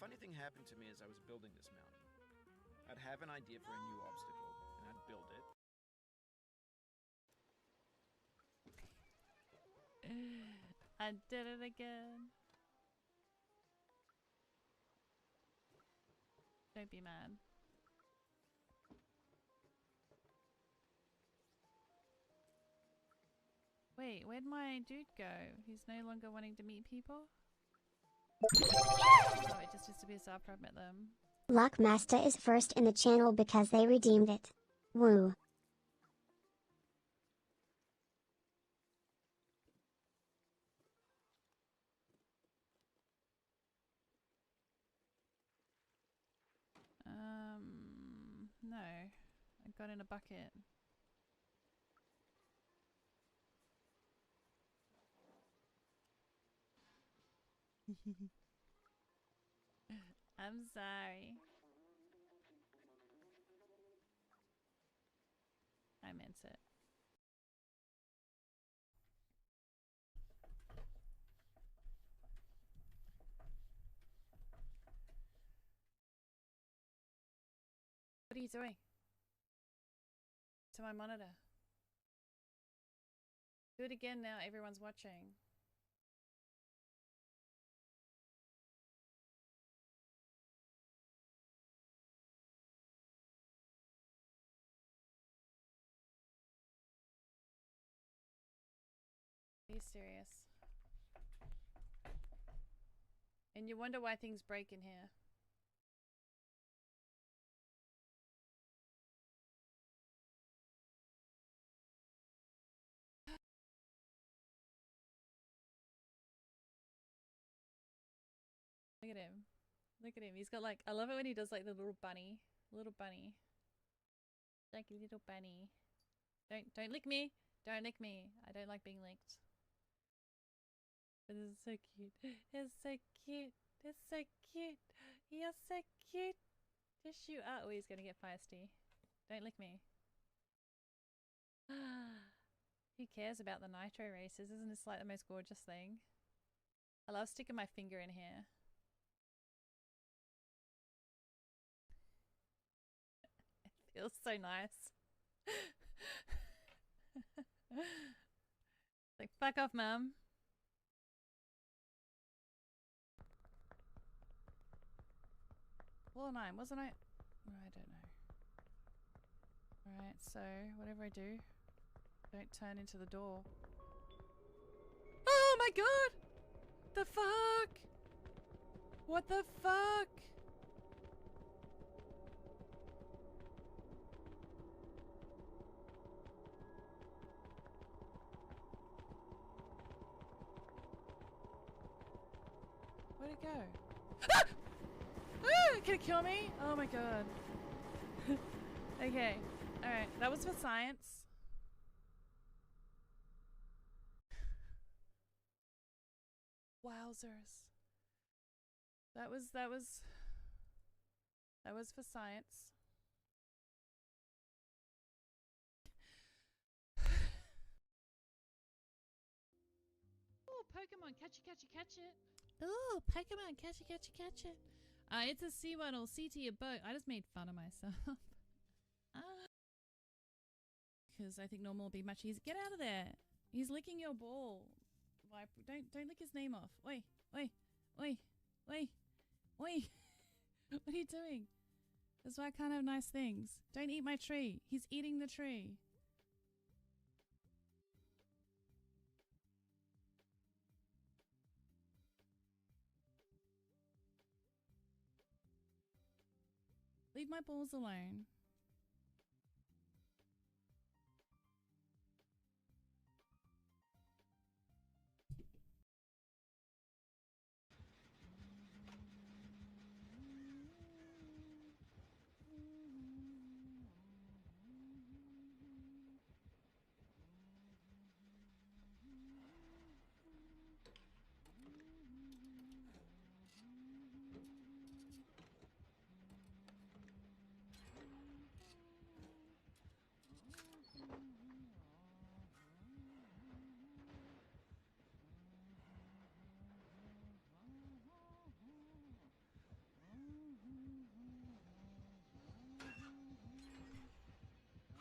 funny thing happened to me as I was building this mountain. I'd have an idea for a new obstacle, and I'd build it. I did it again. Don't be mad. Wait, where'd my dude go? He's no longer wanting to meet people? Oh, it just disappears after I've met them. Lockmaster is first in the channel because they redeemed it. Woo. No. I got in a bucket. I'm sorry. I meant it. What are you doing? To my monitor. Do it again now, everyone's watching. Are you serious? And you wonder why things break in here. Look at him. Look at him. He's got like, I love it when he does like the little bunny. Little bunny. Like a little bunny. Don't lick me. Don't lick me. I don't like being licked. But this is so cute. It's so cute. It's so cute. You're so cute. Just you are. Oh, he's gonna get feisty. Don't lick me. Who cares about the nitro races? Isn't this like the most gorgeous thing? I love sticking my finger in here. It feels so nice. Like, fuck off, mum. Well, 9, wasn't I? Oh, I don't know. Alright, so whatever I do, don't turn into the door. Oh my god! The fuck? What the fuck? Where'd it go? Ah! Ah! Can it kill me? Oh my god. Okay. Alright, that was for science. Wowzers. That was for science. Oh, Pokemon, catch it. Oh, Pokemon, catch it. It's a C1 or C to your boat. I just made fun of myself. Because I think normal will be much easier. Get out of there. He's licking your ball. Don't lick his name off. Oi. What are you doing? That's why I can't have nice things. Don't eat my tree. He's eating the tree. Leave my balls alone.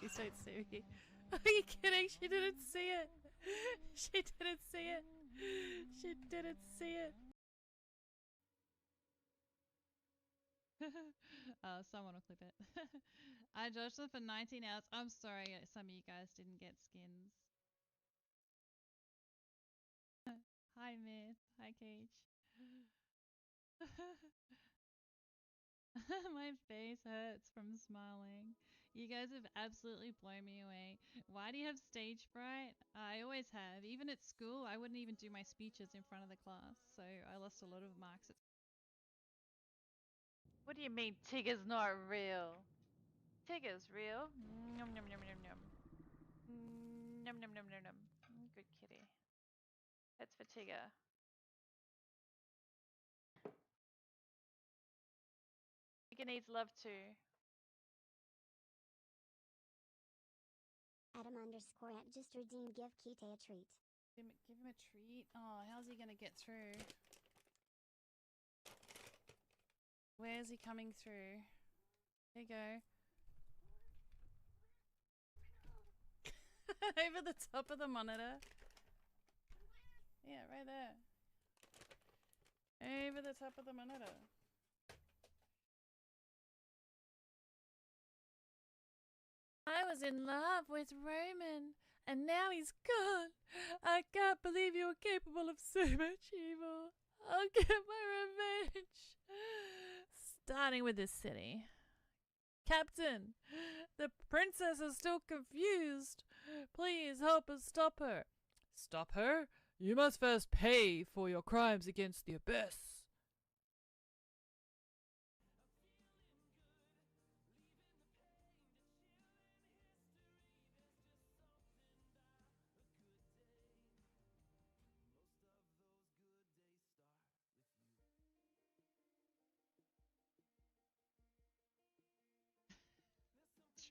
Please don't see me. Are you kidding? She didn't see it. She didn't see it. She didn't see it. Someone will clip it. I judged them for 19 hours. I'm sorry, some of you guys didn't get skins. Hi, Myth. Hi, Cage. My face hurts from smiling. You guys have absolutely blown me away. Why do you have stage fright? I always have. Even at school, I wouldn't even do my speeches in front of the class, so I lost a lot of marks. What do you mean Tigger's not real? Tigger's real. Num num num num num. Num num num num num. Good kitty. That's for Tigger. Tigger needs love too. Adam_at just redeemed give Kite a treat. Give him a treat? Oh, how's he gonna get through? Where's he coming through? There you go. Over the top of the monitor. Yeah, right there. Over the top of the monitor. I was in love with Roman, and now he's gone. I can't believe you're capable of so much evil. I'll get my revenge. Starting with this city. Captain, the princess is still confused. Please help us stop her. Stop her? You must first pay for your crimes against the Abyss.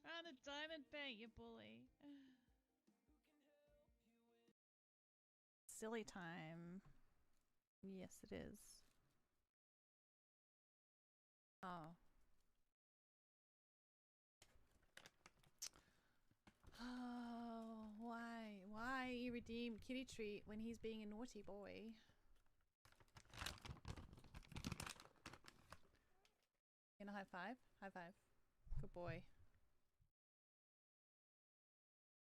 Trying to diamond bait, you bully. Silly time. Yes, it is. Oh. Oh, why? Why you redeem Kitty Treat when he's being a naughty boy? Gonna high five? High five. Good boy.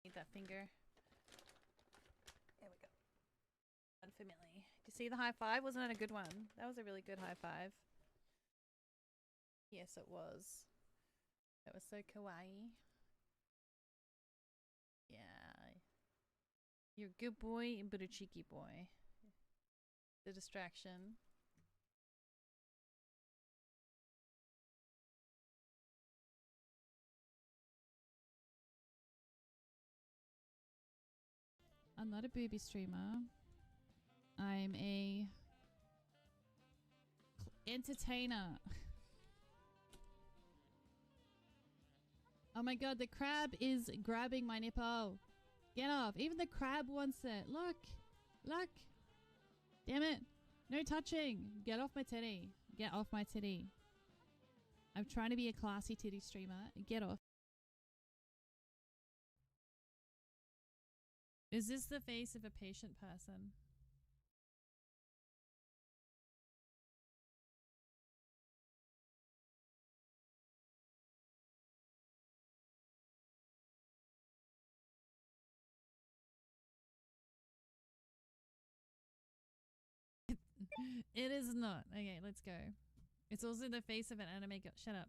Need that finger. There we go. Unfamiliar. Did you see the high five? Wasn't it a good one? That was a really good high five. Yes, it was. That was so kawaii. Yeah. You're a good boy, but a cheeky boy. The distraction. I'm not a booby streamer. I'm a entertainer. Oh my god, the crab is grabbing my nipple. Get off. Even the crab wants it. Look. Look. Damn it. No touching. Get off my titty. Get off my titty. I'm trying to be a classy titty streamer. Get off. Is this the face of a patient person? It is not. Okay, let's go. It's also the face of an anime girl. Shut up.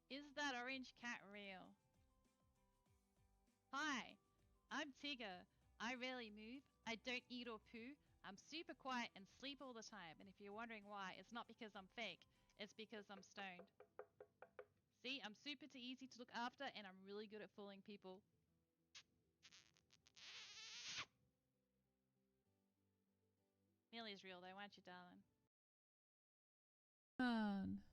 Is that orange cat real? Hi, I'm Tigger. I rarely move. I don't eat or poo. I'm super quiet and sleep all the time. And if you're wondering why, it's not because I'm fake. It's because I'm stoned. See, I'm super easy to look after and I'm really good at fooling people. Millie's real though, aren't you, darling? Come on.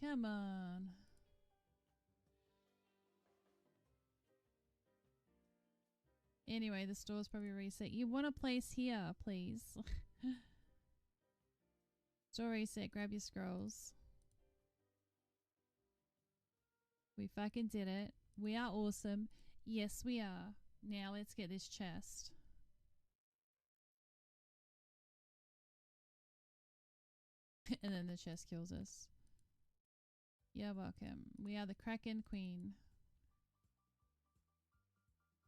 Come on. Anyway, the store's probably reset. You want a place here, please. Store reset, grab your scrolls. We fucking did it. We are awesome. Yes, we are. Now let's get this chest. And then the chest kills us. You're welcome. We are the Kraken Queen.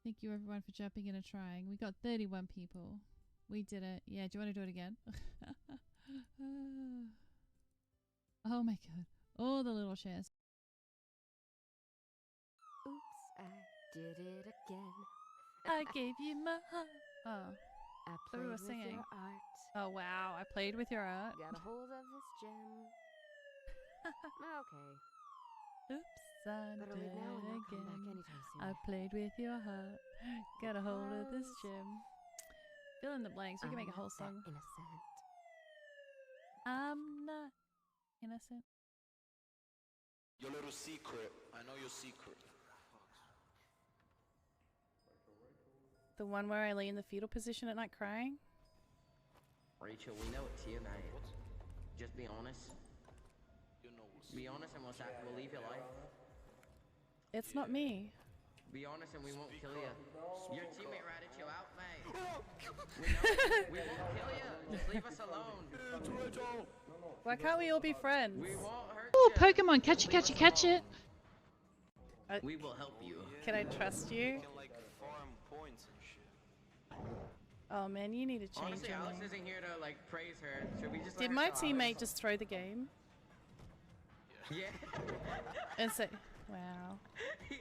Thank you everyone for jumping in and trying. We got 31 people. We did it. Yeah, do you want to do it again? Oh my god. All the little chests. Oops, I did it again. I gave you my heart. Oh. I we played were with singing. your art. Oh wow, I played with your art. Got a hold of this gem. Okay. Oops, I Better did leave now and it not come back again. anytime soon. I played with your heart. Got a hold of this Because gem. Fill in the blanks. We can make a I'm whole not that song. innocent. I'm not innocent. Your little secret. I know your secret. The one where I lay in the fetal position at night crying? Rachel, we know it's you, mate. Just be honest. You know what's Be honest and we'll leave your life. It's not me. Be honest and we won't kill you. Your teammate ratted you out, mate. We know we won't kill you. Just leave us alone. Why can't we all be friends? We won't hurt Oh, you. Pokemon, catch it, catch it, catch it. We will help you. Can I trust you? You can like farm points and shit. Oh man, you need to change Honestly, your Alex name. isn't here to like praise her. Should we just Did let my her go, teammate Alex? just throw the game? Yeah. And say, wow. he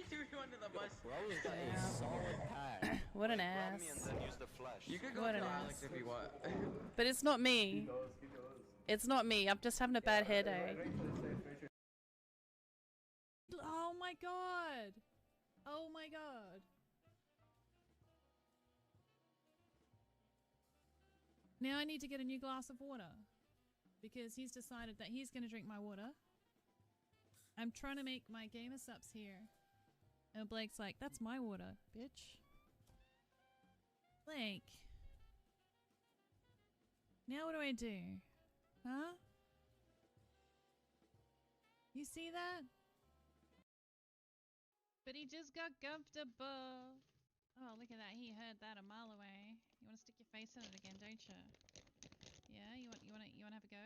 threw you under the bus. Bro's got a solid pack. What an Grab ass. me and then use the flash. You could go What an kill ass. Alex if you want. But it's not me. It's not me. I'm just having a bad headache. Oh my god. Oh my god. Now I need to get a new glass of water. Because he's decided that he's going to drink my water. I'm trying to make my gamer subs here. And Blake's like, that's my water, bitch. Blake. Now what do I do? Huh? You see that? But he just got comfortable. Oh, look at that. He heard that a mile away. You want to stick your face in it again, don't you? Yeah, you want to have a go?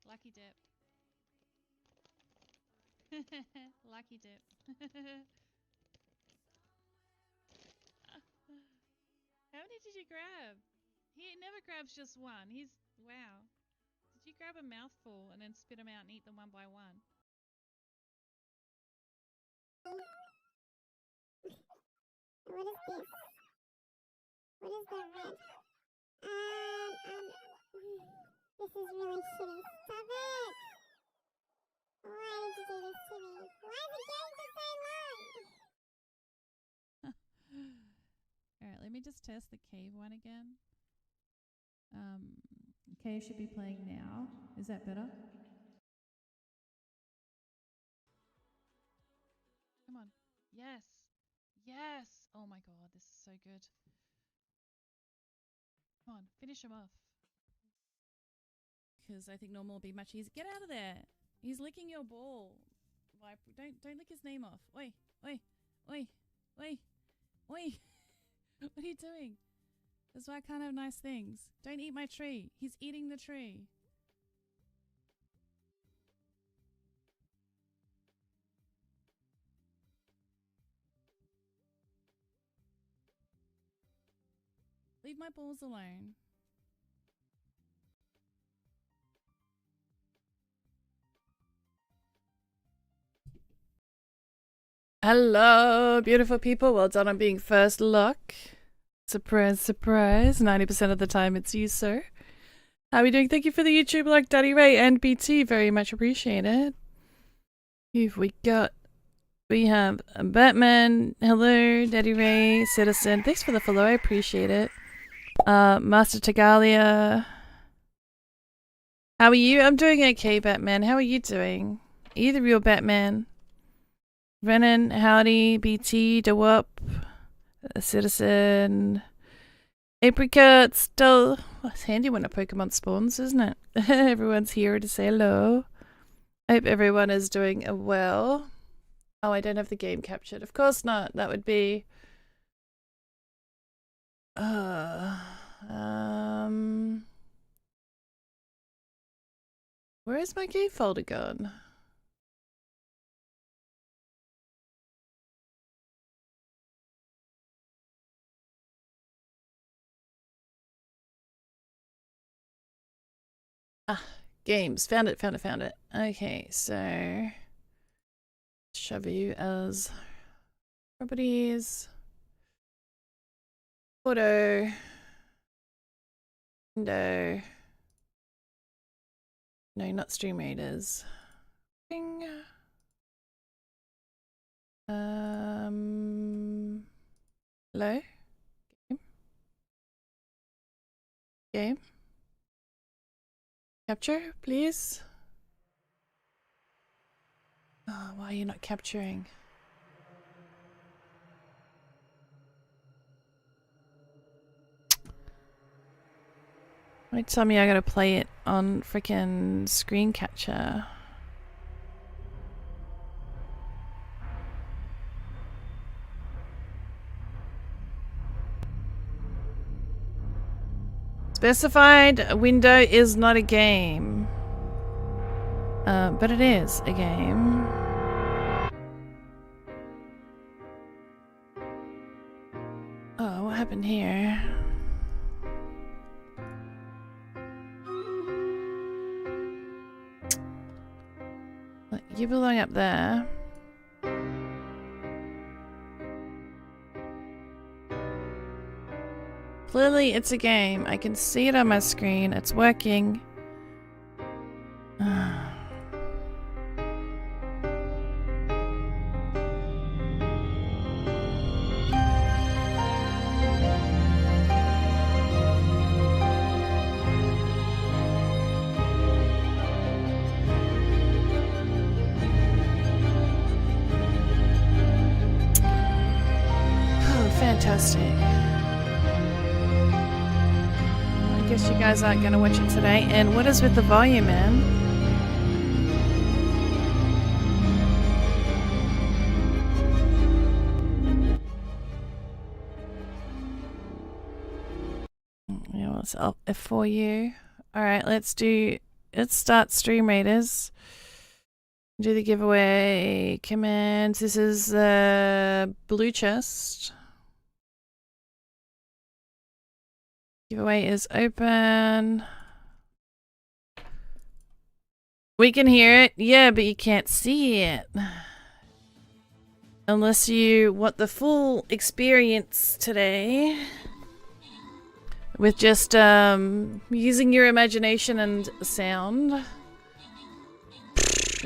Lucky dip. Lucky dip. How many did you grab? He never grabs just one. He's wow. Did you grab a mouthful and then spit them out and eat them one by one? What is this? What is the red? This is really shitty. Stop it! Why did you do this to me? Why is it going for so long? Alright, let me just test the cave one again. Cave should be playing now. Is that better? Come on. Yes. Yes! Oh my god, this is so good. Come on, finish him off. Because I think normal will be much easier. Get out of there! He's licking your ball. Like, don't lick his name off. Oi! Oi! Oi! Oi! Oi! What are you doing? That's why I can't have nice things. Don't eat my tree. He's eating the tree. Leave my balls alone. Hello, beautiful people. Well done on being first luck. Surprise, surprise. 90% of the time it's you, sir. How are we doing? Thank you for the YouTube like Daddy Ray and BT. Very much appreciate it. Who've we got? We have Batman. Hello, Daddy Ray. Citizen. Thanks for the follow. I appreciate it. Master Tagalia. How are you? I'm doing okay, Batman. How are you doing? Are you the real Batman? Renan, howdy, BT, DeWup, Citizen, Apricot, still. Well, it's handy when a Pokemon spawns, isn't it? Everyone's here to say hello. I hope everyone is doing well. Oh, I don't have the game captured. Of course not. That would be... Where is my game folder gone? Ah, games. Found it. Okay, so shove you as properties, photo, window. No, not Stream Raiders. Bing. Hello? Game? Capture, please? Oh, why are you not capturing? Don't tell me I gotta play it on freaking screen capture. Specified window is not a game. But it is a game. Oh, what happened here? Look, you belong up there. Clearly it's a game. I can see it on my screen. It's working. Oh, fantastic. I guess you guys aren't gonna watch it today. And what is with the volume, man? Yeah, well, it's up for you. Alright, let's start Stream Raiders. Do the giveaway commands. This is the blue chest. Giveaway is open. We can hear it. Yeah, but you can't see it. Unless you want the full experience today. With just using your imagination and sound.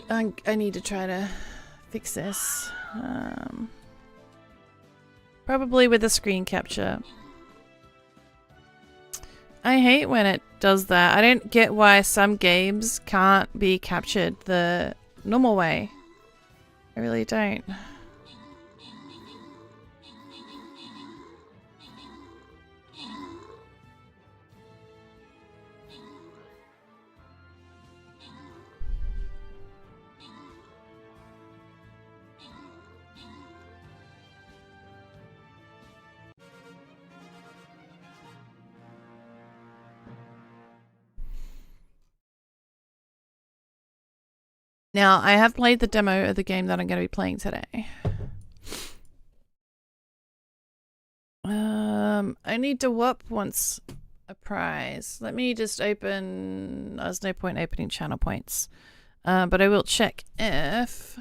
I need to try to fix this. Probably with a screen capture. I hate when it does that. I don't get why some games can't be captured the normal way. I really don't. Now, I have played the demo of the game that I'm going to be playing today. I need to whoop once a prize. Let me just open... There's no point opening channel points. But I will check if...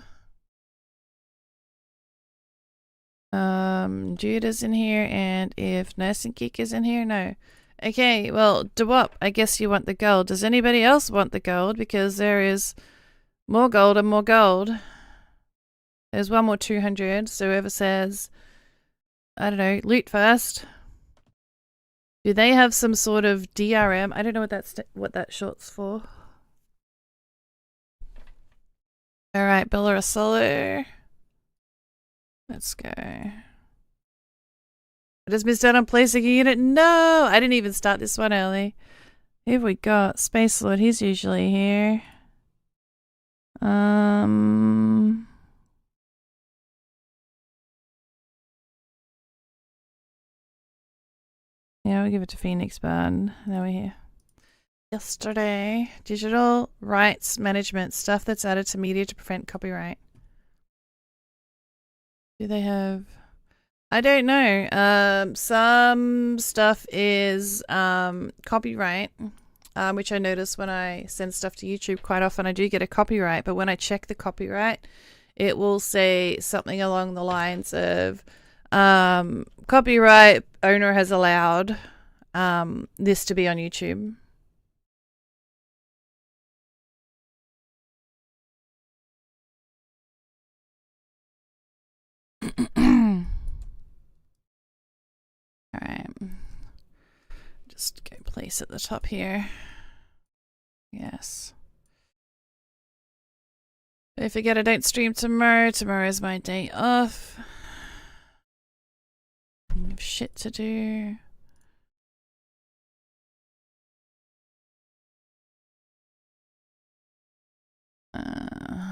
Jude is in here, and if Nursing Geek is in here, no. Okay, well, Dewop, I guess you want the gold. Does anybody else want the gold? Because there is... more gold and more gold. There's one more 200. So whoever says, I don't know, loot first. Do they have some sort of DRM? I don't know what that short's for. All right, Bella Solo. Let's go. I just missed out on placing a unit. No, I didn't even start this one early. Who have we got? Space Lord. He's usually here. Yeah, we'll give it to Phoenix Bun. Now we're here. Yesterday, digital rights management, stuff that's added to media to prevent copyright. Do they have... I don't know. Some stuff is copyright, which I notice when I send stuff to YouTube quite often. I do get a copyright, but when I check the copyright, it will say something along the lines of copyright owner has allowed this to be on YouTube. Alright. Just go place at the top here. Yes. Don't forget I don't stream tomorrow. Tomorrow is my day off. I have shit to do.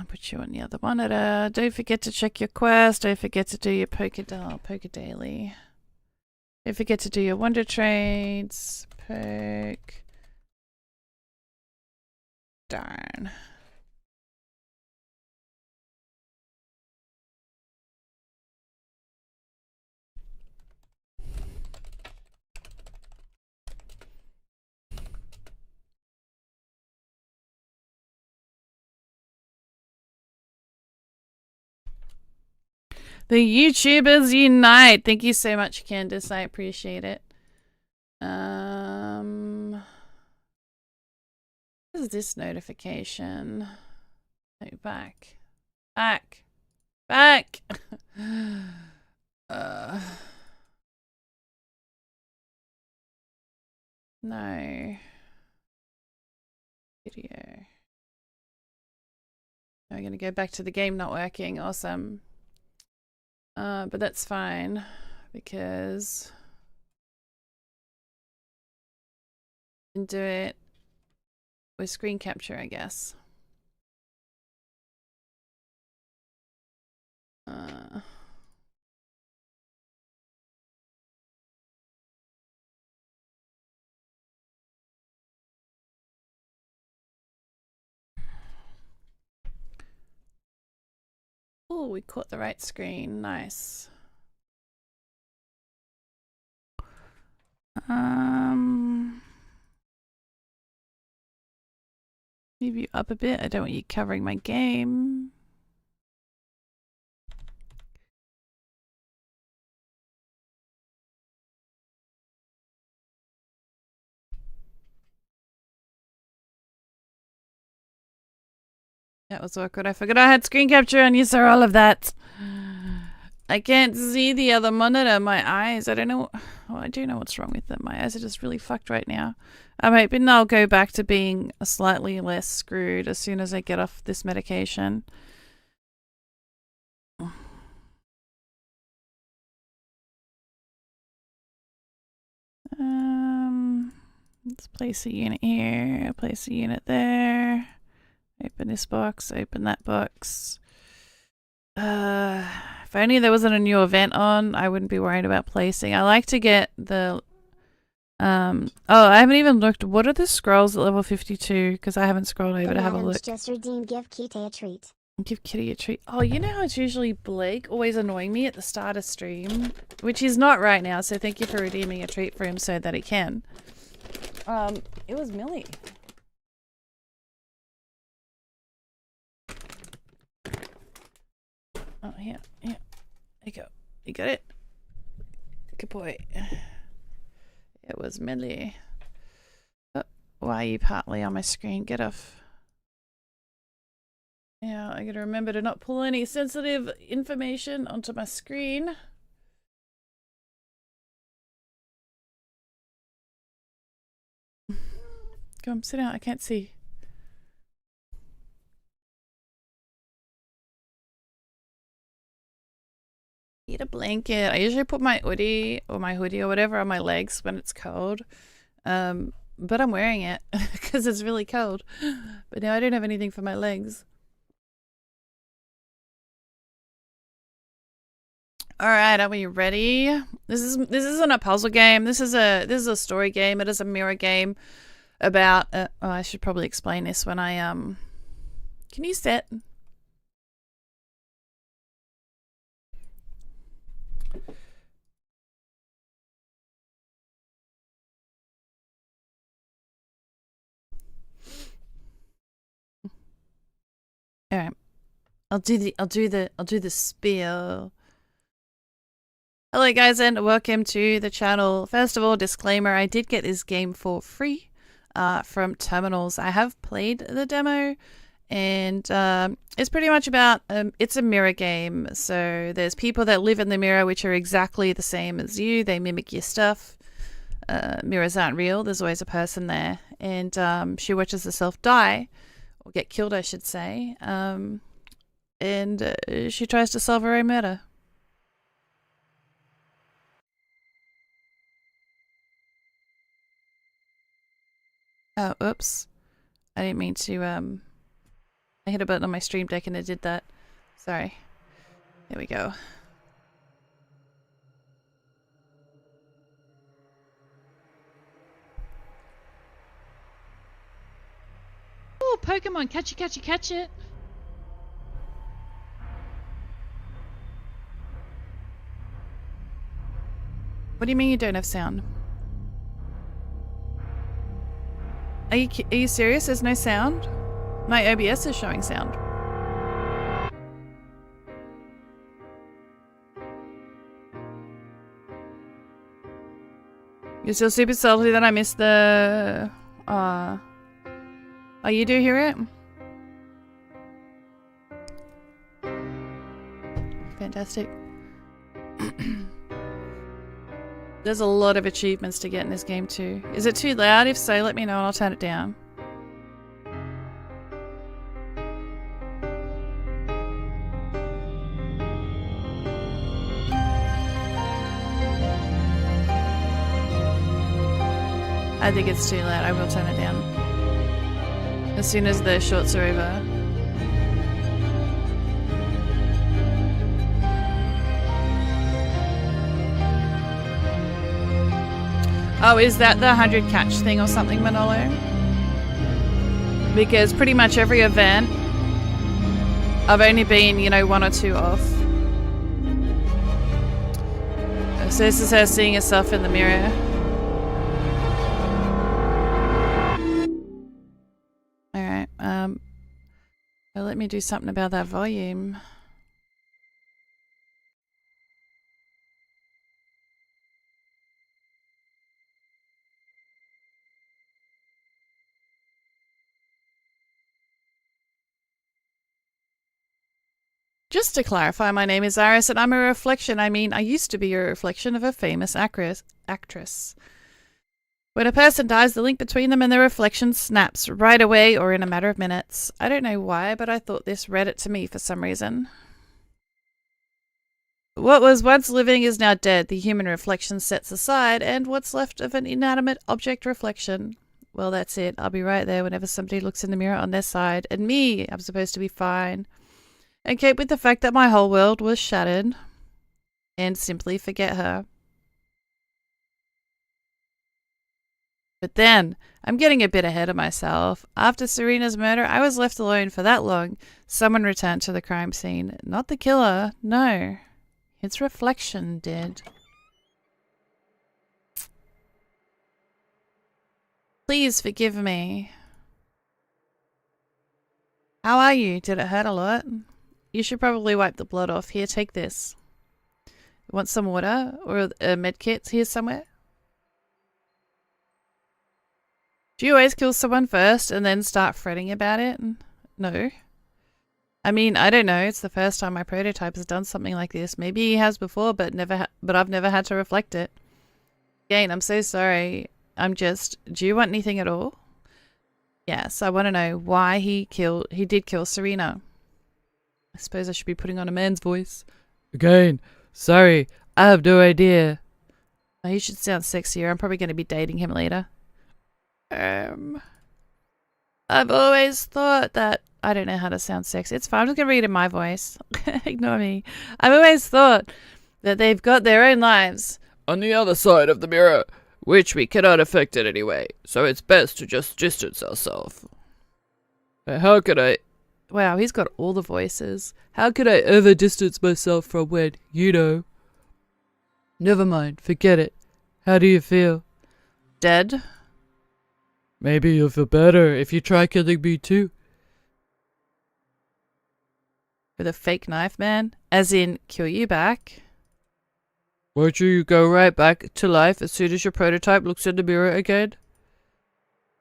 Put you on the other monitor. Don't forget to check your quest. Don't forget to do your Poker Daily. Don't forget to do your Wonder Trades. Poke. Darn. The YouTubers unite. Thank you so much, Candice. I appreciate it. What is this notification? No, back. Back. Back. No. Video. Now we're going to go back to the game not working. Awesome. But that's fine because I can do it with screen capture, I guess. Oh, we caught the right screen. Nice. Move you up a bit. I don't want you covering my game. That was awkward. I forgot I had screen capture and you saw all of that. I can't see the other monitor. My eyes, I don't know. Well, I do know what's wrong with them. My eyes are just really fucked right now. I'm hoping they'll go back to being slightly less screwed as soon as I get off this medication. Let's place a unit here. Place a unit there. Open this box, open that box. If only there wasn't a new event on, I wouldn't be worried about placing. I like to get the... oh, I haven't even looked. What are the scrolls at level 52? Because I haven't scrolled over to have a look. Just redeemed Give Kitty a treat. Give Kitty a treat. Oh, you know how it's usually Blake always annoying me at the start of stream? Which he's not right now, so thank you for redeeming a treat for him so that he can. It was Millie. Oh, yeah. There you go. You got it? Good boy. It was Millie. Oh, why are you partly on my screen? Get off. Yeah, I gotta remember to not pull any sensitive information onto my screen. Come, sit down. I can't see. Need a blanket. I usually put my hoodie or whatever on my legs when it's cold. But I'm wearing it because it's really cold. But now I don't have anything for my legs. All right, are we ready? This isn't a puzzle game. This is a story game. It is a mirror game about. Oh, I should probably explain this when I Can you sit? All right. I'll do the spiel. Hello guys and welcome to the channel. First of all, disclaimer, I did get this game for free from Terminals. I have played the demo and it's pretty much about it's a mirror game. So there's people that live in the mirror which are exactly the same as you. They mimic your stuff. Mirrors aren't real. There's always a person there, and she watches herself die or get killed, I should say. And she tries to solve her own murder. Oh, oops. I didn't mean to, I hit a button on my stream deck and it did that. Sorry. There we go. Oh, Pokemon, catch it, catch it, catch it. What do you mean you don't have sound? Are you serious? There's no sound? My OBS is showing sound. You're still super salty that I missed the... Oh, you do hear it? Fantastic. There's a lot of achievements to get in this game too. Is it too loud? If so, let me know and I'll turn it down. I think it's too loud. I will turn it down. As soon as the shorts are over. Oh, is that the 100 catch thing or something, Manolo? Because pretty much every event, I've only been, you know, 1 or 2 off. So this is her seeing herself in the mirror. Alright, well, let me do something about that volume. Just to clarify, my name is Iris and I'm a reflection. I mean, I used to be a reflection of a famous actress. When a person dies, the link between them and their reflection snaps right away or in a matter of minutes. I don't know why, but I thought this read it to me for some reason. What was once living is now dead. The human reflection sets aside, and what's left of an inanimate object reflection. Well, that's it. I'll be right there whenever somebody looks in the mirror on their side. And me, I'm supposed to be fine. And cope with the fact that my whole world was shattered. And simply forget her. But then, I'm getting a bit ahead of myself. After Serena's murder, I was left alone for that long. Someone returned to the crime scene. Not the killer, no. Its reflection did. Please forgive me. How are you? Did it hurt a lot? You should probably wipe the blood off. Here, take this. Want some water? Or a med kit here somewhere? Do you always kill someone first and then start fretting about it? No. I mean, I don't know. It's the first time my prototype has done something like this. Maybe he has before, but I've never had to reflect it. Again, I'm so sorry. Do you want anything at all? Yes, I want to know why he did kill Serena. I suppose I should be putting on a man's voice. Again, sorry, I have no idea. Oh, he should sound sexier. I'm probably going to be dating him later. I've always thought that... I don't know how to sound sexy. It's fine. I'm just going to read in my voice. Ignore me. I've always thought that they've got their own lives on the other side of the mirror, which we cannot affect in any way, so it's best to just distance ourselves. How could I... Wow, he's got all the voices. How could I ever distance myself from when, you know? Never mind, forget it. How do you feel? Dead? Maybe you'll feel better if you try killing me too. With a fake knife, man? As in, kill you back? Won't you go right back to life as soon as your prototype looks in the mirror again?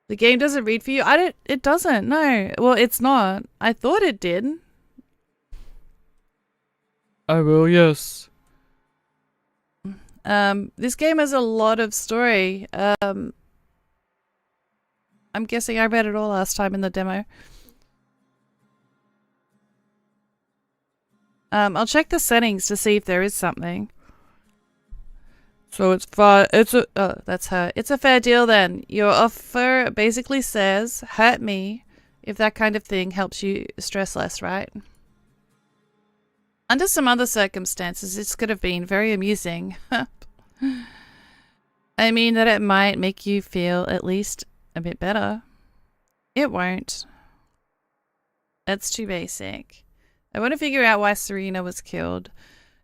The game doesn't read for you? It doesn't, no. Well, it's not. I thought it did. I will, yes. This game has a lot of story. I'm guessing I read it all last time in the demo. I'll check the settings to see if there is something. So it's that's her. It's a fair deal then. Your offer basically says, hurt me if that kind of thing helps you stress less, right? Under some other circumstances, this could have been very amusing. I mean that it might make you feel at least a bit better. It won't. That's too basic. I want to figure out why Serena was killed.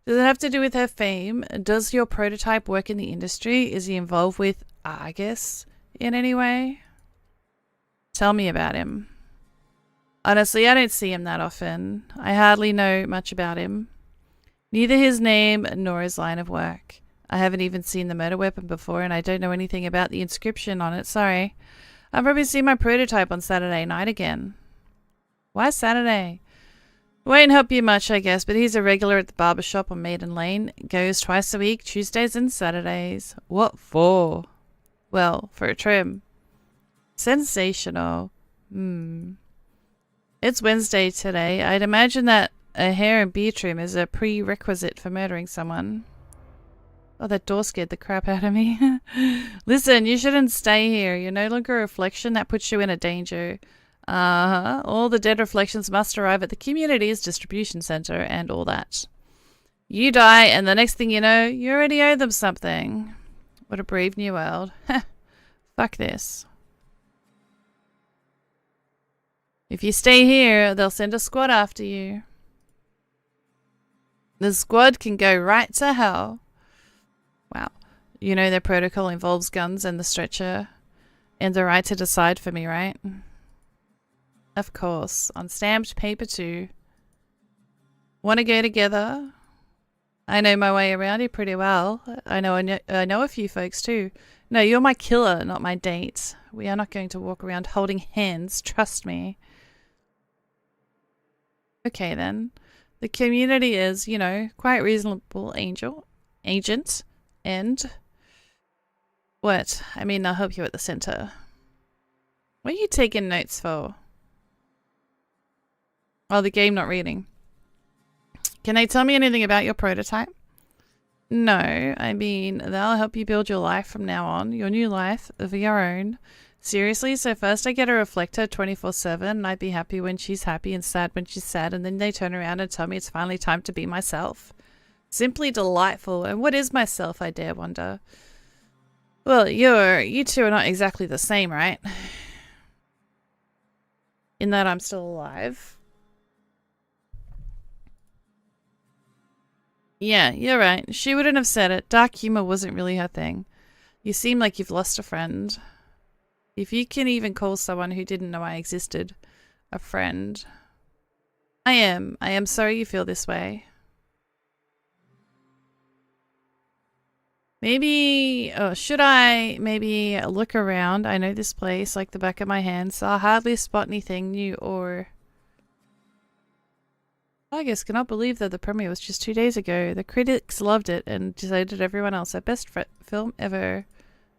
Does it have to do with her fame? Does your prototype work in the industry? Is he involved with Argus in any way? Tell me about him. Honestly, I don't see him that often. I hardly know much about him. Neither his name nor his line of work. I haven't even seen the murder weapon before and I don't know anything about the inscription on it, sorry. I'll probably see my prototype on Saturday night again. Why Saturday? Won't help you much, I guess, but he's a regular at the barber shop on Maiden Lane. Goes twice a week, Tuesdays and Saturdays. What for? Well, for a trim. Sensational. It's Wednesday today. I'd imagine that a hair and beard trim is a prerequisite for murdering someone. Oh, that door scared the crap out of me. Listen, you shouldn't stay here. You're no longer a reflection. That puts you in a danger. All the dead reflections must arrive at the community's distribution center and all that. You die, and the next thing you know, you already owe them something. What a brave new world. Fuck this. If you stay here, they'll send a squad after you. The squad can go right to hell. Wow. You know their protocol involves guns and the stretcher. And the right to decide for me, right? Of course. On stamped paper too. Want to go together? I know my way around here pretty well. I know a few folks too. No, you're my killer, not my date. We are not going to walk around holding hands, trust me. Okay then. The community is, you know, quite reasonable agent, and what? I mean, I'll help you at the center. What are you taking notes for? Oh, the game not reading. Can they tell me anything about your prototype? No, I mean, they'll help you build your life from now on, your new life of your own. Seriously, so first I get a reflector 24/7 and I'd be happy when she's happy and sad when she's sad, and then they turn around and tell me it's finally time to be myself. Simply delightful. And what is myself, I dare wonder? Well, you two are not exactly the same, right? In that I'm still alive. Yeah, you're right. She wouldn't have said it. Dark humor wasn't really her thing. You seem like you've lost a friend. If you can even call someone who didn't know I existed a friend. I am sorry you feel this way. Maybe, should I maybe look around? I know this place like the back of my hand, so I'll hardly spot anything new or... I guess cannot believe that the premiere was just 2 days ago. The critics loved it and decided everyone else our best film ever.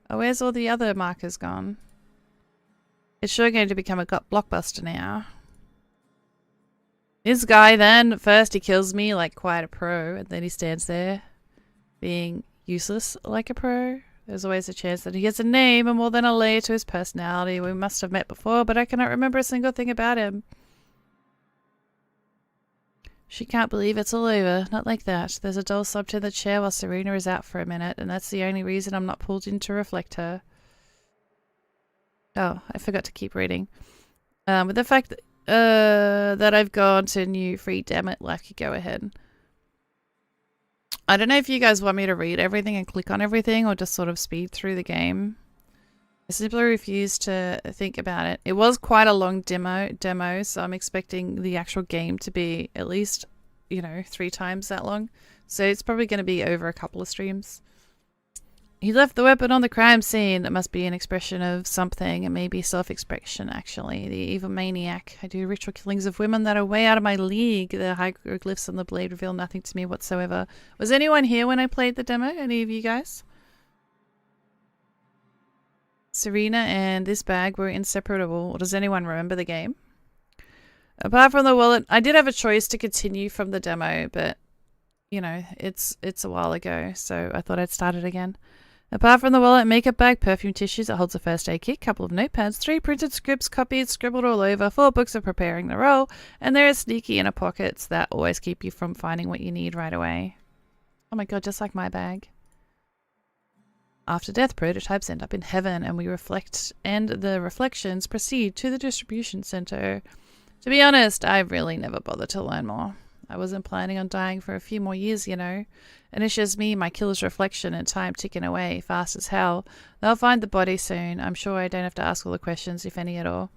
Oh, where's all the other markers gone? It's sure going to become a blockbuster now. This guy then, first he kills me like quite a pro, and then he stands there being useless like a pro. There's always a chance that he has a name and more than a layer to his personality. We must have met before, but I cannot remember a single thing about him. She can't believe it's all over. Not like that. There's a doll subbed to the chair while Serena is out for a minute, and that's the only reason I'm not pulled in to reflect her. Oh, I forgot to keep reading. With the fact that I've gone to new free, damn it, life could go ahead. I don't know if you guys want me to read everything and click on everything or just sort of speed through the game. I simply refuse to think about it. It was quite a long demo, so I'm expecting the actual game to be at least, 3 times that long. So it's probably going to be over a couple of streams. He left the weapon on the crime scene. That must be an expression of something. It may be self-expression, actually. The evil maniac. I do ritual killings of women that are way out of my league. The hieroglyphs on the blade reveal nothing to me whatsoever. Was anyone here when I played the demo? Any of you guys? Serena and this bag were inseparable. Does anyone remember the game? Apart from the wallet, I did have a choice to continue from the demo, but, it's a while ago, so I thought I'd start it again. Apart from the wallet, makeup bag, perfume tissues, it holds a first aid kit, couple of notepads, 3 printed scripts, copied, scribbled all over, 4 books of preparing the role, and there are sneaky inner pockets that always keep you from finding what you need right away. Oh my god, just like my bag. After death, prototypes end up in heaven, and we reflect, and the reflections proceed to the distribution center. To be honest, I really never bothered to learn more. I wasn't planning on dying for a few more years, and it's just me, my killer's reflection, and time ticking away, fast as hell. They'll find the body soon. I'm sure I don't have to ask all the questions, if any at all.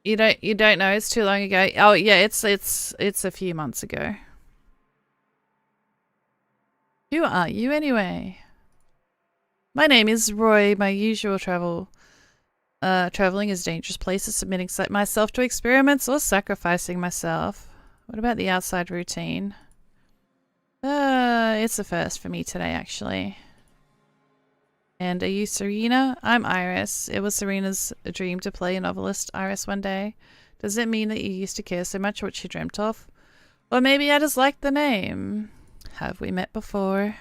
You don't know? It's too long ago. Oh yeah, it's a few months ago. Who are you anyway? My name is Roy. My usual traveling is dangerous places, submitting myself to experiments or sacrificing myself. What about the outside routine? It's a first for me today, actually. And are you Serena? I'm Iris. It was Serena's dream to play a novelist, Iris, one day. Does it mean that you used to care so much what she dreamt of? Or maybe I just liked the name. Have we met before?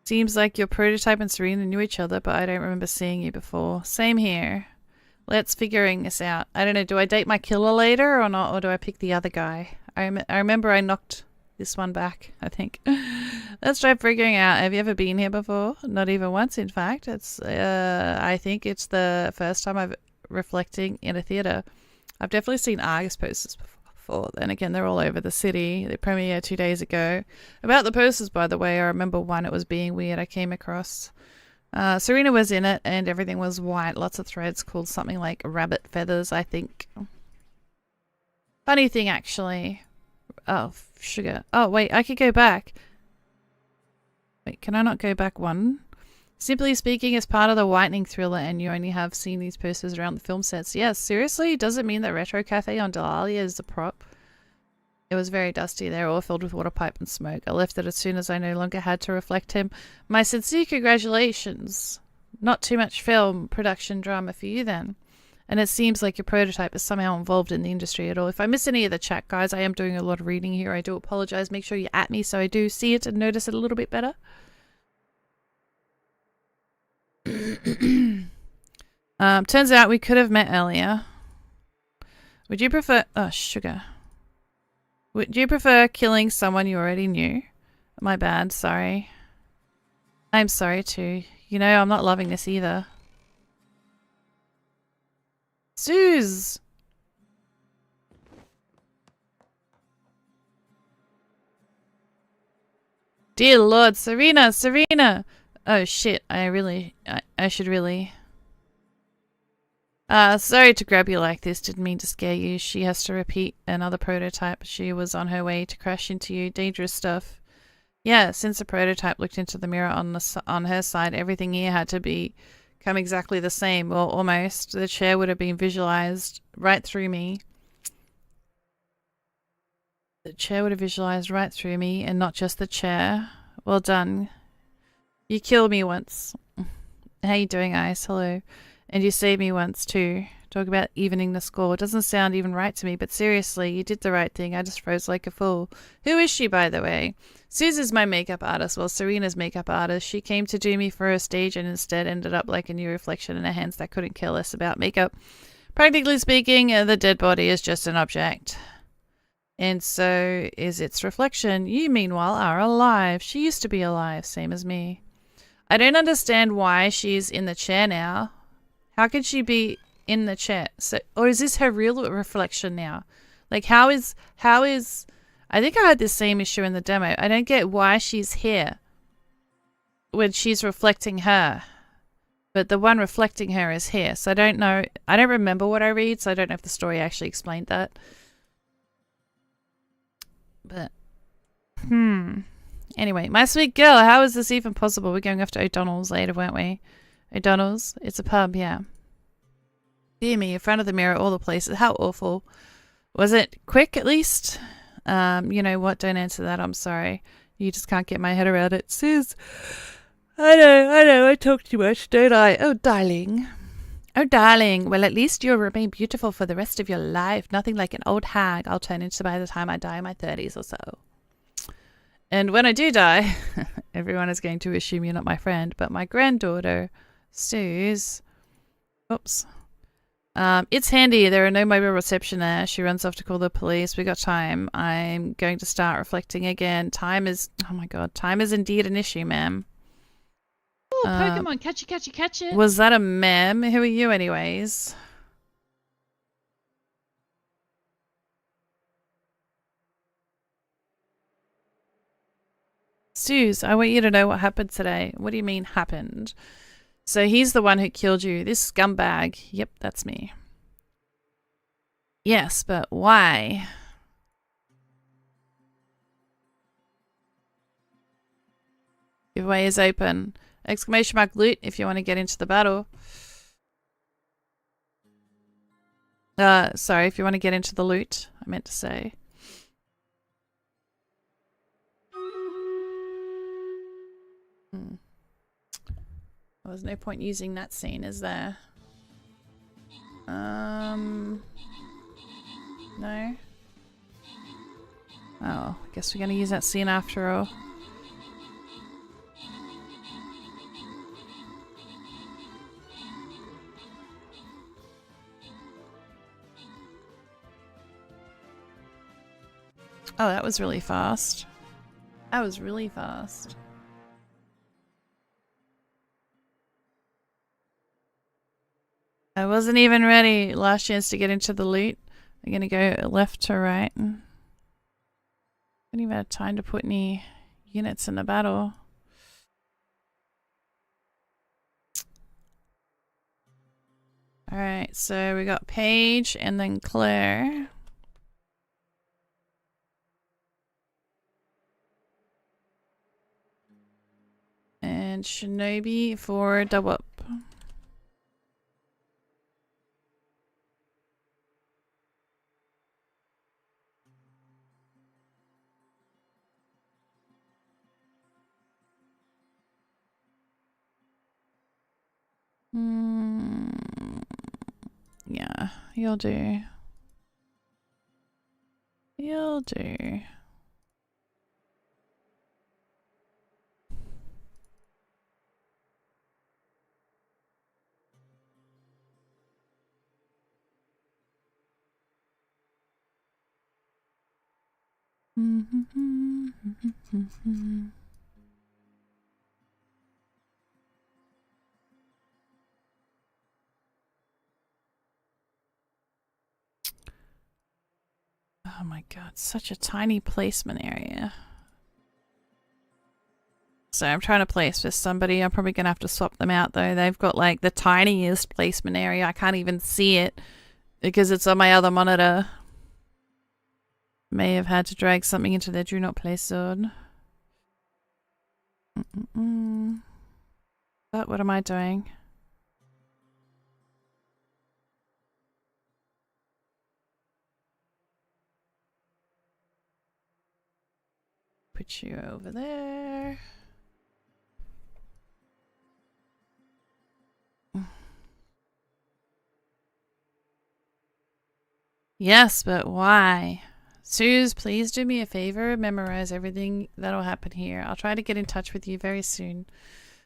Seems like your prototype and Serena knew each other, but I don't remember seeing you before. Same here. Let's figuring this out. I don't know, do I date my killer later or not, or do I pick the other guy? I remember I knocked this one back, I think. Let's try figuring out. Have you ever been here before? Not even once, in fact. I think it's the first time I've reflecting in a theatre. I've definitely seen Argus posters before. Then again, they're all over the city. They premiered 2 days ago. About the posters, by the way, I remember one, it was Being Weird, I came across. Serena was in it, and everything was white. Lots of threads called something like rabbit feathers, I think. Funny thing, actually. Oh, sugar. Oh, wait, I could go back. Wait, can I not go back one? Simply speaking, as part of the whitening thriller, and you only have seen these posters around the film sets. Yes, seriously? Does it mean that Retro Cafe on Dahlia is the prop? It was very dusty. They were all filled with water pipe and smoke. I left it as soon as I no longer had to reflect him. My sincere congratulations. Not too much film production drama for you then. And it seems like your prototype is somehow involved in the industry at all. If I miss any of the chat, guys, I am doing a lot of reading here. I do apologize. Make sure you're at me so I do see it and notice it a little bit better. Turns out we could have met earlier. Would you prefer... Oh, sugar. Would you prefer killing someone you already knew? My bad, sorry. I'm sorry too. You know, I'm not loving this either. Suze! Dear Lord, Serena! Serena! Oh shit, I should really... sorry to grab you like this, didn't mean to scare you. She has to repeat another prototype. She was on her way to crash into you. Dangerous stuff. Yeah, since the prototype looked into the mirror on her side, everything here had to become exactly the same. Well, almost. The chair would have been visualized right through me. The chair would have visualized right through me, and not just the chair. Well done. You killed me once. How you doing, Ice? Hello. And you saved me once too. Talk about evening the score. It doesn't sound even right to me, but seriously, you did the right thing. I just froze like a fool. Who is she, by the way? Suze's my makeup artist. Well, Serena's makeup artist. She came to do me for her stage and instead ended up like a new reflection in her hands that couldn't care less about makeup. Practically speaking, the dead body is just an object. And so is its reflection. You, meanwhile, are alive. She used to be alive, same as me. I don't understand why she's in the chair now. How could she be in the chair? So, or is this her real reflection now? Like, how is I think I had this same issue in the demo. I don't get why she's here when she's reflecting her, but the one reflecting her is here. So I don't know. I don't remember what I read, so I don't know if the story actually explained that. But anyway, my sweet girl, how is this even possible? We're going off to O'Donnell's later, weren't we? O'Donnell's? It's a pub, yeah. Dear me, in front of the mirror, all the places. How awful. Was it quick, at least? You know what? Don't answer that. I'm sorry. You just can't get my head around it. Sis, I know. I talk too much, don't I? Oh, darling. Oh, darling. Well, at least you'll remain beautiful for the rest of your life. Nothing like an old hag I'll turn into by the time I die in my 30s or so. And when I do die, everyone is going to assume you're not my friend, but my granddaughter, Suze. Oops. It's handy. There are no mobile reception there. She runs off to call the police. We got time. I'm going to start reflecting again. Time is... Oh my god. Time is indeed an issue, ma'am. Oh, Pokemon. Catch it. Was that a ma'am? Who are you anyways? Suze, I want you to know what happened today. What do you mean happened? So he's the one who killed you. This scumbag. Yep, that's me. Yes, but why? Giveaway is open. Exclamation mark loot if you want to get into the battle. Sorry, if you want to get into the loot, I meant to say. Well, there's no point using that scene, is there? No? Oh, I guess we're gonna use that scene after all. Oh, that was really fast. That was really fast. I wasn't even ready. Last chance to get into the loot. I'm gonna go left to right. Haven't even had time to put any units in the battle. Alright, so we got Paige and then Claire. And Shinobi for double up. Yeah, you'll do. You'll do. Oh my god, such a tiny placement area. So I'm trying to place with somebody. I'm probably going to have to swap them out though. They've got like the tiniest placement area. I can't even see it because it's on my other monitor. May have had to drag something into their do not place zone. But what am I doing? Put you over there. Yes, but why? Suze, please do me a favor. Memorize everything that'll happen here. I'll try to get in touch with you very soon.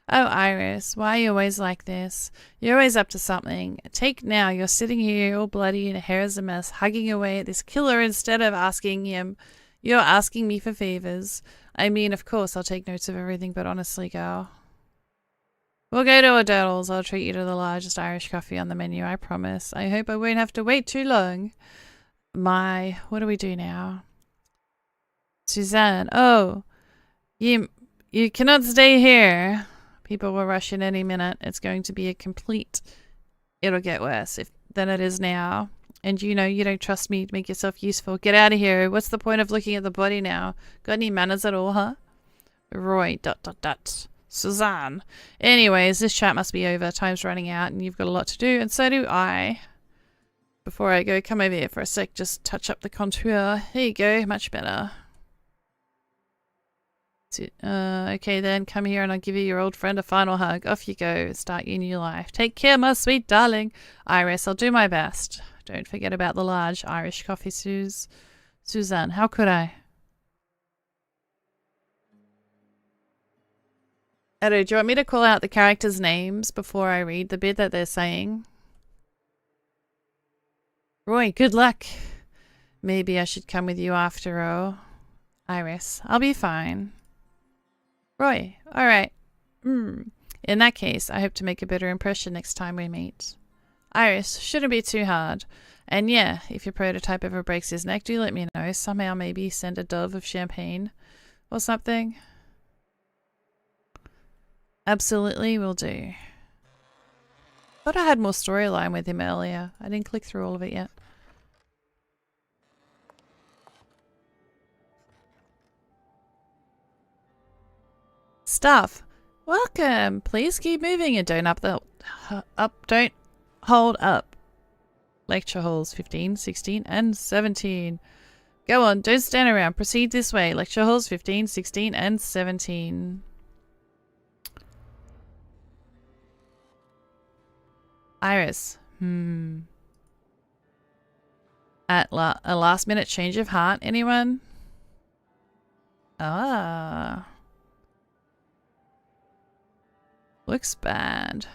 Oh, Iris, why are you always like this? You're always up to something. Take now, you're sitting here all bloody and hair is a mess, hugging away at this killer instead of asking him. You're asking me for favors. I mean, of course, I'll take notes of everything, but honestly, girl. We'll go to O'Donnell's. I'll treat you to the largest Irish coffee on the menu, I promise. I hope I won't have to wait too long. What do we do now? Suzanne, oh, you cannot stay here. People will rush in any minute. It's going to be it'll get worse than it is now. And you know you don't trust me to make yourself useful. Get out of here. What's the point of looking at the body now? Got any manners at all, huh? Roy, ... Suzanne. Anyways, this chat must be over. Time's running out and you've got a lot to do, and so do I. Before I go, come over here for a sec. Just touch up the contour. Here you go. Much better. Okay then, come here and I'll give you your old friend a final hug. Off you go. Start your new life. Take care, my sweet darling. Iris, I'll do my best. Don't forget about the large Irish coffee, Suzanne, how could I? Edo, do you want me to call out the characters' names before I read the bit that they're saying? Roy, good luck. Maybe I should come with you after all. Iris, I'll be fine. Roy, alright. In that case, I hope to make a better impression next time we meet. Iris, shouldn't be too hard. And yeah, if your prototype ever breaks his neck, do let me know. Somehow maybe send a dove of champagne or something. Absolutely will do. Thought I had more storyline with him earlier. I didn't click through all of it yet. Staff, welcome. Please keep moving and don't don't hold up. Lecture halls 15, 16, and 17. Go on, don't stand around. Proceed this way. Lecture halls 15, 16, and 17. Iris. At a last minute change of heart, anyone? Ah. Looks bad.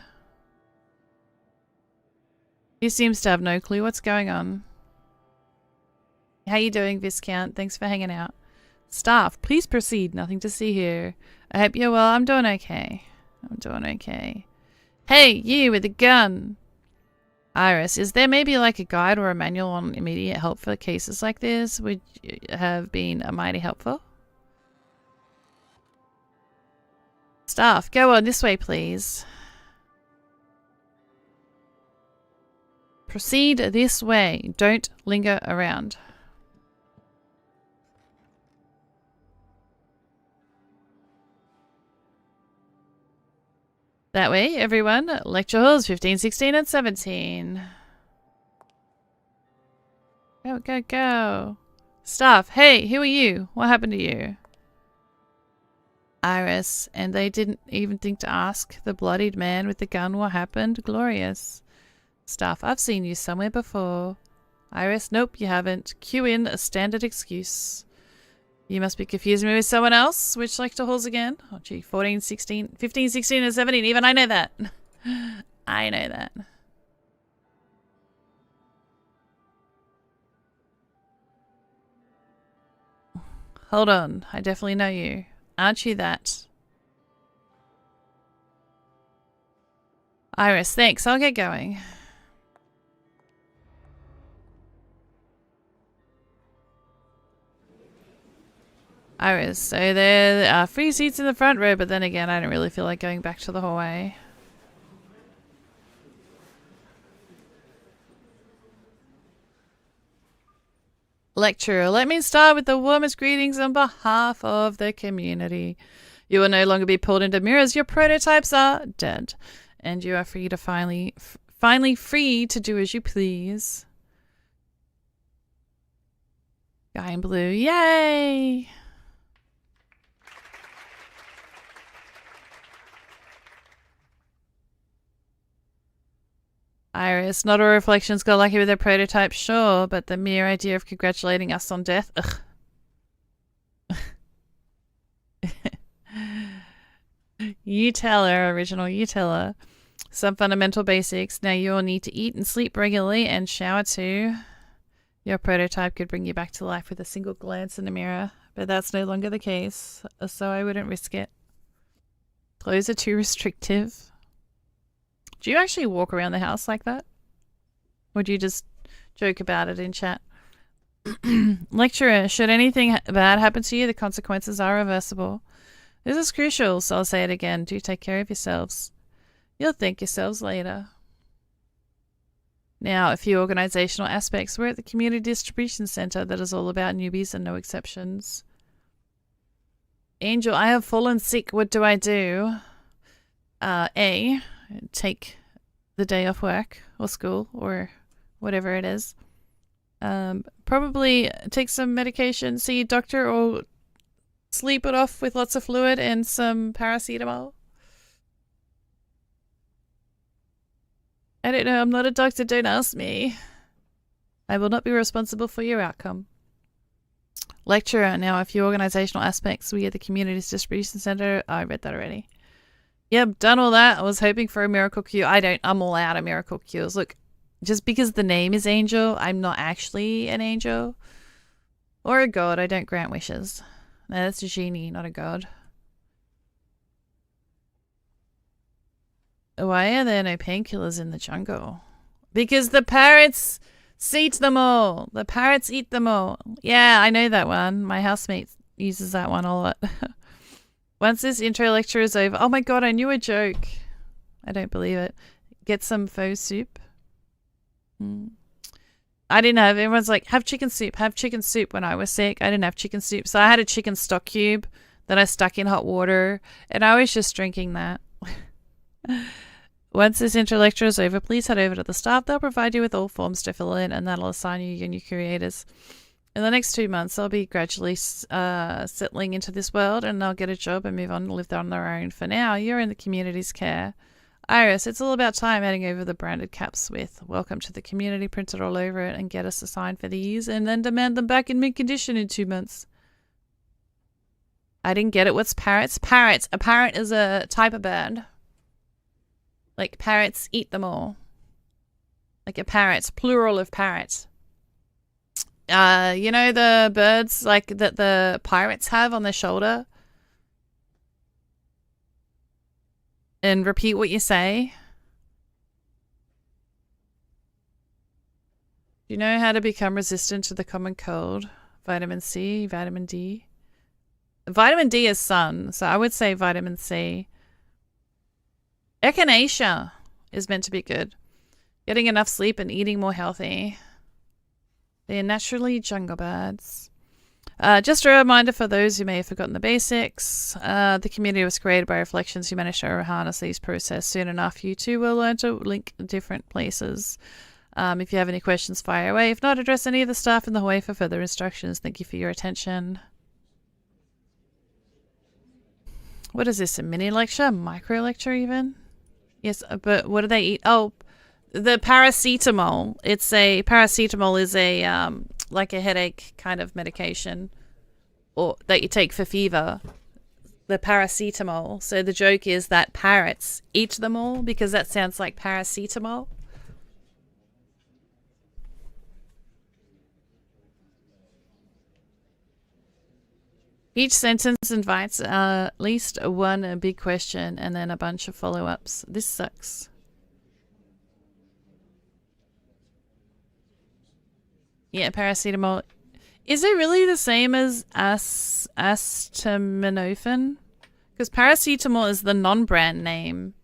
He seems to have no clue what's going on. How you doing, Viscount? Thanks for hanging out. Staff, please proceed. Nothing to see here. I hope you're well. I'm doing okay. I'm doing okay. Hey, you with the gun! Iris, is there maybe like a guide or a manual on immediate help for cases like this? Would have been mighty helpful. Staff, go on this way, please. Proceed this way. Don't linger around. That way, everyone. Lecture halls 15, 16, and 17. Go, go, go. Staff, hey, who are you? What happened to you? Iris, and they didn't even think to ask the bloodied man with the gun what happened? Glorious. Staff, I've seen you somewhere before. Iris, nope, you haven't. Cue in a standard excuse. You must be confusing me with someone else. Which lecture halls again? Oh gee, 14, 16, 15, 16, and 17. Even I know that. I know that. Hold on, I definitely know you. Aren't you that? Iris, thanks. I'll get going. Iris, so there are free seats in the front row, but then again, I don't really feel like going back to the hallway. Lecturer, let me start with the warmest greetings on behalf of the community. You will no longer be pulled into mirrors. Your prototypes are dead, and you are free to finally free to do as you please. Guy in blue, yay! Iris, not all reflections got lucky with their prototype, sure, but the mere idea of congratulating us on death, ugh. You tell her, original, you tell her. Some fundamental basics. Now you'll need to eat and sleep regularly and shower too. Your prototype could bring you back to life with a single glance in the mirror, but that's no longer the case, so I wouldn't risk it. Clothes are too restrictive. Do you actually walk around the house like that? Or do you just joke about it in chat? Lecturer, should anything bad happen to you, the consequences are reversible. This is crucial, so I'll say it again. Do take care of yourselves. You'll thank yourselves later. Now, a few organizational aspects. We're at the Community Distribution Center that is all about newbies and no exceptions. Angel, I have fallen sick. What do I do? A, take the day off work or school or whatever it is. Probably take some medication, see a doctor, or sleep it off with lots of fluid and some paracetamol. I don't know. I'm not a doctor. Don't ask me. I will not be responsible for your outcome. Lecturer. Now, a few organizational aspects. We are the Communities Distribution Center. I read that already. Yep, done all that. I was hoping for a miracle cure. I'm all out of miracle cures. Look, just because the name is Angel, I'm not actually an angel. Or a god. I don't grant wishes. No, that's a genie, not a god. Why are there no painkillers in the jungle? Because the parrots eat them all. The parrots eat them all. Yeah, I know that one. My housemate uses that one a lot. Once this intro lecture is over... Oh my god, I knew a joke. I don't believe it. Get some faux soup. I didn't have... Everyone's like, have chicken soup when I was sick. I didn't have chicken soup. So I had a chicken stock cube that I stuck in hot water. And I was just drinking that. Once this intro lecture is over, please head over to the staff. They'll provide you with all forms to fill in, and that'll assign you your new creators. In the next 2 months, I'll be gradually settling into this world, and they'll get a job and move on and live on their own. For now, you're in the community's care. Iris, it's all about time heading over the branded caps with "Welcome to the community" printed all over it, and get us a sign for these, and then demand them back in mint condition in 2 months. I didn't get it. What's parrots? Parrots. A parrot is a type of bird. Like parrots eat them all. Like a parrot, plural of parrots. You know the birds like that the pirates have on their shoulder? And repeat what you say. Do you know how to become resistant to the common cold? Vitamin C, vitamin D. Vitamin D is sun, so I would say vitamin C. Echinacea is meant to be good. Getting enough sleep and eating more healthy. They are naturally jungle birds. Just a reminder for those who may have forgotten the basics. The community was created by reflections who managed to harness these processes soon enough. You too will learn to link different places. If you have any questions, fire away. If not, address any of the staff in the hallway for further instructions. Thank you for your attention. What is this? A mini lecture? Micro lecture even? Yes, but what do they eat? Oh, the paracetamol. Paracetamol is a like a headache kind of medication, or that you take for fever. The paracetamol. So the joke is that parrots eat them all because that sounds like paracetamol. Each sentence invites at least one big question and then a bunch of follow-ups. This sucks. Yeah, paracetamol. Is it really the same as acetaminophen? Because paracetamol is the non-brand name.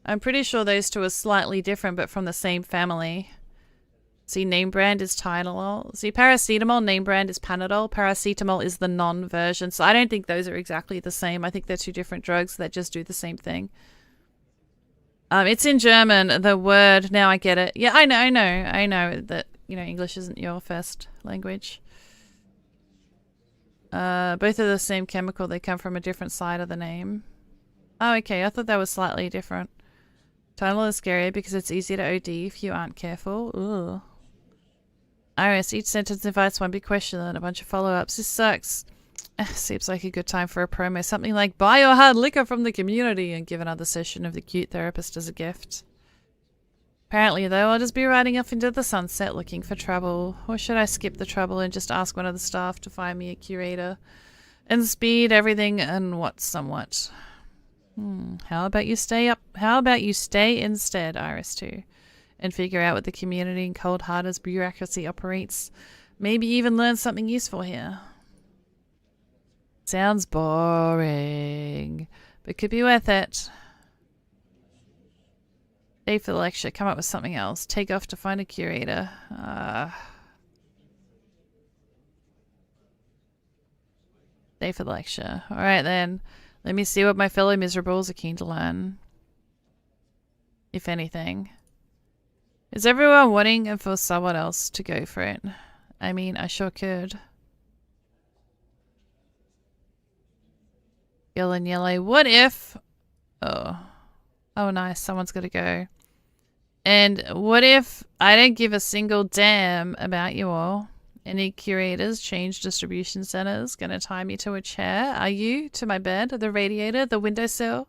I'm pretty sure those two are slightly different, but from the same family. See, name brand is Tylenol. See, paracetamol, name brand is Panadol. Paracetamol is the non-version. So I don't think those are exactly the same. I think they're two different drugs that just do the same thing. It's in German, the word. Now I get it. Yeah, I know that, you know, English isn't your first language. Both are the same chemical. They come from a different side of the name. Oh, okay. I thought that was slightly different. Tunnel is scary because it's easy to OD if you aren't careful. Ugh. Iris, each sentence invites one big question and a bunch of follow-ups. This sucks. Seems like a good time for a promo. Something like, buy your hard liquor from the community and give another session of the cute therapist as a gift. Apparently, though, I'll just be riding off into the sunset looking for trouble. Or should I skip the trouble and just ask one of the staff to find me a curator? And speed everything and what somewhat. How about you stay instead, Iris 2, and figure out what the community and Cold Hearted's bureaucracy operates. Maybe even learn something useful here. Sounds boring, but could be worth it. Stay for the lecture. Come up with something else. Take off to find a curator. Stay for the lecture. Alright then. Let me see what my fellow miserables are keen to learn. If anything. Is everyone wanting for someone else to go for it? I mean, I sure could. Yellow and yellow. What if... Oh, nice. Someone's got to go. And what if I don't give a single damn about you all? Any curators, change distribution centers, gonna tie me to a chair? Are you? To my bed? The radiator? The windowsill?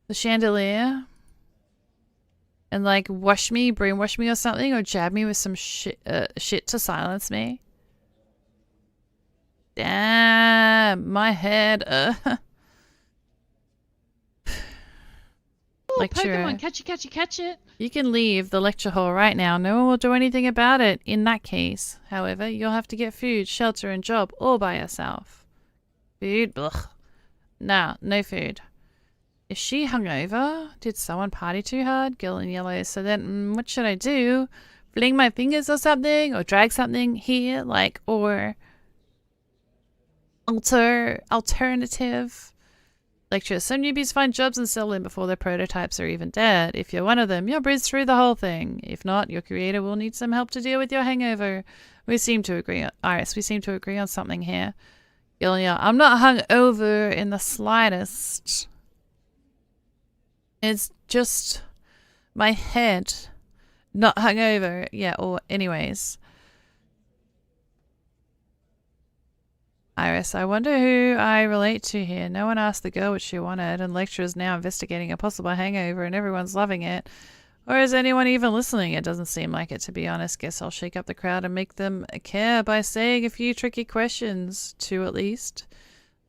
The chandelier? And like wash me, brainwash me or something? Or jab me with some shit to silence me? Damn, my head. Oh, Lecturer. Pokemon, catch it. You can leave the lecture hall right now. No one will do anything about it. In that case, however, you'll have to get food, shelter, and job all by yourself. Food? Blech. Nah, no food. Is she hungover? Did someone party too hard? Girl in yellow. So then, what should I do? Fling my fingers or something? Or drag something here? Like, or... alternative... Lecturer, some newbies find jobs and settle in before their prototypes are even dead. If you're one of them, you'll breeze through the whole thing. If not, your creator will need some help to deal with your hangover. We seem to agree on... Iris, we seem to agree on something here. Ilya, I'm not hungover in the slightest. It's just my head. Not hungover. Yeah, or anyways. Iris, I wonder who I relate to here. No one asked the girl what she wanted, and lecturer's now investigating a possible hangover and everyone's loving it. Or is anyone even listening? It doesn't seem like it, to be honest. Guess I'll shake up the crowd and make them care by saying a few tricky questions. 2 at least.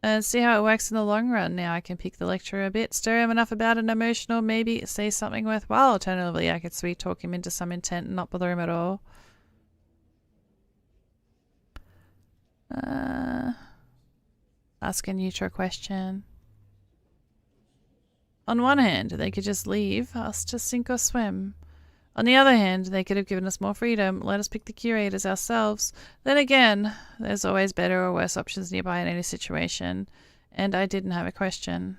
And see how it works in the long run. Now I can pick the lecturer a bit, stir him enough about an emotional, maybe say something worthwhile. Alternatively, I could sweet talk him into some intent and not bother him at all. Ask a neutral question. On one hand, they could just leave us to sink or swim. On the other hand, they could have given us more freedom, let us pick the curators ourselves. Then again, there's always better or worse options nearby in any situation. And I didn't have a question.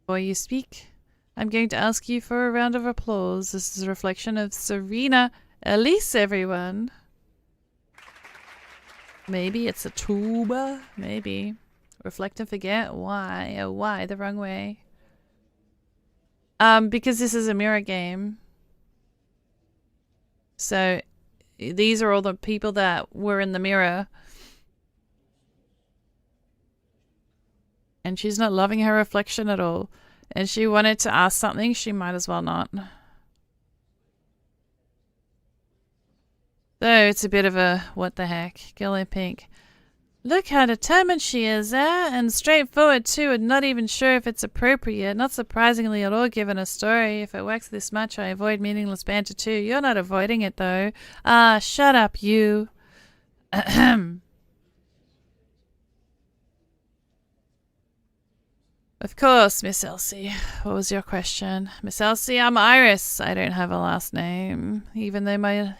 Before you speak, I'm going to ask you for a round of applause. This is a reflection of Serena Elise, everyone. Maybe it's a tuba. Maybe. Reflect and forget. Why? Oh, why? The wrong way. Because this is a mirror game. So, these are all the people that were in the mirror. And she's not loving her reflection at all. And she wanted to ask something, she might as well not. So it's a bit of a what the heck. Girl in pink. Look how determined she is, eh? And straightforward too, and not even sure if it's appropriate. Not surprisingly at all given a story. If it works this much, I avoid meaningless banter too. You're not avoiding it though. Ah, shut up, you. Ahem. Of course, Miss Elsie. What was your question? Miss Elsie, I'm Iris. I don't have a last name, even though my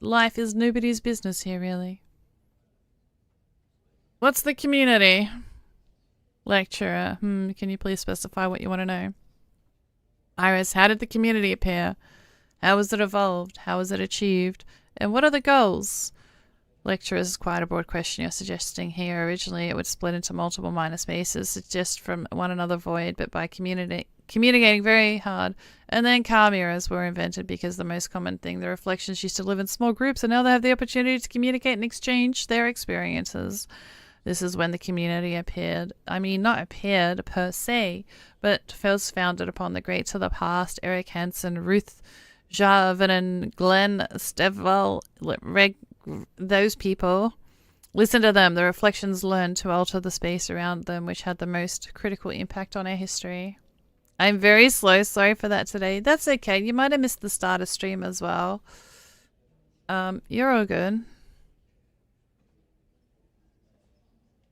life is nobody's business here, really. What's the community? Lecturer. Can you please specify what you want to know? Iris, how did the community appear? How was it evolved? How was it achieved? And what are the goals? Lecture is quite a broad question you're suggesting here. Originally, it would split into multiple minor spaces, suggest from one another void, but by communicating very hard. And then car mirrors were invented because the most common thing, the reflections used to live in small groups, and now they have the opportunity to communicate and exchange their experiences. This is when the community appeared. I mean, not appeared per se, but was founded upon the greats of the past, Eric Hansen, Ruth Jarvinen, Glenn Stevell, those people. Listen to them. The reflections learned to alter the space around them, which had the most critical impact on our history. I'm very slow. Sorry for that today. That's okay. You might have missed the start of stream as well. You're all good.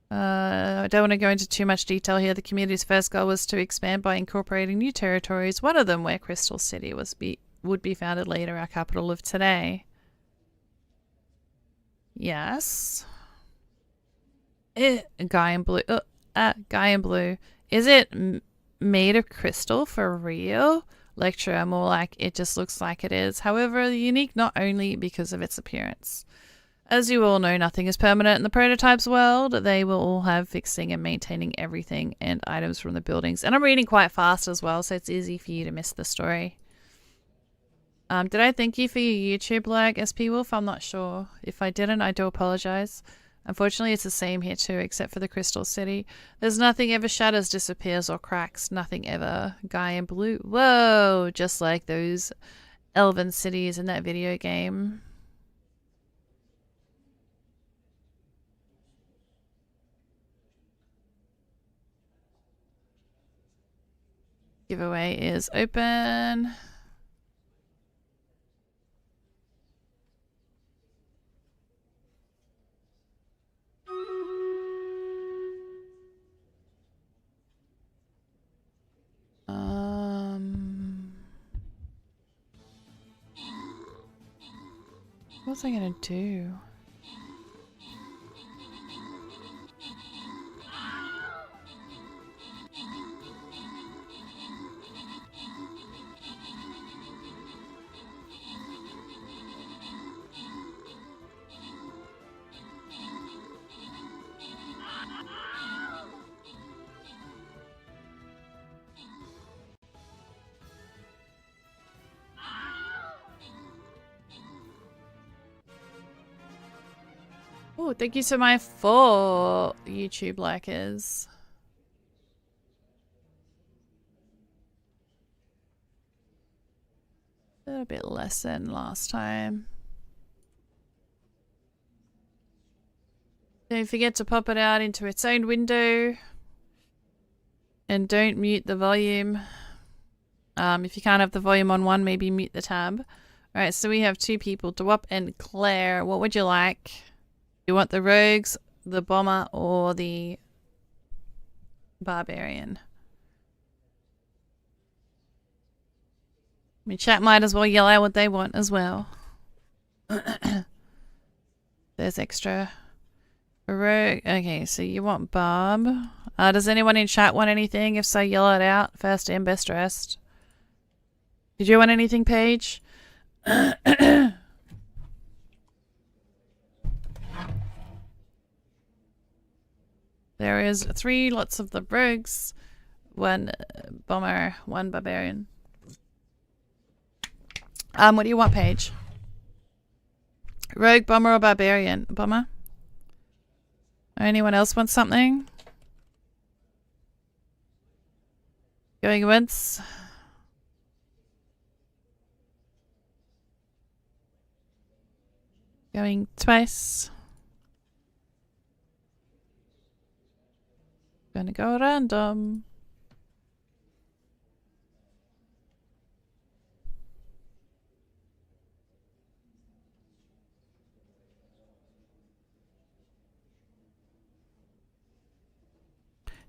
I don't want to go into too much detail here. The community's first goal was to expand by incorporating new territories. One of them where Crystal City would be founded later, our capital of today. Yes. Guy in blue. Guy in blue. Is it made of crystal for real? Lecturer, more like it just looks like it is. However, unique not only because of its appearance. As you all know, nothing is permanent in the prototypes world. They will all have fixing and maintaining everything and items from the buildings. And I'm reading quite fast as well, so it's easy for you to miss the story. Did I thank you for your YouTube lag, SP Wolf? I'm not sure. If I didn't, I do apologize. Unfortunately, it's the same here too, except for the Crystal City. There's nothing ever shatters, disappears, or cracks. Nothing ever. Guy in blue. Whoa! Just like those elven cities in that video game. Giveaway is open. What was I gonna do? Oh, thank you to my 4 YouTube likers. A bit less than last time. Don't forget to pop it out into its own window. And don't mute the volume. If you can't have the volume on one, maybe mute the tab. Alright, so we have 2 people, Dewop and Claire. What would you like? You want the rogues, the bomber, or the barbarian? I mean, chat might as well yell out what they want as well. There's extra. Rogue. Okay, so you want Barb. Does anyone in chat want anything? If so, yell it out. First and best dressed. Did you want anything, Paige? There is 3 lots of the rogues, 1 bomber, 1 barbarian. What do you want, Paige? Rogue, bomber, or barbarian? Bomber? Anyone else want something? Going once. Going twice. Gonna go random.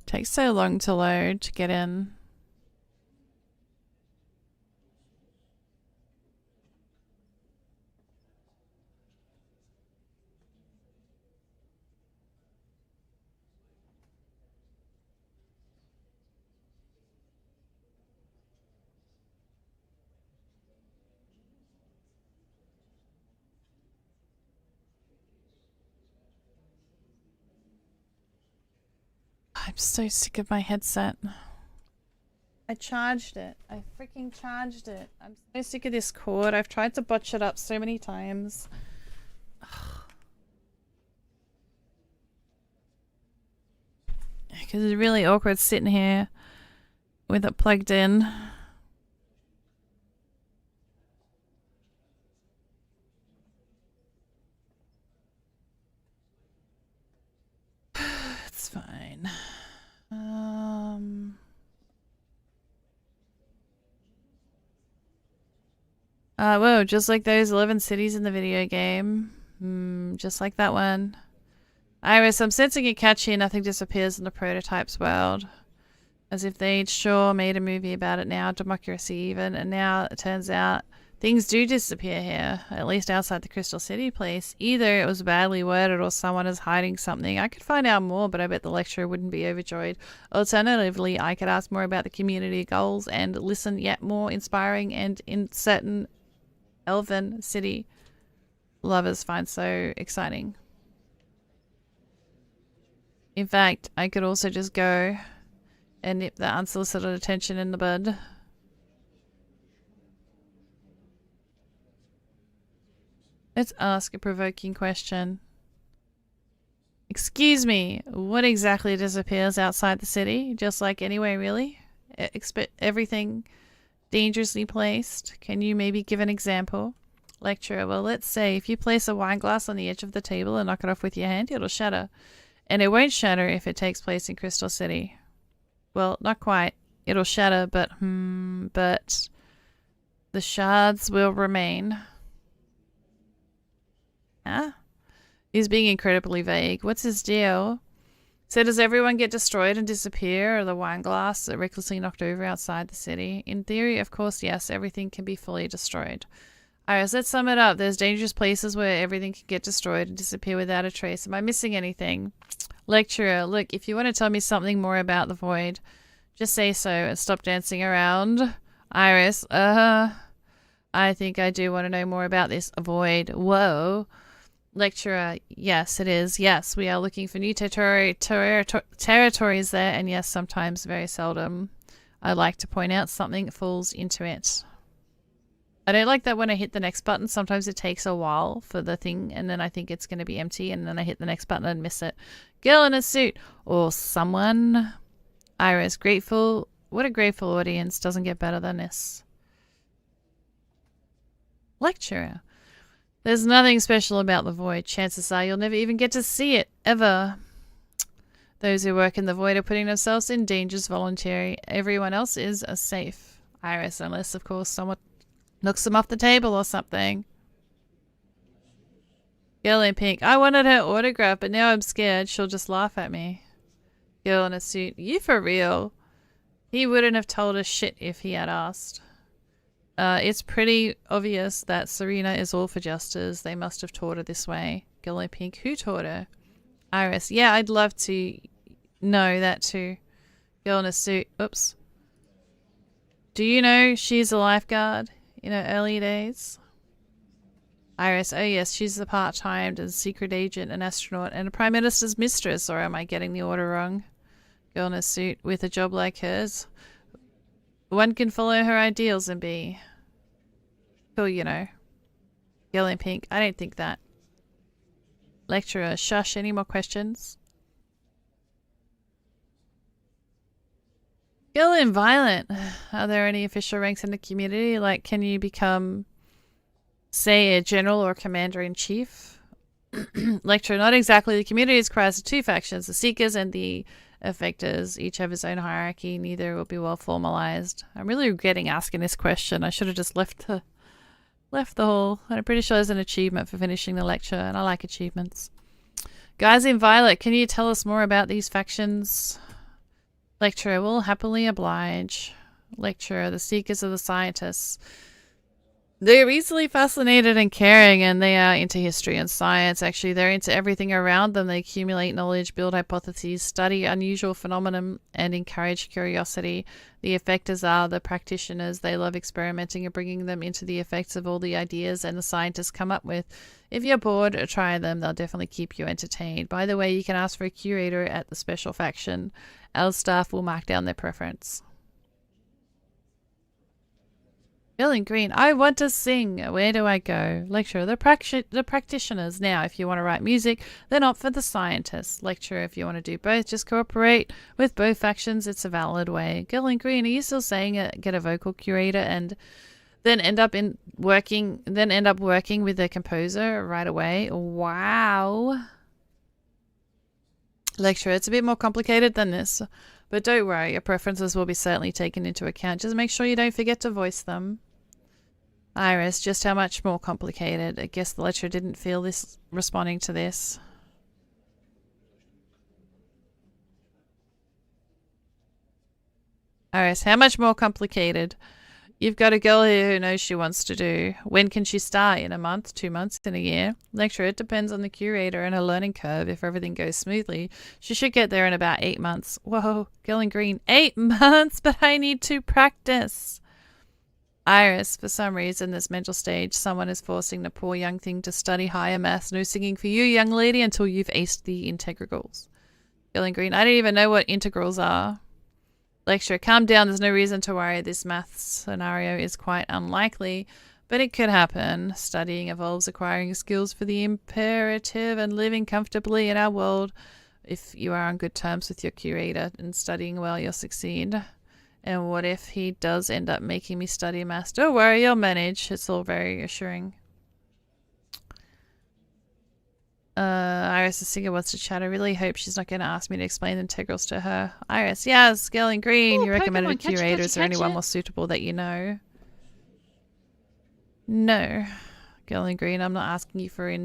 Takes so long to load to get in. I'm so sick of my headset. I charged it. I freaking charged it. I'm so sick of this cord. I've tried to botch it up so many times. Because it's really awkward sitting here with it plugged in. It's fine. Whoa, just like those 11 cities in the video game. Just like that one. Iris, I'm sensing a catchy and nothing disappears in the prototypes world. As if they'd sure made a movie about it now, democracy even, and now it turns out things do disappear here, at least outside the Crystal City place. Either it was badly worded or someone is hiding something. I could find out more, but I bet the lecturer wouldn't be overjoyed. Alternatively, I could ask more about the community goals and listen yet more inspiring and in certain Elven City lovers find so exciting. In fact, I could also just go and nip that unsolicited attention in the bud. Let's ask a provoking question. Excuse me, what exactly disappears outside the city? Just like anywhere, really? Expect everything dangerously placed? Can you maybe give an example? Lecturer, well, let's say if you place a wine glass on the edge of the table and knock it off with your hand, it'll shatter. And it won't shatter if it takes place in Crystal City. Well, not quite. It'll shatter, but the shards will remain. Huh? He's being incredibly vague. What's his deal? So does everyone get destroyed and disappear, or the wine glass recklessly knocked over outside the city? In theory, of course, yes, everything can be fully destroyed. Alright, so let's sum it up. There's dangerous places where everything can get destroyed and disappear without a trace. Am I missing anything? Lecturer, look, if you want to tell me something more about the void, just say so and stop dancing around. Iris, I think I do want to know more about this void. Whoa. Lecturer, yes, it is. Yes, we are looking for new territories there, and yes, sometimes, very seldom, I like to point out something falls into it. I don't like that when I hit the next button, sometimes it takes a while for the thing, and then I think it's going to be empty, and then I hit the next button and miss it. Girl in a suit, or someone. Iris, grateful. What a grateful audience. Doesn't get better than this. Lecturer. There's nothing special about the void. Chances are you'll never even get to see it, ever. Those who work in the void are putting themselves in dangers voluntarily. Everyone else is safe. Iris, unless, of course, someone knocks them off the table or something. Girl in pink. I wanted her autograph, but now I'm scared she'll just laugh at me. Girl in a suit. You for real? He wouldn't have told us shit if he had asked. It's pretty obvious that Serena is all for justice. They must have taught her this way. Girl in pink. Who taught her? Iris. Yeah, I'd love to know that too. Girl in a suit. Oops. Do you know she's a lifeguard in her early days? Iris. Oh yes, she's a part-time and secret agent, an astronaut, and a Prime Minister's mistress. Or am I getting the order wrong? Girl in a suit. With a job like hers, one can follow her ideals and be cool, you know. Girl in pink. I don't think that. Lecturer. Shush. Any more questions? Girl in violet. Are there any official ranks in the community? Like, can you become, say, a general or commander-in-chief? Lecturer. Not exactly. The community is comprised of two factions, the Seekers and the Effectors. Each have its own hierarchy. Neither will be well formalized. I'm really regretting asking this question. I should have just left the hall. And I'm pretty sure there's an achievement for finishing the lecture, and I like achievements. Guys in violet, can you tell us more about these factions? Lecturer will happily oblige. Lecturer, the Seekers are the scientists. They're easily fascinated and caring, and they are into history and science. Actually, they're into everything around them. They accumulate knowledge, build hypotheses, study unusual phenomena, and encourage curiosity. The effectors are the practitioners. They love experimenting and bringing them into the effects of all the ideas and the scientists come up with. If you're bored, try them. They'll definitely keep you entertained. By the way, you can ask for a curator at the special faction. Our staff will mark down their preference. Feeling green. I want to sing. Where do I go? Lecturer. The practitioners. Now, if you want to write music, then opt for the scientists. Lecturer. If you want to do both, just cooperate with both factions. It's a valid way. Girl in green. Are you still saying get a vocal curator and then end up working with the composer right away? Wow. Lecturer. It's a bit more complicated than this, but don't worry. Your preferences will be certainly taken into account. Just make sure you don't forget to voice them. Iris, just how much more complicated? I guess the lecturer didn't feel this responding to this. Iris, how much more complicated? You've got a girl here who knows she wants to do. When can she start? In a month, 2 months, in a year? Lecturer, it depends on the curator and her learning curve. If everything goes smoothly, she should get there in about 8 months. Whoa, girl in green. 8 months? But I need to practice. Iris, for some reason, this mental stage, someone is forcing the poor young thing to study higher maths. No singing for you, young lady, until you've aced the integrals. Girl in green, I don't even know what integrals are. Lecturer, calm down. There's no reason to worry. This maths scenario is quite unlikely, but it could happen. Studying involves acquiring skills for the imperative and living comfortably in our world. If you are on good terms with your curator and studying well, you'll succeed. And what if he does end up making me study maths? Don't worry, you'll manage. It's all very assuring. Iris, the singer, wants to chat. I really hope she's not going to ask me to explain the integrals to her. Iris, yes, girl in green. Ooh, You recommended a Pokemon, catch it, curator. catch Is there it, anyone catch it. more suitable that you know? No. Girl in green, I'm not asking you for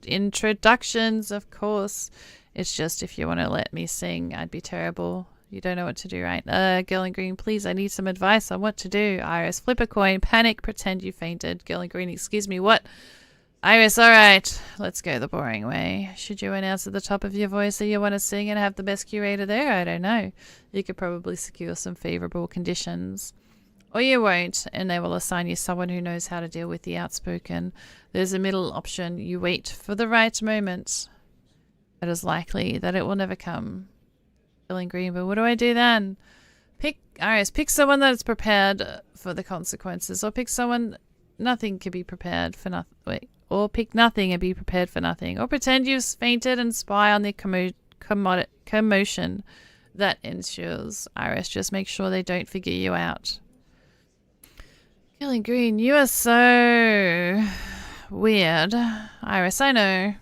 introductions, of course. It's just if you want to let me sing, I'd be terrible. You don't know what to do, right? Girl in green, please, I need some advice on what to do. Iris, flip a coin, panic, pretend you fainted. Girl in green, excuse me, what? Iris, alright, let's go the boring way. Should you announce at the top of your voice that you want to sing and have the best curator there? I don't know. You could probably secure some favourable conditions. Or you won't, and they will assign you someone who knows how to deal with the outspoken. There's a middle option. You wait for the right moment. It is likely that it will never come. Feeling green, but what do I do then? Iris, pick someone that's prepared for the consequences, or pick someone nothing can be prepared for nothing. Wait, or pick nothing and be prepared for nothing, or pretend you've fainted and spy on the commotion that ensues. Iris, just make sure they don't figure you out. Feeling green, you are so weird. Iris, I know.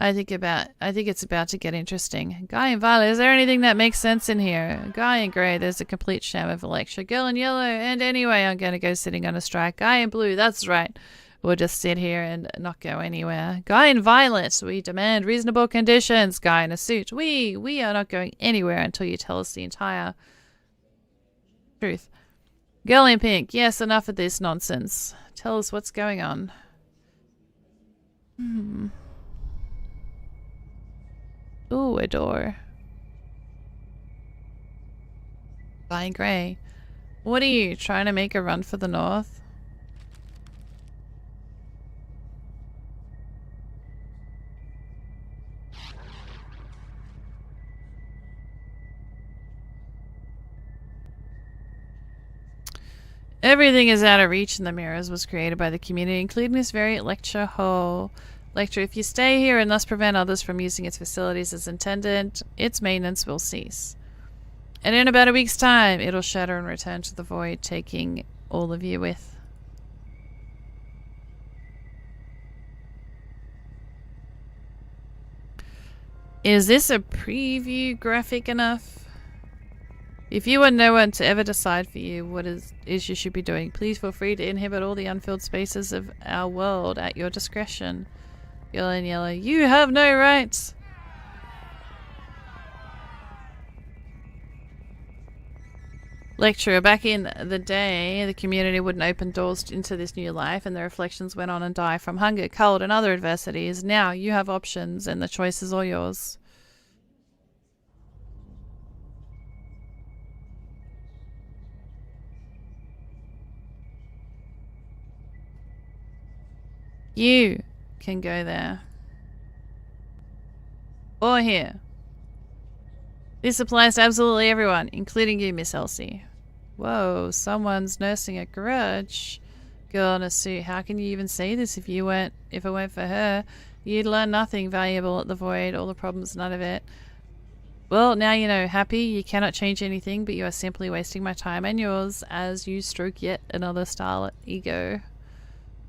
I think it's about to get interesting. Guy in violet, is there anything that makes sense in here? Guy in grey, there's a complete sham of a lecture. Girl in yellow, and anyway, I'm going to go sitting on a strike. Guy in blue, that's right. We'll just sit here and not go anywhere. Guy in violet, we demand reasonable conditions. Guy in a suit, we are not going anywhere until you tell us the entire truth. Girl in pink, yes, enough of this nonsense. Tell us what's going on. Ooh, a door. Guy in grey. What are you, trying to make a run for the north? Everything is out of reach, and the mirrors was created by the community, including this very lecture hall. Lecture, if you stay here and thus prevent others from using its facilities as intended, its maintenance will cease. And in about a week's time, it'll shatter and return to the void, taking all of you with. Is this a preview graphic enough? If you want no one to ever decide for you what is you should be doing, please feel free to inhabit all the unfilled spaces of our world at your discretion. Yellow and yellow, you have no rights. Lecturer, back in the day, the community wouldn't open doors into this new life, and the reflections went on and died from hunger, cold, and other adversities. Now you have options, and the choice is all yours. You can go there. Or here. This applies to absolutely everyone, including you, Miss Elsie. Whoa, someone's nursing a grudge. Girl in a suit, how can you even say this if it weren't for her? You'd learn nothing valuable at the Void, all the problems, none of it. Well, now you know, Happy, you cannot change anything, but you are simply wasting my time and yours as you stroke yet another starlet ego.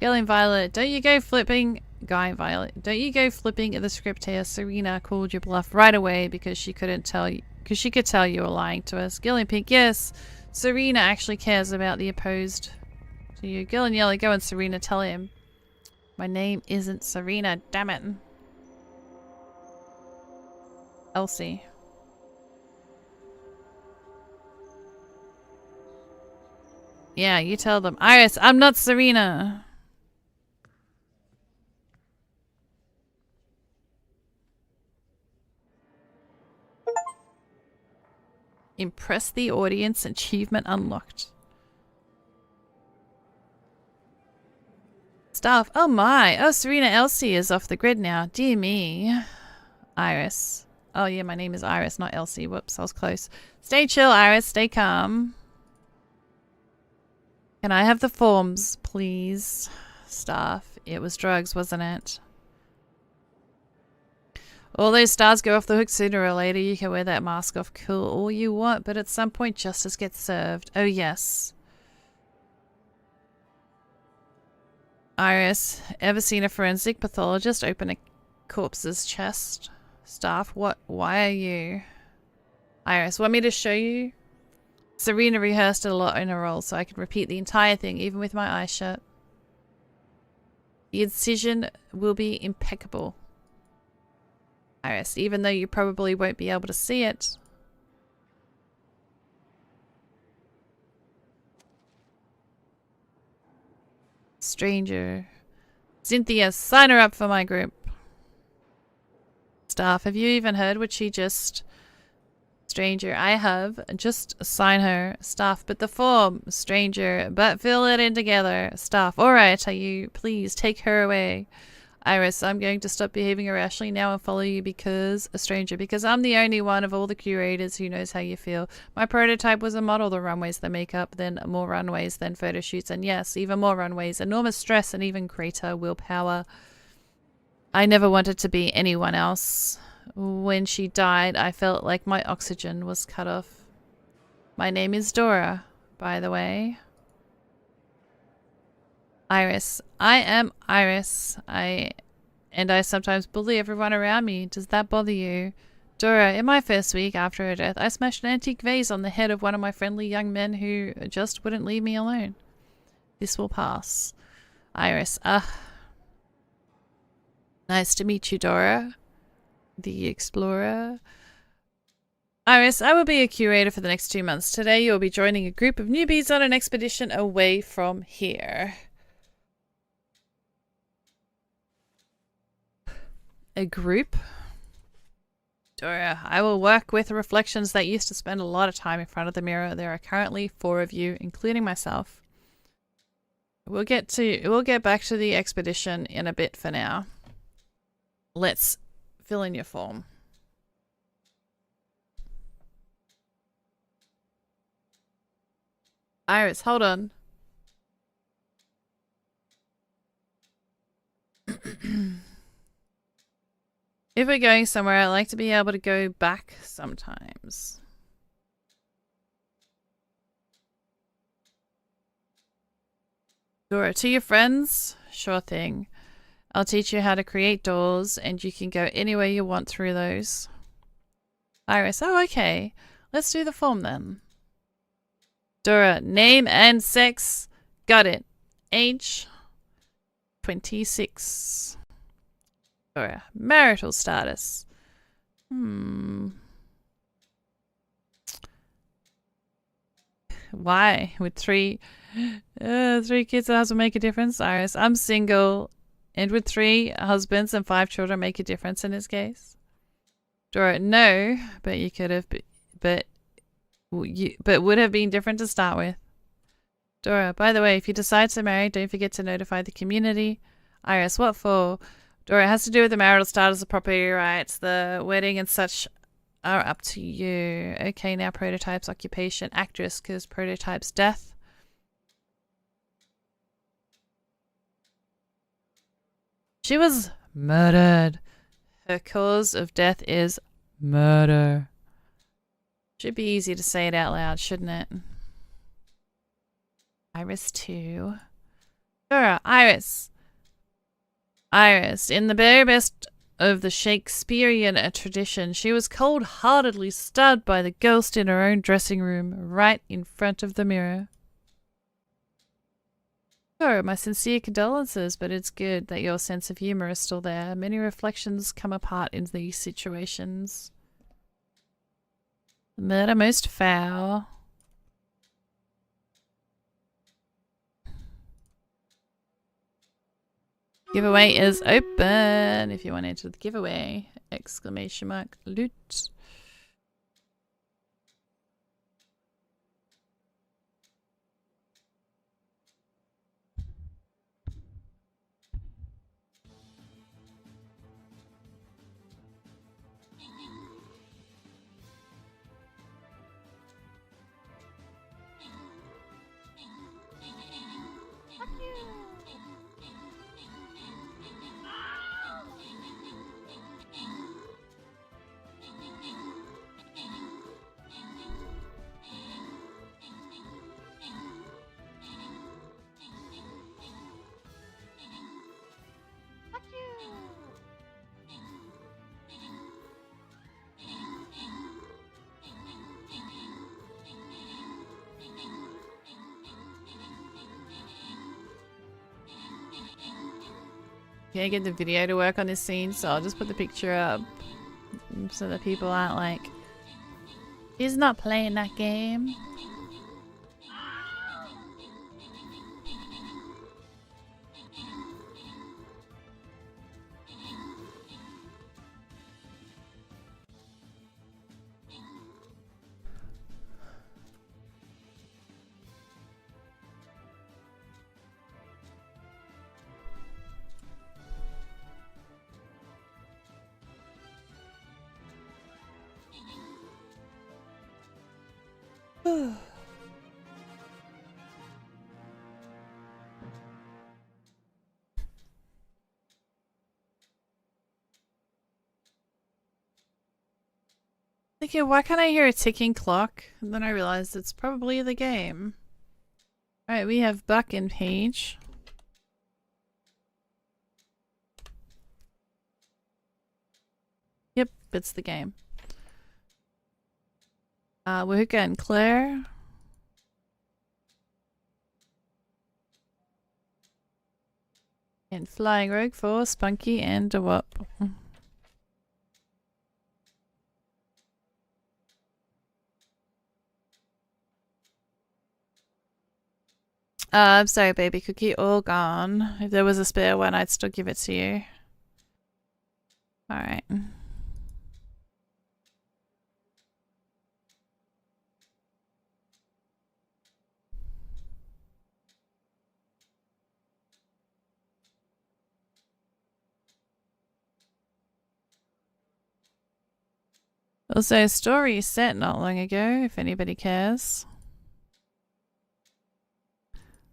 Girl in Violet, don't you go flipping... Guy in Violet, don't you go flipping at the script here. Serena called your bluff right away because she could tell you were lying to us. Girl in Pink, yes. Serena actually cares about the opposed to you. Girl in Yellow, go and Serena, tell him. My name isn't Serena, damn it. Elsie. Yeah, you tell them. Iris, I'm not Serena. Impress the audience. Achievement unlocked. Staff. Oh my. Oh, Serena Elsie is off the grid now. Dear me. Iris. Oh yeah, my name is Iris, not Elsie. Whoops, I was close. Stay chill, Iris. Stay calm. Can I have the forms, please? Staff. It was drugs, wasn't it? All those stars go off the hook sooner or later. You can wear that mask off cool all you want, but at some point justice gets served. Oh yes. Iris, ever seen a forensic pathologist open a corpse's chest? Staff, what? Why are you? Iris, want me to show you? Serena rehearsed it a lot in her role, so I could repeat the entire thing, even with my eyes shut. The incision will be impeccable. Iris, even though you probably won't be able to see it. Stranger. Cynthia, sign her up for my group. Staff, have you even heard what she just... Stranger, I have. Just sign her. Staff, but the form. Stranger, but fill it in together. Staff, alright, are you... Please, take her away. Iris, I'm going to stop behaving irrationally now and follow you because... A stranger, because I'm the only one of all the curators who knows how you feel. My prototype was a model, the runways, the makeup, then more runways, then photo shoots, and yes, even more runways, enormous stress, and even greater willpower. I never wanted to be anyone else. When she died, I felt like my oxygen was cut off. My name is Dora, by the way. Iris. I am Iris. I sometimes bully everyone around me. Does that bother you? Dora, in my first week after her death, I smashed an antique vase on the head of one of my friendly young men who just wouldn't leave me alone. This will pass. Iris. Nice to meet you, Dora. The explorer. Iris, I will be a curator for the next 2 months. Today you will be joining a group of newbies on an expedition away from here. A group? Dora, I will work with reflections that used to spend a lot of time in front of the mirror. There are currently 4 of you, including myself. We'll get back to the expedition in a bit for now. Let's fill in your form. Iris, hold on. If we're going somewhere, I like to be able to go back sometimes. Dora, to your friends? Sure thing. I'll teach you how to create doors, and you can go anywhere you want through those. Iris, oh okay. Let's do the form then. Dora, name and sex. Got it. Age 26. Dora, marital status. Why? With three kids, that doesn't make a difference. Iris, I'm single, and with 3 husbands and 5 children, make a difference in this case. Dora, no, but you could have, but would have been different to start with. Dora, by the way, if you decide to marry, don't forget to notify the community. Iris, what for? Dora, it has to do with the marital status of property rights. The wedding and such are up to you. Okay, now prototypes, occupation, actress, because prototypes, death. She was murdered. Her cause of death is murder. Should be easy to say it out loud, shouldn't it? Iris 2. Dora, Iris. Iris, in the very best of the Shakespearean tradition, she was cold-heartedly stabbed by the ghost in her own dressing room, right in front of the mirror. Dora, my sincere condolences, but it's good that your sense of humour is still there. Many reflections come apart in these situations. Murder most foul. Giveaway is open. If you want to enter the giveaway, exclamation mark, loot. Can't get the video to work on this scene, so I'll just put the picture up so that people aren't like, he's not playing that game. Thinking, why can't I hear a ticking clock? And then I realized it's probably the game. Alright, we have Buck and Paige. Yep, it's the game. Wahuka and Claire. And Flying Rogue for Spunky and Dewop. I'm sorry, baby cookie, all gone. If there was a spare one, I'd still give it to you. Alright. Also, story set not long ago, if anybody cares.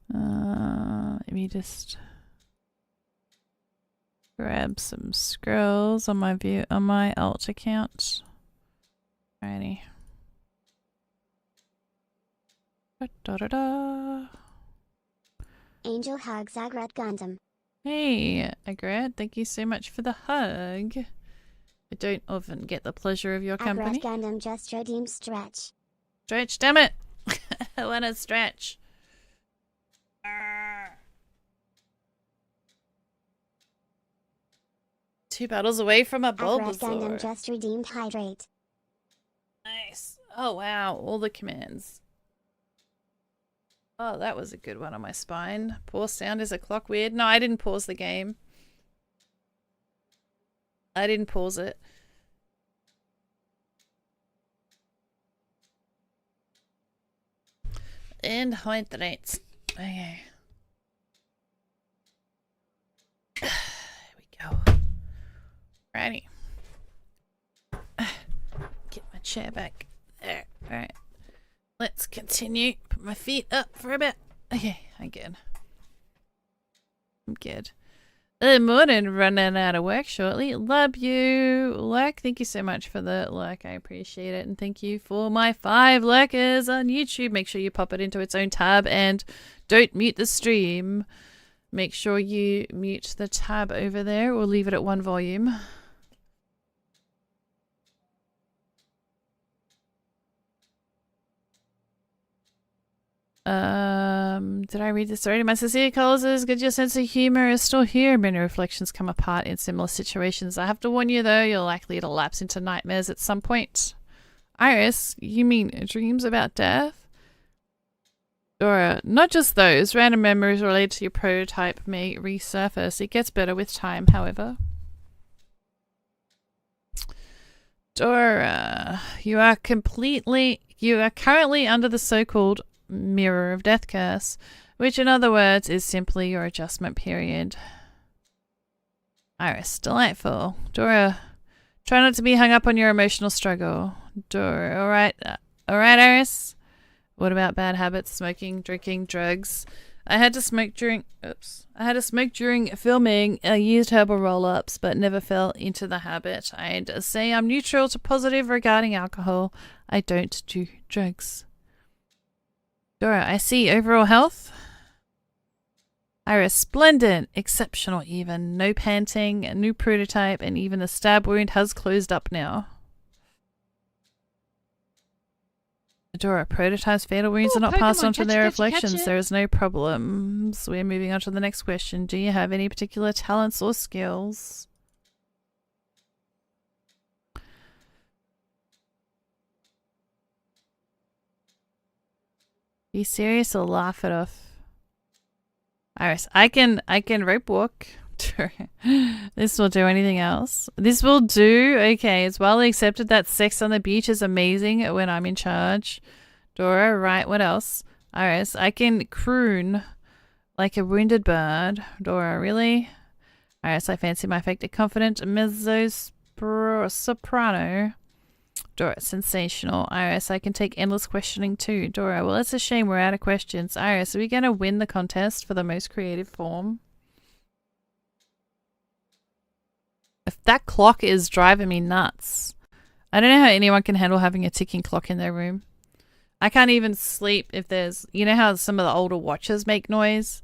Let me just grab some scrolls on my alt account. Alrighty. Da-da-da. Angel hugs Agret Gundam. Hey, Agret, thank you so much for the hug. I don't often get the pleasure of your company. Agret Gundam just redeemed stretch. Stretch, damn it! I wanna stretch. 2 battles away from a Bulbasaur. Gundam just redeemed hydrate. Nice. Oh wow, all the commands. Oh, that was a good one on my spine. Pause sound. Is a clock weird? No, I didn't pause the game. I didn't pause it. And hydrates. Okay. There we go. Righty. Get my chair back. There. Alright. Let's continue. Put my feet up for a bit. Okay, I'm good. I'm good. Good morning. Running out of work shortly. Love you. Lurk, thank you so much for the lurk. I appreciate it. And thank you for my 5 lurkers on YouTube. Make sure you pop it into its own tab and don't mute the stream. Make sure you mute the tab over there or leave it at 1 volume. Did I read this already? My sincere colours is good. Your sense of humour is still here. Many reflections come apart in similar situations. I have to warn you though, you're likely to lapse into nightmares at some point. Iris, you mean dreams about death? Dora, not just those. Random memories related to your prototype may resurface. It gets better with time, however. Dora, you are currently under the so-called Mirror of Death curse, which in other words is simply your adjustment period. Iris, delightful. Dora, try not to be hung up on your emotional struggle. Dora, alright, Iris. What about bad habits, smoking, drinking, drugs? I had to smoke during filming. I used herbal roll-ups, but never fell into the habit. I'd say I'm neutral to positive regarding alcohol. I don't do drugs. Dora, I see. Overall health? Iris, splendid. Exceptional even. No panting, a new prototype, and even the stab wound has closed up now. Dora, prototypes' fatal wounds are not passed on to their reflections. There is no problems. We're moving on to the next question. Do you have any particular talents or skills? Be serious or laugh it off. Iris, I can rope walk. This will do. Anything else? This will do. Okay, it's well accepted that sex on the beach is amazing when I'm in charge. Dora, right, what else? Iris, I can croon like a wounded bird. Dora, really? Iris, I fancy my affected, confident mezzo-soprano. Dora, sensational. Iris, I can take endless questioning too. Dora, well, it's a shame we're out of questions. Iris, are we going to win the contest for the most creative form? If that clock is driving me nuts. I don't know how anyone can handle having a ticking clock in their room. I can't even sleep if there's... You know how some of the older watches make noise?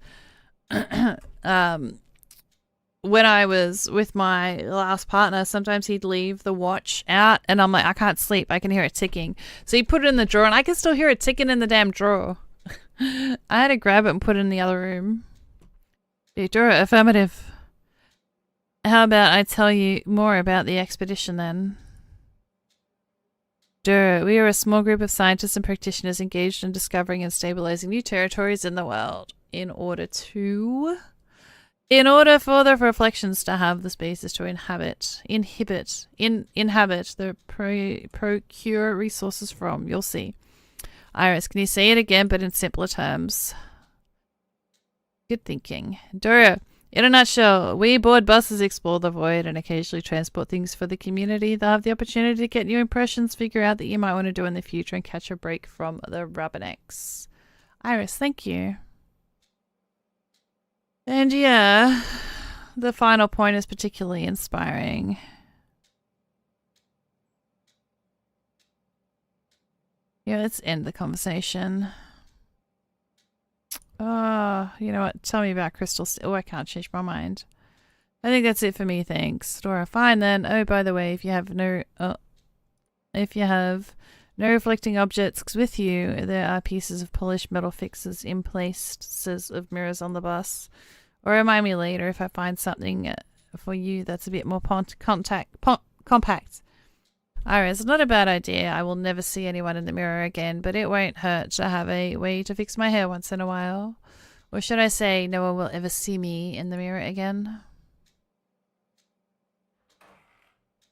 When I was with my last partner, sometimes he'd leave the watch out and I'm like, I can't sleep. I can hear it ticking. So he'd put it in the drawer and I can still hear it ticking in the damn drawer. I had to grab it and put it in the other room. Dora, affirmative. How about I tell you more about the expedition then? Dora, we are a small group of scientists and practitioners engaged in discovering and stabilizing new territories in the world. In order for the reflections to have the spaces to inhabit the procure resources from. You'll see. Iris, can you say it again but in simpler terms? Good thinking. Dora, in a nutshell, we board buses, explore the void, and occasionally transport things for the community. They'll have the opportunity to get new impressions, figure out that you might want to do in the future, and catch a break from the rubbernecks. Iris, thank you. And yeah, the final point is particularly inspiring. Yeah, let's end the conversation. Oh, you know what? Tell me about Crystal. Oh, I can't change my mind. I think that's it for me, thanks. Dora, fine then. Oh, by the way, if you have no reflecting objects with you, there are pieces of polished metal fixes in places of mirrors on the bus. Or remind me later if I find something for you that's a bit more compact. Iris, not a bad idea. I will never see anyone in the mirror again, but it won't hurt to have a way to fix my hair once in a while. Or should I say, no one will ever see me in the mirror again?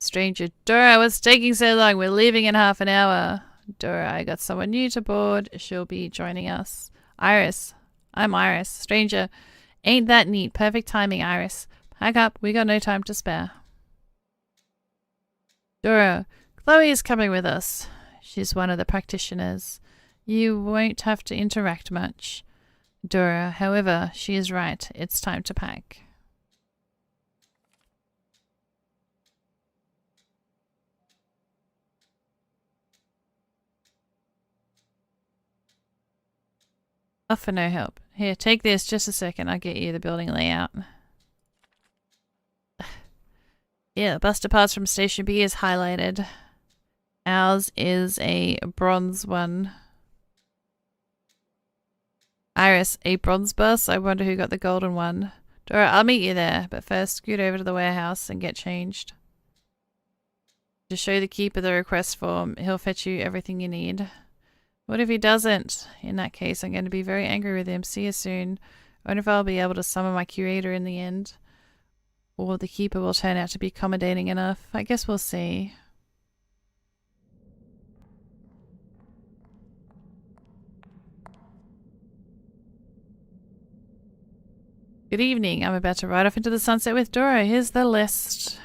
Stranger, Dora, what's taking so long? We're leaving in half an hour. Dora, I got someone new to board. She'll be joining us. Iris. I'm Iris. Stranger. Ain't that neat? Perfect timing, Iris. Pack up. We got no time to spare. Dora. Chloe is coming with us. She's one of the practitioners. You won't have to interact much. Dora, however, she is right. It's time to pack. Off for no help. Here, take this. Just a second. I'll get you the building layout. Yeah, bus departs from Station B is highlighted. Ours is a bronze one. Iris, a bronze bus? I wonder who got the golden one. Dora, I'll meet you there, but first scoot over to the warehouse and get changed. Just show the keeper the request form. He'll fetch you everything you need. What if he doesn't? In that case, I'm going to be very angry with him. See you soon. I wonder if I'll be able to summon my curator in the end. Or the keeper will turn out to be accommodating enough. I guess we'll see. Good evening. I'm about to ride off into the sunset with Dora. Here's the list.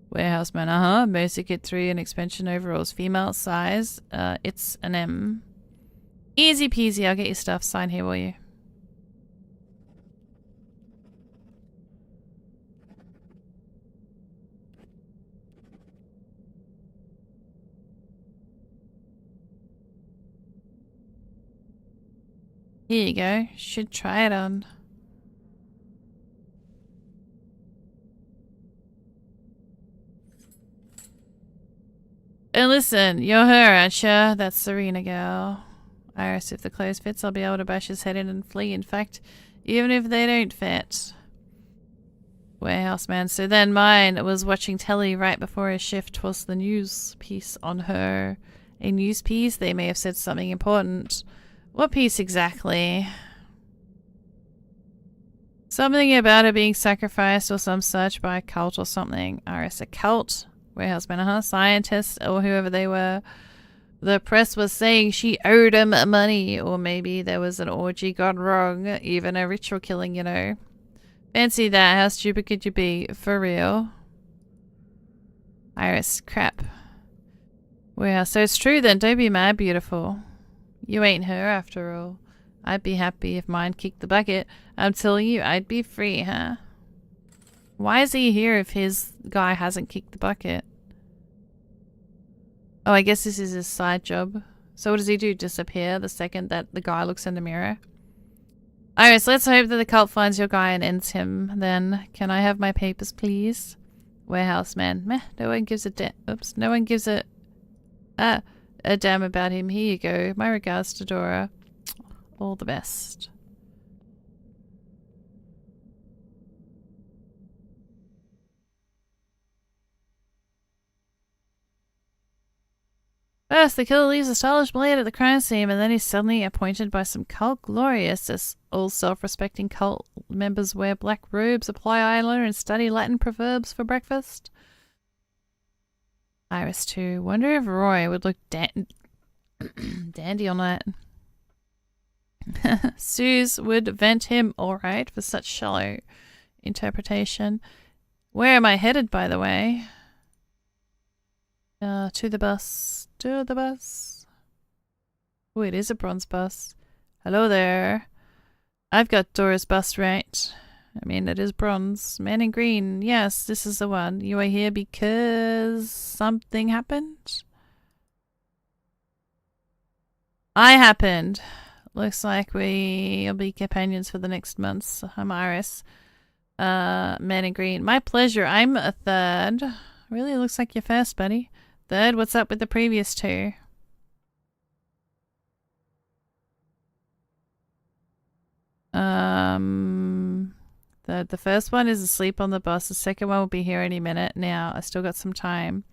Warehouse man, Mercy Kit 3 and expansion overalls. Female size. It's an M. Easy peasy. I'll get your stuff. Sign here, will you? Here you go. Should try it on. And listen, you're her, aren't ya? That's Serena girl. Iris, if the clothes fits, I'll be able to bash his head in and flee. In fact, even if they don't fit. Warehouse man. So then mine was watching telly right before his shift was the news piece on her. A news piece? They may have said something important. What piece exactly? Something about her being sacrificed or some such by a cult or something. Iris, a cult? Warehouse man, scientists or whoever they were. The press was saying she owed him money, or maybe there was an orgy gone wrong, even a ritual killing, you know. Fancy that. How stupid could you be? For real. Iris, crap. Well, so it's true then. Don't be mad, beautiful. You ain't her after all. I'd be happy if mine kicked the bucket. I'm telling you, I'd be free, huh? Why is he here if his guy hasn't kicked the bucket? Oh, I guess this is his side job. So what does he do? Disappear the second that the guy looks in the mirror? Iris, let's hope that the cult finds your guy and ends him. Then, can I have my papers, please? Warehouse man. Meh, no one gives a no one gives a damn about him. Here you go. My regards to Dora. All the best. First, the killer leaves a stylish blade at the crime scene, and then he's suddenly appointed by some cult. Glorious, as all self-respecting cult members wear black robes, apply eyeliner, and study Latin proverbs for breakfast. Iris too. Wonder if Roy would look dandy on that. Suze would vent him alright for such shallow interpretation. Where am I headed, by the way? To the bus. To the bus. Oh, it is a bronze bus. Hello there. I've got Dora's bus right. I mean, it is bronze. Man in green. Yes, this is the one. You are here because something happened? I happened. Looks like we'll be companions for the next months. I'm Iris. Man in green. My pleasure. I'm a third. Really looks like you're first, buddy. Third, what's up with the previous two? The first one is asleep on the bus. The second one will be here any minute. Now, I still got some time.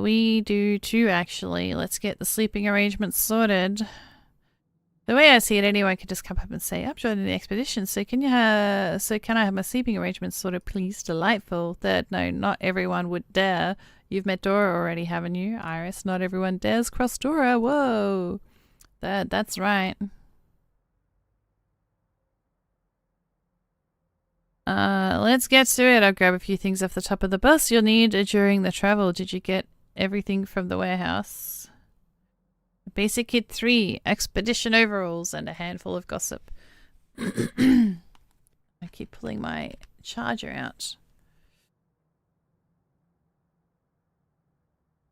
We do too, actually. Let's get the sleeping arrangements sorted. The way I see it, anyone could just come up and say, I'm joining the expedition, so can I have my sleeping arrangements sorted, please? Delightful. Third, no, not everyone would dare. You've met Dora already, haven't you? Iris, not everyone dares cross Dora. Whoa. That's right. Let's get to it. I'll grab a few things off the top of the bus you'll need during the travel. Did you get everything from the warehouse? Basic kit 3, expedition overalls, and a handful of gossip. I keep pulling my charger out.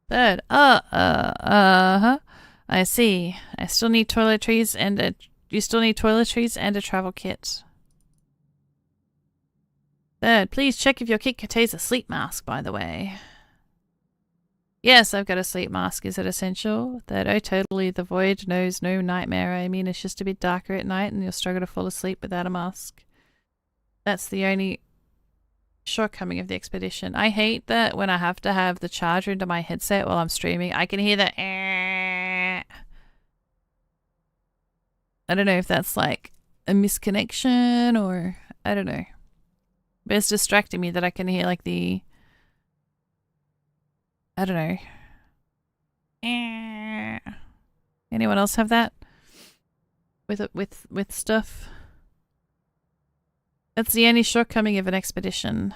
Third, I see. You still need toiletries and a travel kit. Third, please check if your kit contains a sleep mask, by the way. Yes, I've got a sleep mask. Is it essential? Third, oh, totally. The void knows no nightmare. I mean, it's just a bit darker at night and you'll struggle to fall asleep without a mask. That's the only shortcoming of the expedition. I hate that when I have to have the charger into my headset while I'm streaming. I can hear the I don't know if that's like a misconnection or I don't know. But it's distracting me that I can hear like the I don't know. Anyone else have that? With stuff? That's the only shortcoming of an expedition.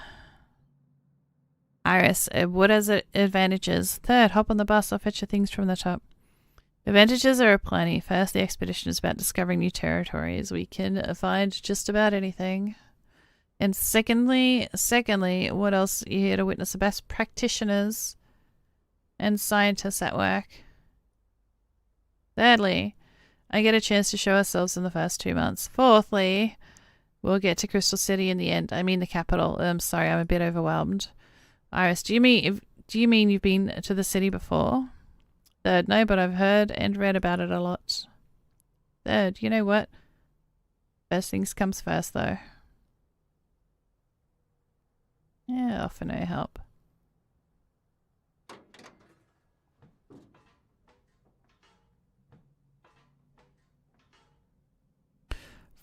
Iris, what has it advantages? Third, hop on the bus. I'll fetch your things from the top. Advantages are aplenty. First, the expedition is about discovering new territories. We can find just about anything. And secondly, what else? You're here to witness the best practitioners and scientists at work. Thirdly, I get a chance to show ourselves in the first 2 months. Fourthly, we'll get to Crystal City in the end. I mean the capital. I'm sorry, I'm a bit overwhelmed. Iris, do you mean you've been to the city before? Third, no, but I've heard and read about it a lot. Third, you know what? First things comes first, though. Yeah, offer no help.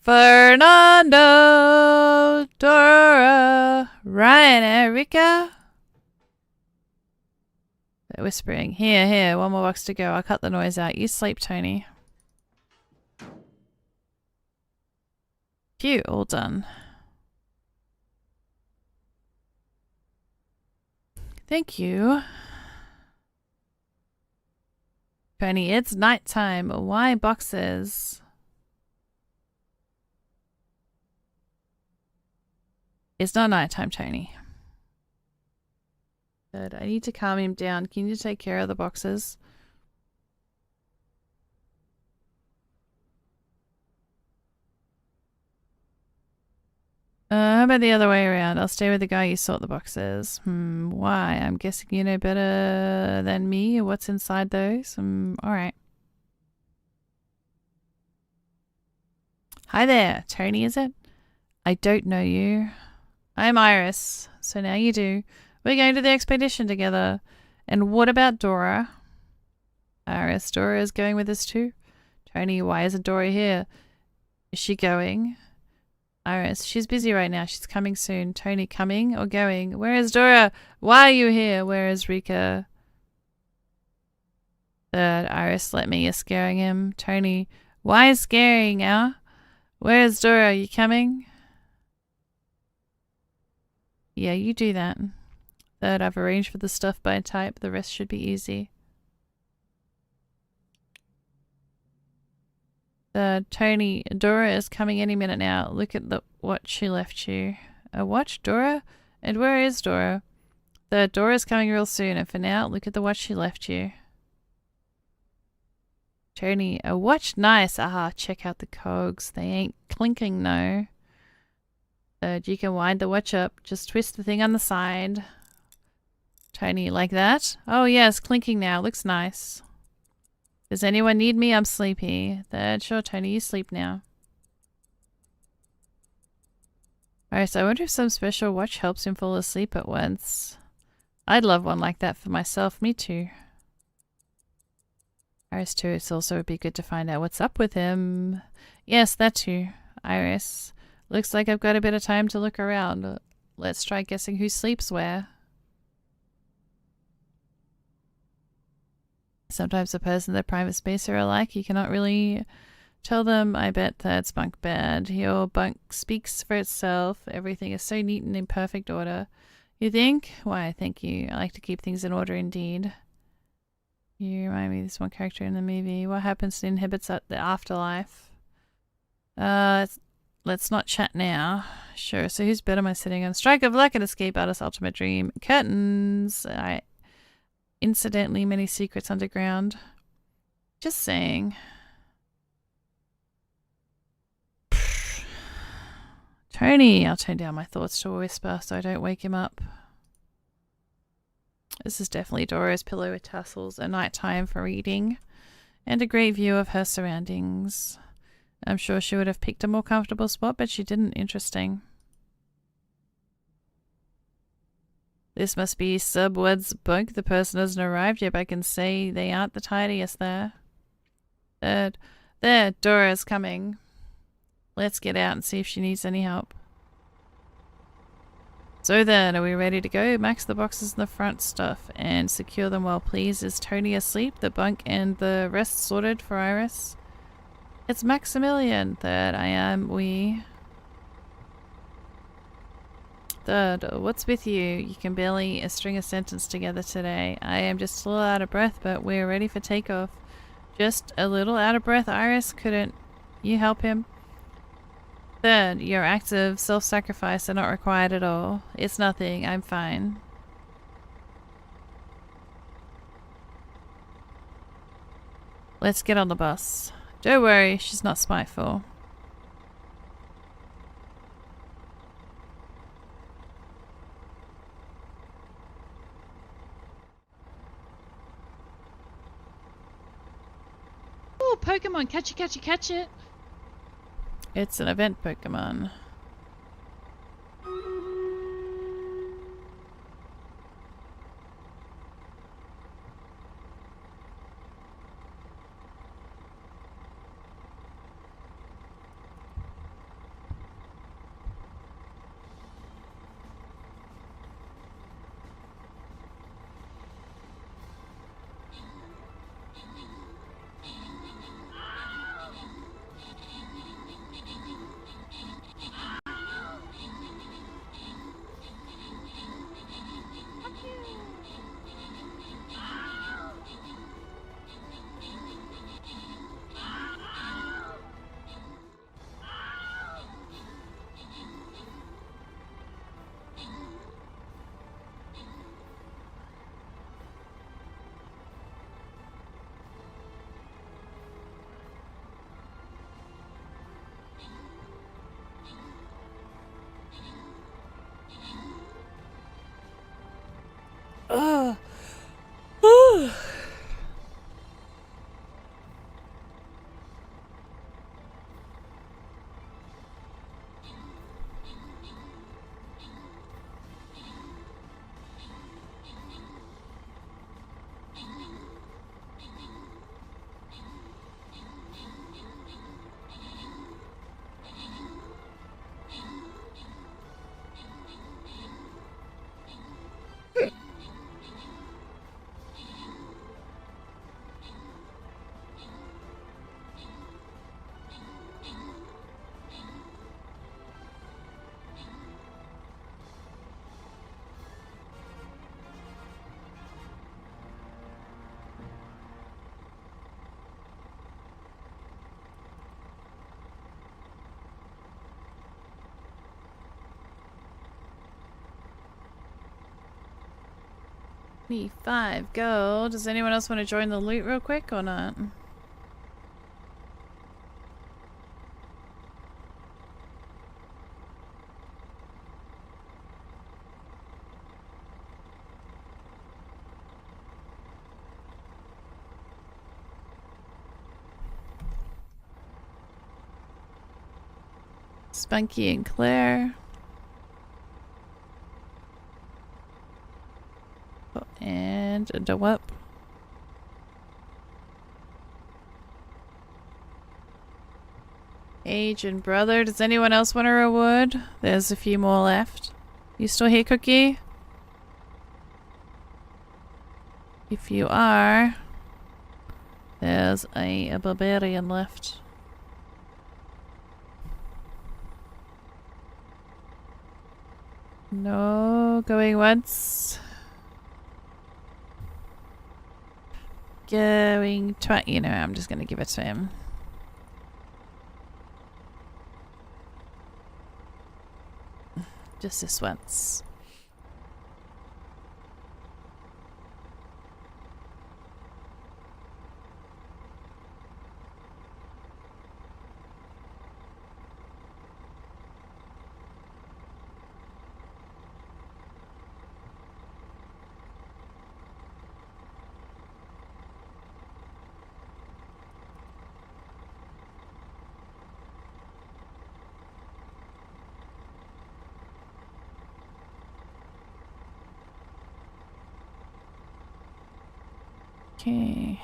Fernando, Dora, Ryan, Erica. They're whispering. Here, one more box to go. I'll cut the noise out. You sleep, Tony. Phew, all done. Thank you. Tony, it's nighttime. Why boxes? It's not nighttime, Tony. Good. I need to calm him down. Can you take care of the boxes? How about the other way around? I'll stay with the guy you sort the boxes. Why? I'm guessing you know better than me what's inside those. Alright. Hi there. Tony, is it? I don't know you. I'm Iris. So now you do. We're going to the expedition together. And what about Dora? Iris, Dora is going with us too. Tony, why isn't Dora here? Is she going? Iris, she's busy right now. She's coming soon. Tony, coming or going? Where is Dora? Why are you here? Where is Rika? Third, Iris, let me. You're scaring him. Tony, why is scaring her? Where is Dora? Are you coming? Yeah, you do that. Third, I've arranged for the stuff by type. The rest should be easy. Tony, Dora is coming any minute now. Look at the watch she left you. A watch, Dora? And where is Dora? Dora's coming real soon, and for now, look at the watch she left you. Tony, a watch? Nice. Aha, check out the cogs. They ain't clinking, no. You can wind the watch up. Just twist the thing on the side. Tony, like that? Oh yes, clinking now. Looks nice. Does anyone need me? I'm sleepy. Sure, Tony, you sleep now. Alright, so I wonder if some special watch helps him fall asleep at once. I'd love one like that for myself. Me too. Iris too. It's also would be good to find out what's up with him. Yes, that too. Iris. Looks like I've got a bit of time to look around. Let's try guessing who sleeps where. Sometimes a person in their private space are alike. You cannot really tell them. I bet that's bunk bad. Your bunk speaks for itself. Everything is so neat and in perfect order. You think? Why, thank you. I like to keep things in order indeed. You remind me of this one character in the movie. What happens to inhibits the afterlife? Let's not chat now. Sure, so whose bed am I sitting on? Strike of luck and escape artist's ultimate dream. Curtains. Incidentally, many secrets underground. Just saying. Tony, I'll turn down my thoughts to a whisper so I don't wake him up. This is definitely Dora's pillow with tassels, a nighttime for reading, and a great view of her surroundings. I'm sure she would have picked a more comfortable spot, but she didn't. Interesting. This must be Subwood's bunk. The person hasn't arrived yet, but I can say they aren't the tidiest there. There, Dora's coming. Let's get out and see if she needs any help. So then, are we ready to go? Max the boxes in the front stuff and secure them well, please. Is Tony asleep? The bunk and the rest sorted for Iris? It's Maximilian. Third, I am. Third, what's with you? You can barely string a sentence together today. I am just a little out of breath, but we're ready for takeoff. Just a little out of breath, Iris? Couldn't you help him? Third, your acts of self-sacrifice are not required at all. It's nothing. I'm fine. Let's get on the bus. Don't worry, she's not spiteful. Oh, Pokemon, catch it, catch it, catch it. It's an event Pokemon. $25 gold. Does anyone else want to join the loot real quick or not? Spunky and Claire. And a whip. Agent brother, does anyone else want a reward? There's a few more left. You still here, Cookie? If you are, there's a barbarian left. No, going once. Going twice. You know, I'm just gonna give it to him. Just this once. Okay.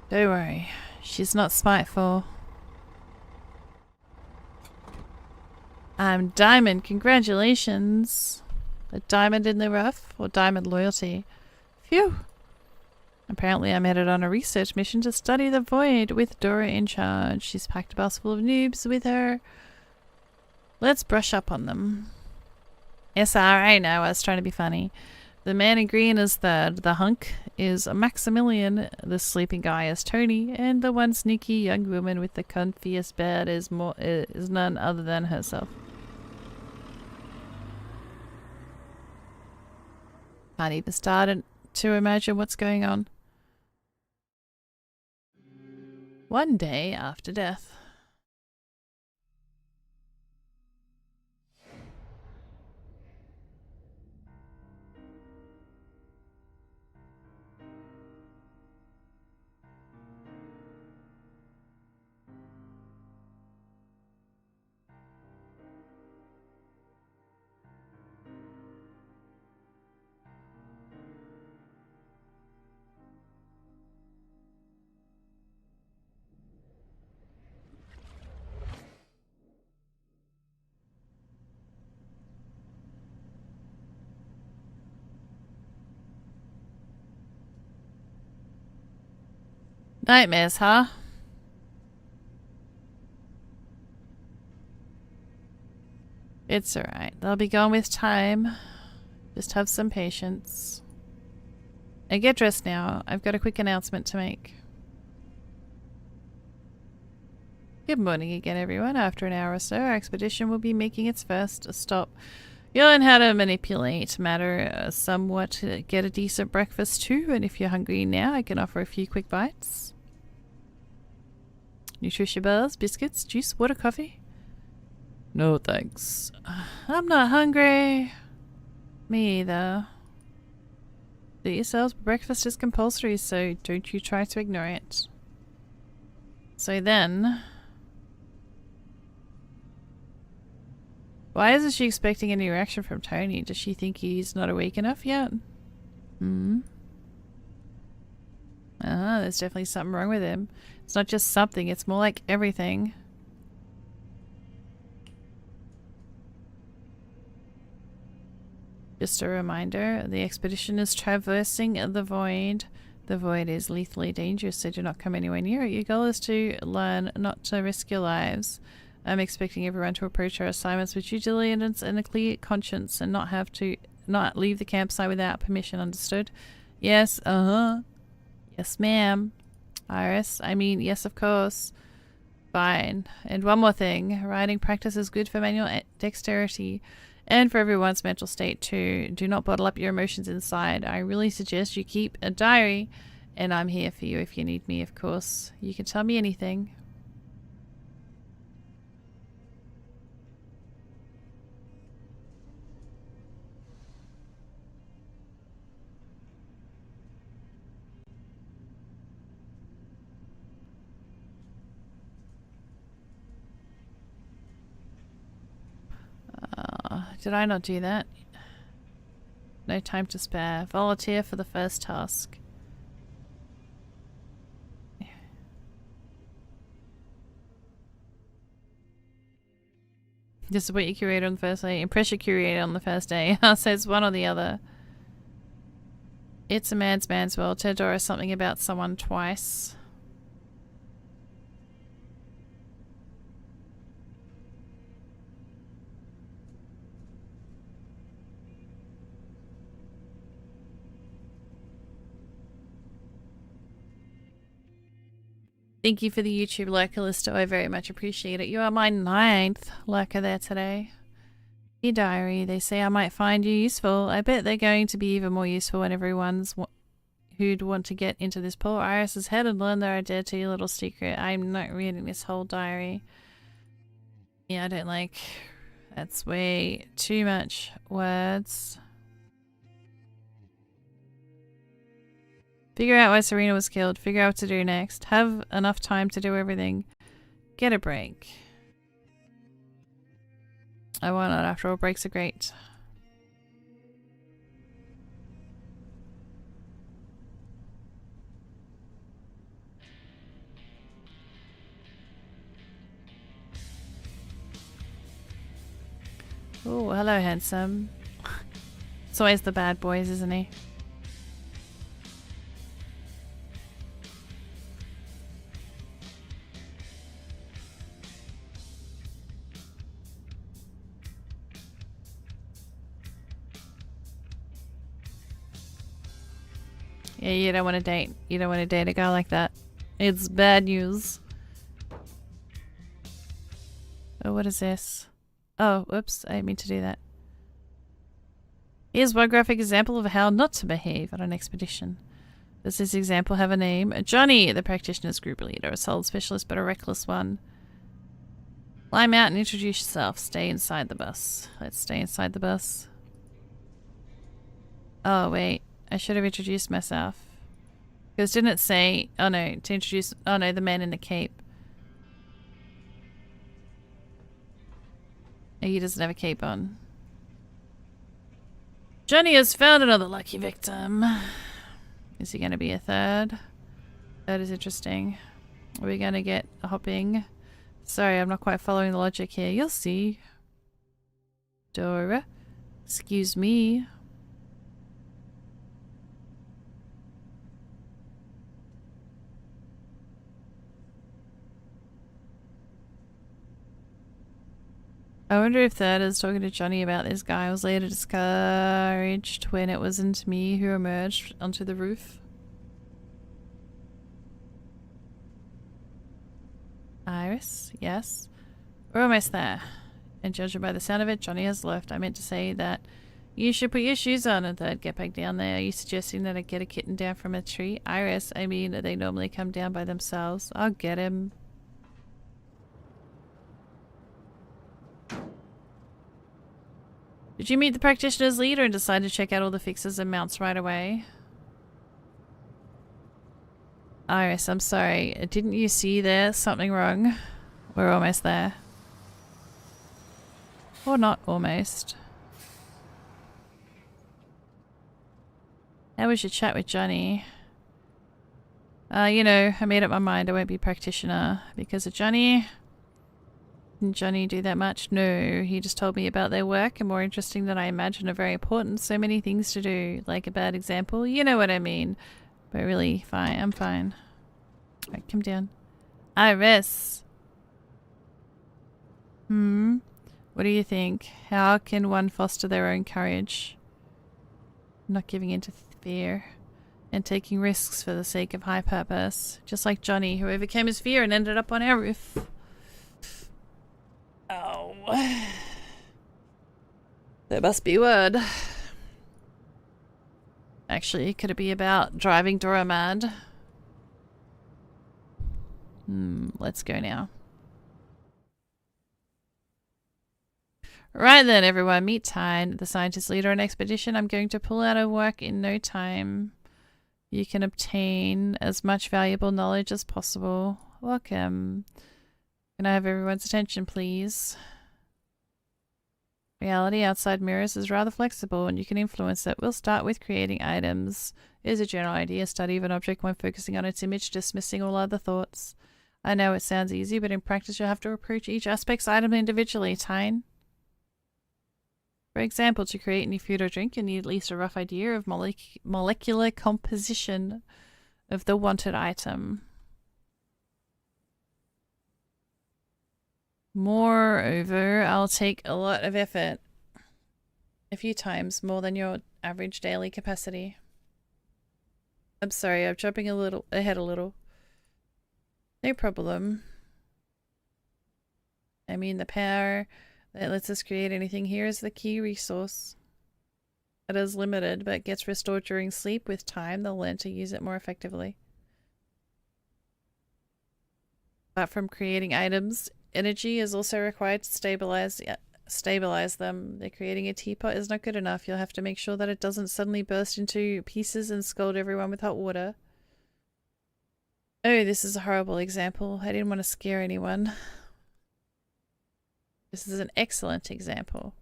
Don't worry, she's not spiteful. I'm Diamond, congratulations. A diamond in the rough, or diamond loyalty. Phew. Apparently I'm headed on a research mission to study the void with Dora in charge. She's packed a bus full of noobs with her. Let's brush up on them. SR, know, I was trying to be funny. The man in green is third. The hunk is Maximilian. The sleeping guy is Tony. And the one sneaky young woman with the comfiest bed is none other than herself. Can't even start to imagine what's going on. One day after death. Nightmares, huh? It's alright. They'll be gone with time. Just have some patience. And get dressed now. I've got a quick announcement to make. Good morning again, everyone. After an hour or so, our expedition will be making its first stop. You'll learn how to manipulate matter somewhat, get a decent breakfast too, and if you're hungry now, I can offer a few quick bites. Nutrition bars, biscuits, juice, water, coffee? No thanks. I'm not hungry. Me either. Do yourselves, breakfast is compulsory, so don't you try to ignore it. So then... Why isn't she expecting any reaction from Tony? Does she think he's not awake enough yet? There's definitely something wrong with him. It's not just something, it's more like everything. Just a reminder, the expedition is traversing the void. The void is lethally dangerous, so do not come anywhere near it. Your goal is to learn not to risk your lives. I'm expecting everyone to approach our assignments with due diligence and a clear conscience and not leave the campsite without permission, understood? Yes, Yes, ma'am. Iris, I mean, yes, of course. Fine. And one more thing. Writing practice is good for manual dexterity and for everyone's mental state too. Do not bottle up your emotions inside. I really suggest you keep a diary, and I'm here for you if you need me, of course. You can tell me anything. did I not do that? No time to spare. Volunteer for the first task. Disappoint your curator on the first day. Impress your curator on the first day. So it's one or the other. It's a man's world. Tedora something about someone twice. Thank you for the YouTube lurker, Listo. I very much appreciate it. You are my 9th lurker there today. Your diary. They say I might find you useful. I bet they're going to be even more useful when everyone's who'd want to get into this poor Iris's head and learn their identity, little secret. I'm not reading this whole diary. Yeah, I don't like... That's way too much words. Figure out why Serena was killed. Figure out what to do next. Have enough time to do everything. Get a break. I why not? After all, breaks are great. Oh, hello, handsome. It's always the bad boys, isn't he? Yeah, you don't want to date. You don't want to date a guy like that. It's bad news. Oh, what is this? Oh, whoops. I didn't mean to do that. Here's one graphic example of how not to behave on an expedition. Does this example have a name? Johnny, the practitioner's group leader. A solid specialist, but a reckless one. Climb out and introduce yourself. Stay inside the bus. Let's stay inside the bus. Oh, wait. I should have introduced myself. Because didn't it say... Oh no, to introduce... Oh no, the man in the cape. He doesn't have a cape on. Johnny has found another lucky victim. Is he going to be a third? That is interesting. Are we going to get a hopping? Sorry, I'm not quite following the logic here. You'll see. Dora. Excuse me. I wonder if that is talking to Johnny about this guy was later discouraged when it wasn't me who emerged onto the roof. Iris, yes. We're almost there. And judging by the sound of it, Johnny has left. I meant to say that you should put your shoes on and then get back down there. Are you suggesting that I get a kitten down from a tree? Iris, I mean, they normally come down by themselves. I'll get him. Did you meet the practitioner's leader and decide to check out all the fixes and mounts right away? Iris, I'm sorry. Didn't you see there's something wrong? We're almost there. Or not almost. How was your chat with Johnny? You know, I made up my mind I won't be practitioner because of Johnny. Didn't Johnny do that much? No, he just told me about their work and more interesting than I imagined are very important. So many things to do. Like a bad example. You know what I mean. But really, fine. I'm fine. Alright, come down. Iris! What do you think? How can one foster their own courage? Not giving in to fear. And taking risks for the sake of high purpose. Just like Johnny, who overcame his fear and ended up on our roof. Oh. There must be a word. Actually, could it be about driving Dora mad? Let's go now. Right then, everyone. Meet Tyne, the scientist leader on expedition. I'm going to pull out of work in no time. You can obtain as much valuable knowledge as possible. Welcome. Can I have everyone's attention, please? Reality outside mirrors is rather flexible and you can influence it. We'll start with creating items. Here's a general idea. Study of an object when focusing on its image, dismissing all other thoughts. I know it sounds easy, but in practice you'll have to approach each aspect's item individually, Tyne. For example, to create any food or drink, you need at least a rough idea of molecular composition of the wanted item. Moreover, I'll take a lot of effort. A few times more than your average daily capacity. I'm sorry, I'm jumping ahead a little. No problem. I mean, the power that lets us create anything here is the key resource. It is limited, but gets restored during sleep. With time, they'll learn to use it more effectively. Apart from creating items, energy is also required to stabilize them. They're creating a teapot is not good enough. You'll have to make sure that it doesn't suddenly burst into pieces and scald everyone with hot water. Oh, this is a horrible example. I didn't want to scare anyone. This is an excellent example.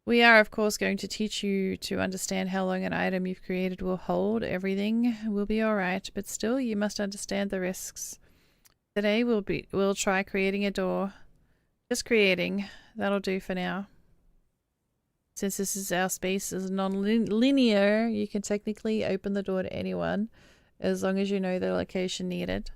We are, of course, going to teach you to understand how long an item you've created will hold. Everything will be alright, but still you must understand the risks. Today we'll try creating a door. Just creating. That'll do for now. Since this is our space is non-linear, you can technically open the door to anyone as long as you know the location needed.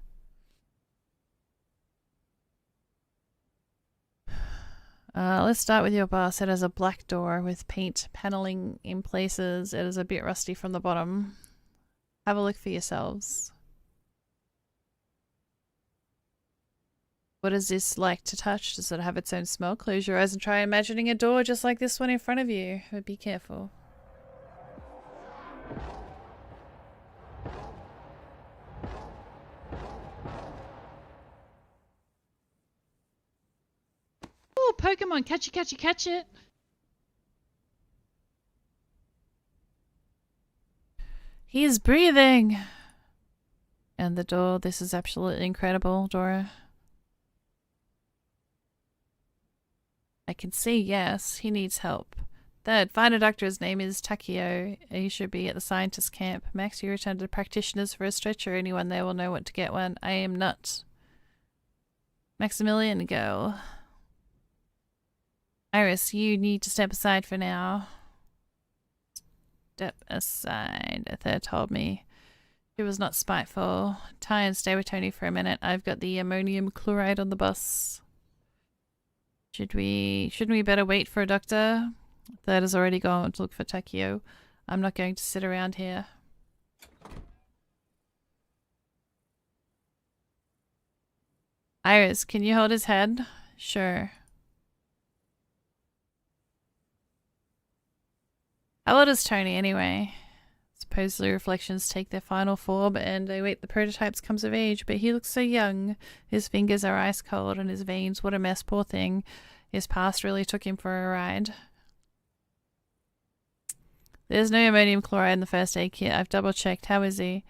Let's start with your bus. It has a black door with paint paneling in places. It is a bit rusty from the bottom. Have a look for yourselves. What is this like to touch? Does it have its own smell? Close your eyes and try imagining a door just like this one in front of you. But be careful. Oh, Pokemon, catch it, catch it, catch it. He is breathing. And the door, this is absolutely incredible, Dora. I can see, yes, he needs help. Third, find a doctor. His name is Takio. He should be at the scientist camp. Max, you return to the practitioners for a stretcher. Anyone there will know what to get one. I am not. Maximilian, go. Iris, you need to step aside for now. Step aside, a third told me. She was not spiteful. Ty and stay with Tony for a minute. I've got the ammonium chloride on the bus. Shouldn't we better wait for a doctor? Third has already gone to look for Takio. I'm not going to sit around here. Iris, can you hold his head? Sure. How old is Tony anyway? Supposedly reflections take their final form and they wait the prototypes comes of age, but he looks so young. His fingers are ice cold and his veins, what a mess, poor thing. His past really took him for a ride. There's no ammonium chloride in the first aid kit. I've double checked. How is he?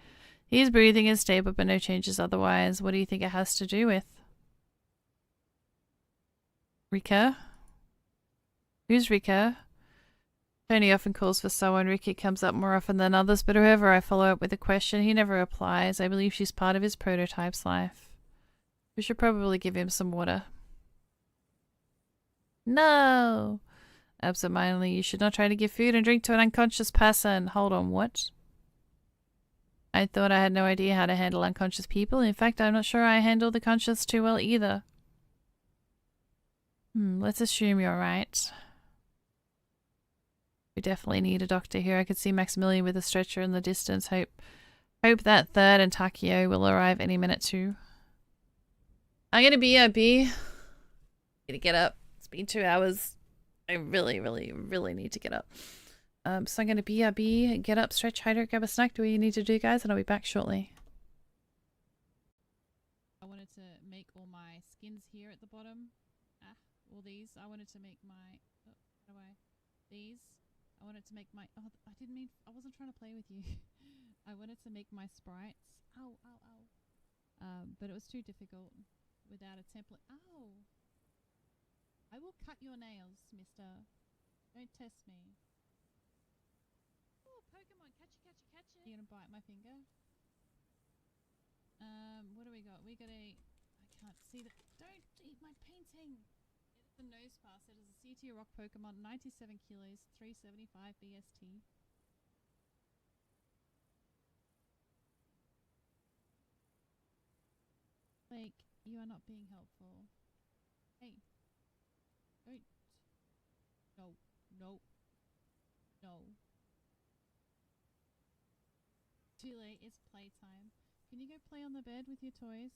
His breathing is stable but no changes otherwise. What do you think it has to do with? Rika? Who's Rika? Tony often calls for someone. Ricky comes up more often than others, but whoever I follow up with a question, he never replies. I believe she's part of his prototype's life. We should probably give him some water. No! Absentmindedly, you should not try to give food and drink to an unconscious person. Hold on, what? I thought I had no idea how to handle unconscious people. In fact, I'm not sure I handle the conscious too well either. Let's assume you're right. We definitely need a doctor here. I could see Maximilian with a stretcher in the distance. Hope that Third and Takio will arrive any minute too. I'm gonna be Need to get up. It's been 2 hours. I really need to get up. So I'm gonna get up, stretch, hydrate, grab a snack. Do what you need to do, guys, and I'll be back shortly. I wanted to make all my skins here at the bottom. All these. I wanted to make my... Oh, how do I... These. I wanted to make my... Oh, I didn't mean... I wasn't trying to play with you. I wanted to make my sprites. Ow, ow, ow. But it was too difficult without a template. Ow! I will cut your nails, mister. Don't test me. Oh, Pokemon, catch it. You're gonna bite my finger? What do we got? We got a... I can't see the... Don't eat my painting! It's the nose pass. It is a C tier rock Pokemon, 97 kilos, 375 BST. Like, you are not being helpful. Hey. Don't. No. No. No. Too late, it's playtime. Can you go play on the bed with your toys?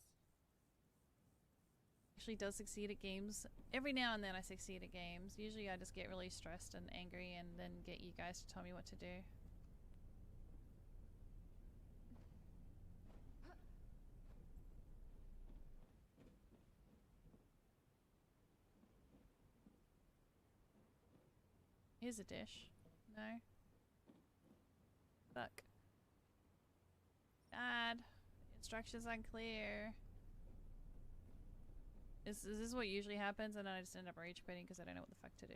Actually does succeed at games. Every now and then I succeed at games. Usually I just get really stressed and angry and then get you guys to tell me what to do. Here's a dish. No. Fuck. Dad. Instructions unclear. Is this what usually happens and then I just end up rage quitting because I don't know what the fuck to do?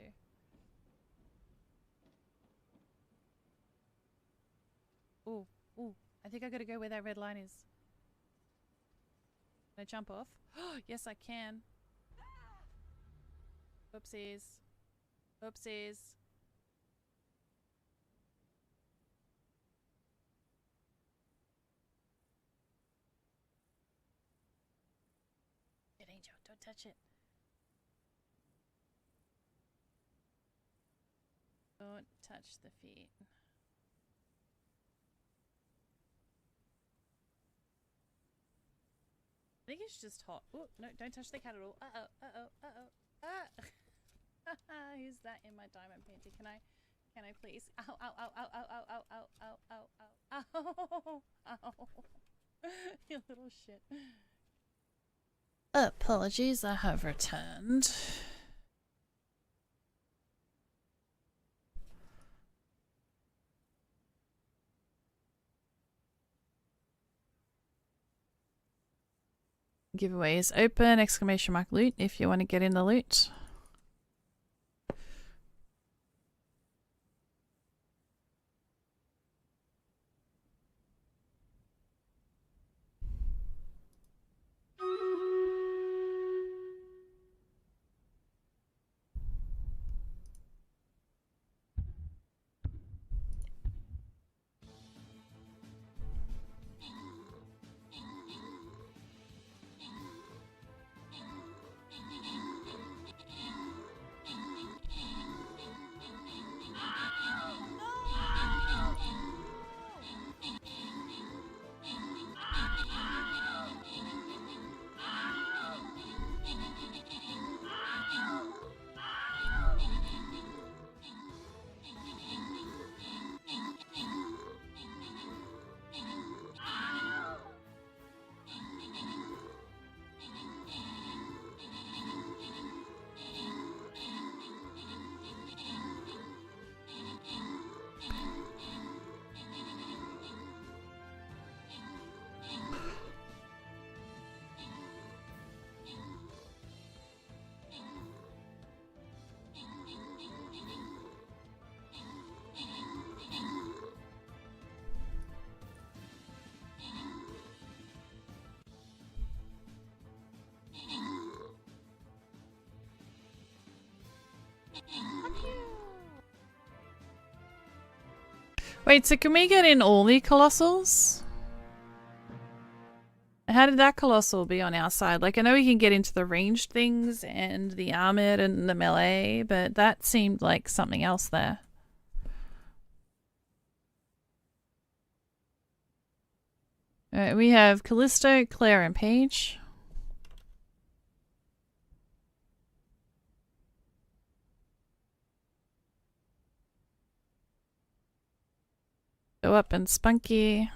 Ooh. Ooh. I think I gotta go where that red line is. Can I jump off? Yes, I can. Oopsies. Oopsies. Angel, don't touch it. Don't touch the feet. I think it's just hot. Oh, no, don't touch the cat at all. Uh-oh, uh-oh, uh-oh. Ah! Who's that in my diamond painting? Can I please? Ow, ow, ow, ow, ow, ow, ow, ow, ow, ow, ow, ow, ow. You little shit. Apologies, I have returned. Giveaways open, exclamation mark loot if you want to get in the loot. Wait, so can we get in all the colossals? How did that colossal be on our side? Like, I know we can get into the ranged things and the armored and the melee, but that seemed like something else there. Alright, we have Callisto, Claire, and Paige. Go up and Spunky.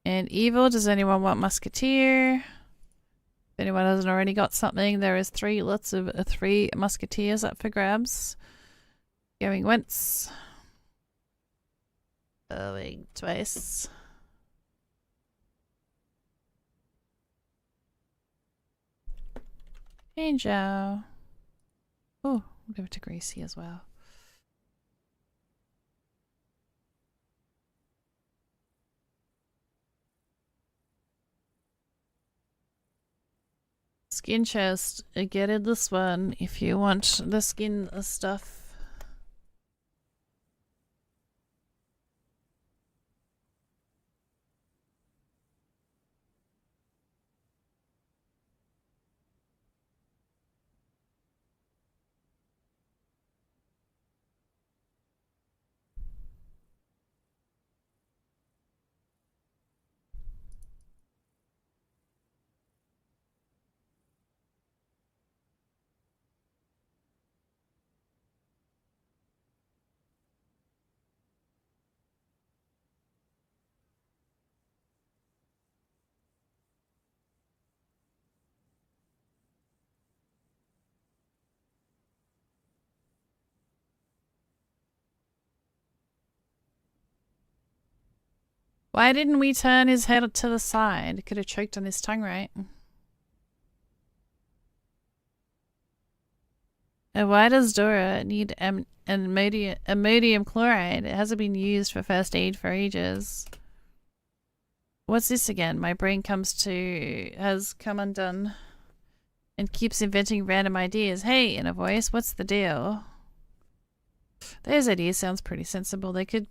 And Evil, does anyone want Musketeer? If anyone hasn't already got something, there is lots of 3 Musketeers up for grabs. Going once. Going twice. Angel. Oh, I'll give it to Gracie as well. Skin chest. Get in this one if you want the skin stuff. Why didn't we turn his head to the side? Could have choked on his tongue, right? And why does Dora need ammonium chloride? It hasn't been used for first aid for ages. What's this again? My brain has come undone and keeps inventing random ideas. Hey, in a voice, what's the deal? Those ideas sounds pretty sensible. They could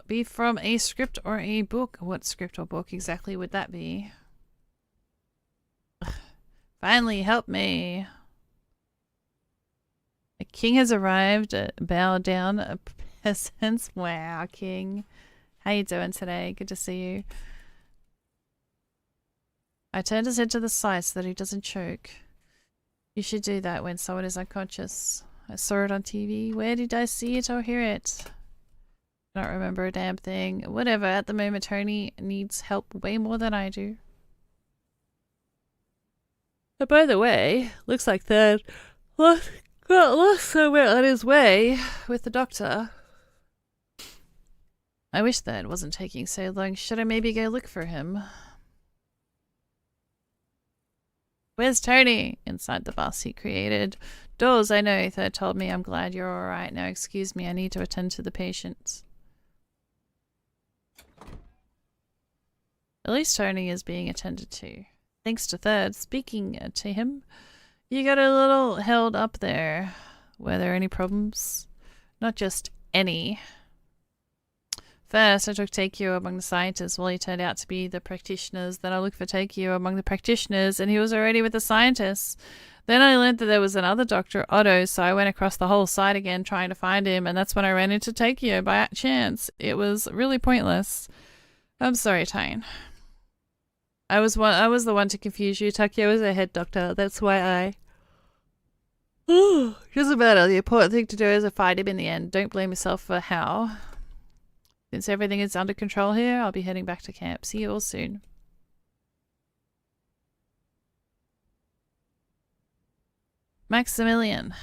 be from a script or a book. What script or book exactly would that be? Finally, help me. A king has arrived. Bow down, peasants. Wow, king. How you doing today? Good to see you. I turned his head to the side so that he doesn't choke. You should do that when someone is unconscious. I saw it on TV. Where did I see it or hear it? I don't remember a damn thing. Whatever, at the moment Tony needs help way more than I do. And by the way, looks like Third lost somewhere on his way with the doctor. I wish Third wasn't taking so long. Should I maybe go look for him? Where's Tony? Inside the bus he created. Dawes, I know, Third told me. I'm glad you're alright. Now excuse me, I need to attend to the patient. At least Tony is being attended to. Thanks to Third. Speaking to him, you got a little held up there. Were there any problems? Not just any. First, I took Takeo among the scientists. Well, he turned out to be the practitioners. Then I looked for Takeo among the practitioners, and he was already with the scientists. Then I learned that there was another doctor, Otto, so I went across the whole site again trying to find him, and that's when I ran into Takeo by chance. It was really pointless. I'm sorry, Tyne. I was the one to confuse you. Takeo was a head doctor. That's why I... Doesn't matter. The important thing to do is to find him in the end. Don't blame yourself for how. Since everything is under control here, I'll be heading back to camp. See you all soon. Maximilian.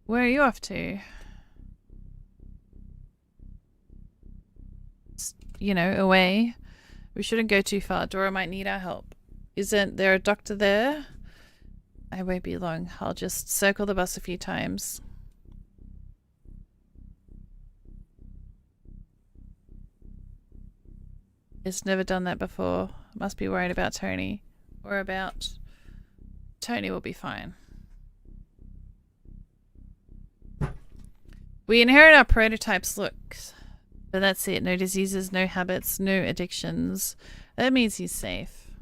Where are you off to? You know, away. We shouldn't go too far. Dora might need our help. Isn't there a doctor there? I won't be long. I'll just circle the bus a few times. It's never done that before. Must be worried about Tony. Or about... Tony will be fine. We inherit our prototype's looks. But that's it. No diseases, no habits, no addictions. That means he's safe.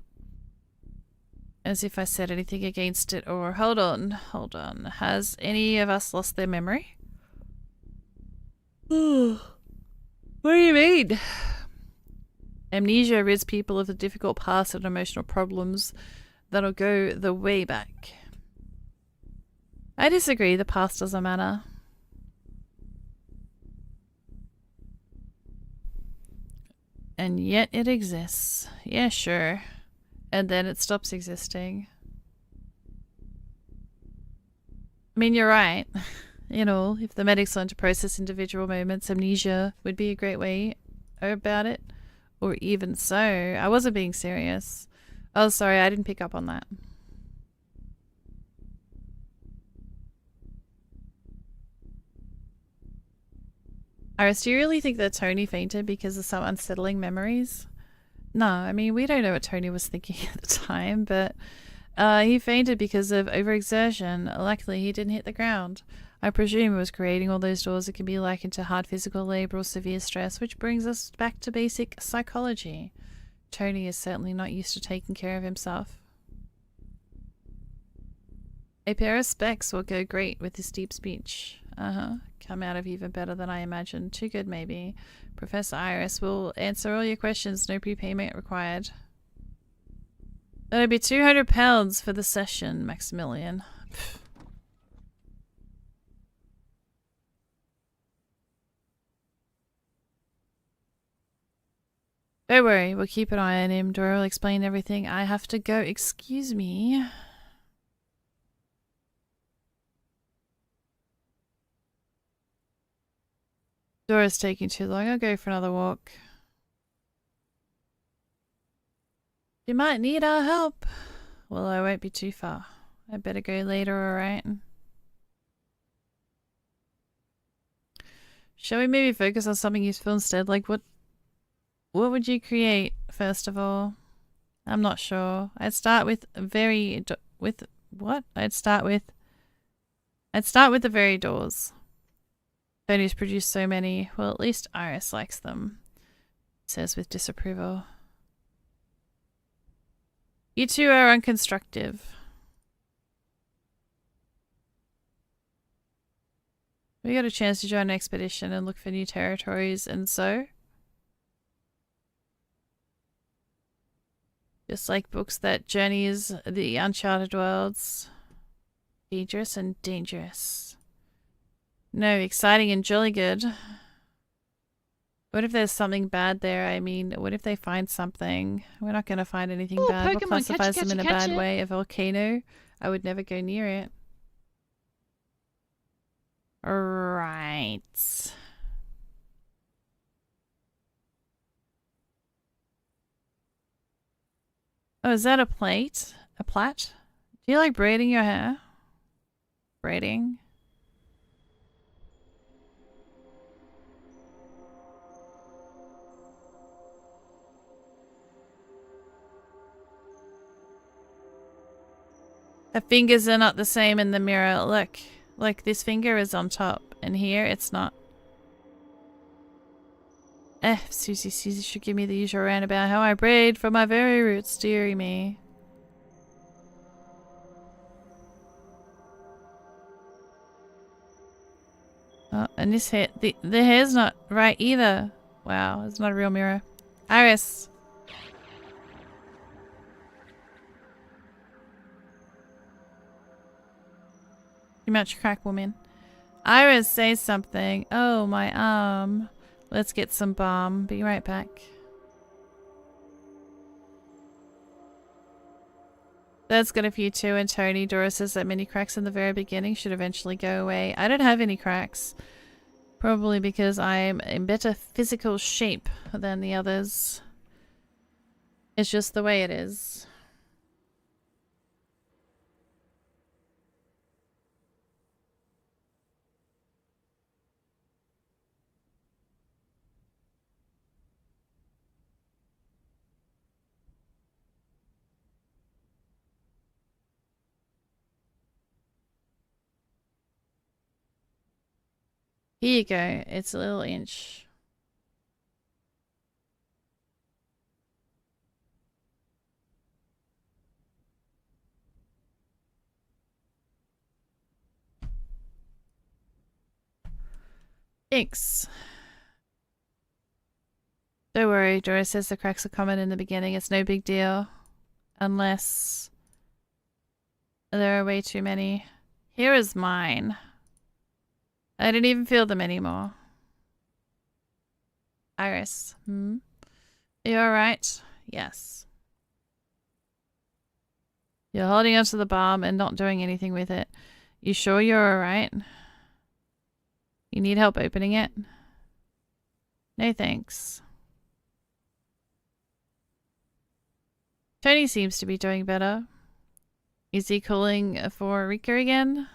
As if I said anything against it or... Hold on. Has any of us lost their memory? What do you mean? Amnesia rids people of the difficult past and emotional problems that'll go the way back. I disagree. The past doesn't matter. And yet it exists. Yeah, sure. And then it stops existing. I mean, you're right. You know, if the medics learn to process individual moments, amnesia would be a great way about it. Or even so. I wasn't being serious. Oh, sorry, I didn't pick up on that. Iris, do you really think that Tony fainted because of some unsettling memories? No, I mean, we don't know what Tony was thinking at the time, but he fainted because of overexertion. Luckily, he didn't hit the ground. I presume it was creating all those doors that can be likened to hard physical labor or severe stress, which brings us back to basic psychology. Tony is certainly not used to taking care of himself. A pair of specs will go great with this deep speech. Come out of even better than I imagined. Too good, maybe. Professor Iris will answer all your questions. No prepayment required. That'll be £200 for the session, Maximilian. Don't worry, we'll keep an eye on him. Dora will explain everything. I have to go. Excuse me. Dora's taking too long. I'll go for another walk. You might need our help. Well, I won't be too far. I better go later, alright? Shall we maybe focus on something useful instead? Like what would you create, first of all? I'm not sure. I'd start with what? I'd start with the very doors. Tony's produced so many. Well, at least Iris likes them. Says with disapproval. You two are unconstructive. We got a chance to join an expedition and look for new territories, and so? Just like books that journeys the uncharted worlds. Dangerous and dangerous. No, exciting and jolly good. What if there's something bad there? I mean, what if they find something? We're not going to find anything bad. What classifies them in a bad way? A volcano? I would never go near it. Right. Oh, is that a plate? A plait? Do you like braiding your hair? Braiding? The fingers are not the same in the mirror. Look, this finger is on top, and here it's not. Susie should give me the usual rant about how I braid from my very roots, dearie me. Oh, and this hair, the hair's not right either. Wow, it's not a real mirror. Iris. Too much crack, woman. Iris, say something. Oh, my arm. Let's get some balm. Be right back. That's got a few too, and Tony. Dora says that many cracks in the very beginning should eventually go away. I don't have any cracks. Probably because I'm in better physical shape than the others. It's just the way it is. Here you go. It's a little inch. Thanks. Don't worry, Dora says the cracks are common in the beginning. It's no big deal. Unless there are way too many. Here is mine. I didn't even feel them anymore. Iris. You alright? Yes. You're holding onto the balm and not doing anything with it. You sure you're alright? You need help opening it? No thanks. Tony seems to be doing better. Is he calling for Rika again?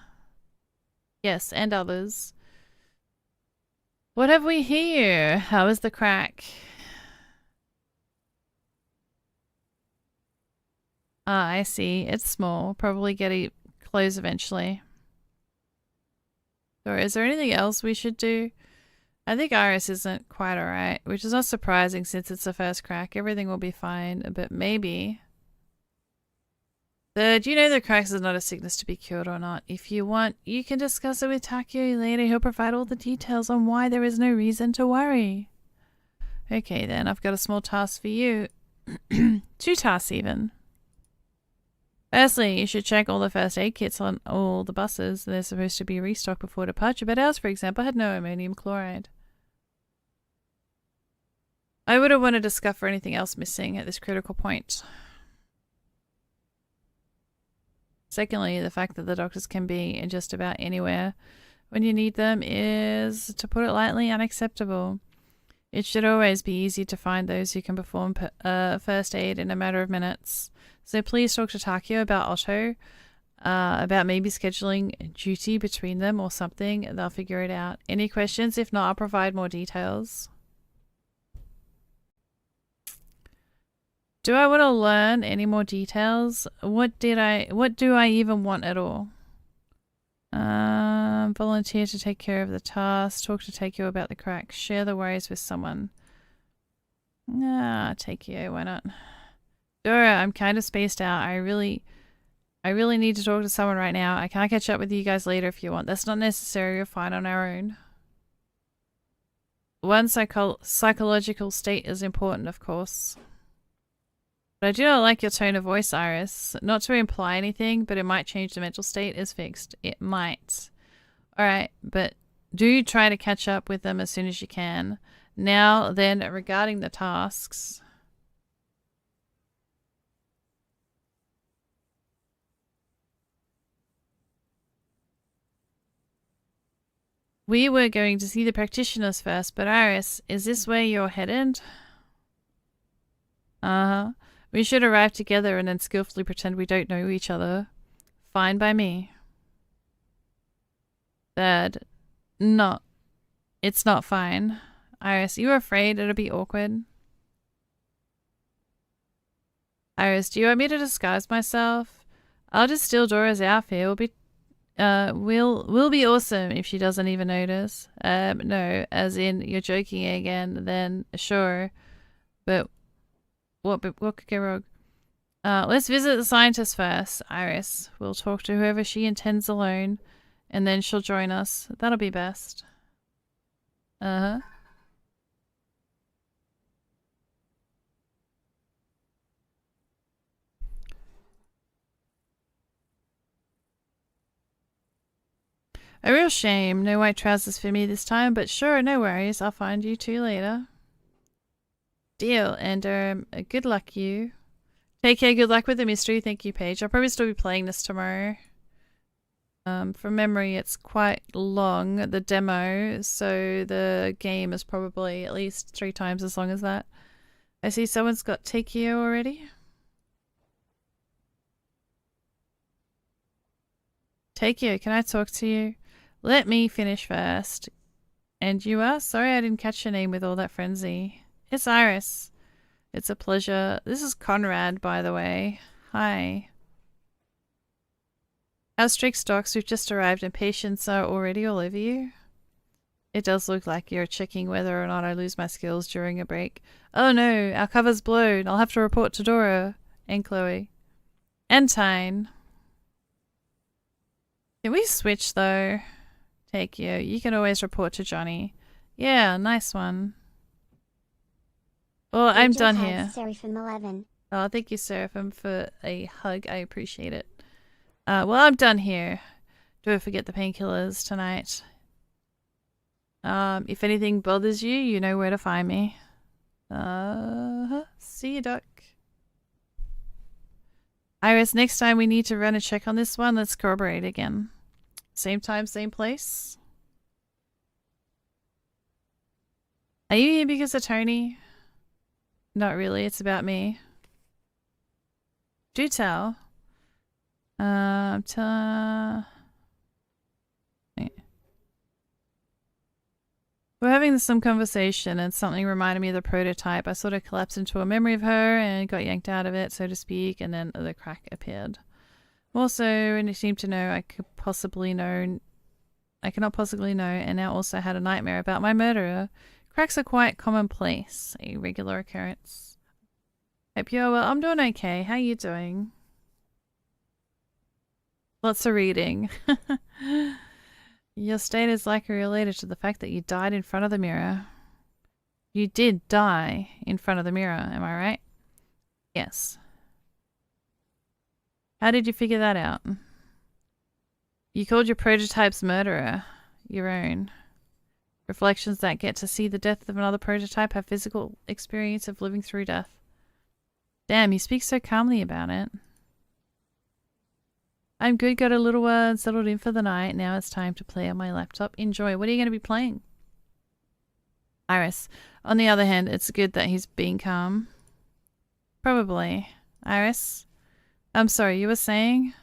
Yes, and others. What have we here? How is the crack? Ah, I see. It's small. Probably get it close eventually. Or is there anything else we should do? I think Iris isn't quite alright, which is not surprising since it's the first crack. Everything will be fine, but maybe. Do you know the cracks is not a sickness to be cured or not? If you want, you can discuss it with Takeo later. He'll provide all the details on why there is no reason to worry. Okay then, I've got a small task for you. 2 tasks even. Firstly, you should check all the first aid kits on all the buses. They're supposed to be restocked before departure, but ours, for example, had no ammonium chloride. I would have wanted to discover anything else missing at this critical point. Secondly, the fact that the doctors can be in just about anywhere when you need them is, to put it lightly, unacceptable. It should always be easy to find those who can perform first aid in a matter of minutes. So please talk to Takeo about Otto, about maybe scheduling duty between them or something. They'll figure it out. Any questions? If not, I'll provide more details. Do I want to learn any more details? What do I even want at all? Volunteer to take care of the task. Talk to Takeo about the crack. Share the worries with someone. Takeo, why not? Dora, I'm kind of spaced out. I really need to talk to someone right now. I can't catch up with you guys later if you want. That's not necessary. We're fine on our own. One psychological state is important, of course. But I do not like your tone of voice, Iris. Not to imply anything, but it might change the mental state is fixed. It might. Alright, but do try to catch up with them as soon as you can. Now then, regarding the tasks... We were going to see the practitioners first, but Iris, is this where you're headed? Uh-huh. We should arrive together and then skillfully pretend we don't know each other. Fine by me. Third. No. It's not fine. Iris, you afraid it'll be awkward? Iris, do you want me to disguise myself? I'll just steal Dora's outfit. We'll be awesome if she doesn't even notice. No, as in you're joking again, then sure. But what could go wrong? Let's visit the scientist first, Iris. We'll talk to whoever she intends alone, and then she'll join us. That'll be best. Uh-huh. A real shame. No white trousers for me this time, but sure, no worries. I'll find you two later. Deal, and good luck you. Take care, good luck with the mystery. Thank you, Paige. I'll probably still be playing this tomorrow. From memory, it's quite long, the demo, so the game is probably at least 3 times as long as that. I see someone's got Takeo already. Takeo, can I talk to you? Let me finish first. And you are? Sorry I didn't catch your name with all that frenzy. It's Iris. It's a pleasure. This is Conrad, by the way. Hi. Our strict stocks, we've just arrived and patients are already all over you. It does look like you're checking whether or not I lose my skills during a break. Oh no, our cover's blown. I'll have to report to Dora. And Chloe. And Tyne. Can we switch though? Takeo, you can always report to Johnny. Yeah, nice one. Well, I'm done here. Seraphim 11. Oh, thank you, Seraphim, for a hug. I appreciate it. Well, I'm done here. Don't forget the painkillers tonight. If anything bothers you, you know where to find me. See you, Doc. Iris, next time we need to run a check on this one, let's corroborate again. Same time, same place. Are you here because of Tony? Not really, it's about me. Do tell. We're having some conversation and something reminded me of the prototype. I sort of collapsed into a memory of her and got yanked out of it, so to speak, and then the crack appeared. Also, and it seemed to know I cannot possibly know, and now also had a nightmare about my murderer. Cracks are quite commonplace, a regular occurrence. Hope you're well. I'm doing okay. How you doing? Lots of reading. Your state is likely related to the fact that you died in front of the mirror. You did die in front of the mirror, am I right? Yes. How did you figure that out? You called your prototype's murderer your own. Reflections that get to see the death of another prototype have physical experience of living through death. Damn, you speak so calmly about it. I'm good, got a little settled in for the night. Now it's time to play on my laptop. Enjoy. What are you going to be playing? Iris. On the other hand, it's good that he's being calm. Probably. Iris? I'm sorry, you were saying?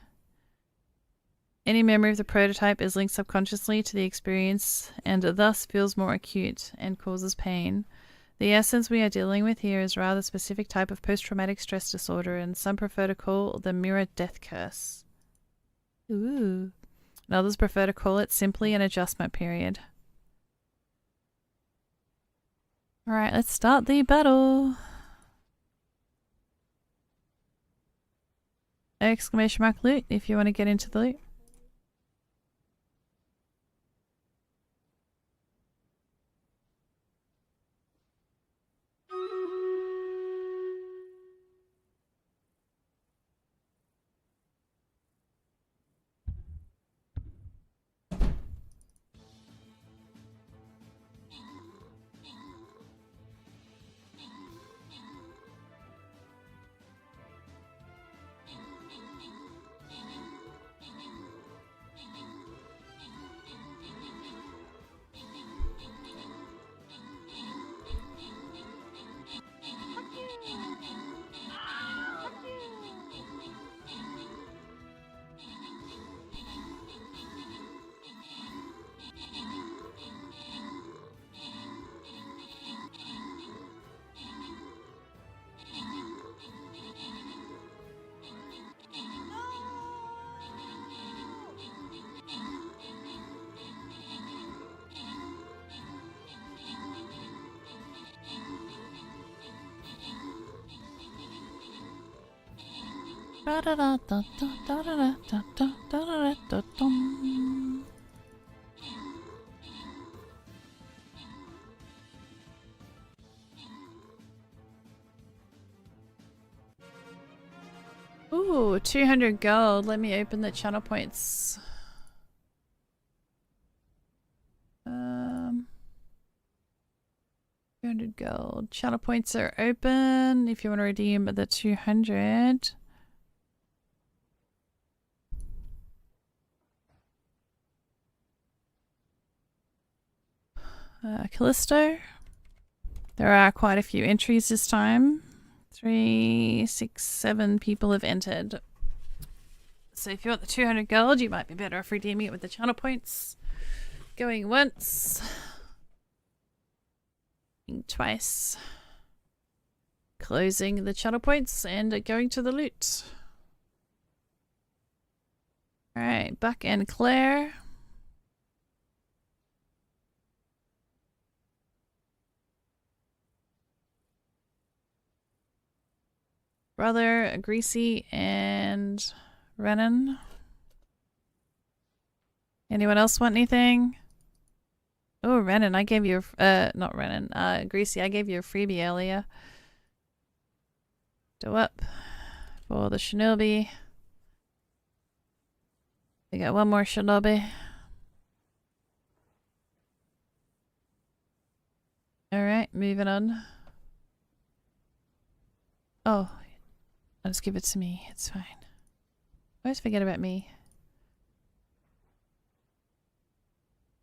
Any memory of the prototype is linked subconsciously to the experience and thus feels more acute and causes pain. The essence we are dealing with here is a rather specific type of post-traumatic stress disorder, and some prefer to call the mirror death curse. Ooh. And others prefer to call it simply an adjustment period. Alright, let's start the battle. Exclamation mark loot if you want to get into the loot. Ooh, 200 gold. Let me open the channel points. 200 gold. Channel points are open if you want to redeem the 200. Callisto. There are quite a few entries this time. 3, 6, 7 people have entered. So if you want the 200 gold, you might be better off redeeming it with the channel points. Going once. Twice. Closing the channel points and going to the loot. Alright, Buck and Claire. Brother, Greasy, and Renan. Anyone else want anything? Oh, Renan, I gave you not Renan, Greasy, I gave you a freebie earlier. Do up for the Shinobi. We got one more Shinobi. Alright, moving on. Oh, I'll just give it to me. It's fine. I always forget about me.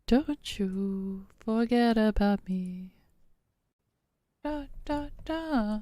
Don't you forget about me. Da da da.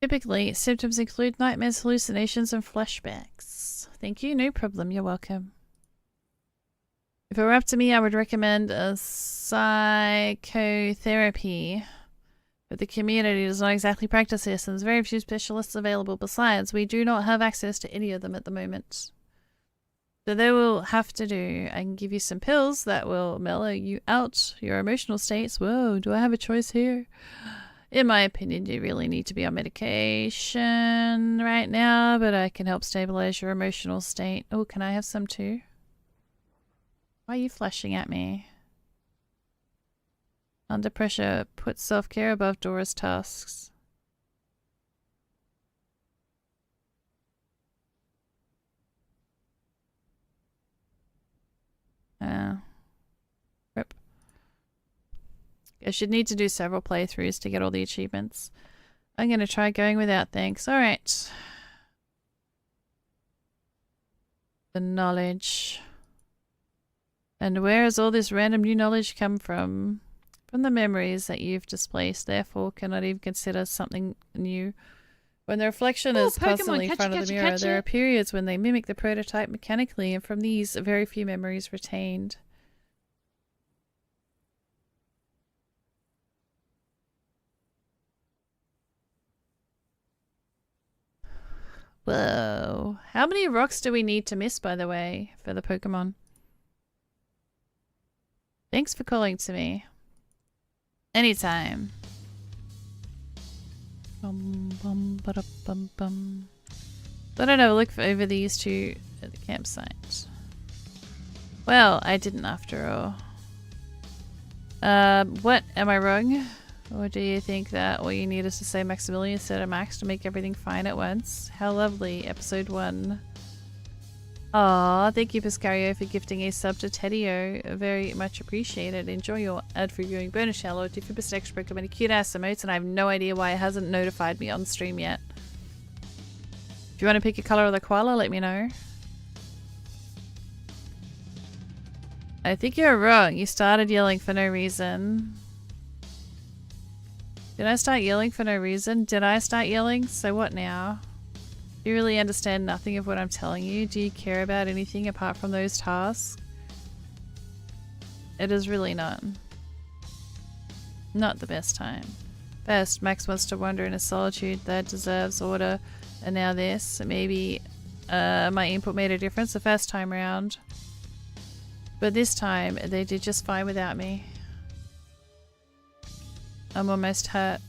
Typically, symptoms include nightmares, hallucinations, and flashbacks. Thank you, no problem, you're welcome. If it were up to me, I would recommend a psychotherapy. But the community does not exactly practice this, and there's very few specialists available. Besides, we do not have access to any of them at the moment. So they will have to do, I can give you some pills that will mellow you out, your emotional states. Whoa, do I have a choice here? In my opinion, you really need to be on medication right now, but I can help stabilize your emotional state. Oh, can I have some too? Why are you flashing at me? Under pressure, put self-care above Dora's tasks. Rip. I should need to do several playthroughs to get all the achievements. I'm gonna try going without thanks. Alright. The knowledge. And where has all this random new knowledge come from? From the memories that you've displaced, therefore cannot even consider something new. When the reflection is constantly in front of the mirror, there are periods when they mimic the prototype mechanically, and from these, very few memories retained. Whoa. How many rocks do we need to miss, by the way, for the Pokemon? Thanks for calling to me. Anytime. Bum, bum, bum, bum. Thought I'd have a look over these two at the campsite. Well, I didn't after all. What? Am I wrong? Or do you think that all you need is to say Maximilian instead of Max to make everything fine at once? How lovely, episode 1. Aw, thank you Piscario for gifting a sub to Tedio. Very much appreciated. Enjoy your ad-free viewing bonus shout out to Fibus extra Pokemon cute ass emotes, and I have no idea why it hasn't notified me on stream yet. If you want to pick a color of the koala, let me know. I think you're wrong. You started yelling for no reason. Did I start yelling for no reason? Did I start yelling? So what now? Do you really understand nothing of what I'm telling you? Do you care about anything apart from those tasks? It is really not the best time. First, Max wants to wander in a solitude that deserves order, and now this. Maybe my input made a difference the first time round. But this time, they did just fine without me. I'm almost hurt.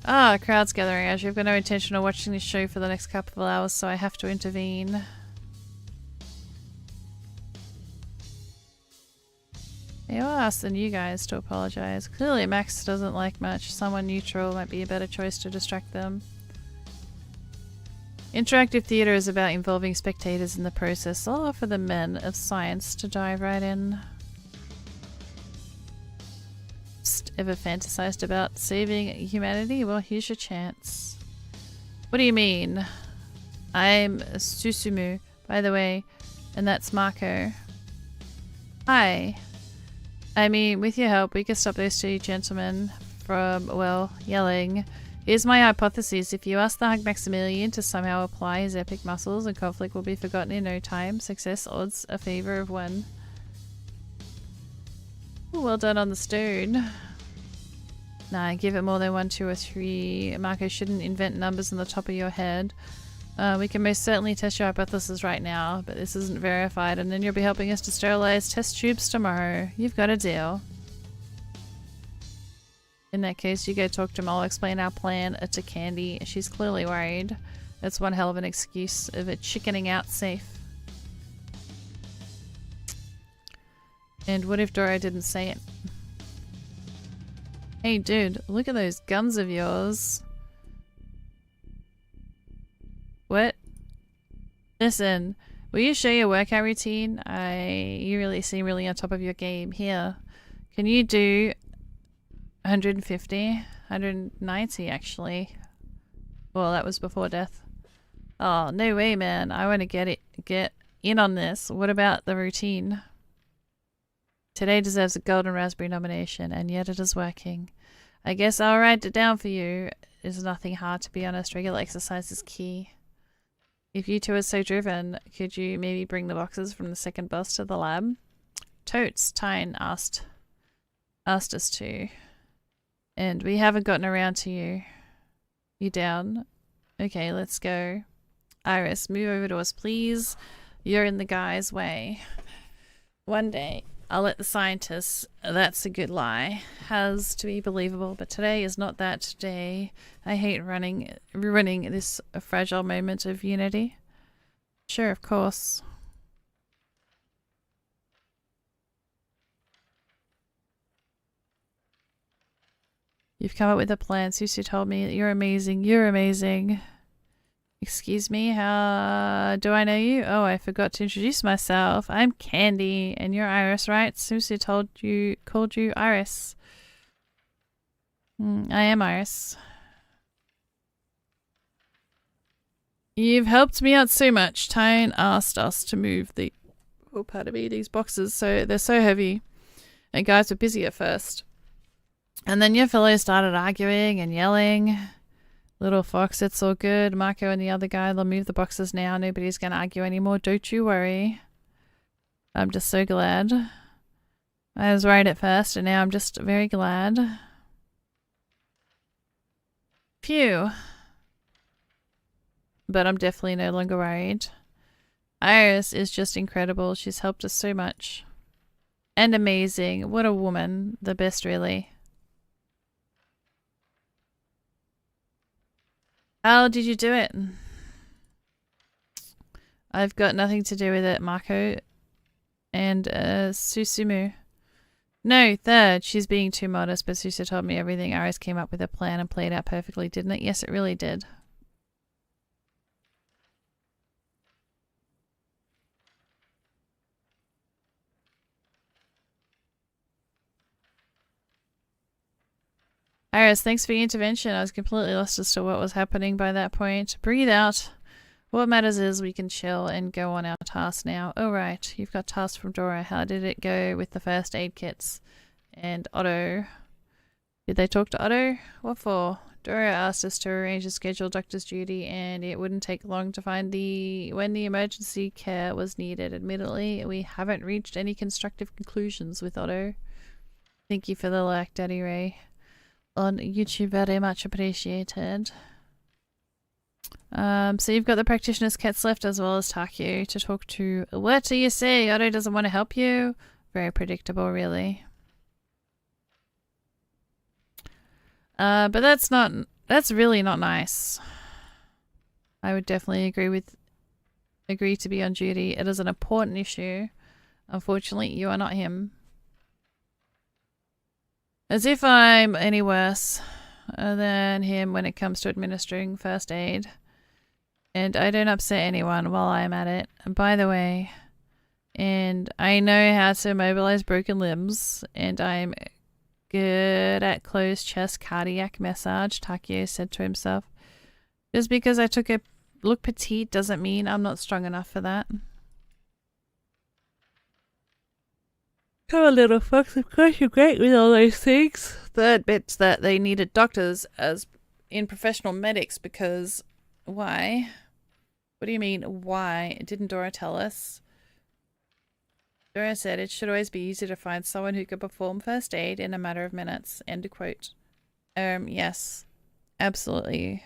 Ah, a crowd's gathering. Actually, I've got no intention of watching this show for the next couple of hours, so I have to intervene. Maybe I'll ask the new guys to apologize. Clearly Max doesn't like much. Someone neutral might be a better choice to distract them. Interactive theatre is about involving spectators in the process. I'll offer the men of science to dive right in. Ever fantasized about saving humanity? Well, here's your chance. What do you mean? I'm Susumu, by the way, and that's Mako. Hi. I mean, with your help, we can stop those two gentlemen from, well, yelling. Here's my hypothesis. If you ask the Hug Maximilian to somehow apply his epic muscles, and conflict will be forgotten in no time. Success odds a favor of 1. Ooh, well done on the stone. Nah, give it more than 1, 2, or 3. Marco shouldn't invent numbers on the top of your head. We can most certainly test your hypothesis right now, but this isn't verified, and then you'll be helping us to sterilize test tubes tomorrow. You've got a deal. In that case, you go talk to Mom. I'll explain our plan to Candy. She's clearly worried. That's one hell of an excuse of it chickening out safe. And what if Dora didn't say it? Hey dude, look at those guns of yours. What? Listen, Will you show your workout routine? You really seem really on top of your game. Here, can you do 150, 190 actually? Well, that was before death. Oh, no way, man. I want to get in on this. What about the routine? Today deserves a Golden Raspberry nomination, and yet it is working. I guess I'll write it down for you. It's nothing hard, to be honest. Regular exercise is key. If you two are so driven, could you maybe bring the boxes from the second bus to the lab? Totes, Tyne asked us to. And we haven't gotten around to you. You down? Okay, let's go. Iris, move over to us, please. You're in the guy's way. One day, I'll let the scientists, that's a good lie, has to be believable, but today is not that day. I hate ruining this fragile moment of unity. Sure, of course. You've come up with a plan. Susu told me that you're amazing. You're amazing. Excuse me, how do I know you? Oh, I forgot to introduce myself. I'm Candy, and you're Iris, right? Susu called you Iris. I am Iris. You've helped me out so much. Tyne asked us to move these boxes, so they're so heavy. And guys were busy at first. And then your fellows started arguing and yelling. Little Fox, it's all good. Marco and the other guy, they'll move the boxes now. Nobody's going to argue anymore. Don't you worry. I'm just so glad. I was worried at first, and now I'm just very glad. Phew. But I'm definitely no longer worried. Iris is just incredible. She's helped us so much. And amazing. What a woman. The best, really. How did you do it? I've got nothing to do with it, Marco. And, Susumu. No, third. She's being too modest, but Susu told me everything. Iris came up with a plan and played out perfectly, didn't it? Yes, it really did. Iris, thanks for your intervention. I was completely lost as to what was happening by that point. Breathe out. What matters is we can chill and go on our task now. Oh, right. You've got tasks from Dora. How did it go with the first aid kits? And Otto. Did they talk to Otto? What for? Dora asked us to arrange a scheduled doctor's duty, and it wouldn't take long to find when the emergency care was needed. Admittedly, we haven't reached any constructive conclusions with Otto. Thank you for the like, Daddy Ray. On YouTube, very much appreciated. So you've got the practitioner's kits left as well as Takio to talk to. What do you say? Otto doesn't want to help you? Very predictable, really. But that's really not nice. I would definitely agree to be on duty. It is an important issue. Unfortunately, you are not him. As if I'm any worse than him when it comes to administering first aid. And I don't upset anyone while I'm at it. And by the way, and I know how to immobilize broken limbs, and I'm good at closed chest cardiac massage, Takio said to himself. Just because I look petite doesn't mean I'm not strong enough for that. Come on, little fox, of course you're great with all those things. Third bit's that they needed doctors as in professional medics because... Why? What do you mean, why? Didn't Dora tell us? Dora said it should always be easy to find someone who could perform first aid in a matter of minutes. End of quote. Yes. Absolutely.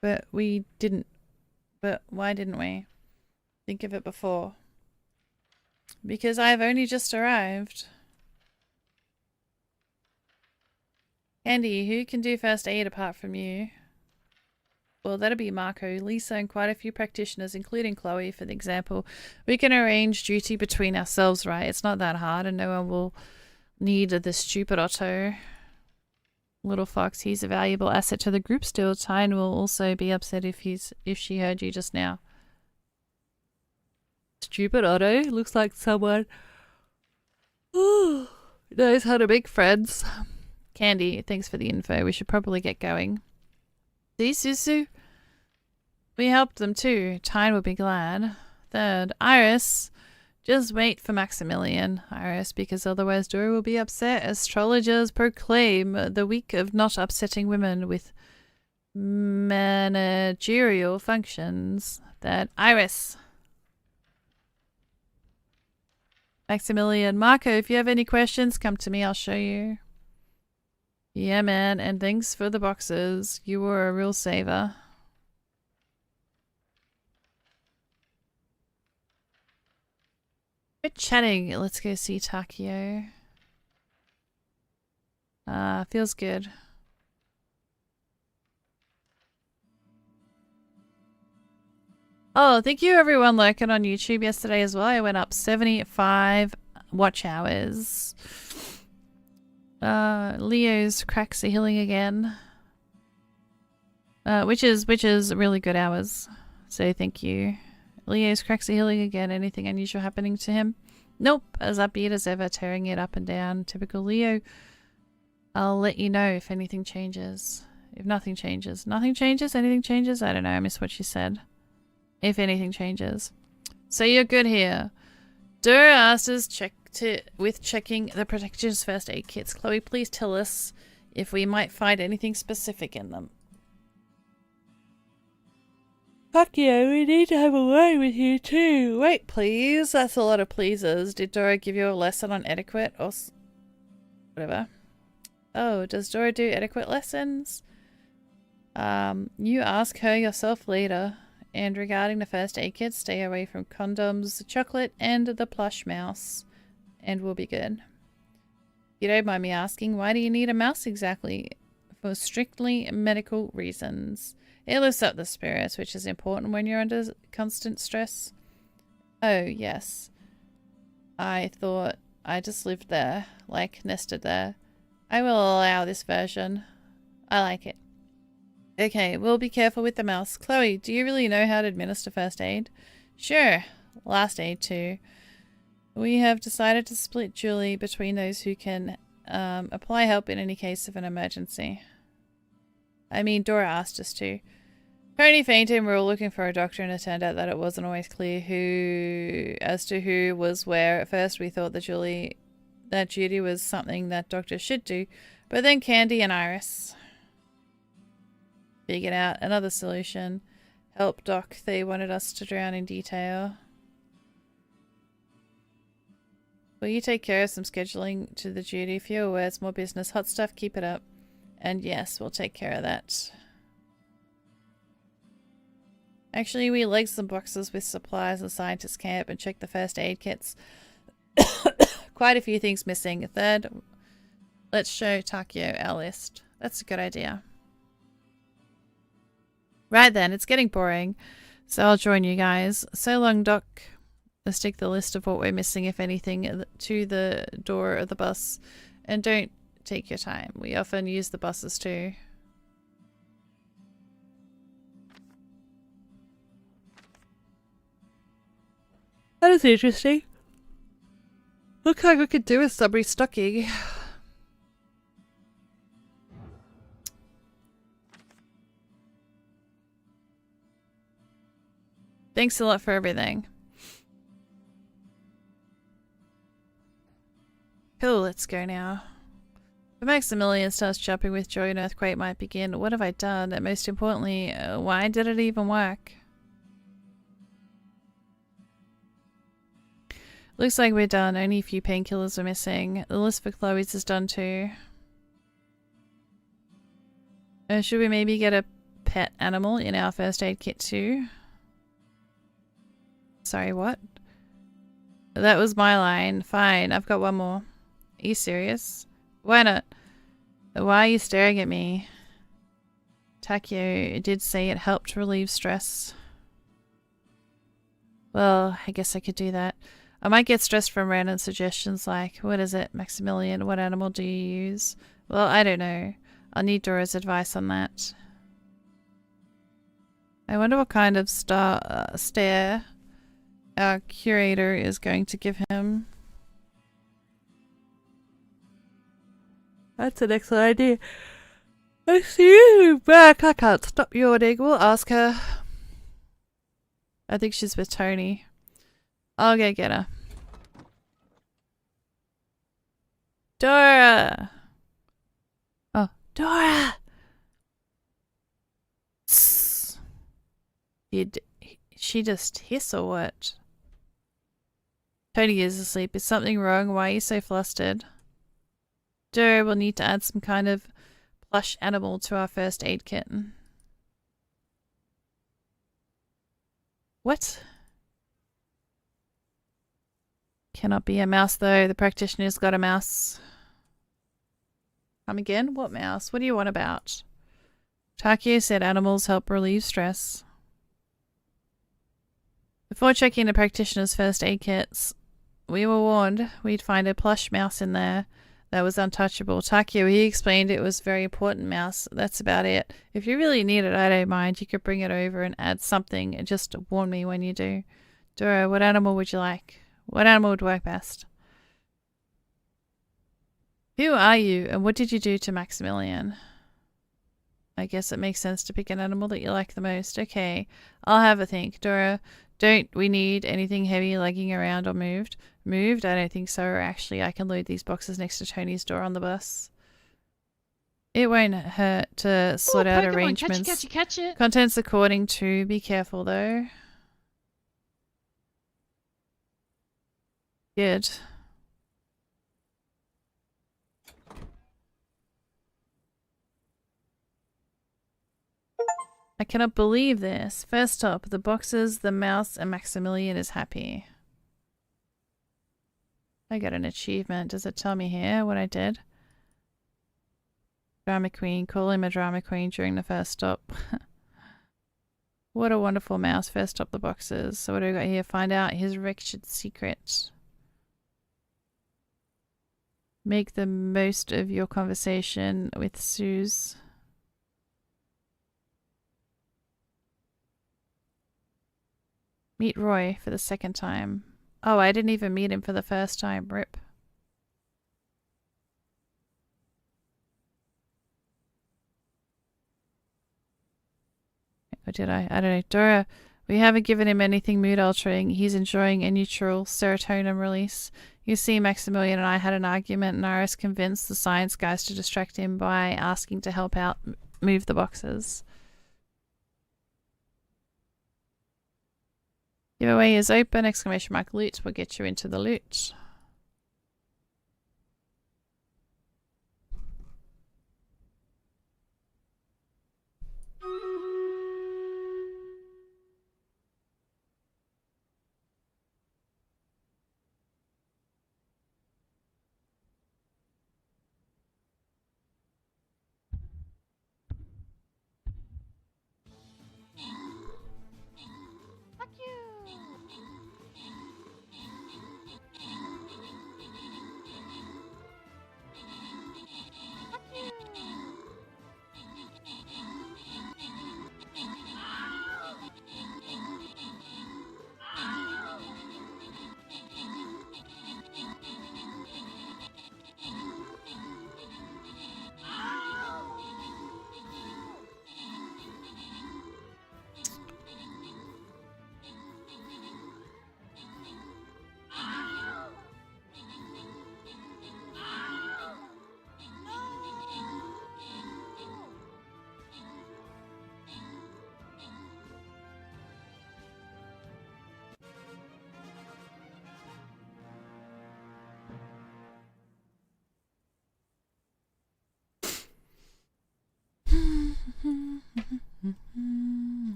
But we didn't... But why didn't we think of it before? Because I've only just arrived. Candy, who can do first aid apart from you? Well, that'll be Marco, Lisa, and quite a few practitioners, including Chloe, for the example. We can arrange duty between ourselves, right? It's not that hard, and no one will need the stupid Otto. Little fox, he's a valuable asset to the group still. Tyne will also be upset if she heard you just now. Stupid Otto. Looks like someone knows how to make friends. Candy, thanks for the info. We should probably get going. See, Susu? We helped them too. Tyne would be glad. Third, Iris. Just wait for Maximilian, Iris, because otherwise Dora will be upset, as astrologers proclaim the week of not upsetting women with managerial functions. Third, Iris. Maximilian, Marco, if you have any questions, come to me, I'll show you. Yeah, man, and thanks for the boxes. You were a real saver. We're chatting. Let's go see Takio. Feels good. Oh, thank you everyone lurking on YouTube yesterday as well. I went up 75 watch hours. Leo's cracks are healing again. Which is really good hours. So thank you. Leo's cracks are healing again. Anything unusual happening to him? Nope. As upbeat as ever, tearing it up and down. Typical Leo. I'll let you know if anything changes. If nothing changes. Nothing changes? Anything changes? I don't know. I missed what she said. If anything changes. So you're good here. Dora asked us with checking the protectors first aid kits. Chloe, please tell us if we might find anything specific in them. Fuck yeah, we need to have a word with you too. Wait, please. That's a lot of pleases. Did Dora give you a lesson on etiquette or whatever? Oh, does Dora do etiquette lessons? You ask her yourself later. And regarding the first aid kit, stay away from condoms, chocolate, and the plush mouse. And we'll be good. You don't mind me asking, why do you need a mouse exactly? For strictly medical reasons. It lifts up the spirits, which is important when you're under constant stress. Oh, yes. I thought I just lived there, like nested there. I will allow this version. I like it. Okay, we'll be careful with the mouse. Chloe, do you really know how to administer first aid? Sure. Last aid too. We have decided to split Julie between those who can apply help in any case of an emergency. I mean, Dora asked us to. Tony fainted and we were looking for a doctor, and it turned out that it wasn't always clear as to who was where. At first we thought that duty was something that doctors should do, but then Candy and Iris figured out another solution. Help Doc. They wanted us to drown in detail. Will you take care of some scheduling to the duty? Fewer words, more business. Hot stuff, keep it up. And yes, we'll take care of that. Actually, we legged some boxes with supplies in scientist camp and checked the first aid kits. Quite a few things missing. Third, let's show Takio our list. That's a good idea. Right then, it's getting boring, so I'll join you guys. So long, Doc. Let's stick the list of what we're missing, if anything, to the door of the bus. And don't take your time. We often use the buses too. That is interesting. Looks like we could do with some restocking. Thanks a lot for everything. Cool, let's go now. If Maximilian starts jumping with joy, an earthquake might begin. What have I done? And most importantly, why did it even work? Looks like we're done. Only a few painkillers are missing. The list for Chloe's is done too. Should we maybe get a pet animal in our first aid kit too? Sorry, what? That was my line. Fine, I've got one more. Are you serious? Why not? Why are you staring at me? Takio did say it helped relieve stress. Well, I guess I could do that. I might get stressed from random suggestions like, what is it, Maximilian? What animal do you use? Well, I don't know. I'll need Dora's advice on that. I wonder what kind of stare our curator is going to give him. That's an excellent idea. I see you back. I can't stop yawning. We'll ask her. I think she's with Tony. I'll go get her. Dora! Oh, Dora! Tss. Did she just hiss or what? Tony is asleep. Is something wrong? Why are you so flustered? Dora will need to add some kind of plush animal to our first aid kit. What? Cannot be a mouse though. The practitioner's got a mouse. Come again? What mouse? What do you want about? Takio said animals help relieve stress. Before checking the practitioner's first aid kits, we were warned we'd find a plush mouse in there that was untouchable. Takio, he explained it was a very important mouse. That's about it. If you really need it, I don't mind. You could bring it over and add something and just warn me when you do. Dora, what animal would you like? What animal would work best? Who are you and what did you do to Maximilian? I guess it makes sense to pick an animal that you like the most. Okay, I'll have a think. Dora, don't we need anything heavy lugging around or moved? Moved? I don't think so. Or actually, I can load these boxes next to Tony's door on the bus. It won't hurt to sort out Pokemon, arrangements. Catch it. Contents according to. Be careful though. Good. I cannot believe this. First up, the boxes, the mouse, and Maximilian is happy. I got an achievement. Does it tell me here what I did? Drama queen. Call him a drama queen during the first stop. What a wonderful mouse. First stop the boxes. So what do we got here? Find out his wretched secret. Make the most of your conversation with Suze. Meet Roy for the second time. Oh, I didn't even meet him for the first time. Rip. Or did I? I don't know. Dora, we haven't given him anything mood altering. He's enjoying a neutral serotonin release. You see, Maximilian and I had an argument and Iris convinced the science guys to distract him by asking to help out move the boxes. Giveaway is open! Exclamation mark loot will get you into the loot.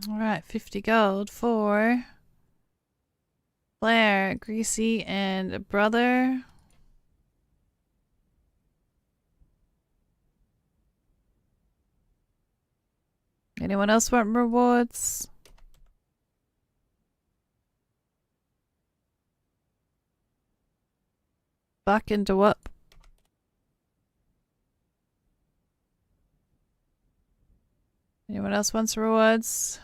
Alright, 50 gold for Claire, Greasy, and Brother. Anyone else want rewards? Back into what? Anyone else wants rewards?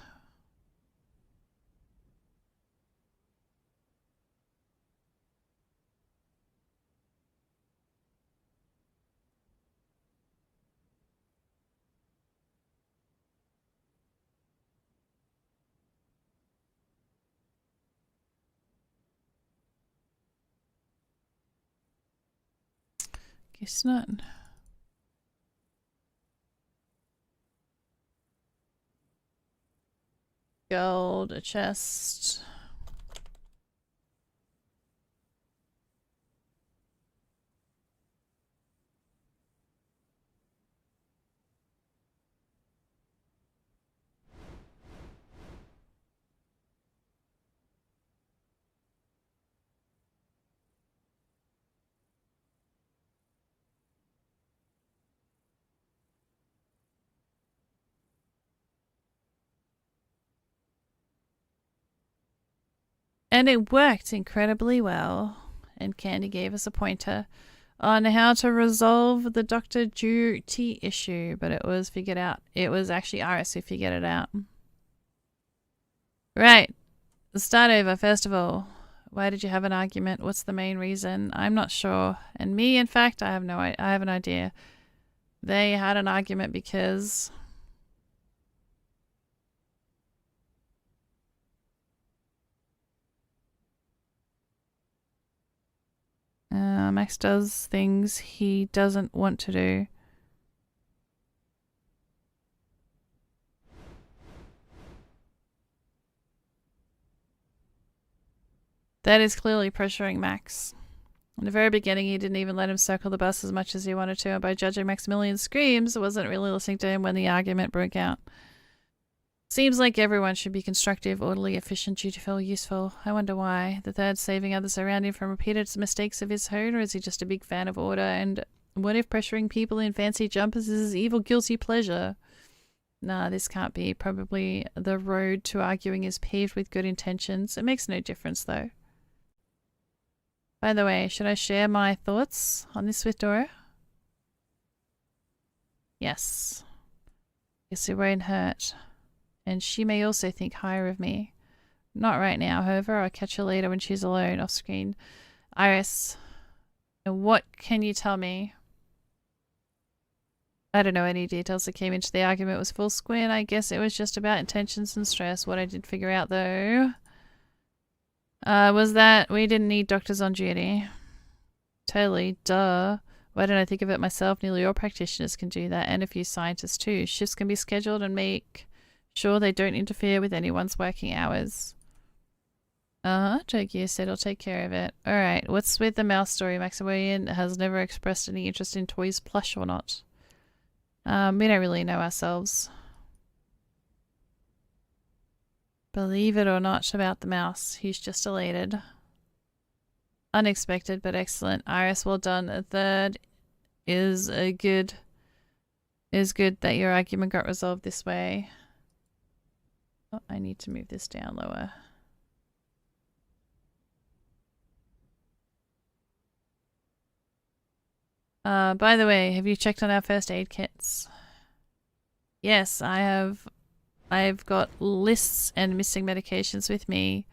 Guess not. Gold, a chest. And it worked incredibly well. And Candy gave us a pointer on how to resolve the doctor duty issue, but it was figured out. It was actually Iris who figured it out. Right. Let's start over, first of all. Why did you have an argument? What's the main reason? I'm not sure. And me, in fact, I have an idea. They had an argument because... Max does things he doesn't want to do. That is clearly pressuring Max. In the very beginning, he didn't even let him circle the bus as much as he wanted to, and by judging Maximilian's screams, wasn't really listening to him when the argument broke out. Seems like everyone should be constructive, orderly, efficient, dutiful, useful. I wonder why. The third saving others around him from repeated mistakes of his own, or is he just a big fan of order? And what if pressuring people in fancy jumpers is his evil, guilty pleasure? Nah, this can't be. Probably the road to arguing is paved with good intentions. It makes no difference, though. By the way, should I share my thoughts on this with Dora? Yes. Guess it won't hurt. And she may also think higher of me. Not right now, however. I'll catch her later when she's alone, off screen. Iris, what can you tell me? I don't know any details that came into the argument. It was full squint. I guess it was just about intentions and stress. What I did figure out, though, was that we didn't need doctors on duty. Totally, duh. Why didn't I think of it myself? Nearly all practitioners can do that, and a few scientists too. Shifts can be scheduled and make sure they don't interfere with anyone's working hours. Tokyo said he'll take care of it. Alright, what's with the mouse story? Maximilian has never expressed any interest in toys, plush or not. We don't really know ourselves. Believe it or not about the mouse, he's just elated. Unexpected, but excellent. Iris, well done. A third is good that your argument got resolved this way. Oh, I need to move this down lower. By the way, have you checked on our first aid kits? Yes, I have. I've got lists and missing medications with me.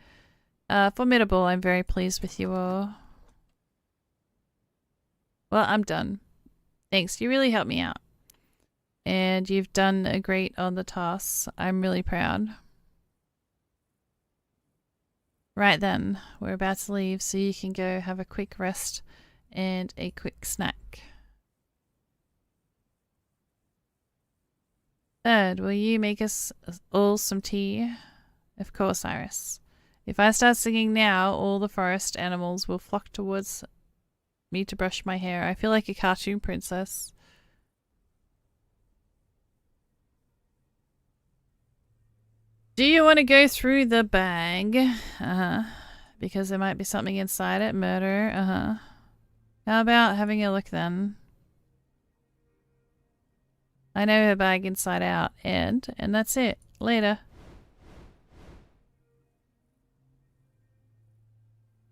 Formidable, I'm very pleased with you all. Well, I'm done. Thanks, you really helped me out. And you've done a great on the tasks. I'm really proud. Right then, we're about to leave so you can go have a quick rest and a quick snack. Third, will you make us all some tea? Of course, Iris. If I start singing now, all the forest animals will flock towards me to brush my hair. I feel like a cartoon princess. Do you want to go through the bag? Because there might be something inside it. Murder. How about having a look then? I know her bag inside out. And that's it. Later.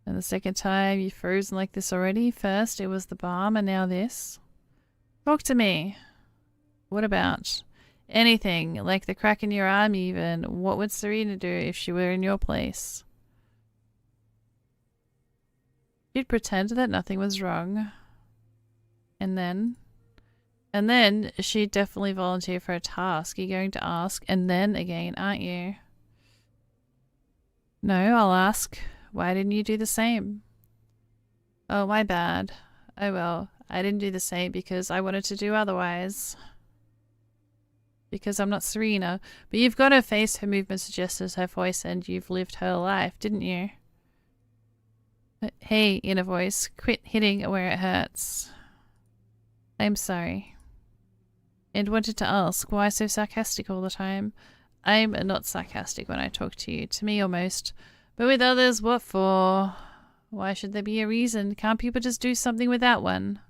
And the second time you've frozen like this already. First it was the balm and now this. Talk to me. What about? Anything, like the crack in your arm even. What would Serena do if she were in your place? She'd pretend that nothing was wrong. And then she'd definitely volunteer for a task. You're going to ask, and then again, aren't you? No, I'll ask. Why didn't you do the same? Oh, my bad. Oh well, I didn't do the same because I wanted to do otherwise. Because I'm not Serena. But you've got her face, her movement suggests her voice, and you've lived her life, didn't you? Hey, inner voice, quit hitting where it hurts. I'm sorry. And wanted to ask, why so sarcastic all the time? I'm not sarcastic when I talk to you, to me almost. But with others, what for? Why should there be a reason? Can't people just do something without one?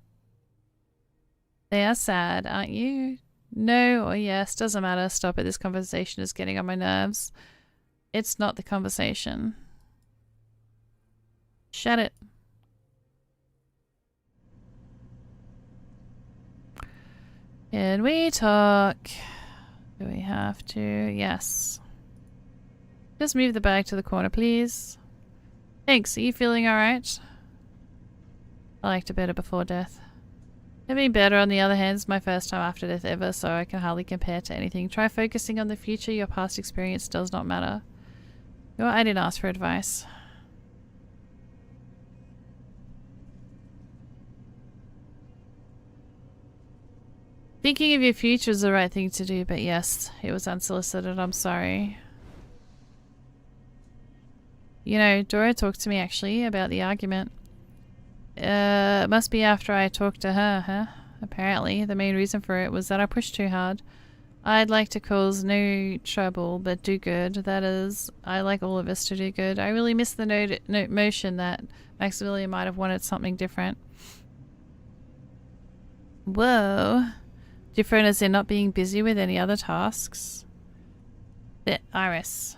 They are sad, aren't you? No or yes, doesn't matter. Stop it. This conversation is getting on my nerves. It's not the conversation. Shut it. Can we talk? Do we have to? Yes. Just move the bag to the corner, please. Thanks. Are you feeling alright? I liked it better before death. It being better, on the other hand, is my first time after death ever, so I can hardly compare to anything. Try focusing on the future. Your past experience does not matter. You know what? I didn't ask for advice. Thinking of your future is the right thing to do, but yes, it was unsolicited. I'm sorry. You know, Dora talked to me actually about the argument. It must be after I talked to her, huh? Apparently, the main reason for it was that I pushed too hard. I'd like to cause no trouble, but do good. That is, I like all of us to do good. I really miss the notion that Maximilian might have wanted something different. Whoa. Different as in not being busy with any other tasks. Iris.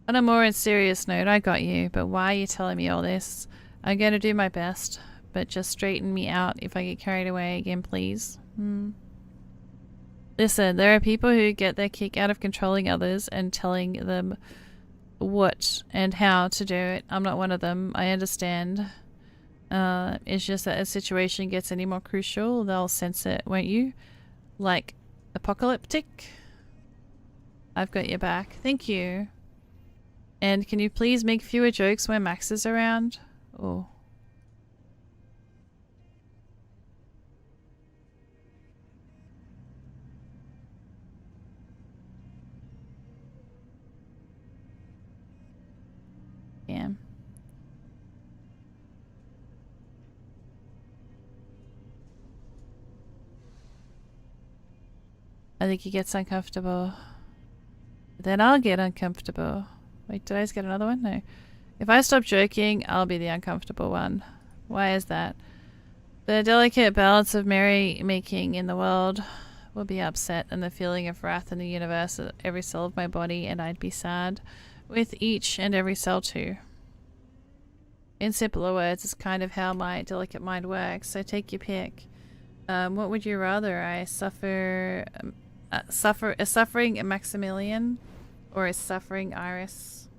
On a more serious note, I got you, but why are you telling me all this? I'm going to do my best, but just straighten me out if I get carried away again, please. Listen, there are people who get their kick out of controlling others and telling them what and how to do it. I'm not one of them. I understand. It's just that a situation gets any more crucial, they'll sense it, won't you? Like, apocalyptic? I've got your back. Thank you. And can you please make fewer jokes when Max is around? Oh. Damn. I think he gets uncomfortable. But then I'll get uncomfortable. Wait, did I just get another one? No. If I stop joking, I'll be the uncomfortable one. Why is that? The delicate balance of merrymaking in the world will be upset, and the feeling of wrath in the universe at every cell of my body, and I'd be sad with each and every cell too. In simpler words, it's kind of how my delicate mind works, so take your pick. What would you rather? I suffer a suffering Maximilian or a suffering Iris?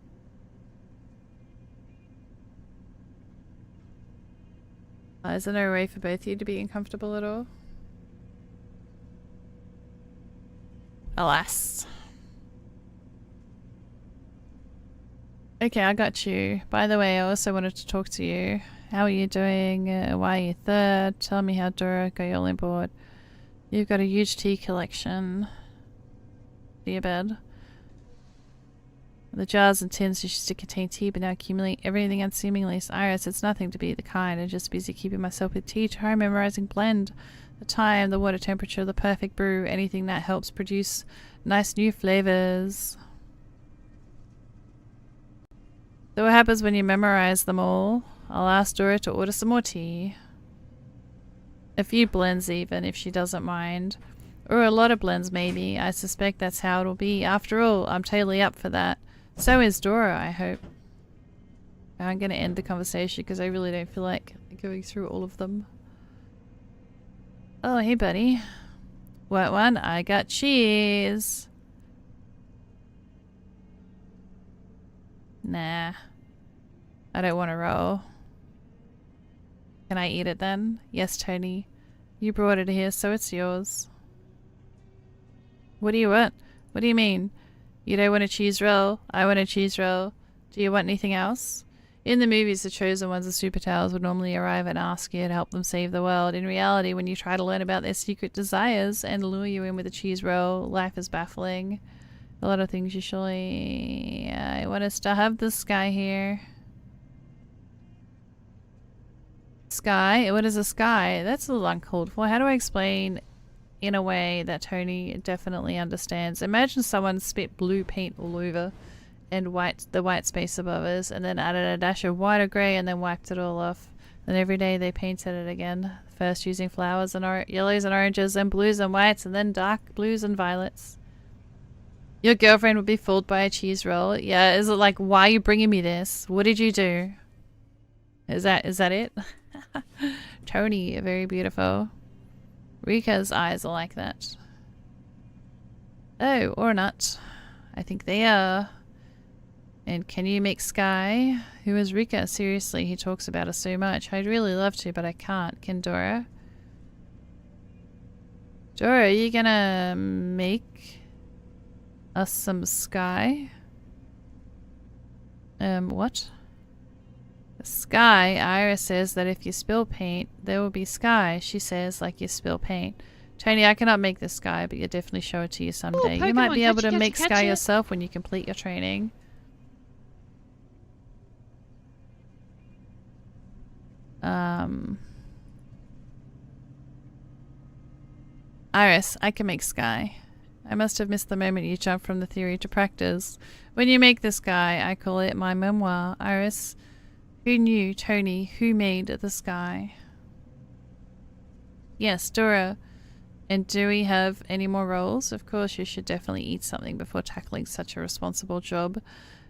Is there no way for both of you to be uncomfortable at all? Alas. Okay, I got you. By the way, I also wanted to talk to you. How are you doing? Why are you third? Tell me how Dora got you all on board. You've got a huge tea collection. To your bed. The jars and tins used to contain tea, but now accumulate everything unseemingly. Iris, it's nothing to be the kind. I'm just busy keeping myself with tea. Try memorizing blend. The time, the water temperature, the perfect brew. Anything that helps produce nice new flavors. So what happens when you memorize them all? I'll ask Dora to order some more tea. A few blends even, if she doesn't mind. Or a lot of blends maybe. I suspect that's how it'll be. After all, I'm totally up for that. So is Dora, I hope. I'm going to end the conversation because I really don't feel like going through all of them. Oh, hey buddy. What one? I got cheese. Nah. I don't want to roll. Can I eat it then? Yes, Tony. You brought it here, so it's yours. What do you want? What do you mean? You don't want a cheese roll? I want a cheese roll. Do you want anything else? In the movies, the chosen ones of superpowers would normally arrive and ask you to help them save the world. In reality, when you try to learn about their secret desires and lure you in with a cheese roll, life is baffling. A lot of things usually... I want us to have this guy here. Sky? What is a sky? That's a little uncalled for. How do I explain in a way that Tony definitely understands? Imagine someone spit blue paint all over and the white space above us, and then added a dash of white or grey and then wiped it all off. Then every day they painted it again. First using flowers and yellows and oranges, then blues and whites, and then dark blues and violets. Your girlfriend would be fooled by a cheese roll. Yeah, is it like, why are you bringing me this? What did you do? Is that it? Tony, very beautiful. Rika's eyes are like that. Oh, or not. I think they are. And can you make Sky? Who is Rika? Seriously, he talks about her so much. I'd really love to, but I can't. Can Dora? Dora, are you gonna make us some Sky? What? Sky, Iris says that if you spill paint, there will be sky. She says, like you spill paint. Tony, I cannot make this sky, but you'll definitely show it to you someday. Ooh, you might be Pokemon, able to make catch sky it. yourself when you complete your training. Iris, I can make sky. I must have missed the moment you jumped from the theory to practice. When you make the sky, I call it my memoir. Iris, who knew, Tony, who made the sky? Yes, Dora. And do we have any more roles? Of course, you should definitely eat something before tackling such a responsible job.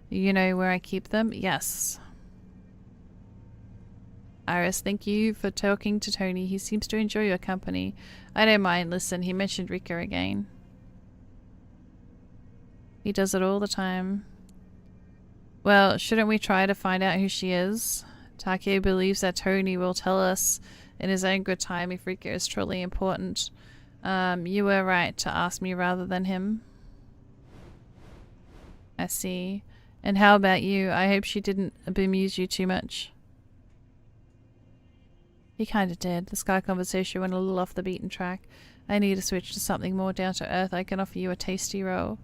You know where I keep them? Yes. Iris, thank you for talking to Tony. He seems to enjoy your company. I don't mind. Listen, he mentioned Rika again. He does it all the time. Well, shouldn't we try to find out who she is? Takeo believes that Tony will tell us in his own good time if Rika is truly important. You were right to ask me rather than him. I see. And how about you? I hope she didn't bemuse you too much. He kinda did. The Sky conversation went a little off the beaten track. I need to switch to something more down to earth. I can offer you a tasty roll.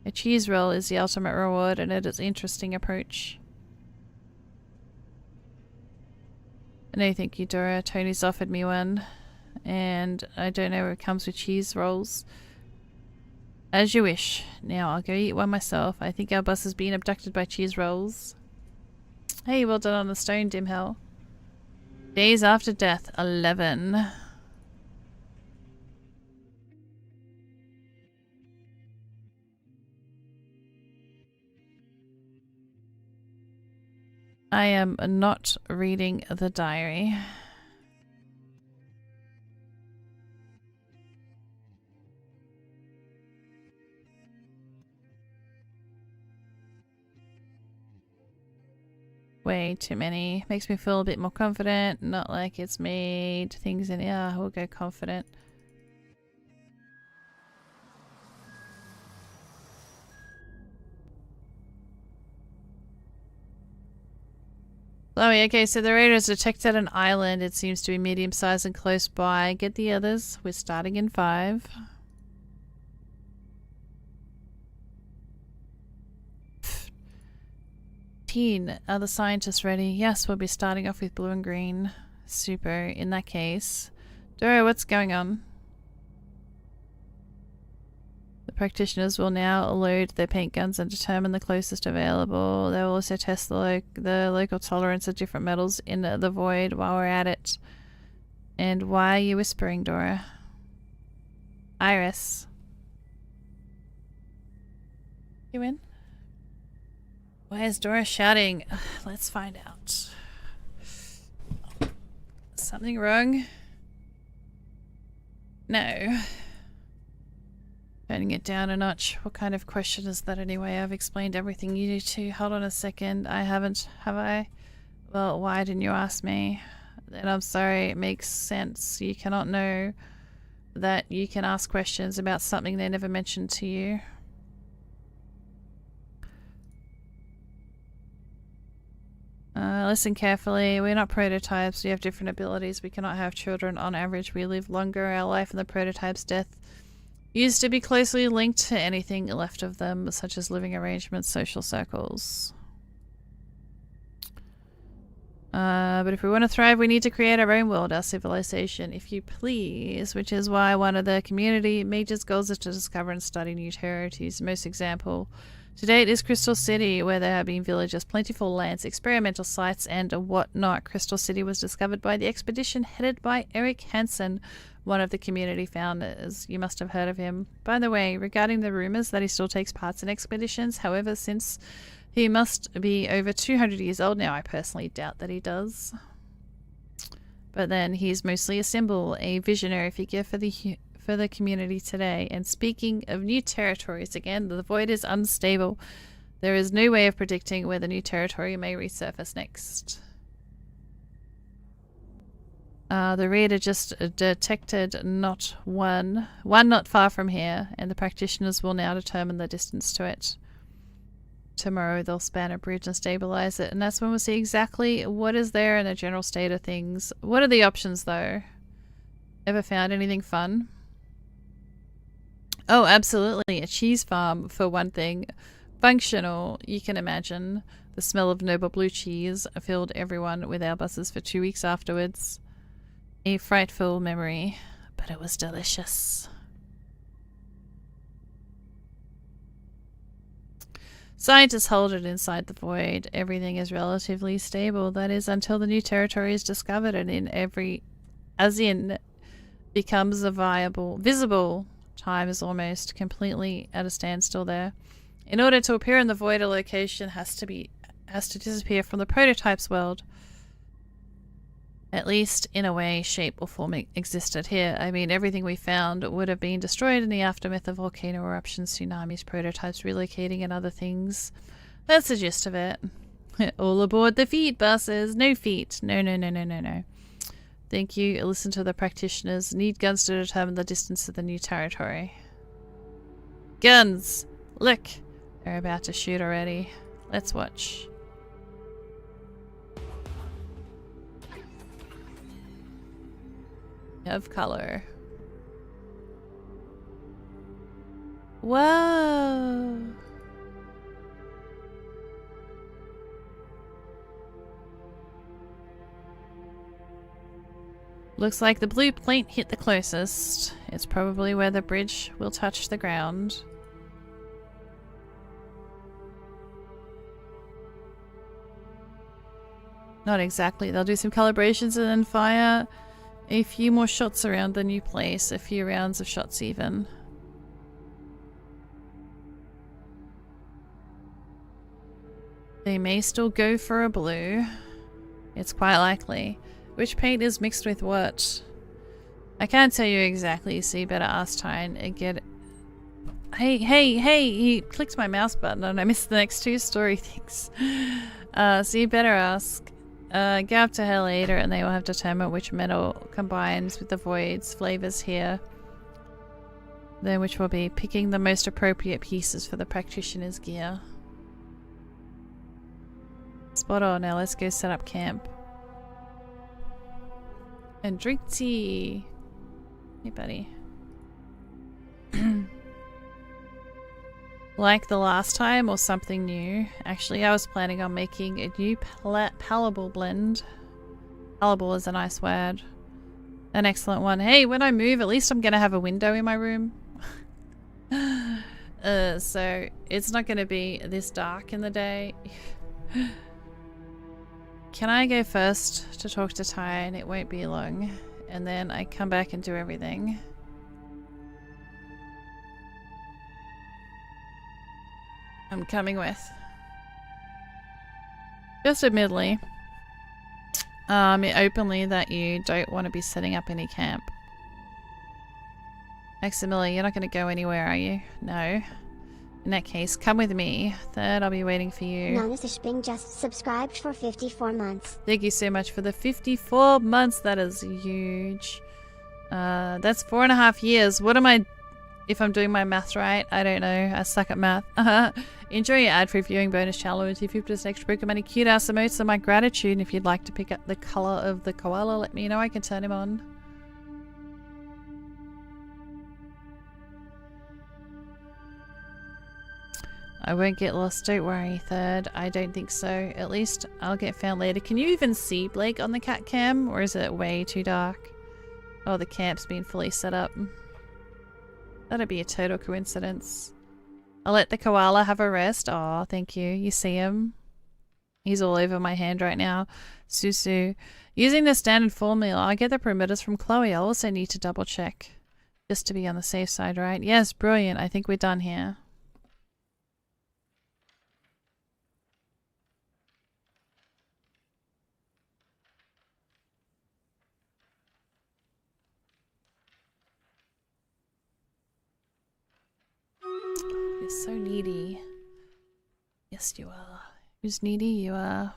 A cheese roll is the ultimate reward, and it is an interesting approach. No thank you, Dora. Tony's offered me one, and I don't know where it comes with cheese rolls. As you wish. Now I'll go eat one myself. I think our bus has been abducted by cheese rolls. Hey, well done on the stone, Dimhell. Days after death, 11. I am not reading the diary. Way too many. Makes me feel a bit more confident. Not like it's made things in... Yeah, we'll go confident. Chloe, okay, so the raiders detected an island. It seems to be medium-sized and close by. Get the others. We're starting in 5. Are the scientists ready? Yes, we'll be starting off with blue and green. Super. In that case. Dora, what's going on? The practitioners will now load their paint guns and determine the closest available. They will also test the local tolerance of different metals in the void while we're at it. And why are you whispering, Dora? Iris. You in? Why is Dora shouting? Ugh, let's find out. Something wrong? No. Turning it down a notch. What kind of question is that anyway? I've explained everything you need to. Hold on a second. I haven't, have I? Well, why didn't you ask me? Then I'm sorry, it makes sense. You cannot know that you can ask questions about something they never mentioned to you. listen carefully. We're not prototypes. We have different abilities. We cannot have children. On average, we live longer. Our life and the prototype's death used to be closely linked to anything left of them, such as living arrangements, social circles. But if we want to thrive, we need to create our own world, our civilization, if you please, which is why one of the community major goals is to discover and study new territories. Most example to date is Crystal City, where there have been villages, plentiful lands, experimental sites, and whatnot. Crystal City was discovered by the expedition headed by Eric Hansen, one of the community founders. You must have heard of him. By the way, regarding the rumors that he still takes part in expeditions, however, since he must be over 200 years old now, I personally doubt that he does. But then he's mostly a symbol, a visionary figure for the community today. And speaking of new territories, again, the void is unstable. There is no way of predicting where the new territory may resurface next. The reader just detected one not far from here, and the practitioners will now determine the distance to it. Tomorrow they'll span a bridge and stabilize it, and that's when we'll see exactly what is there in the general state of things. What are the options, though? Ever found anything fun? Oh, absolutely. A cheese farm, for one thing. Functional, you can imagine. The smell of noble blue cheese filled everyone with our buses for 2 weeks afterwards. A frightful memory, but it was delicious. Scientists hold it inside the void. Everything is relatively stable. That is, until the new territory is discovered and becomes visible. Time is almost completely at a standstill there. In order to appear in the void, a location has to disappear from the prototype's world. At least, in a way, shape or form existed here. I mean, everything we found would have been destroyed in the aftermath of volcano eruptions, tsunamis, prototypes relocating, and other things. That's the gist of it. All aboard the feet buses. No feet. No. Thank you. Listen to the practitioners. Need guns to determine the distance to the new territory. Guns! Look! They're about to shoot already. Let's watch. Of color. Whoa! Looks like the blue plate hit the closest. It's probably where the bridge will touch the ground. Not exactly. They'll do some calibrations and then fire a few more shots around the new place. A few rounds of shots even. They may still go for a blue. It's quite likely. Which paint is mixed with what? I can't tell you exactly, so you better ask Tyne and get it. Hey, he clicked my mouse button and I missed the next two story things. So you better ask. Go up to her later and they will have to determine which metal combines with the void's flavors here. Then which will be picking the most appropriate pieces for the practitioner's gear. Spot on. Now let's go set up camp. And drink tea. Hey, buddy. Like the last time or something new? Actually, I was planning on making a new palatable blend. Palatable is a nice word. An excellent one. Hey, when I move, at least I'm gonna have a window in my room. So it's not gonna be this dark in the day. Can I go first to talk to Tyne? It won't be long. And then I come back and do everything. I'm coming with. Just admittedly, openly that you don't want to be setting up any camp. Maximilian, you're not going to go anywhere, are you? No. In that case, come with me. Third, I'll be waiting for you. Nonus Bing just subscribed for 54 months. Thank you so much for the 54 months. That is huge. That's 4.5 years. What am I... If I'm doing my math right, I don't know. I suck at math. Enjoy your ad-free viewing bonus challenge. If you've just extra Pokemon cute ass emotes are my gratitude. And if you'd like to pick up the color of the koala, let me know. I can turn him on. I won't get lost, don't worry, Third. I don't think so. At least I'll get found later. Can you even see Blake on the cat cam? Or is it way too dark? Oh, the camp's been fully set up. That'd be a total coincidence. I'll let the koala have a rest. Aw, thank you. You see him? He's all over my hand right now. Susu. Using the standard formula, I get the perimeters from Chloe. I'll also need to double check. Just to be on the safe side, right? Yes, brilliant. I think we're done here. You're so needy. Yes, you are. Who's needy? You are.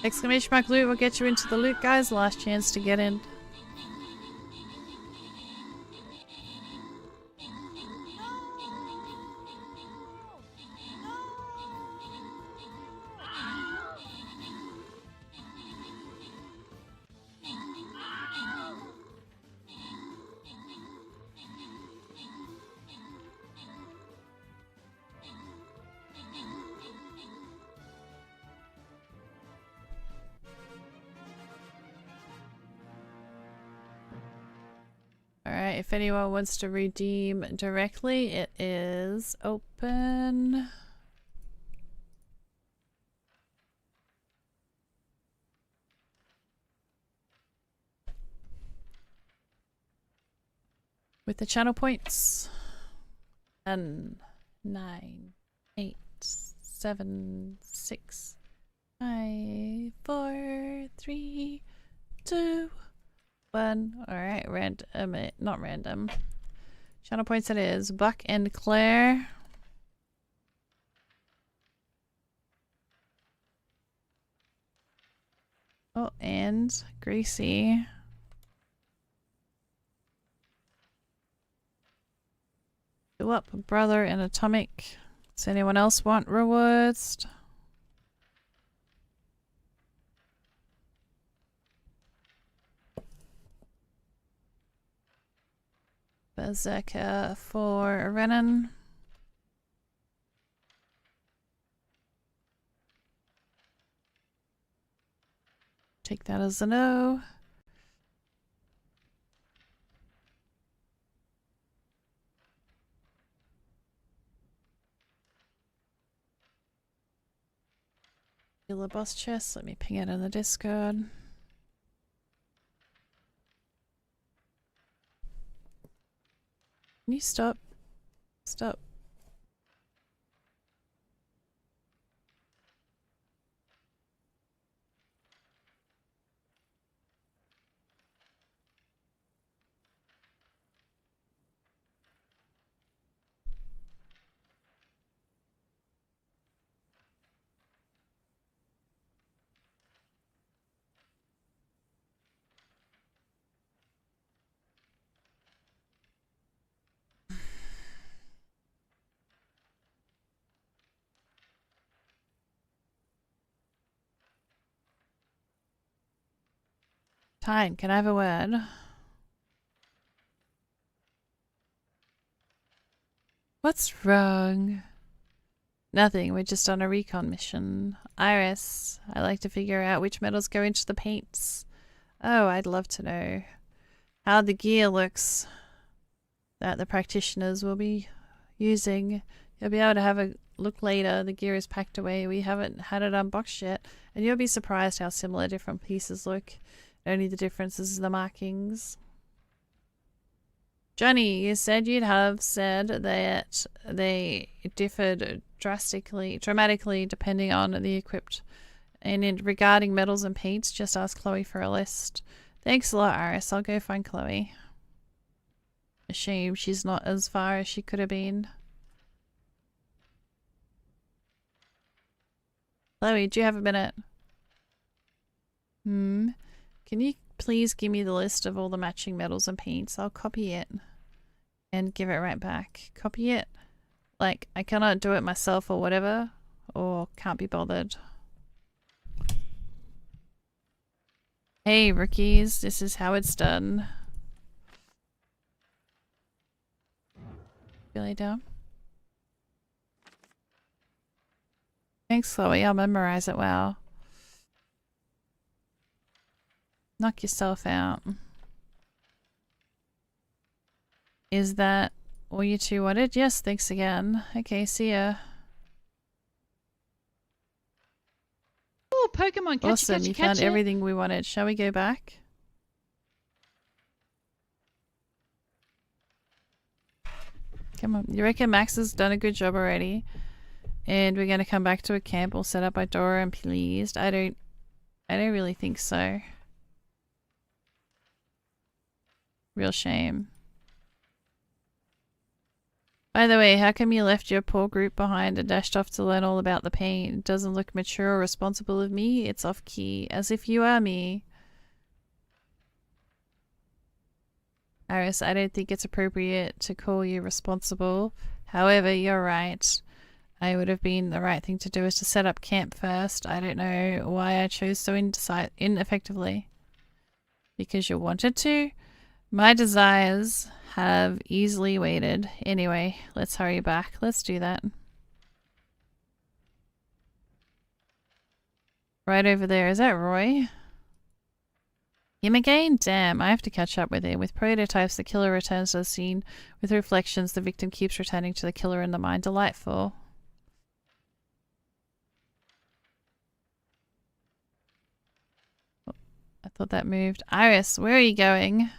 Exclamation mark loot will get you into the loot, guys. Last chance to get in. Alright, if anyone wants to redeem directly, it is open. With the channel points. 10, 9, 8, 7, 6, 5, 4, 3, 2, 1. Alright, random. Not random. Channel points it is. Buck and Claire. Oh, and Gracie. Go up, Brother and Atomic. Does anyone else want rewards? Berserker for Renan. Take that as a no. Healer boss chest. Let me ping it in the Discord. Can you stop? Stop. Tyne, can I have a word? What's wrong? Nothing, we're just on a recon mission. Iris, I like to figure out which metals go into the paints. Oh, I'd love to know how the gear looks that the practitioners will be using. You'll be able to have a look later. The gear is packed away. We haven't had it unboxed yet, and you'll be surprised how similar different pieces look. Only the difference is the markings. Johnny, you said you'd have said that they differed dramatically depending on the equipped. And regarding metals and paints, just ask Chloe for a list. Thanks a lot, Iris. I'll go find Chloe. A shame she's not as far as she could have been. Chloe, do you have a minute? Can you please give me the list of all the matching metals and paints? I'll copy it and give it right back. Copy it? Like, I cannot do it myself or whatever, or can't be bothered. Hey, rookies, this is how it's done. Really dumb. Thanks, Chloe. I'll memorize it well. Knock yourself out. Is that all you two wanted? Yes, thanks again. Okay, see ya. Oh, Pokemon, catch Awesome, it, you catch found it. everything we wanted. Shall we go back? Come on. You reckon Max has done a good job already? And we're gonna come back to a camp all set up by Dora and pleased? I don't really think so. Real shame. By the way, how come you left your poor group behind and dashed off to learn all about the pain? It doesn't look mature or responsible of me. It's off key, as if you are me. Iris, I don't think it's appropriate to call you responsible. However, you're right. I would have been the right thing to do is to set up camp first. I don't know why I chose so ineffectively. Because you wanted to? My desires have easily waited. Anyway, let's hurry back. Let's do that. Right over there. Is that Roy? Him again? Damn, I have to catch up with him. With prototypes, the killer returns to the scene. With reflections, the victim keeps returning to the killer in the mind. Delightful. I thought that moved. Iris, where are you going?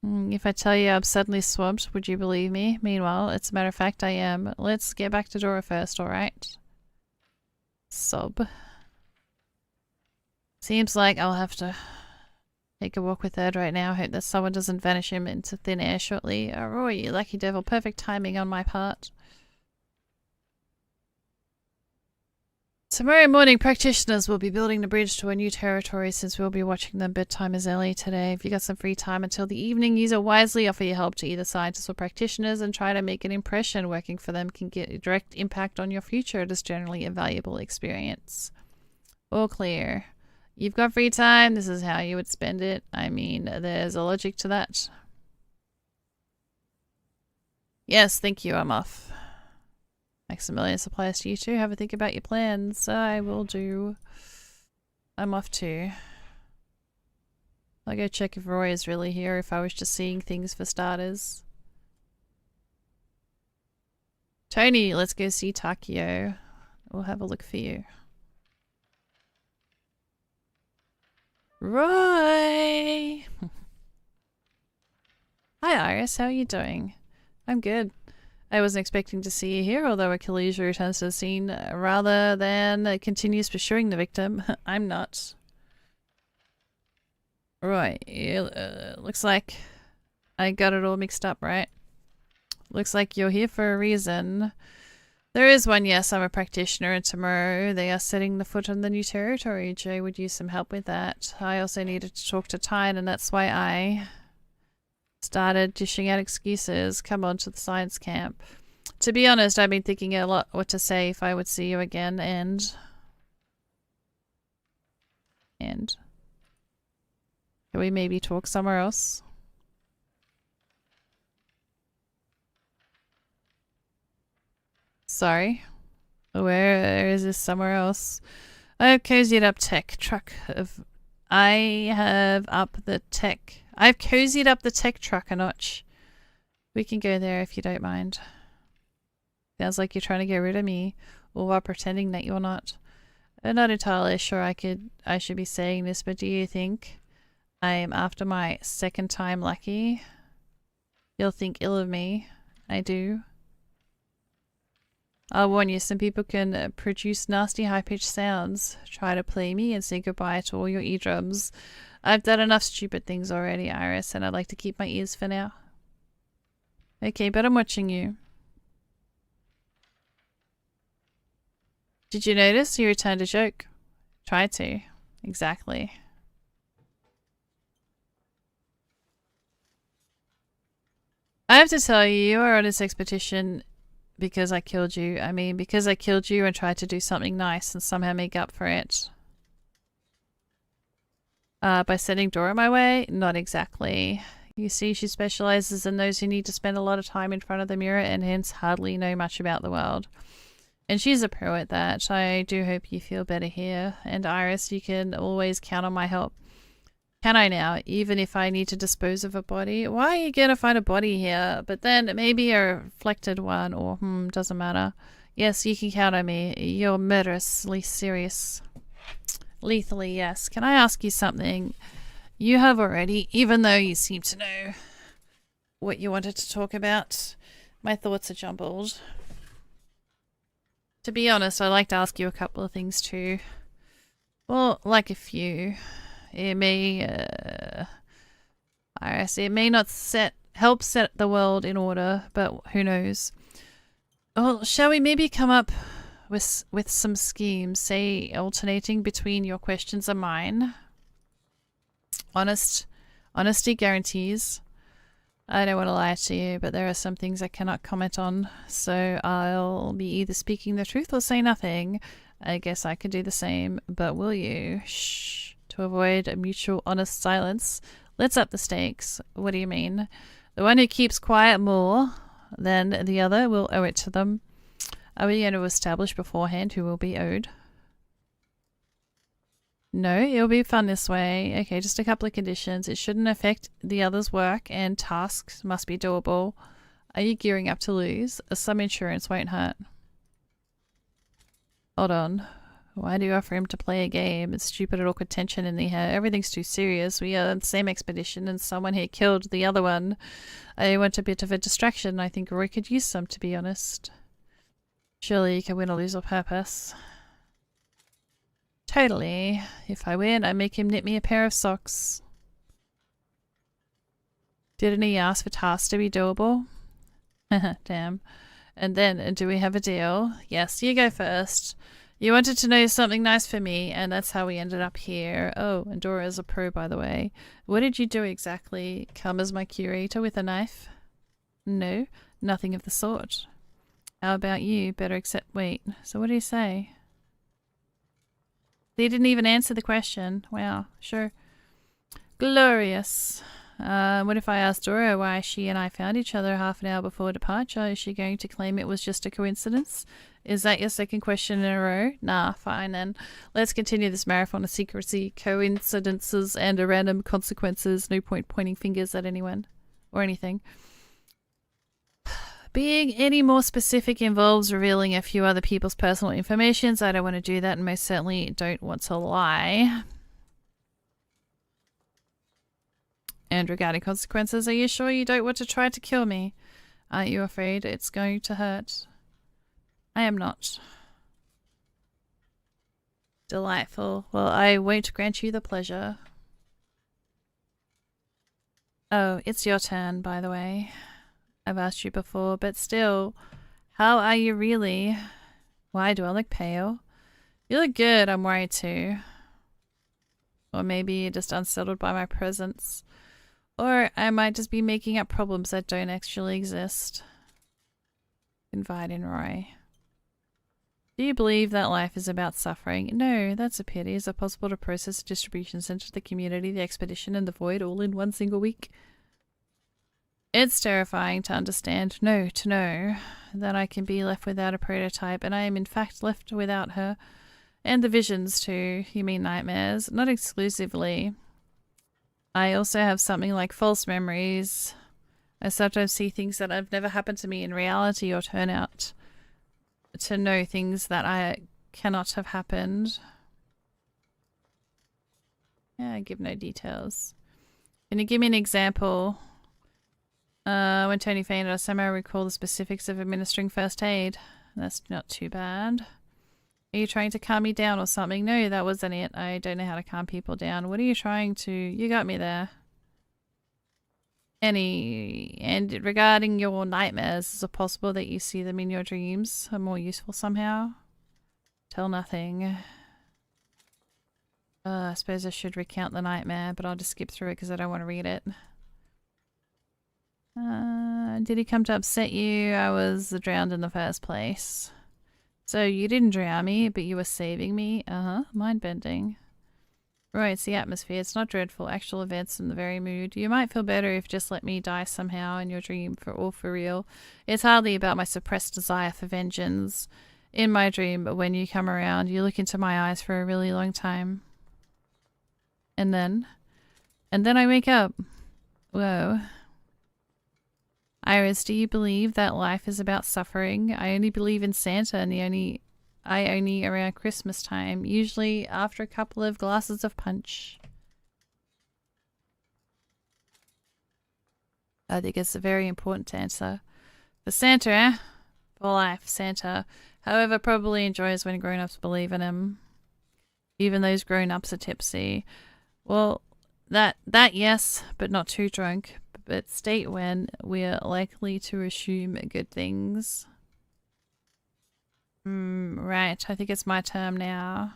If I tell you I'm suddenly swamped, would you believe me? Meanwhile, it's a matter of fact I am. Let's get back to Dora first, alright? Sob. Seems like I'll have to take a walk with Ed right now. Hope that someone doesn't vanish him into thin air shortly. Oh, Roy, you lucky devil. Perfect timing on my part. Tomorrow morning, practitioners will be building the bridge to a new territory since we'll be watching them. Bedtime is early today. If you got some free time until the evening, use it wisely. Offer your help to either scientists or practitioners and try to make an impression. Working for them can get a direct impact on your future. It is generally a valuable experience. All clear. You've got free time. This is how you would spend it. I mean, there's a logic to that. Yes, thank you. I'm off. Maximilian supplies to you too. Have a think about your plans. I will do. I'm off too. I'll go check if Roy is really here, if I was just seeing things for starters. Tony, let's go see Takio. We'll have a look for you. Roy! Hi Iris, how are you doing? I'm good. I wasn't expecting to see you here, although Achilles returns to the scene rather than continues pursuing the victim. I'm not. Right, looks like I got it all mixed up, right? Looks like you're here for a reason. There is one, yes, I'm a practitioner, and tomorrow they are setting the foot on the new territory. Jay would use some help with that. I also needed to talk to Tyne, and that's why I started dishing out excuses. Come on to the science camp. To be honest, I've been thinking a lot what to say if I would see you again, and can we maybe talk somewhere else? Sorry. Where is this? Somewhere else? I've cozied up tech truck of... I've cozied up the tech truck a notch. We can go there if you don't mind. Sounds like you're trying to get rid of me, or while pretending that you're not. I'm not entirely sure I should be saying this, but do you think I'm after my second time lucky? You'll think ill of me. I do. I'll warn you, some people can produce nasty high-pitched sounds, try to play me and say goodbye to all your eardrums. I've done enough stupid things already, Iris, and I'd like to keep my ears for now. Okay, but I'm watching you. Did you notice you returned a joke? Tried to. Exactly. I have to tell you, you are on this expedition because I killed you. I mean, because I killed you and tried to do something nice and somehow make up for it. By sending Dora my way? Not exactly. You see, she specializes in those who need to spend a lot of time in front of the mirror and hence hardly know much about the world. And she's a pro at that. I do hope you feel better here. And Iris, you can always count on my help. Can I now? Even if I need to dispose of a body? Why are you gonna find a body here? But then maybe a reflected one or doesn't matter. Yes, you can count on me. You're murderously serious. Lethally, yes. Can I ask you something? You have already, even though you seem to know what you wanted to talk about. My thoughts are jumbled. To be honest, I'd like to ask you a couple of things too. Well, like a few. It may, it may not help set the world in order, but who knows. Well, shall we maybe come up with some schemes, say alternating between your questions and mine? Honesty guarantees. I don't want to lie to you, but there are some things I cannot comment on, so I'll be either speaking the truth or say nothing. I guess I could do the same, but will you? Shh. To avoid a mutual honest silence, let's up the stakes. What do you mean? The one who keeps quiet more than the other will owe it to them. Are we going to establish beforehand who will be owed? No, it'll be fun this way. Okay, just a couple of conditions. It shouldn't affect the other's work and tasks must be doable. Are you gearing up to lose? Some insurance won't hurt. Hold on. Why do you offer him to play a game? It's stupid and awkward tension in the air. Everything's too serious. We are on the same expedition and someone here killed the other one. I want a bit of a distraction. I think Roy could use some, to be honest. Surely you can win or lose on purpose. Totally. If I win, I make him knit me a pair of socks. Didn't he ask for tasks to be doable? Damn. And then, do we have a deal? Yes, you go first. You wanted to know something nice for me, and that's how we ended up here. Oh, and Dora's a pro, by the way. What did you do exactly? Come as my curator with a knife? No, nothing of the sort. How about you? Better accept— wait, so what do you say? They didn't even answer the question. Wow, sure. Glorious. What if I asked Dora why she and I found each other half an hour before departure? Is she going to claim it was just a coincidence? Is that your second question in a row? Nah, fine then. Let's continue this marathon of secrecy, coincidences, and random consequences. No point pointing fingers at anyone or anything. Being any more specific involves revealing a few other people's personal information, so I don't want to do that and most certainly don't want to lie. And regarding consequences, are you sure you don't want to try to kill me? Aren't you afraid it's going to hurt? I am not. Delightful. Well, I won't grant you the pleasure. Oh, it's your turn, by the way. I've asked you before, but still, how are you really? Why do I look pale? You look good, I'm worried too. Or maybe you're just unsettled by my presence. Or I might just be making up problems that don't actually exist. Confide in Roy. Do you believe that life is about suffering? No, that's a pity. Is it possible to process a distribution center, the community, the expedition, and the void all in one single week? It's terrifying to understand. No, to know. that I can be left without a prototype, and I am in fact left without her. And the visions too. You mean nightmares? Not exclusively. I also have something like false memories. I sometimes see things that have never happened to me in reality, or turn out to know things that I cannot have happened. Yeah, I give no details. Can you give me an example? When Tony fainted, I somehow recall the specifics of administering first aid. That's not too bad. Are you trying to calm me down or something? No, that wasn't it. I don't know how to calm people down. What are you trying to... You got me there. And regarding your nightmares, is it possible that you see them in your dreams are more useful somehow? Tell nothing. I suppose I should recount the nightmare, but I'll just skip through it because I don't want to read it. Did he come to upset you? I was drowned in the first place. So you didn't drown me, but you were saving me? Mind-bending. Right, it's the atmosphere. It's not dreadful. Actual events in the very mood. You might feel better if you just let me die somehow in your dream, for real. It's hardly about my suppressed desire for vengeance. In my dream, but when you come around, you look into my eyes for a really long time. And then I wake up. Whoa. Iris, do you believe that life is about suffering? I only believe in Santa, and I only around Christmas time, usually after a couple of glasses of punch. I think it's a very important answer. For Santa, eh? For life, Santa. However, probably enjoys when grown-ups believe in him. Even those grown-ups are tipsy. Well, that yes, but not too drunk. But state when we're likely to assume good things. Right, I think it's my turn now.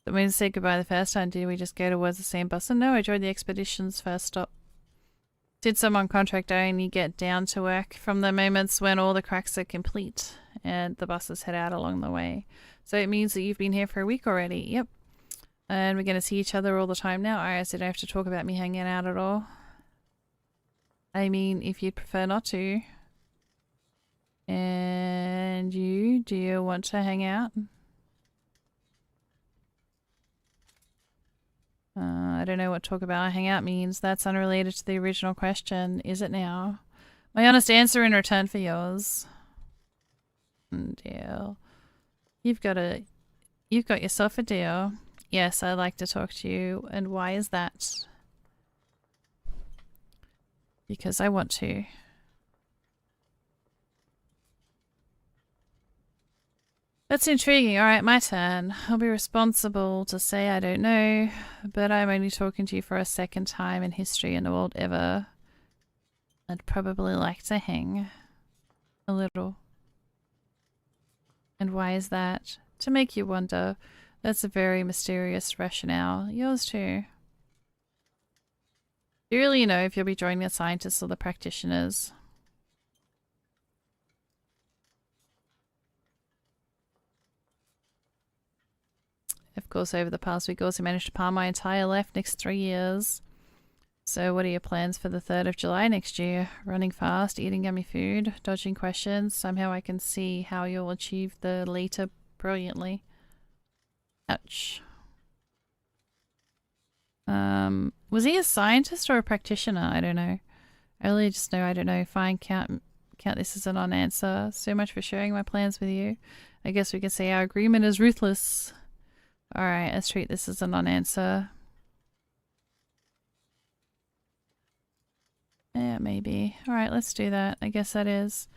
So we didn't say goodbye the first time, did we just go towards the same bus? And no, I joined the expedition's first stop. Did some on contract, I only get down to work from the moments when all the cracks are complete and the buses head out along the way. So it means that you've been here for a week already. Yep. And we're going to see each other all the time now. Iris, you don't have to talk about me hanging out at all. I mean, if you'd prefer not to. And you, do you want to hang out? I don't know what talk about hang out means. That's unrelated to the original question. Is it now? My honest answer in return for yours. Deal. You've got yourself a deal. Yes, I'd like to talk to you. And why is that? Because I want to. That's intriguing. Alright, my turn. I'll be responsible to say I don't know, but I'm only talking to you for a second time in history in the world ever. I'd probably like to hang. A little. And why is that? To make you wonder. That's a very mysterious rationale. Yours too. Do you really know if you'll be joining the scientists or the practitioners? Of course, over the past week, I also managed to palm my entire life next 3 years. So what are your plans for the 3rd of July next year? Running fast, eating yummy food, dodging questions. Somehow I can see how you'll achieve the later brilliantly. Ouch. Was he a scientist or a practitioner? I don't know. I really just know I don't know. Fine, count this as a non-answer. So much for sharing my plans with you. I guess we can say our agreement is ruthless. Alright, let's treat this as a non-answer. Yeah, maybe. Alright, let's do that. I guess that is.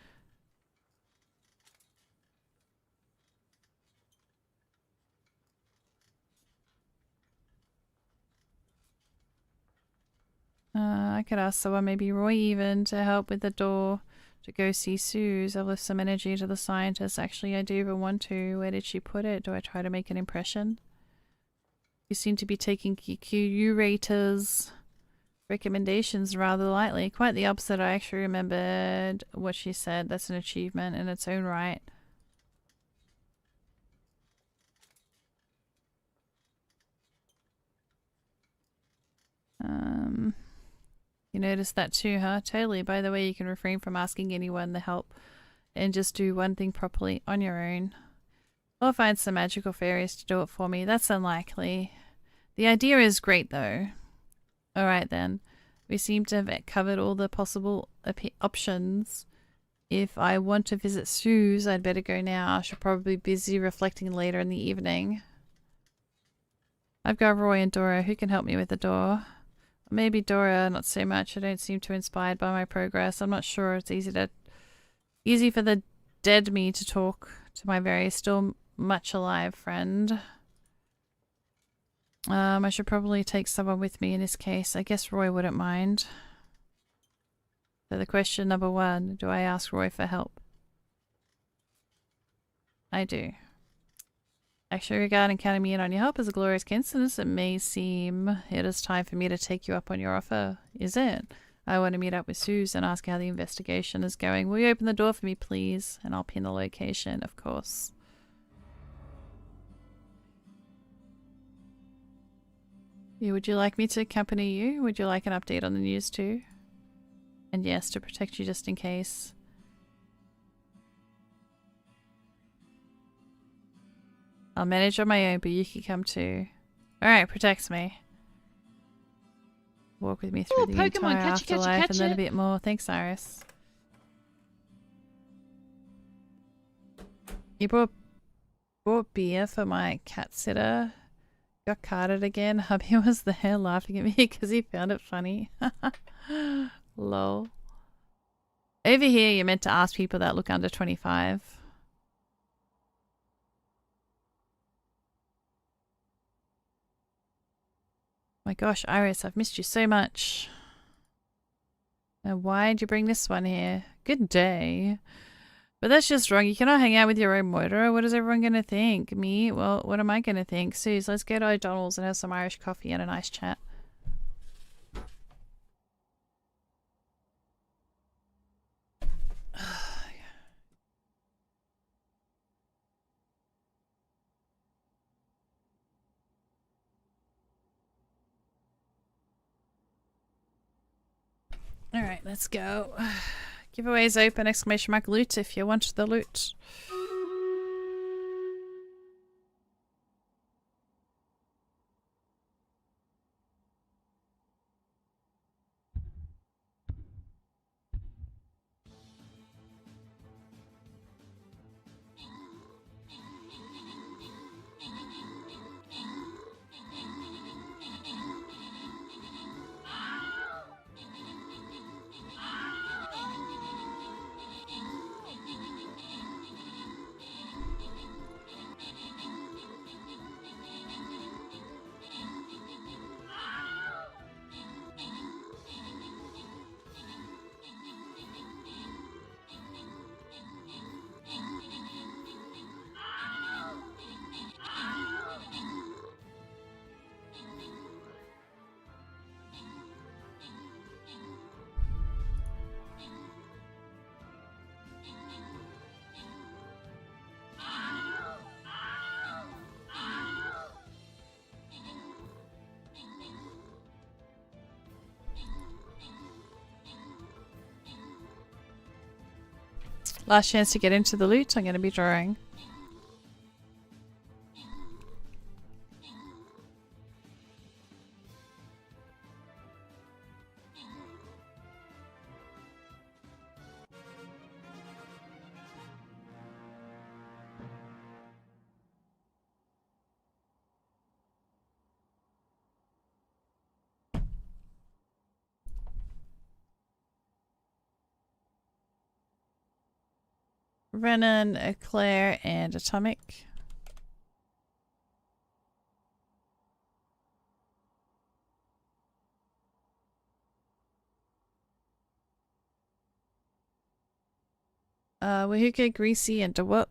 I could ask someone, maybe Roy even, to help with the door to go see Suze. I'll lift some energy to the scientist. Actually, I do even want to. Where did she put it? Do I try to make an impression? You seem to be taking Curator's recommendations rather lightly. Quite the opposite. I actually remembered what she said. That's an achievement in its own right. You noticed that too, huh? Totally. By the way, you can refrain from asking anyone to help and just do one thing properly on your own. Or find some magical fairies to do it for me. That's unlikely. The idea is great, though. Alright then. We seem to have covered all the possible options. If I want to visit Sue's, I'd better go now. I should probably be busy reflecting later in the evening. I've got Roy and Dora. Who can help me with the door? Maybe Dora, not so much. I don't seem too inspired by my progress. I'm not sure it's easy for the dead me to talk to my very still much alive friend. I should probably take someone with me in this case. I guess Roy wouldn't mind. So the question number 1, do I ask Roy for help? I do. Actually, regarding counting me in on your help is a glorious coincidence. It may seem it is time for me to take you up on your offer. Is it? I want to meet up with Suze and ask how the investigation is going. Will you open the door for me, please? And I'll pin the location, of course. Yeah, would you like me to accompany you? Would you like an update on the news too? And yes, to protect you just in case. I'll manage on my own, but you can come too. Alright, protect me. Walk with me through the entire afterlife and then a bit more. Thanks, Iris. You brought beer for my cat sitter. Got carded again. Hubby was there laughing at me because he found it funny. Lol. Over here, you're meant to ask people that look under 25. My gosh, Iris, I've missed you so much. Now, why'd you bring this one here? Good day. But that's just wrong. You cannot hang out with your own murderer. What is everyone going to think? Me? Well, what am I going to think? Suze, let's go to O'Donnell's and have some Irish coffee and a nice chat. Alright, let's go. Giveaways open, exclamation mark loot if you want the loot. Last chance to get into the loot, I'm going to be drawing. Renan, Eclair, and Atomic. Wahuka, Greasy, and DeWhoop.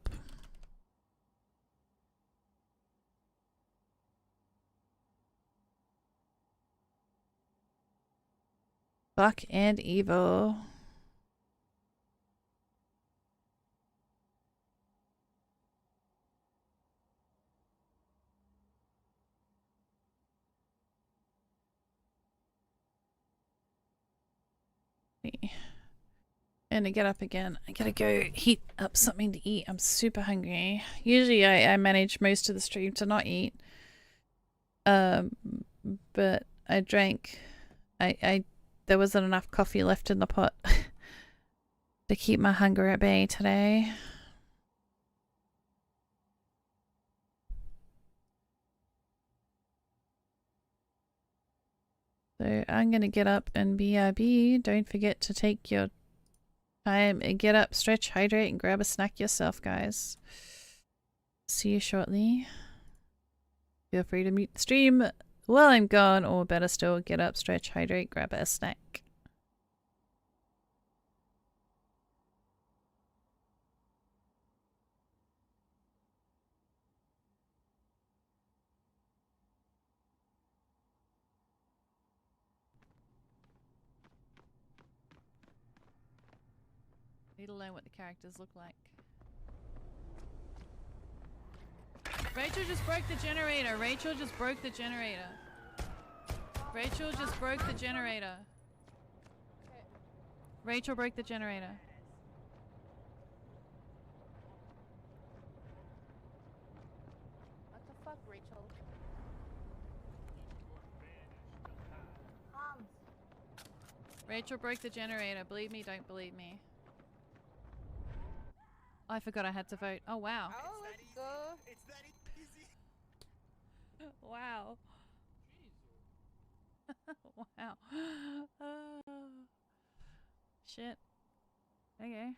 Buck and Evil. gonna get up again. I gotta go heat up something to eat. I'm super hungry. Usually I manage most of the stream to not eat. But I drank. There wasn't enough coffee left in the pot to keep my hunger at bay today. So I'm gonna get up and BRB. Don't forget to take your time and get up, stretch, hydrate, and grab a snack yourself, guys. See you shortly. Feel free to mute the stream while I'm gone, or better still, get up, stretch, hydrate, grab a snack. Need to learn what the characters look like. Rachel just broke the generator. Rachel just broke the generator. Rachel just broke the generator. Rachel broke the generator. What the fuck, Rachel? Rachel broke the generator. Believe me, don't believe me. Oh, I forgot I had to vote. Oh, wow. Oh, let's go. It's that easy. Wow. Wow. Shit. Okay.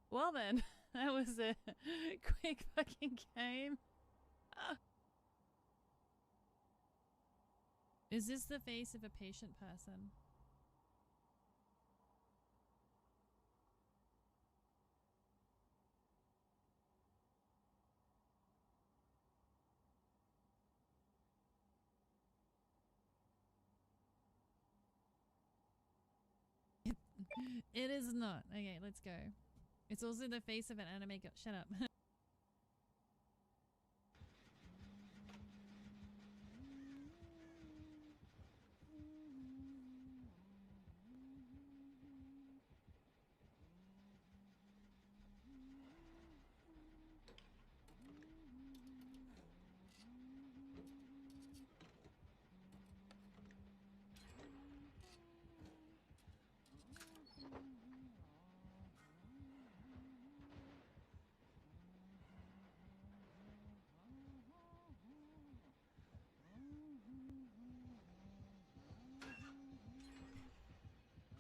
Well then, that was a quick fucking game. Is this the face of a patient person? It is not. Okay, let's go. It's also the face of an anime girl. Shut up.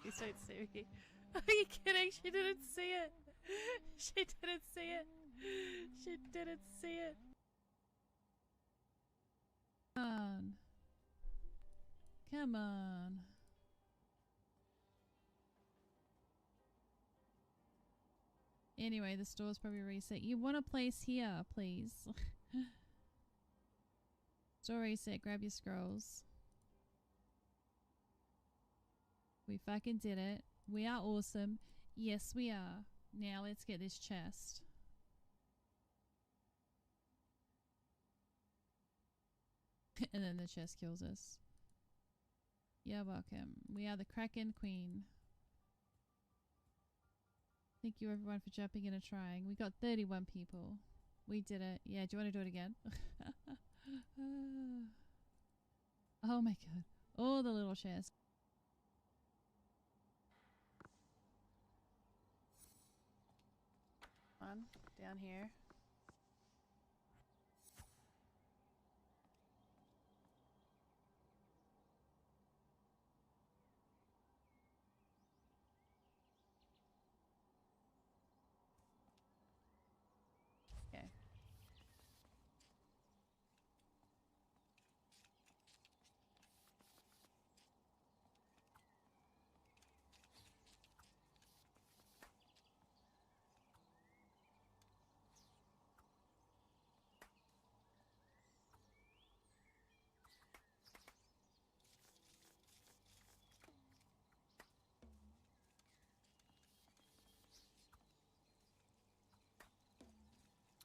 Please don't see me. Are you kidding? She didn't see it. She didn't see it. She didn't see it. Come on. Come on. Anyway, the store's probably reset. You want a place here, please. Store reset. Grab your scrolls. We fucking did it. We are awesome. Yes, we are. Now let's get this chest. And then the chest kills us. You're welcome. We are the Kraken Queen. Thank you everyone for jumping in and trying. We got 31 people. We did it. Yeah, do you want to do it again? Oh my god. All the little chests. On down here. Okay.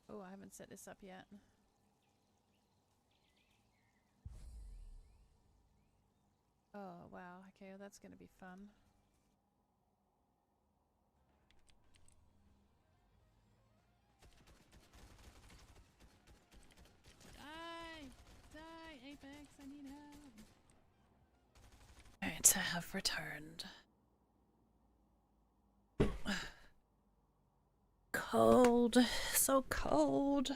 Oh, I haven't set this up yet. Oh, wow. Okay, well, that's going to be fun. Die! Die, Apex! I need help! Alright, I have returned. Cold. So cold.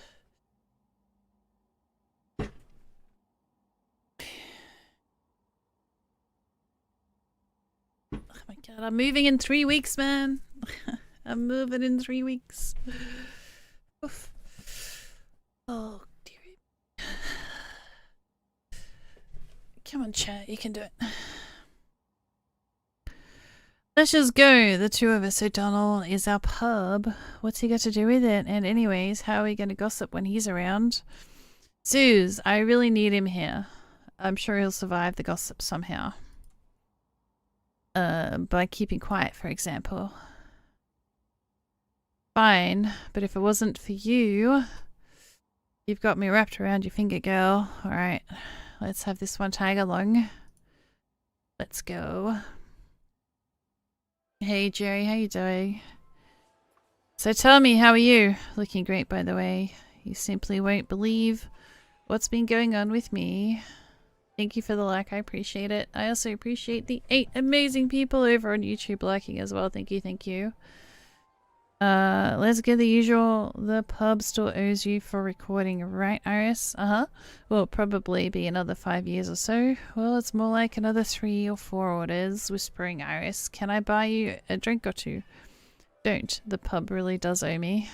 Oh my god, I'm moving in 3 weeks, man. I'm moving in 3 weeks. Oof. Oh, dear. Come on, chat, you can do it. Let's just go, the two of us. O'Donnell is our pub. What's he got to do with it? And anyways, how are we going to gossip when he's around? Suze, I really need him here. I'm sure he'll survive the gossip somehow. By keeping quiet, for example. Fine, but if it wasn't for you, you've got me wrapped around your finger, girl. Alright, let's have this one tag along. Let's go. Hey Jerry, how you doing? So tell me, how are you? Looking great, by the way. You simply won't believe what's been going on with me. Thank you for the like, I appreciate it. I also appreciate the 8 amazing people over on YouTube liking as well. Thank you, thank you. Let's get the usual. The pub still owes you for recording, right, Iris? Well, probably be another 5 years or so. Well, it's more like another 3 or 4 orders. Whispering, Iris, can I buy you a drink or two? Don't. The pub really does owe me.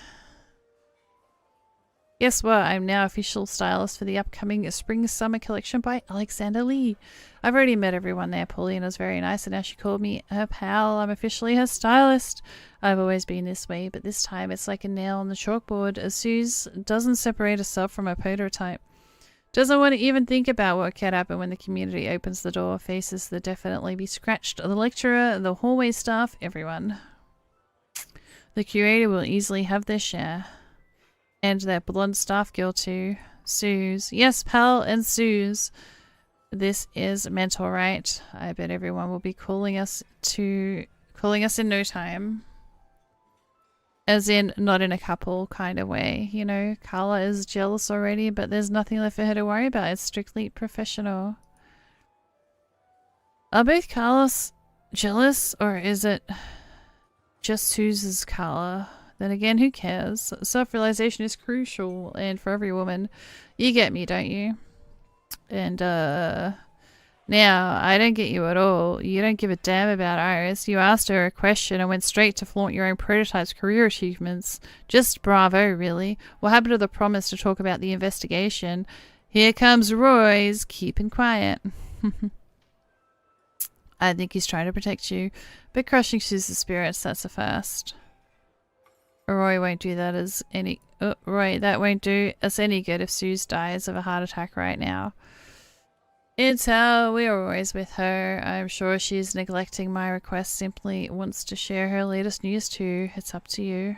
Guess what? I'm now official stylist for the upcoming Spring-Summer collection by Alexander Lee. I've already met everyone there. Paulina's very nice, and now she called me her pal. I'm officially her stylist. I've always been this way, but this time it's like a nail on the chalkboard. As Suze doesn't separate herself from her prototype. Doesn't want to even think about what could happen when the community opens the door. Faces that definitely be scratched. The lecturer, the hallway staff, everyone. The curator will easily have their share. And that blonde staff girl too. Suze. Yes, pal and Suze. This is mental, right? I bet everyone will be calling us in no time. As in, not in a couple kind of way. You know, Carla is jealous already, but there's nothing left for her to worry about. It's strictly professional. Are both Carlas jealous, or is it just Suze's Carla? Then again, who cares? Self-realization is crucial, and for every woman. You get me, don't you? And, now, I don't get you at all. You don't give a damn about Iris. You asked her a question and went straight to flaunt your own prototype's career achievements. Just bravo, really. What happened to the promise to talk about the investigation? Here comes Roy's keeping quiet. I think he's trying to protect you, but crushing Suze's spirits, that's a first. Roy won't do that as any... Oh, Roy, that won't do us any good if Suze dies of a heart attack right now. It's how we're always with her. I'm sure she's neglecting my request, simply wants to share her latest news too. It's up to you.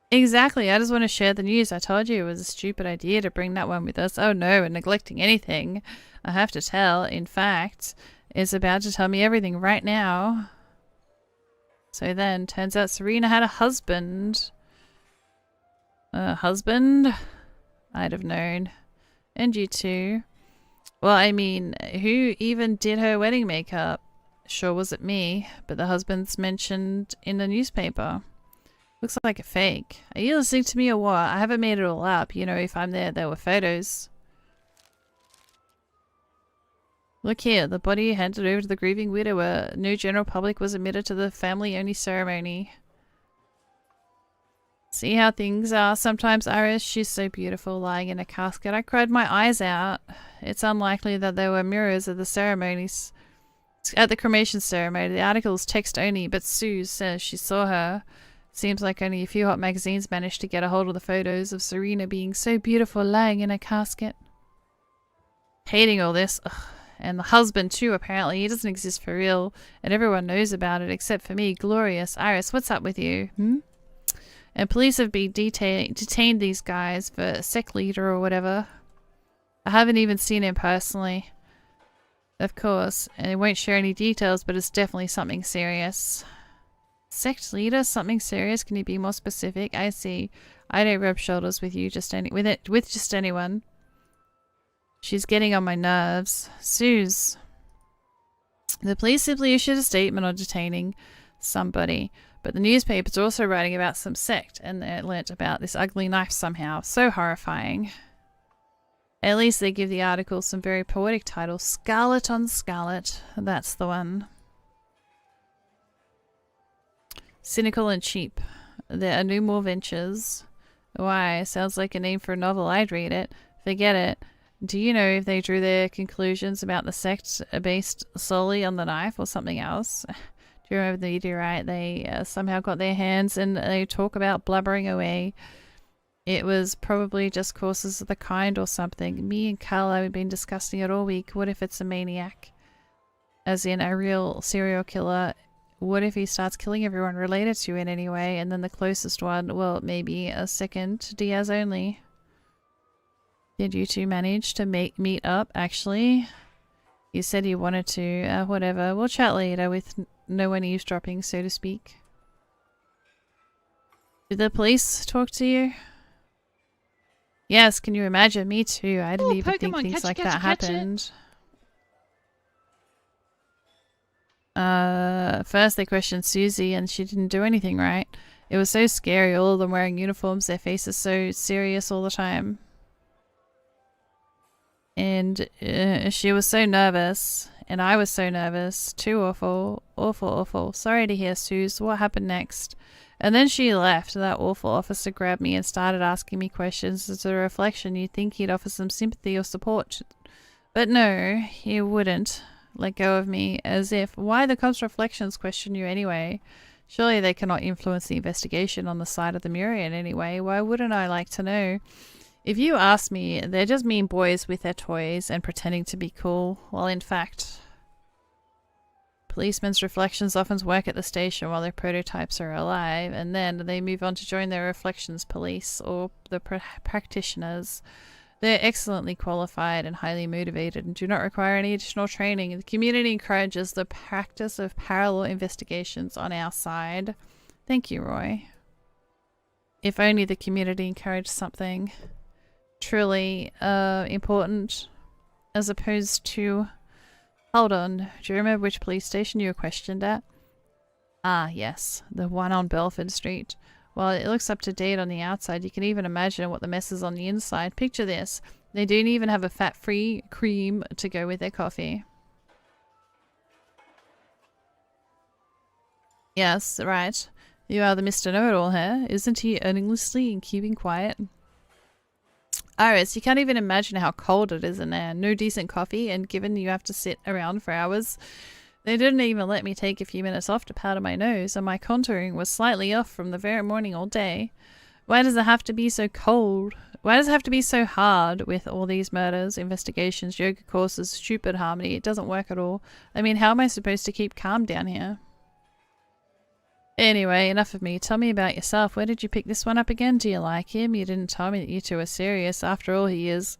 Exactly, I just want to share the news. I told you it was a stupid idea to bring that one with us. Oh no, we're neglecting anything. I have to tell. In fact, it's about to tell me everything right now. So then, turns out Serena had a husband. A husband? I'd have known. And you too. Well, I mean, who even did her wedding makeup? Sure wasn't me, but the husband's mentioned in the newspaper. Looks like a fake. Are you listening to me or what? I haven't made it all up. You know, if I'm there were photos. Look here, the body handed over to the grieving widower. No general public was admitted to the family-only ceremony. See how things are sometimes, Iris? She's so beautiful, lying in a casket. I cried my eyes out. It's unlikely that there were mirrors at the ceremonies. At the cremation ceremony, the article's text only, but Suze says she saw her. Seems like only a few hot magazines managed to get a hold of the photos of Serena being so beautiful lying in a casket. Hating all this. Ugh. And the husband too, apparently. He doesn't exist for real. And everyone knows about it, except for me. Glorious. Iris, what's up with you? And police have been detained these guys for sect leader or whatever. I haven't even seen him personally. Of course, and it won't share any details, but it's definitely something serious. Sect leader, something serious? Can you be more specific? I see. I don't rub shoulders with you, with just anyone. She's getting on my nerves. Suze. The police simply issued a statement on detaining somebody, but the newspapers are also writing about some sect, and they learnt about this ugly knife somehow. So horrifying. At least they give the article some very poetic title. Scarlet on Scarlet. That's the one. Cynical and cheap. There are no more ventures. Why? Sounds like a name for a novel. I'd read it. Forget it. Do you know if they drew their conclusions about the sect based solely on the knife or something else? Do you remember the meteorite? They somehow got their hands and they talk about blubbering away. It was probably just courses of the kind or something. Me and Carl have been discussing it all week. What if it's a maniac? As in a real serial killer. What if he starts killing everyone related to it anyway, and then the closest one, well, maybe a second Diaz only. Did you two manage to meet up, actually? You said you wanted to. Whatever. We'll chat later with no one eavesdropping, so to speak. Did the police talk to you? Yes, can you imagine? Me too. I didn't even think things like that happened. First they questioned Susie and she didn't do anything right. It was so scary, all of them wearing uniforms, their faces so serious all the time. And she was so nervous, and I was so nervous. Too awful. Awful, awful. Sorry to hear, Suze. What happened next? And then she left. That awful officer grabbed me and started asking me questions. As a reflection, you'd think he'd offer some sympathy or support. But no, he wouldn't let go of me, as if, why the cops' reflections question you anyway? Surely they cannot influence the investigation on the side of the mirror in any way. Why wouldn't I like to know? If you ask me, they're just mean boys with their toys and pretending to be cool, while in fact, policemen's reflections often work at the station while their prototypes are alive, and then they move on to join their reflections police or the practitioners. They're excellently qualified and highly motivated and do not require any additional training. The community encourages the practice of parallel investigations on our side. Thank you, Roy. If only the community encouraged something truly important as opposed to... Hold on, do you remember which police station you were questioned at? Ah, yes, the one on Belford Street. While it looks up to date on the outside, you can even imagine what the mess is on the inside. Picture this. They don't even have a fat-free cream to go with their coffee. Yes, right. You are the Mr. Know-It-All here. Isn't he earnestly and keeping quiet? Iris, you can't even imagine how cold it is in there. No decent coffee, and given you have to sit around for hours, they didn't even let me take a few minutes off to powder my nose, and my contouring was slightly off from the very morning all day. Why does it have to be so cold? Why does it have to be so hard with all these murders, investigations, yoga courses, stupid harmony? It doesn't work at all. I mean, how am I supposed to keep calm down here? Anyway, enough of me. Tell me about yourself. Where did you pick this one up again? Do you like him? You didn't tell me that you two are serious. After all, he is.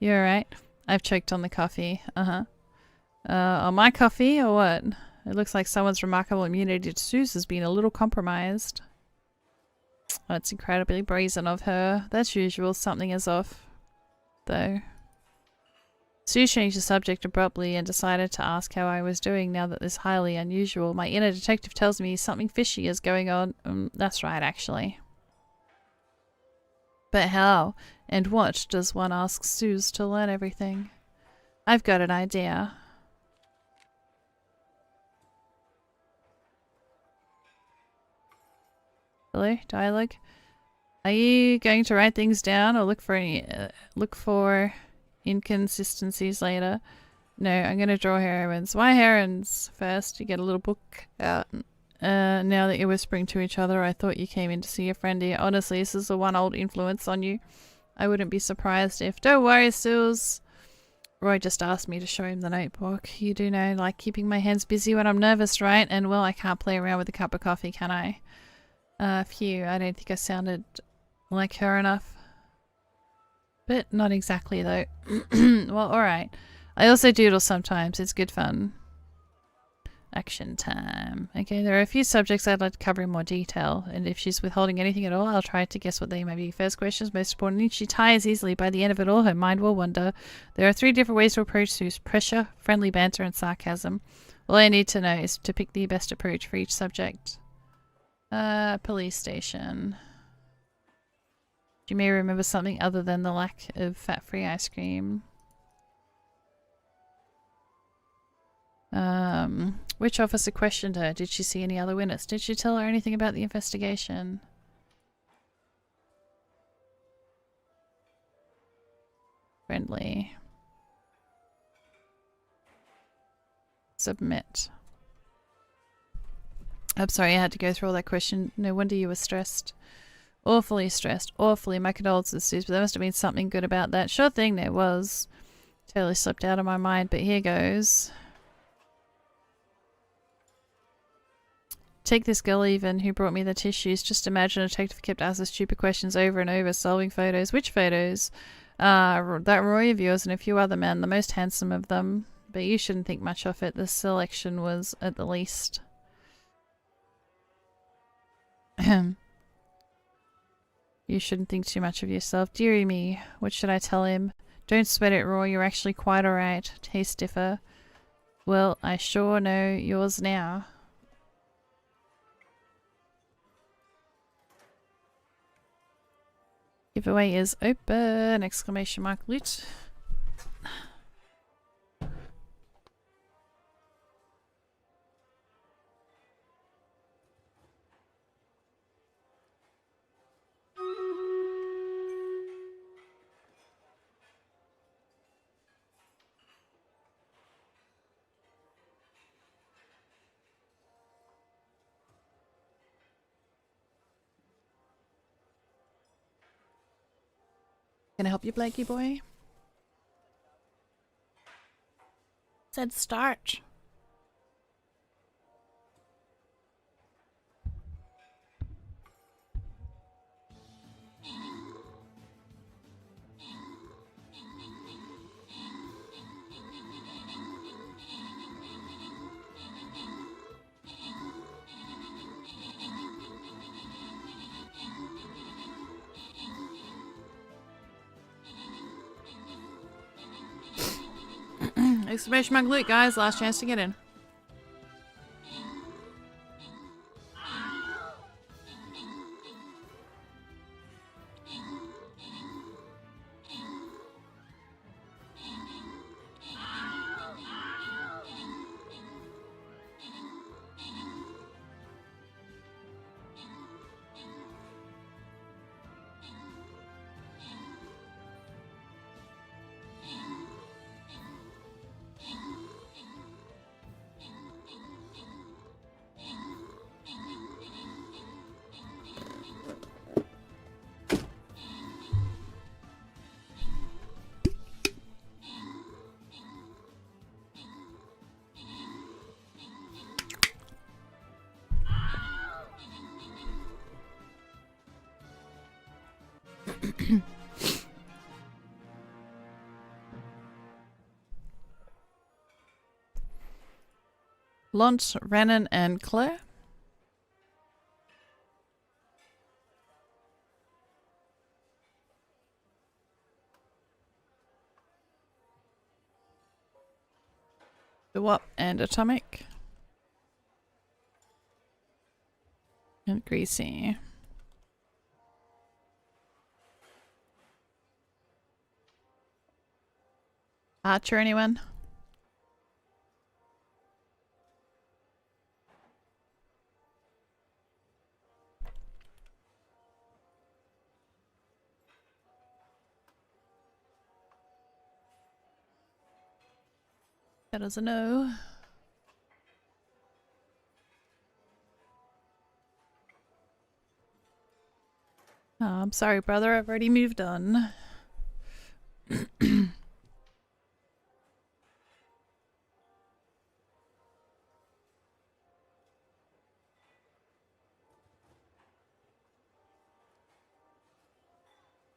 You alright? I've choked on the coffee. On my coffee or what? It looks like someone's remarkable immunity to Suze has been a little compromised. Oh, it's incredibly brazen of her. That's usual. Something is off, though. Sue changed the subject abruptly and decided to ask how I was doing now that this highly unusual. My inner detective tells me something fishy is going on. That's right, actually. But how and what does one ask Suze to learn everything? I've got an idea. Hello, dialogue. Are you going to write things down or look for inconsistencies later? No, I'm going to draw heroines. Why herons? First, you get a little book out. Now that you're whispering to each other, I thought you came in to see a friend here. Honestly, this is the one old influence on you. I wouldn't be surprised if... Don't worry, Suze. Roy just asked me to show him the notebook. You do know, like keeping my hands busy when I'm nervous, right? And well, I can't play around with a cup of coffee, can I? Phew, I don't think I sounded like her enough. But not exactly though. Well, alright. I also doodle sometimes. It's good fun. Action time. Okay, there are a few subjects I'd like to cover in more detail, and if she's withholding anything at all, I'll try to guess what they may be. First question is most importantly, she tires easily. By the end of it all, her mind will wander. There are 3 different ways to approach this: pressure, friendly banter, and sarcasm. All I need to know is to pick the best approach for each subject. Police station. You may remember something other than the lack of fat-free ice cream. Which officer questioned her? Did she see any other witness? Did she tell her anything about the investigation? Friendly. Submit. I'm sorry I had to go through all that question. No wonder you were stressed. Awfully stressed. Awfully. My condolences, Suze, but there must have been something good about that. Sure thing there was. Totally slipped out of my mind, but here goes. Take this girl even, who brought me the tissues. Just imagine a detective kept asking stupid questions over and over, solving photos. Which photos? That Roy of yours and a few other men, the most handsome of them. But you shouldn't think much of it. The selection was at the least. You shouldn't think too much of yourself. Dearie me, what should I tell him? Don't sweat it, Roy. You're actually quite alright. Taste differ. Well, I sure know yours now. Giveaway is open! Exclamation mark loot. Can I help you, Blakey boy? Said start. Exclamation mark loot, guys. Last chance to get in. Launch, Renan, and Claire. Dewap and Atomic. And Greasy. Archer, anyone? That is a no. Oh, I'm sorry, brother. I've already moved on.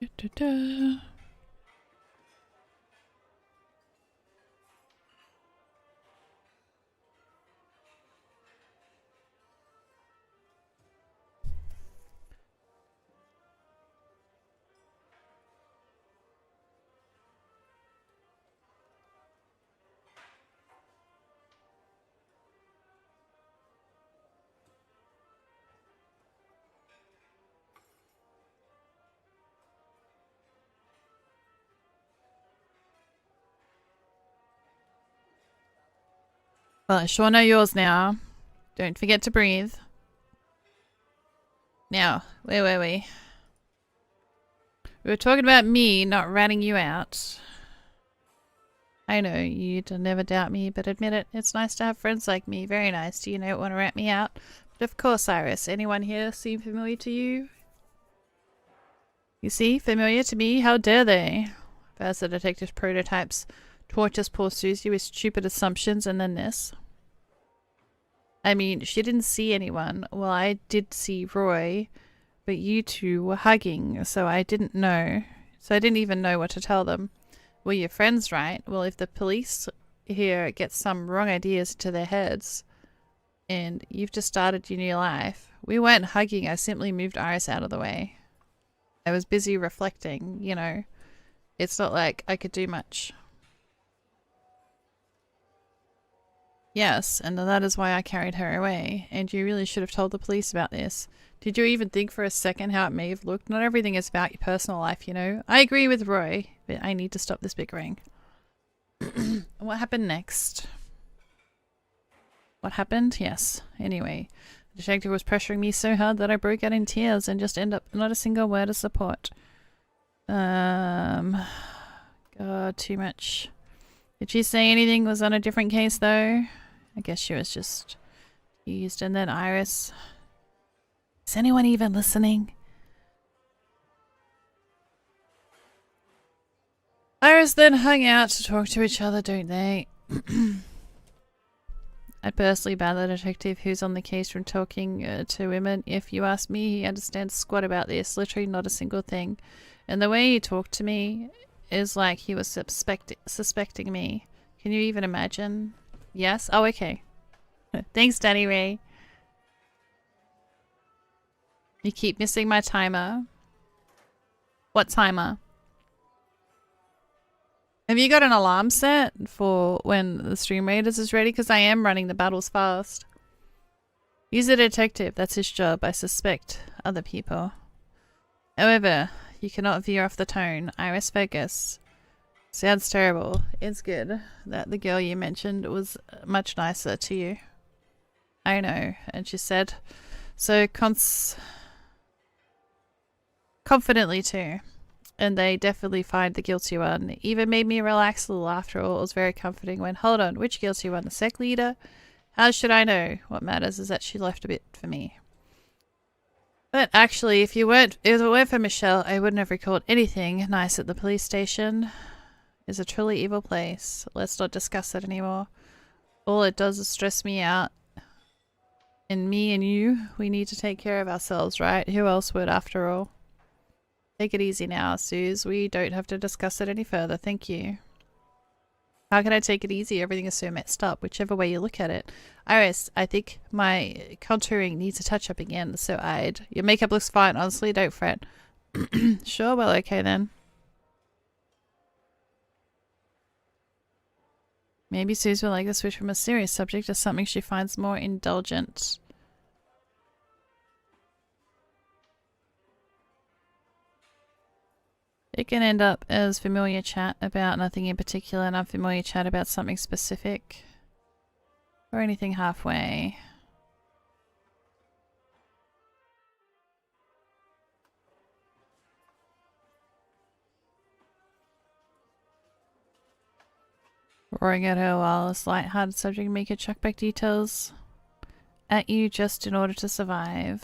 Da-da-da. Well, I sure know yours now. Don't forget to breathe. Now, where were we? We were talking about me not ratting you out. I know you'd never doubt me, but admit it, it's nice to have friends like me. Very nice. Do you know want to rat me out? But of course, Iris. Anyone here seem familiar to you? You see? Familiar to me? How dare they? First the detective prototypes tortures poor Susie with stupid assumptions, and then this. I mean, she didn't see anyone. Well, I did see Roy, but you two were hugging, so I didn't know. So I didn't even know what to tell them. Well, you're friends, right? Well, if the police here get some wrong ideas into their heads, and you've just started your new life. We weren't hugging, I simply moved Iris out of the way. I was busy reflecting, you know. It's not like I could do much. Yes, and that is why I carried her away, and you really should have told the police about this. Did you even think for a second how it may have looked? Not everything is about your personal life, you know. I agree with Roy, but I need to stop this bickering. What happened next? What happened? Yes. Anyway, the detective was pressuring me so hard that I broke out in tears and just ended up not a single word of support. God, too much. Did she say anything was on a different case though? I guess she was just used. And then Iris. Is anyone even listening? Iris then hung out to talk to each other, don't they? I'd personally ban the detective who's on the case from talking to women. If you ask me, he understands squat about this. Literally not a single thing. And the way he talked to me is like he was suspecting me. Can you even imagine? Yes? Oh, okay. Thanks, Danny Ray. You keep missing my timer. What timer? Have you got an alarm set for when the Stream Raiders is ready? Because I am running the battles fast. He's a detective. That's his job. I suspect other people. However, you cannot veer off the tone. Iris Vegas. Sounds terrible. It's good that the girl you mentioned was much nicer to you. I know. And she said so confidently too. And they definitely find the guilty one. It even made me relax a little after all. It was very comforting when, hold on, which guilty one? The sec leader? How should I know? What matters is that she left a bit for me. But actually, if it weren't for Michelle, I wouldn't have recalled anything nice at the police station. It's a truly evil place. Let's not discuss it anymore. All it does is stress me out. And me and you, we need to take care of ourselves, right? Who else would, after all? Take it easy now, Suze. We don't have to discuss it any further. Thank you. How can I take it easy? Everything is so messed up, whichever way you look at it. Iris, I think my contouring needs a touch-up again, so your makeup looks fine. Honestly, don't fret. Sure, well, okay then. Maybe Suze will like the switch from a serious subject to something she finds more indulgent. It can end up as familiar chat about nothing in particular and unfamiliar chat about something specific. Or anything halfway. Roaring at her while this light-hearted subject maker chuck back details at you just in order to survive.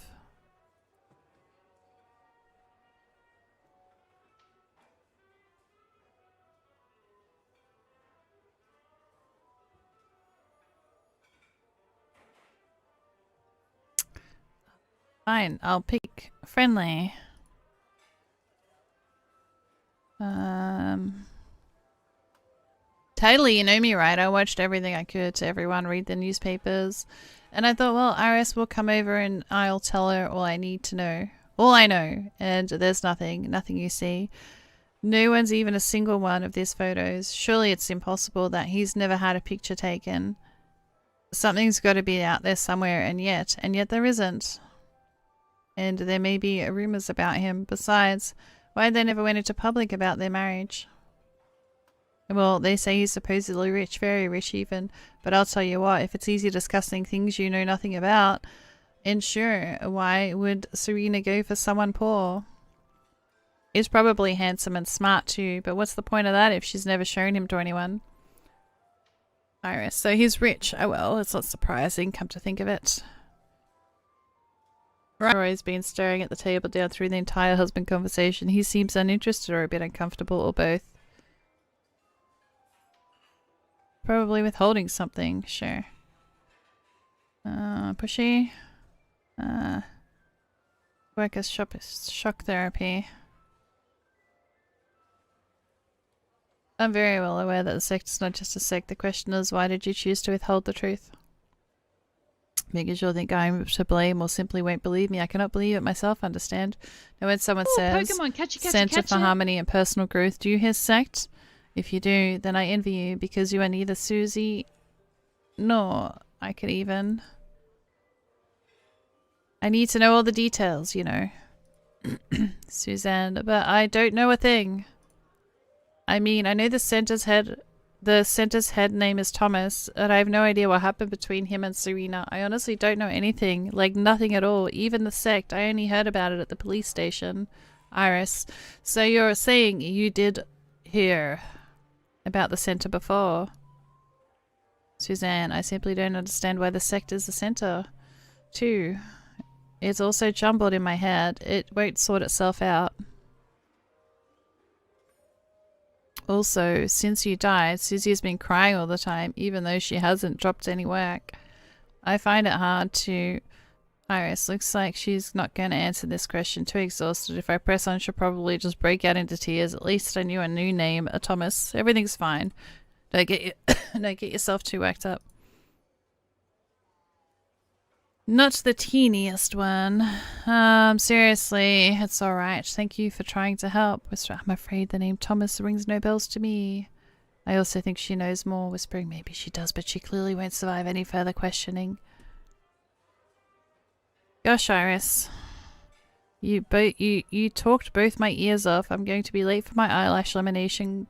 Fine, I'll pick friendly. Totally, you know me, right? I watched everything I could to everyone, read the newspapers. And I thought, well, Iris will come over and I'll tell her all I need to know. All I know. And there's nothing you see. No one's even a single one of these photos. Surely it's impossible that he's never had a picture taken. Something's got to be out there somewhere, and yet there isn't. And there may be rumors about him. Besides, why they never went into public about their marriage? Well, they say he's supposedly rich, very rich even. But I'll tell you what, if it's easy discussing things you know nothing about, and sure, why would Serena go for someone poor? He's probably handsome and smart too, but what's the point of that if she's never shown him to anyone? Iris, so he's rich. Oh well, it's not surprising, come to think of it. Roy's been staring at the table down through the entire husband conversation. He seems uninterested or a bit uncomfortable, or both. Probably withholding something, sure. Pushy. Work as shock therapy. I'm very well aware that the sect is not just a sect. The question is, why did you choose to withhold the truth? Because you'll think I'm to blame or simply won't believe me. I cannot believe it myself, understand? Now when someone says, Pokemon, catch it, Center for Harmony and Personal Growth, do you hear sect? If you do, then I envy you, because you are neither Susie nor I could even. I need to know all the details, you know. Suzanne, but I don't know a thing. I mean, I know the center's head name is Thomas, and I have no idea what happened between him and Serena. I honestly don't know anything, like nothing at all. Even the sect, I only heard about it at the police station. Iris, so you're saying you did hear about the center before? Suzanne, I simply don't understand why the sect is the center, too. It's also jumbled in my head. It won't sort itself out. Also, since you died, Susie has been crying all the time, even though she hasn't dropped any work. I find it hard to... Iris, looks like she's not going to answer this question. Too exhausted. If I press on, she'll probably just break out into tears. At least I knew a new name, Thomas. Everything's fine. Don't get yourself too worked up. Not the teeniest one. Seriously, it's alright. Thank you for trying to help. I'm afraid the name Thomas rings no bells to me. I also think she knows more. Whispering, maybe she does, but she clearly won't survive any further questioning. Gosh, Iris. You talked both my ears off. I'm going to be late for my eyelash lamination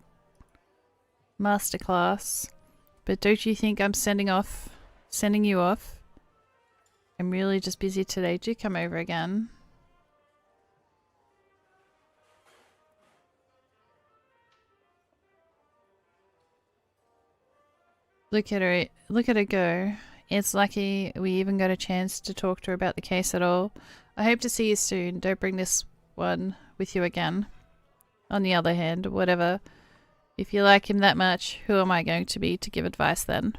masterclass. But don't you think I'm sending you off? I'm really just busy today. Do come over again. Look at her go. It's lucky we even got a chance to talk to her about the case at all. I hope to see you soon. Don't bring this one with you again. On the other hand, whatever. If you like him that much, who am I going to be to give advice then?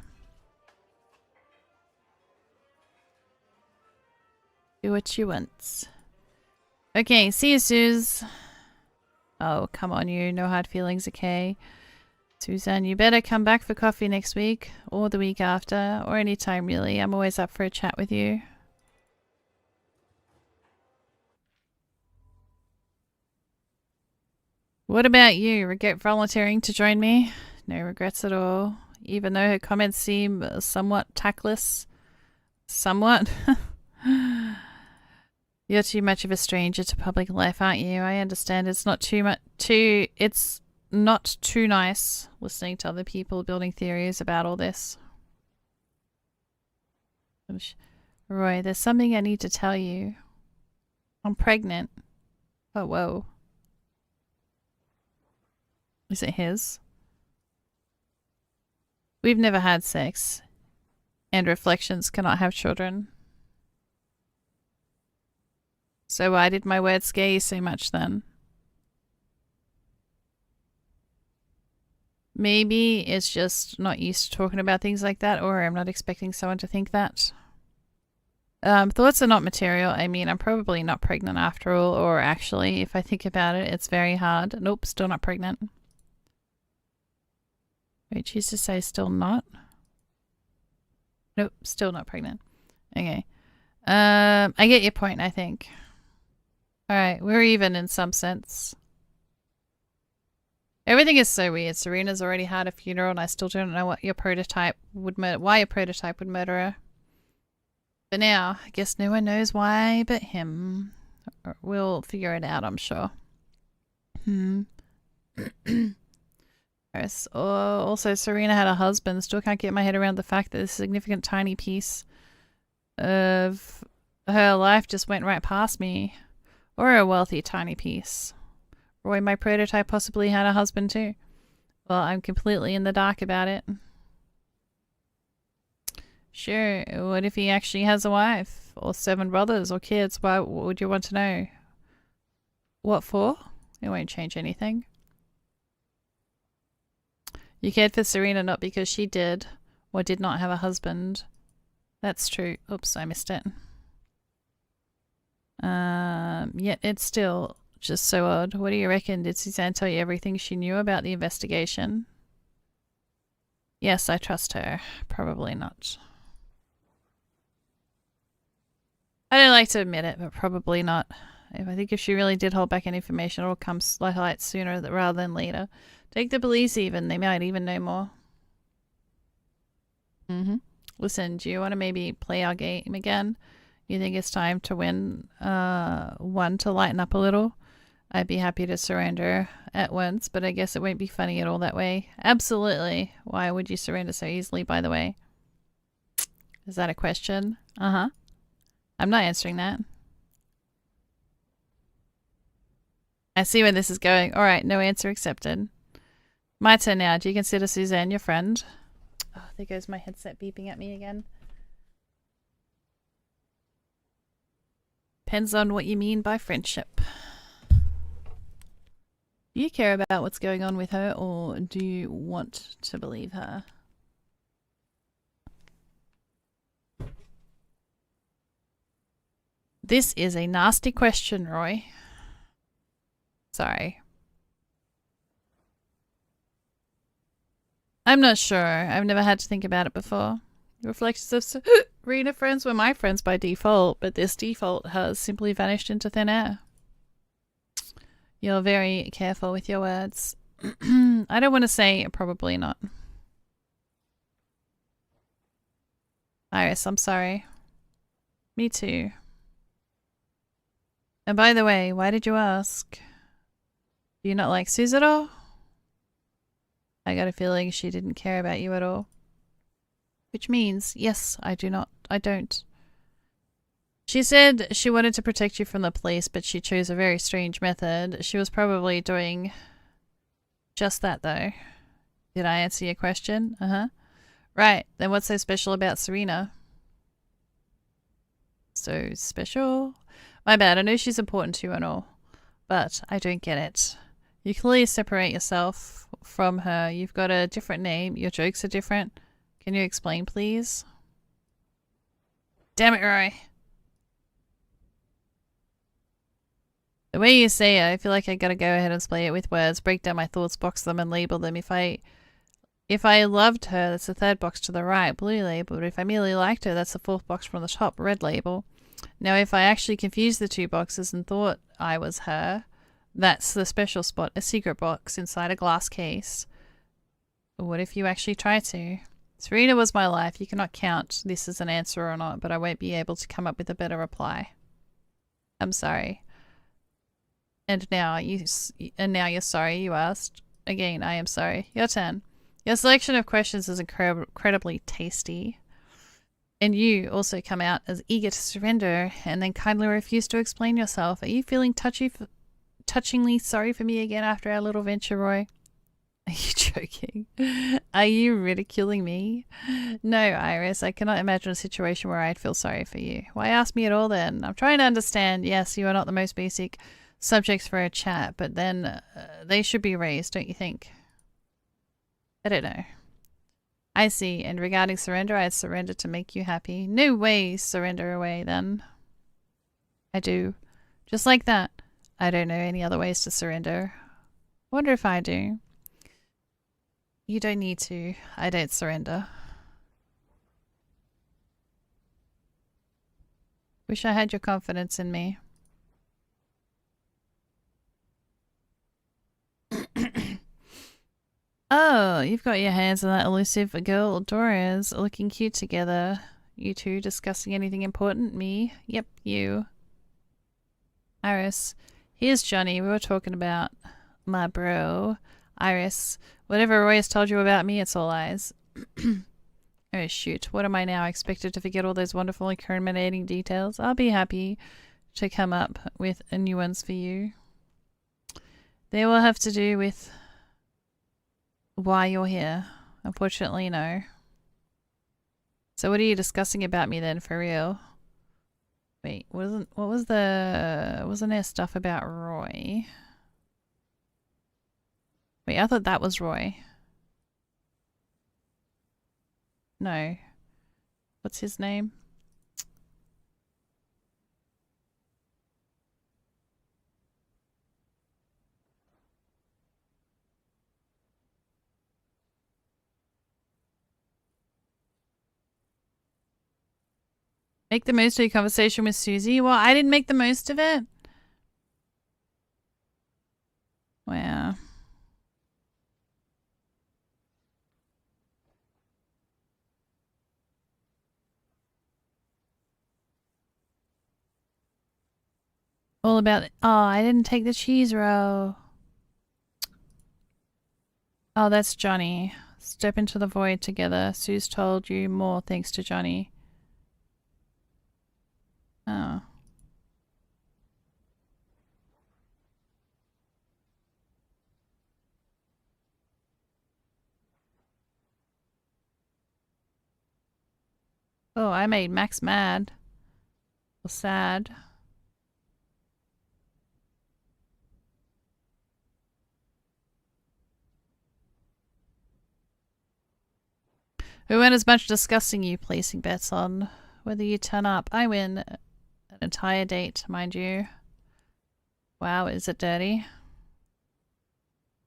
Do what you want. Okay, see you, Suze. Oh, come on, you. No hard feelings, okay? Suzanne, you better come back for coffee next week, or the week after, or any time really. I'm always up for a chat with you. What about you? Regret volunteering to join me? No regrets at all. Even though her comments seem somewhat tactless. Somewhat? You're too much of a stranger to public life, aren't you? I understand it's not it's not too nice listening to other people building theories about all this. Roy, there's something I need to tell you. I'm pregnant. Oh, whoa. Is it his? We've never had sex. And Reflections cannot have children. So why did my words scare you so much then? Maybe it's just not used to talking about things like that, or I'm not expecting someone to think that. Thoughts are not material. I mean, I'm probably not pregnant after all, or actually, if I think about it, it's very hard. Nope, still not pregnant. Wait, choose to say still not? Nope, still not pregnant. Okay. I get your point, I think. Alright, we're even in some sense. Everything is so weird. Serena's already had a funeral and I still don't know what your prototype would why your prototype would murder her. But now, I guess no one knows why but him. We'll figure it out, I'm sure. Yes. Oh, also, Serena had a husband. Still can't get my head around the fact that this significant tiny piece of her life just went right past me. Or a wealthy tiny piece. Roy, my prototype, possibly had a husband too. Well, I'm completely in the dark about it. Sure, what if he actually has a wife? Or 7 brothers or kids? Why would you want to know? What for? It won't change anything. You cared for Serena not because she did or did not have a husband. That's true. Oops, I missed it. Yet it's still just so odd. What do you reckon? Did Suzanne tell you everything she knew about the investigation? Yes, I trust her. Probably not. I don't like to admit it, but probably not. I think if she really did hold back any information, it'll come to light sooner rather than later. Take the police even. They might even know more. Listen, do you want to maybe play our game again? You think it's time to win one to lighten up a little? I'd be happy to surrender at once, but I guess it won't be funny at all that way. Absolutely. Why would you surrender so easily, by the way? Is that a question? Uh-huh. I'm not answering that. I see where this is going. Alright, no answer accepted. My turn now. Do you consider Suzanne your friend? Oh, there goes my headset beeping at me again. Depends on what you mean by friendship. Do you care about what's going on with her, or do you want to believe her? This is a nasty question, Roy. Sorry. I'm not sure. I've never had to think about it before. Reflections of Serena friends were my friends by default, but this default has simply vanished into thin air. You're very careful with your words. I don't want to say probably not. Iris, I'm sorry. Me too. And by the way, why did you ask? Do you not like Suze at all? I got a feeling she didn't care about you at all. Which means, yes, I don't. She said she wanted to protect you from the police, but she chose a very strange method. She was probably doing just that, though. Did I answer your question? Uh-huh. Right, then what's so special about Serena? So special? My bad, I know she's important to you and all, but I don't get it. You clearly separate yourself from her. You've got a different name. Your jokes are different. Can you explain, please? Damn it, Roy. The way you say it, I feel like I gotta go ahead and display it with words, break down my thoughts, box them, and label them. If I loved her, that's the 3rd box to the right, blue label. But if I merely liked her, that's the 4th box from the top, red label. Now, if I actually confused the 2 boxes and thought I was her, that's the special spot, a secret box inside a glass case. What if you actually try to? Serena was my life. You cannot count this as an answer or not, but I won't be able to come up with a better reply. I'm sorry. And now you're sorry, you asked. Again, I am sorry. Your turn. Your selection of questions is incredibly tasty. And you also come out as eager to surrender and then kindly refuse to explain yourself. Are you feeling touchingly sorry for me again after our little venture, Roy? Are you joking? Are you ridiculing me? No, Iris, I cannot imagine a situation where I'd feel sorry for you. Why ask me at all then? I'm trying to understand. Yes, you are not the most basic subjects for a chat, but then they should be raised, don't you think? I don't know. I see. And regarding surrender, I'd surrender to make you happy. No way, surrender away then. I do. Just like that. I don't know any other ways to surrender. Wonder if I do. You don't need to. I don't surrender. Wish I had your confidence in me. Oh, you've got your hands on that elusive girl, Doris, looking cute together. You two discussing anything important? Me? Yep, you. Iris, here's Johnny. We were talking about my bro. Iris, whatever Roy has told you about me, it's all lies. Oh shoot, what am I now? Expected to forget all those wonderful incriminating details? I'll be happy to come up with new ones for you. They will have to do with why you're here. Unfortunately, no. So what are you discussing about me then, for real? Wait, wasn't there stuff about Roy? Wait, I thought that was Roy. No. What's his name? Make the most of your conversation with Susie? Well, I didn't make the most of it. Wow. All about it. Oh, I didn't take the cheese roll. Oh, that's Johnny. Step into the void together. Sue's told you more thanks to Johnny. Oh. Oh, I made Max mad. Or sad. We won't as much discussing you placing bets on whether you turn up. I win an entire date, mind you. Wow, is it dirty?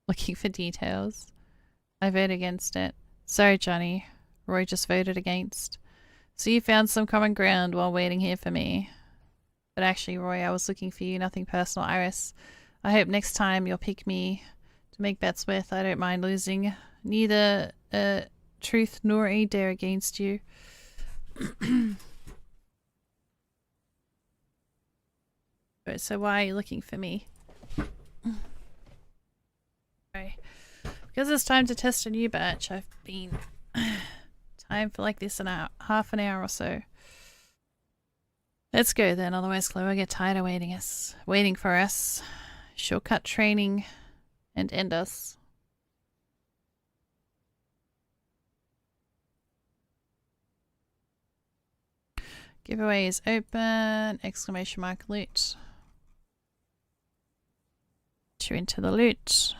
Looking for details. I vote against it. Sorry, Johnny. Roy just voted against. So you found some common ground while waiting here for me. But actually, Roy, I was looking for you, nothing personal. Iris, I hope next time you'll pick me to make bets with. I don't mind losing. Neither truth nor a dare against you. Right, so why are you looking for me? Right. Because it's time to test a new batch. I've been time for like this half an hour or so. Let's go then, otherwise Chloe will get tired of waiting for us. She'll cut training and end us. Giveaway is open! Exclamation mark loot. You're into the loot.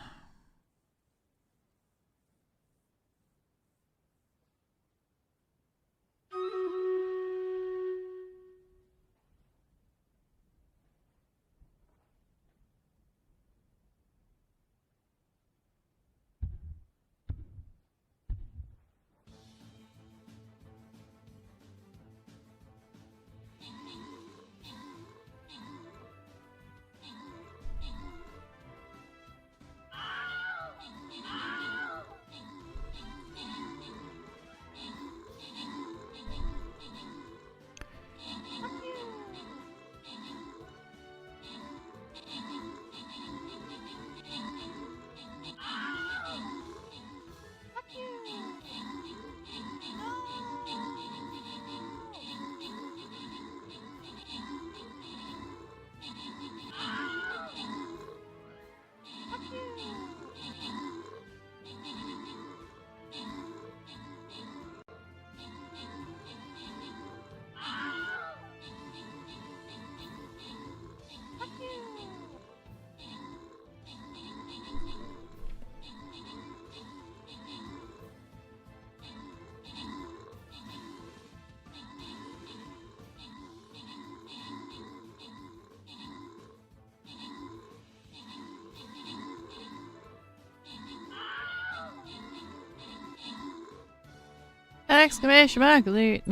Exclamation mark loot.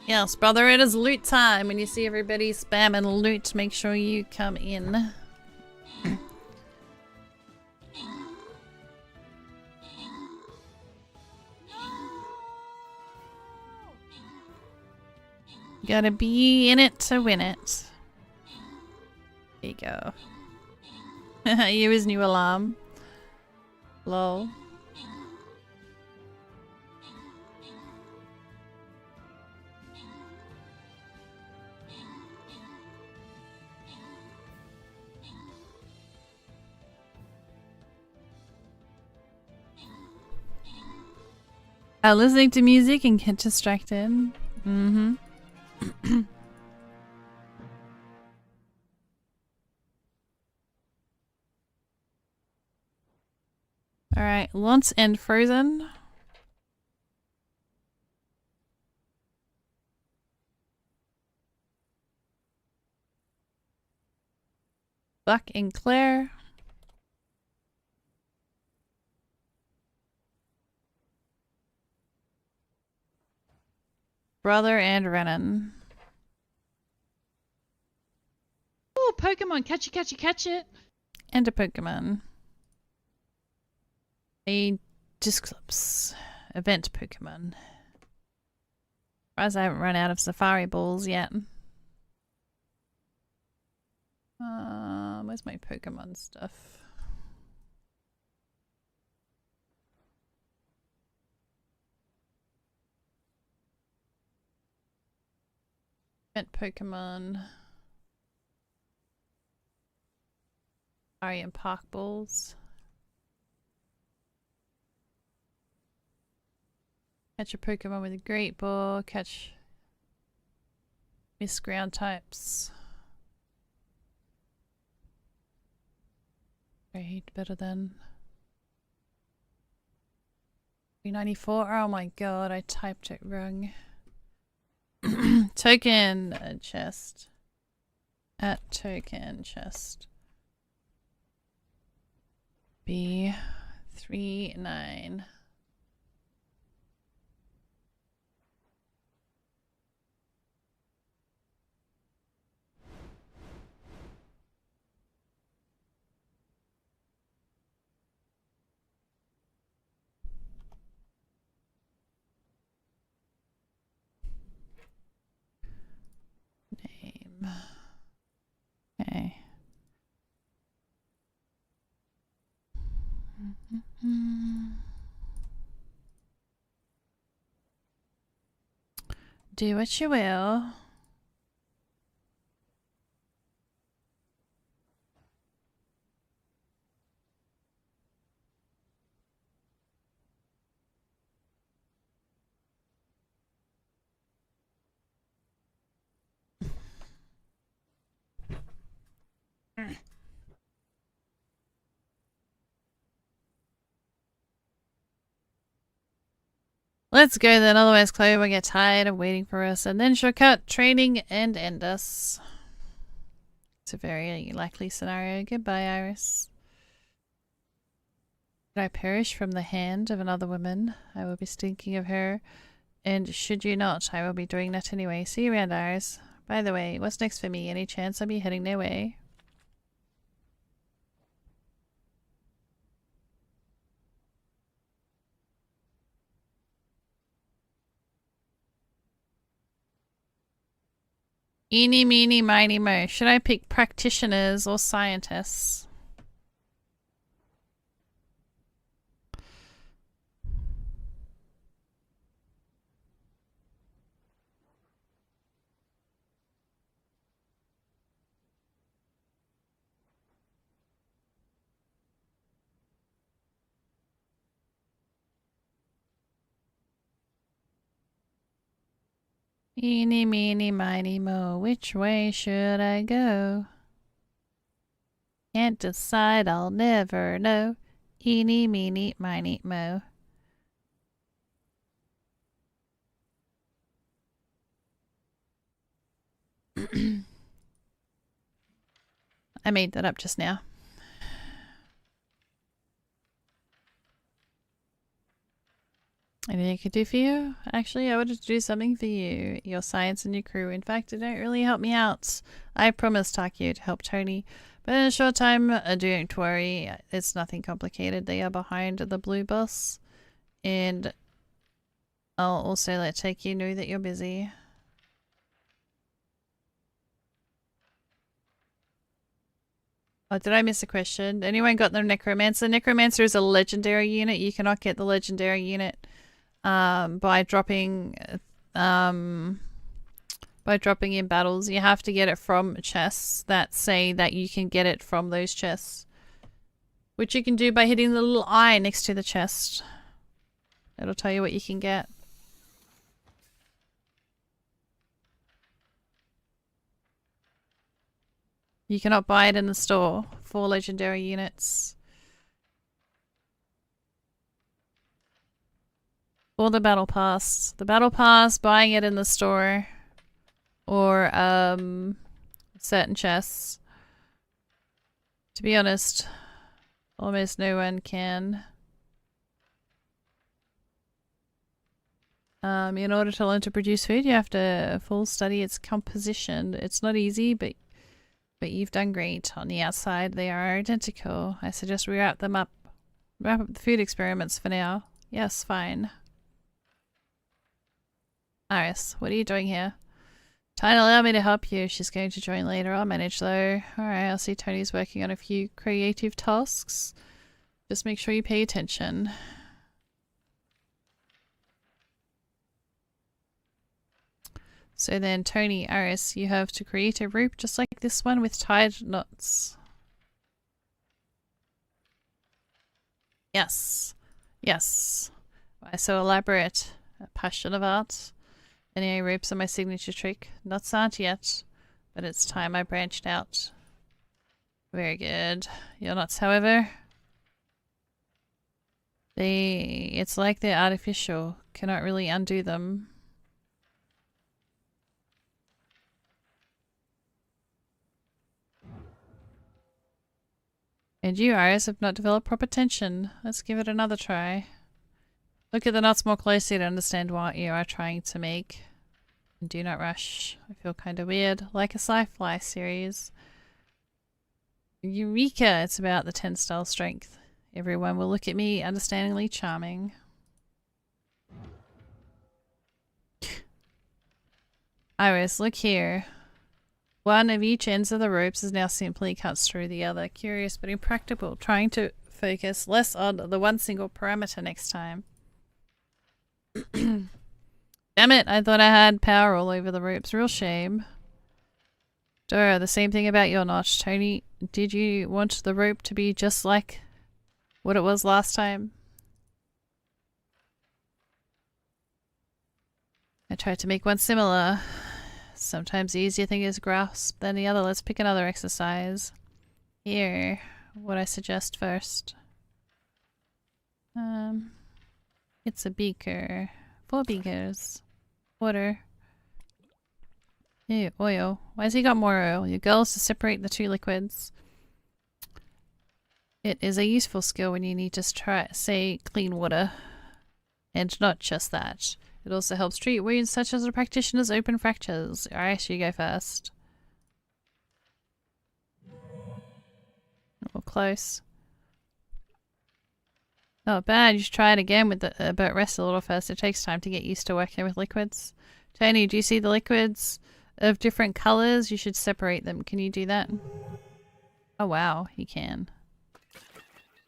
Yes, brother, it is loot time. When you see everybody spamming loot, make sure you come in. Gotta be in it to win it. There you go. You his new alarm. Lol. Listening to music and get distracted. Mm-hmm. Alright, Launce and Frozen. Buck and Claire. Brother and Renan. Oh, Pokemon! Catch it, catch it, catch it! And a Pokemon. A Disclops. Event Pokemon. Surprised I haven't run out of Safari Balls yet. Where's my Pokemon stuff? Event Pokemon. Safari and Park Balls. Catch a Pokemon with a Great Ball. Catch Miss Ground types. Great, better than 394. Oh my god, I typed it wrong. Token chest. At token chest. B39. Name. Okay. Do what you will. Let's go then, otherwise Chloe will get tired of waiting for us and then she'll cut training and end us. It's a very likely scenario. Goodbye, Iris. Should I perish from the hand of another woman? I will be thinking of her. And should you not, I will be doing that anyway. See you around, Iris. By the way, what's next for me? Any chance I'll be heading their way? Eeny, meeny, miny, mo. Should I pick practitioners or scientists? Eeny, meeny, miny, mo. Which way should I go? Can't decide, I'll never know. Eeny, meeny, miny, mo. I made that up just now. Anything I could do for you? Actually, I wanted to do something for you, your science and your crew. In fact, it don't really help me out. I promised Takio to help Tony, but in a short time, don't worry, it's nothing complicated. They are behind the blue bus, and I'll also let Takio know that you're busy. Oh, did I miss a question? Anyone got the Necromancer? Necromancer is a legendary unit. You cannot get the legendary unit by dropping in battles. You have to get it from chests that say that you can get it from those chests. Which you can do by hitting the little eye next to the chest. It'll tell you what you can get. You cannot buy it in the store for legendary units. Or the battle pass. The battle pass, buying it in the store. Or certain chests. To be honest, almost no one can. In order to learn to produce food, you have to full study its composition. It's not easy, but you've done great. On the outside, they are identical. I suggest we wrap them up. Wrap up the food experiments for now. Yes, fine. Iris, what are you doing here? Trying to allow me to help you. She's going to join later. I'll manage though. Alright, I'll see Tony's working on a few creative tasks. Just make sure you pay attention. So then, Tony, Iris, you have to create a rope just like this one with tied knots. Yes. Yes. Why so elaborate? A passion of art. Any ropes are my signature trick. Knots aren't yet, but it's time I branched out. Very good. Your knots, however, it's like they're artificial. Cannot really undo them. And you, Iris, have not developed proper tension. Let's give it another try. Look at the knots more closely to understand what you are trying to make. And do not rush. I feel kind of weird. Like a sci-fi series. Eureka! It's about the 10 style strength. Everyone will look at me, understandingly charming. Iris, look here. One of each ends of the ropes is now simply cuts through the other. Curious but impractical. Trying to focus less on the one single parameter next time. Damn it, I thought I had power all over the ropes. Real shame. Dora, the same thing about your knot. Tony, did you want the rope to be just like what it was last time? I tried to make one similar. Sometimes the easier thing is grasp than the other. Let's pick another exercise. Here, what I suggest first. It's a beaker. 4 beakers. Water. Ew, oil. Why has he got more oil? Your goal is to separate the 2 liquids. It is a useful skill when you need to say clean water. And not just that. It also helps treat wounds such as a practitioner's open fractures. Alright, you go first. Oh, close. Not bad. You should try it again with but rest a little first. It takes time to get used to working with liquids. Tony, do you see the liquids of different colors? You should separate them. Can you do that? Oh wow, you can.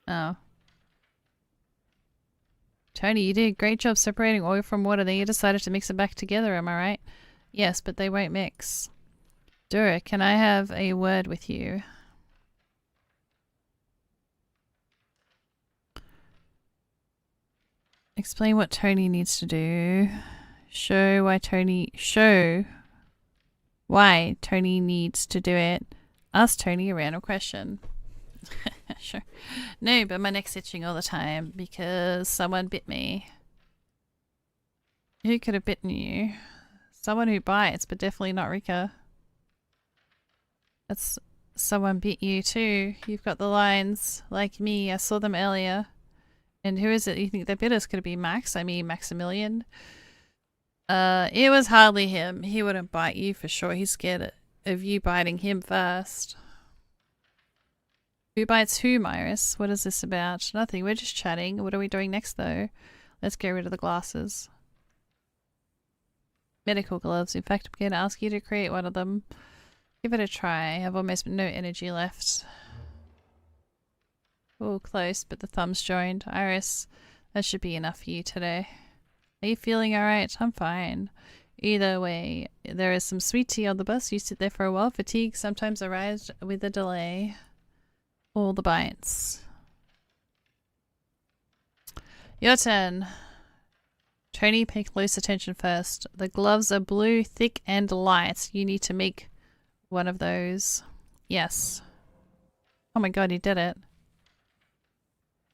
Oh. Tony, you did a great job separating oil from water. Then you decided to mix it back together, am I right? Yes, but they won't mix. Dora, can I have a word with you? Explain what Tony needs to do. Show why Tony needs to do it. Ask Tony a random question. Sure. No, but my neck's itching all the time because someone bit me. Who could have bitten you? Someone who bites, but definitely not Rika. That's someone bit you too. You've got the lines like me. I saw them earlier. And who is it you think that bit us? Could it be Max? I mean Maximilian. It was hardly him. He wouldn't bite you for sure. He's scared of you biting him first. Who bites who, Iris? What is this about? Nothing. We're just chatting. What are we doing next, though? Let's get rid of the glasses. Medical gloves. In fact, I'm going to ask you to create one of them. Give it a try. I have almost no energy left. Oh, close, but the thumb's joined. Iris, that should be enough for you today. Are you feeling alright? I'm fine. Either way, there is some sweet tea on the bus. You sit there for a while. Fatigue sometimes arrives with a delay. All the bites. Your turn. Tony, pay close attention first. The gloves are blue, thick and light. You need to make one of those. Yes. Oh my god, he did it.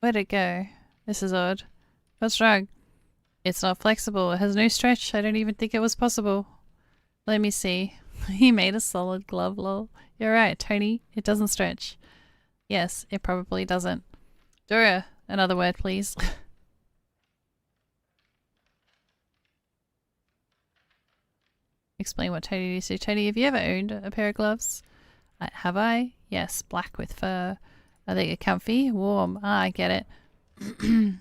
Where'd it go? This is odd. What's wrong? It's not flexible. It has no stretch. I don't even think it was possible. Let me see. He made a solid glove, lol. You're right, Tony. It doesn't stretch. Yes, it probably doesn't. Dora, another word, please. Explain what Tony needs to do. Tony, have you ever owned a pair of gloves? Have I? Yes, black with fur. Are they comfy? Warm. Ah, I get it.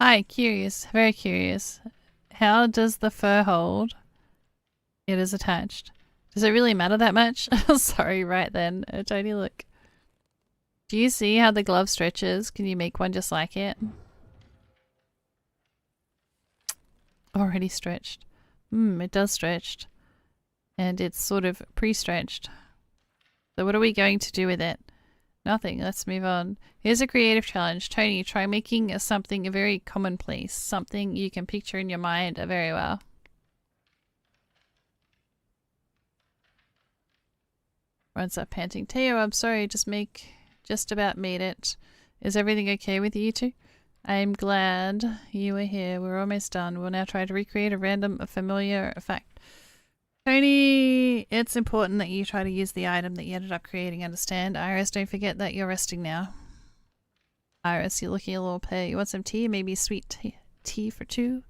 Hi, curious. Very curious. How does the fur hold? It is attached. Does it really matter that much? Sorry, right then. Tony, look. Do you see how the glove stretches? Can you make one just like it? Already stretched. It does stretched. And it's sort of pre-stretched. So what are we going to do with it? Nothing. Let's move on. Here's a creative challenge. Tony, try making something very commonplace. Something you can picture in your mind very well. Runs up panting. Teo, I'm sorry. Just about made it. Is everything okay with you two? I'm glad you were here. We're almost done. We'll now try to recreate a random familiar fact. Tony, it's important that you try to use the item that you ended up creating, understand? Iris, don't forget that you're resting now. Iris, you're looking a little pale. You want some tea? Maybe sweet tea for two?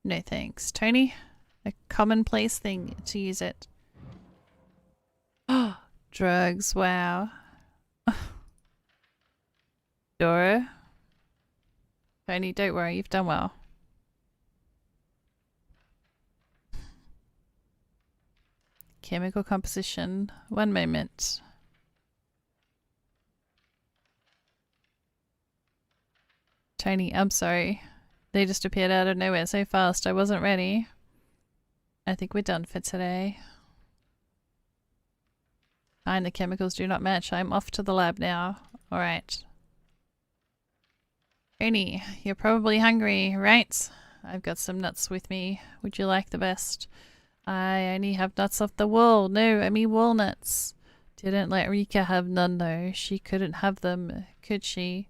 No thanks. Tony, a commonplace thing to use it. Oh, drugs, wow. Dora? Tony, don't worry, you've done well. Chemical composition. One moment. Tony, I'm sorry. They just appeared out of nowhere so fast. I wasn't ready. I think we're done for today. Fine, the chemicals do not match. I'm off to the lab now. Alright. Tony, you're probably hungry, right? I've got some nuts with me. Would you like the best? I only have nuts off the wall. No, I mean walnuts. Didn't let Rika have none though. She couldn't have them, could she?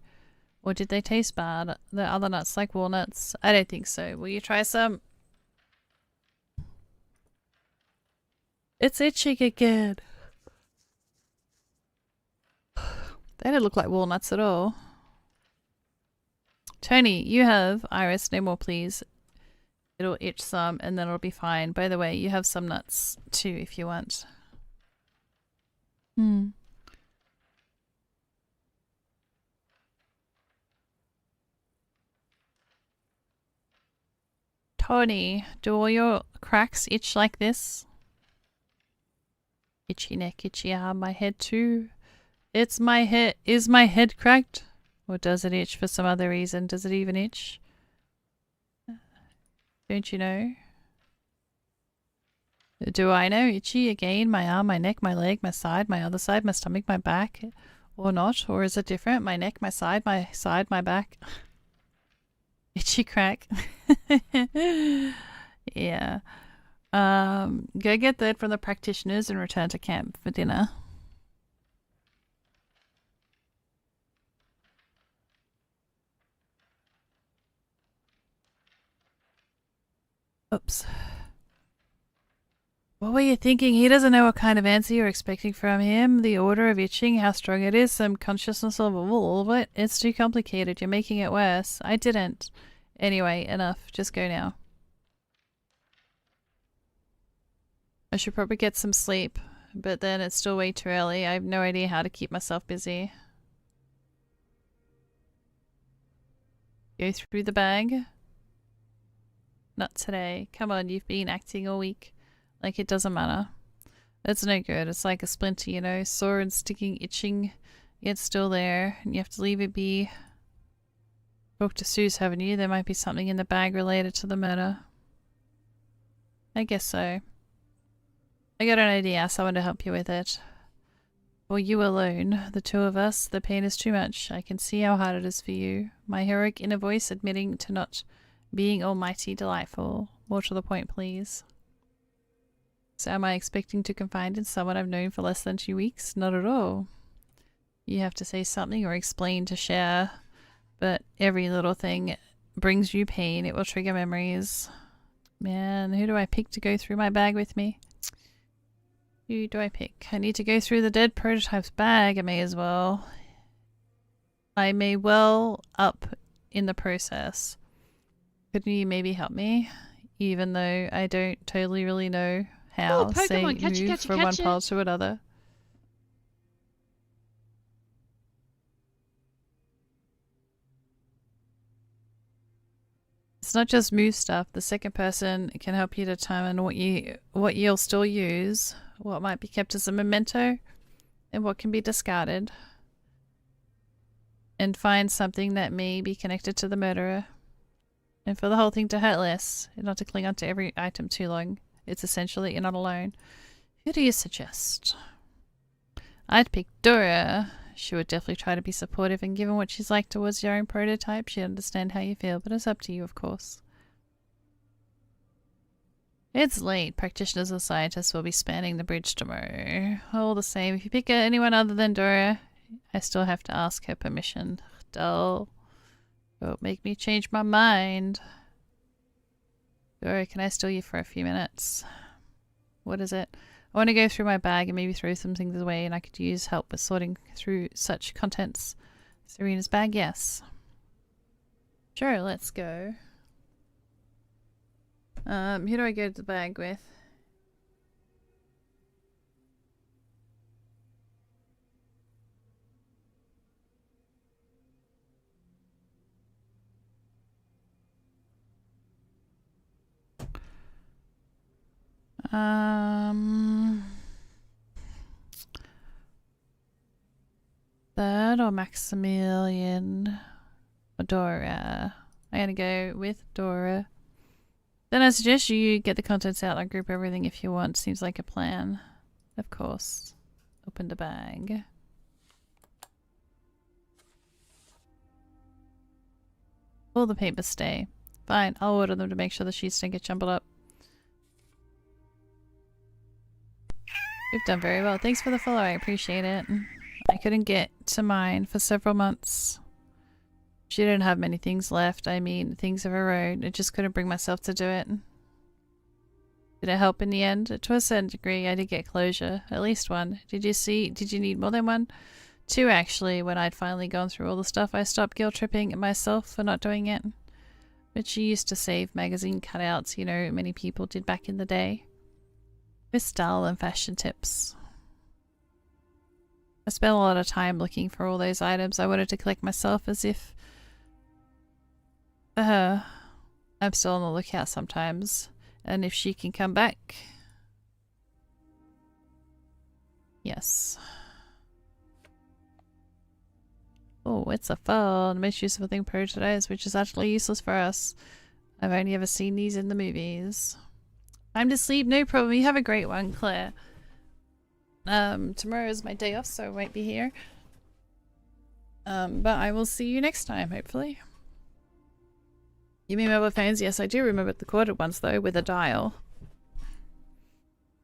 Or did they taste bad? The other nuts like walnuts? I don't think so. Will you try some? It's itching again. They don't look like walnuts at all. Tony, you have Iris, no more please. It'll itch some and then it'll be fine. By the way, you have some nuts too if you want. Tony, do all your cracks itch like this? Itchy neck, itchy arm, my head too. It's my head. Is my head cracked? Or does it itch for some other reason? Does it even itch? Don't you know? Do I know? Itchy again? My arm, my neck, my leg, my side, my other side, my stomach, my back? Or not? Or is it different? My neck, my side, my back? Itchy crack. Yeah. Go get that from the practitioners and return to camp for dinner. Oops. What were you thinking? He doesn't know what kind of answer you're expecting from him. The order of itching, how strong it is, some consciousness of all of it. It's too complicated. You're making it worse. I didn't. Anyway, enough. Just go now. I should probably get some sleep, but then it's still way too early. I have no idea how to keep myself busy. Go through the bag. Not today. Come on, you've been acting all week. Like it doesn't matter. That's no good. It's like a splinter, you know, sore and sticking, itching. It's still there, and you have to leave it be. Talk to Suze, haven't you? There might be something in the bag related to the murder. I guess so. I got an idea, someone to help you with it. For you alone, the two of us, the pain is too much. I can see how hard it is for you. My heroic inner voice admitting to not being almighty delightful. More to the point, please. So am I expecting to confide in someone I've known for less than 2 weeks? Not at all. You have to say something or explain to share. But every little thing brings you pain. It will trigger memories. Man, who do I pick to go through my bag with me? Who do I pick? I need to go through the dead prototype's bag. I may as well. I may well up in the process. Could you maybe help me? Even though I don't totally really know how. Oh, Pokemon, say catch it, move catch it, from catch one it. pile to another. It's not just move stuff. The second person can help you determine what you'll still use, what might be kept as a memento, and what can be discarded. And find something that may be connected to the murderer. And for the whole thing to hurt less, and not to cling onto every item too long. It's essential that you're not alone. Who do you suggest? I'd pick Dora. She would definitely try to be supportive, and given what she's like towards your own prototype, she'd understand how you feel, but it's up to you, of course. It's late. Practitioners and scientists will be spanning the bridge tomorrow. All the same, if you pick anyone other than Dora, I still have to ask her permission. Dull. Don't make me change my mind. Dora, can I steal you for a few minutes? What is it? I want to go through my bag and maybe throw some things away, and I could use help with sorting through such contents. Serena's bag, yes. Sure, let's go. Who do I go to the bag with? Third or Maximilian or Dora? I'm gonna go with Dora. Then I suggest you get the contents out and group everything if you want. Seems like a plan. Of course. Open the bag. All the papers stay. Fine, I'll order them to make sure the sheets don't get jumbled up. We've done very well. Thanks for the follow, I appreciate it. I couldn't get to mine for several months. She didn't have many things left. I mean, things of her own. I just couldn't bring myself to do it. Did it help in the end? To a certain degree, I did get closure. At least one. Did you need more than one? 2, actually. When I'd finally gone through all the stuff, I stopped guilt-tripping myself for not doing it. But she used to save magazine cutouts, you know, many people did back in the day. With style and fashion tips. I spent a lot of time looking for all those items I wanted to collect myself, as if for her. I'm still on the lookout sometimes, and if she can come back. Yes. Oh, it's a fun, most useful thing per today, which is actually useless for us. I've only ever seen these in the movies. Time to sleep, no problem. You have a great one, Claire. Tomorrow is my day off, so I won't be here. But I will see you next time, hopefully. You mean mobile phones? Yes, I do remember the corded ones, though, with a dial.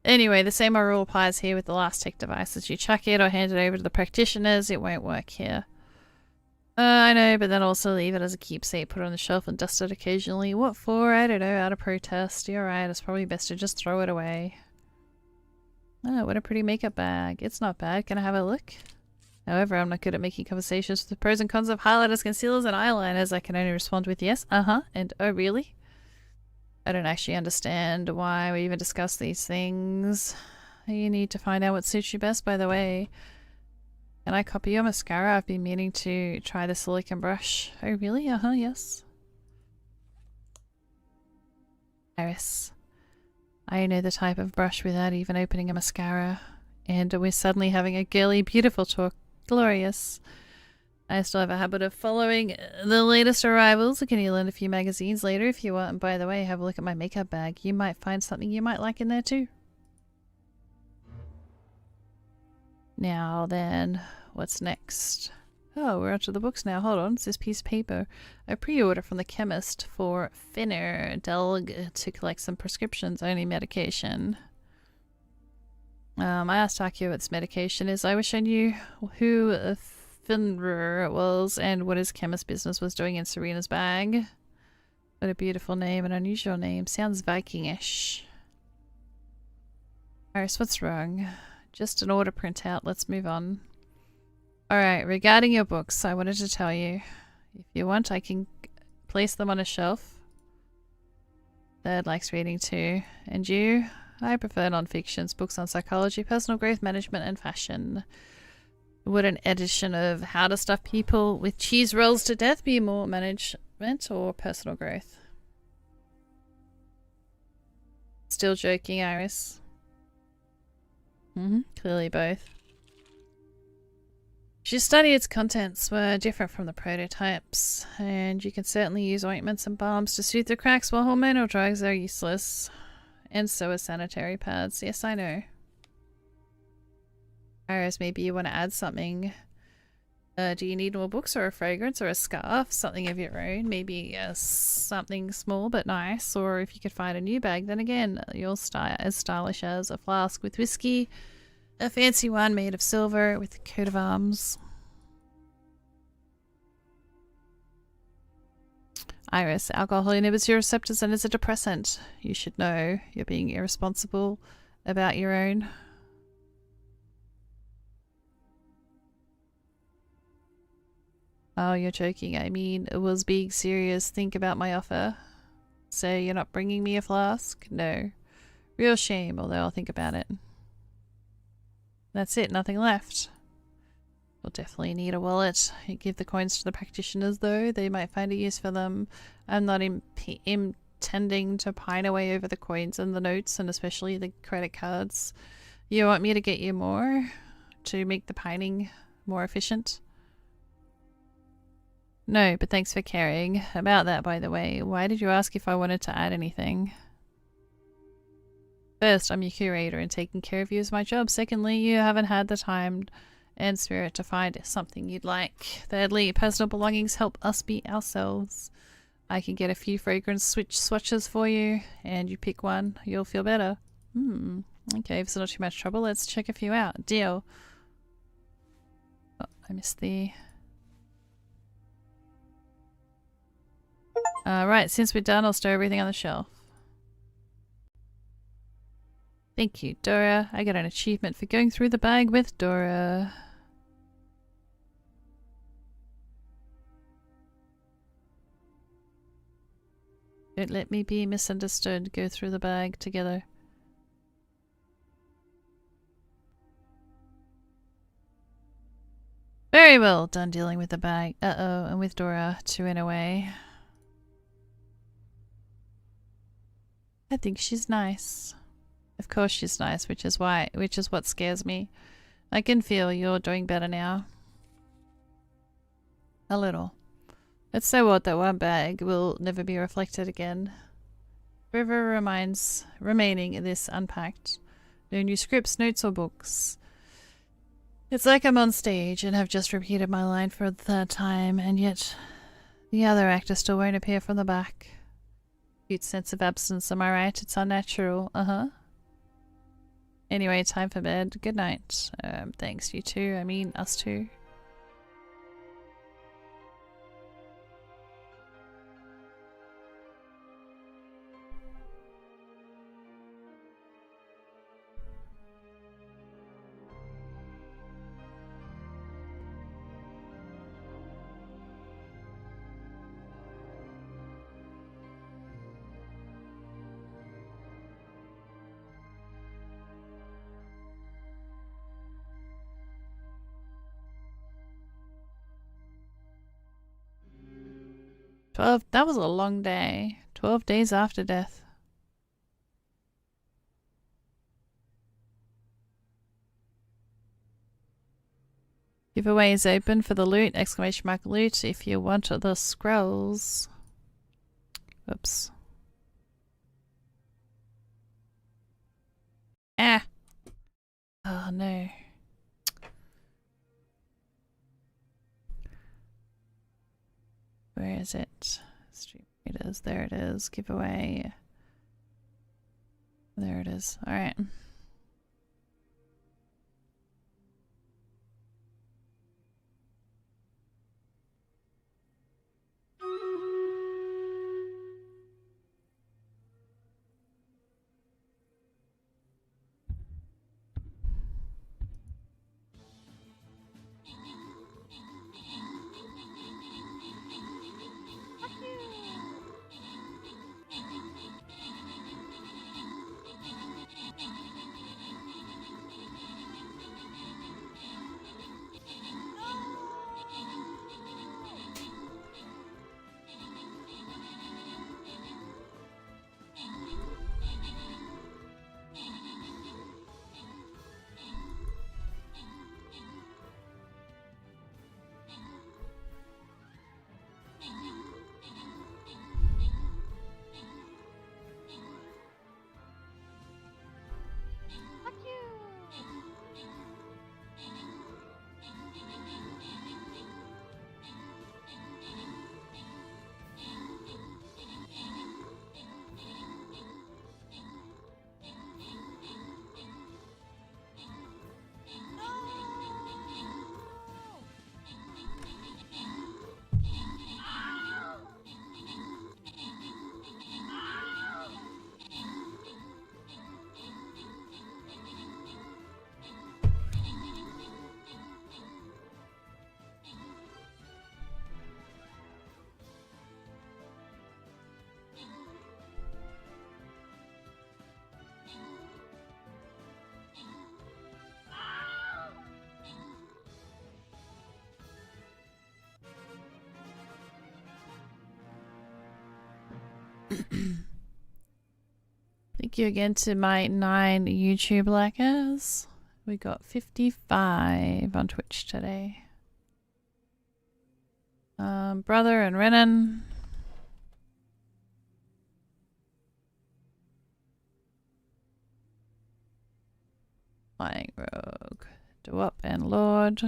Anyway, the same rule applies here with the last tech devices. You chuck it or hand it over to the practitioners, it won't work here. I know, but then also leave it as a keepsake, put it on the shelf and dust it occasionally. What for? I don't know, out of protest. You're right, it's probably best to just throw it away. Oh, what a pretty makeup bag. It's not bad. Can I have a look? However, I'm not good at making conversations with the pros and cons of highlighters, concealers, and eyeliners. I can only respond with yes, and oh really? I don't actually understand why we even discuss these things. You need to find out what suits you best, by the way. Can I copy your mascara? I've been meaning to try the silicone brush. Oh really? Yes. Iris. I know the type of brush without even opening a mascara. And we're suddenly having a girly, beautiful talk. Glorious. I still have a habit of following the latest arrivals. Can you lend a few magazines later if you want? And by the way, have a look at my makeup bag. You might find something you might like in there too. Now then, what's next? Oh, we're onto the books now. Hold on, it's this piece of paper. A pre-order from the chemist for Finner Delg to collect some prescriptions, only medication. I asked Takio what this medication is. I wish I knew who Finner was and what his chemist business was doing in Serena's bag. What a beautiful name, an unusual name. Sounds Viking-ish. Iris, what's wrong? Just an order printout. Let's move on. Alright, regarding your books, I wanted to tell you. If you want, I can place them on a shelf. Dad likes reading too. And you? I prefer non-fictions, books on psychology, personal growth, management, and fashion. Would an edition of How to Stuff People with Cheese Rolls to Death be more management or personal growth? Still joking, Iris. Clearly both. You study its contents were different from the prototypes, and you can certainly use ointments and balms to soothe the cracks while hormonal drugs are useless. And so are sanitary pads. Yes, I know. Iris, maybe you want to add something. Do you need more books or a fragrance or a scarf? Something of your own. Maybe something small but nice. Or if you could find a new bag, then again, you're as stylish as a flask with whiskey. A fancy one made of silver with a coat of arms. Iris, alcohol inhibits your receptors and is a depressant. You should know. You're being irresponsible about your own. Oh, you're joking. I mean, it was being serious. Think about my offer. So you're not bringing me a flask? No. Real shame, although I'll think about it. That's it, nothing left. We'll definitely need a wallet. You give the coins to the practitioners though, they might find a use for them. I'm not intending to pine away over the coins and the notes, and especially the credit cards. You want me to get you more? To make the pining more efficient? No, but thanks for caring. About that, by the way, why did you ask if I wanted to add anything? First, I'm your curator and taking care of you is my job. Secondly, you haven't had the time and spirit to find something you'd like. Thirdly, personal belongings help us be ourselves. I can get a few fragrance swatches for you, and you pick one, you'll feel better. Okay, if it's not too much trouble, let's check a few out. Deal. Oh, I missed the... Right, since we're done, I'll stow everything on the shelf. Thank you, Dora. I got an achievement for going through the bag with Dora. Don't let me be misunderstood. Go through the bag together. Very well, done dealing with the bag. Uh-oh, and with Dora too in a way. I think she's nice. Of course she's nice, which is what scares me. I can feel you're doing better now. A little. It's so odd that one bag will never be reflected again. River remaining in this unpacked. No new scripts, notes, or books. It's like I'm on stage and have just repeated my line for the third time, and yet the other actor still won't appear from the back. Cute sense of absence, am I right? It's unnatural. Uh-huh. Anyway, time for bed. Good night. Thanks, you too. I mean, us too. That was a long day. 12 days after death. Giveaway is open for the loot, exclamation mark loot, if you want the scrolls. Oops. Ah! Oh no. Where is it? Stream readers, there it is. Giveaway. There it is. Alright. Thank you again to my 9 YouTube likers. We got 55 on Twitch today. Brother and Renan. Flying Rogue. Dewup and Lord.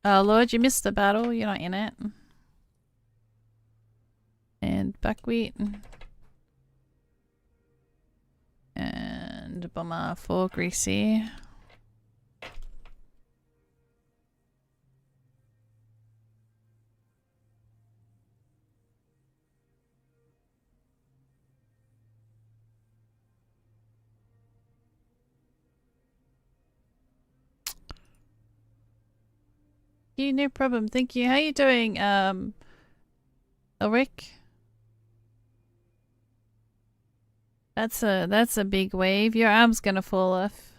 Oh, Lord, you missed the battle. You're not in it. And Buckwheat. And Bomber for Greasy. No problem. Thank you. How you doing, Ulrich? That's a big wave. Your arm's gonna fall off.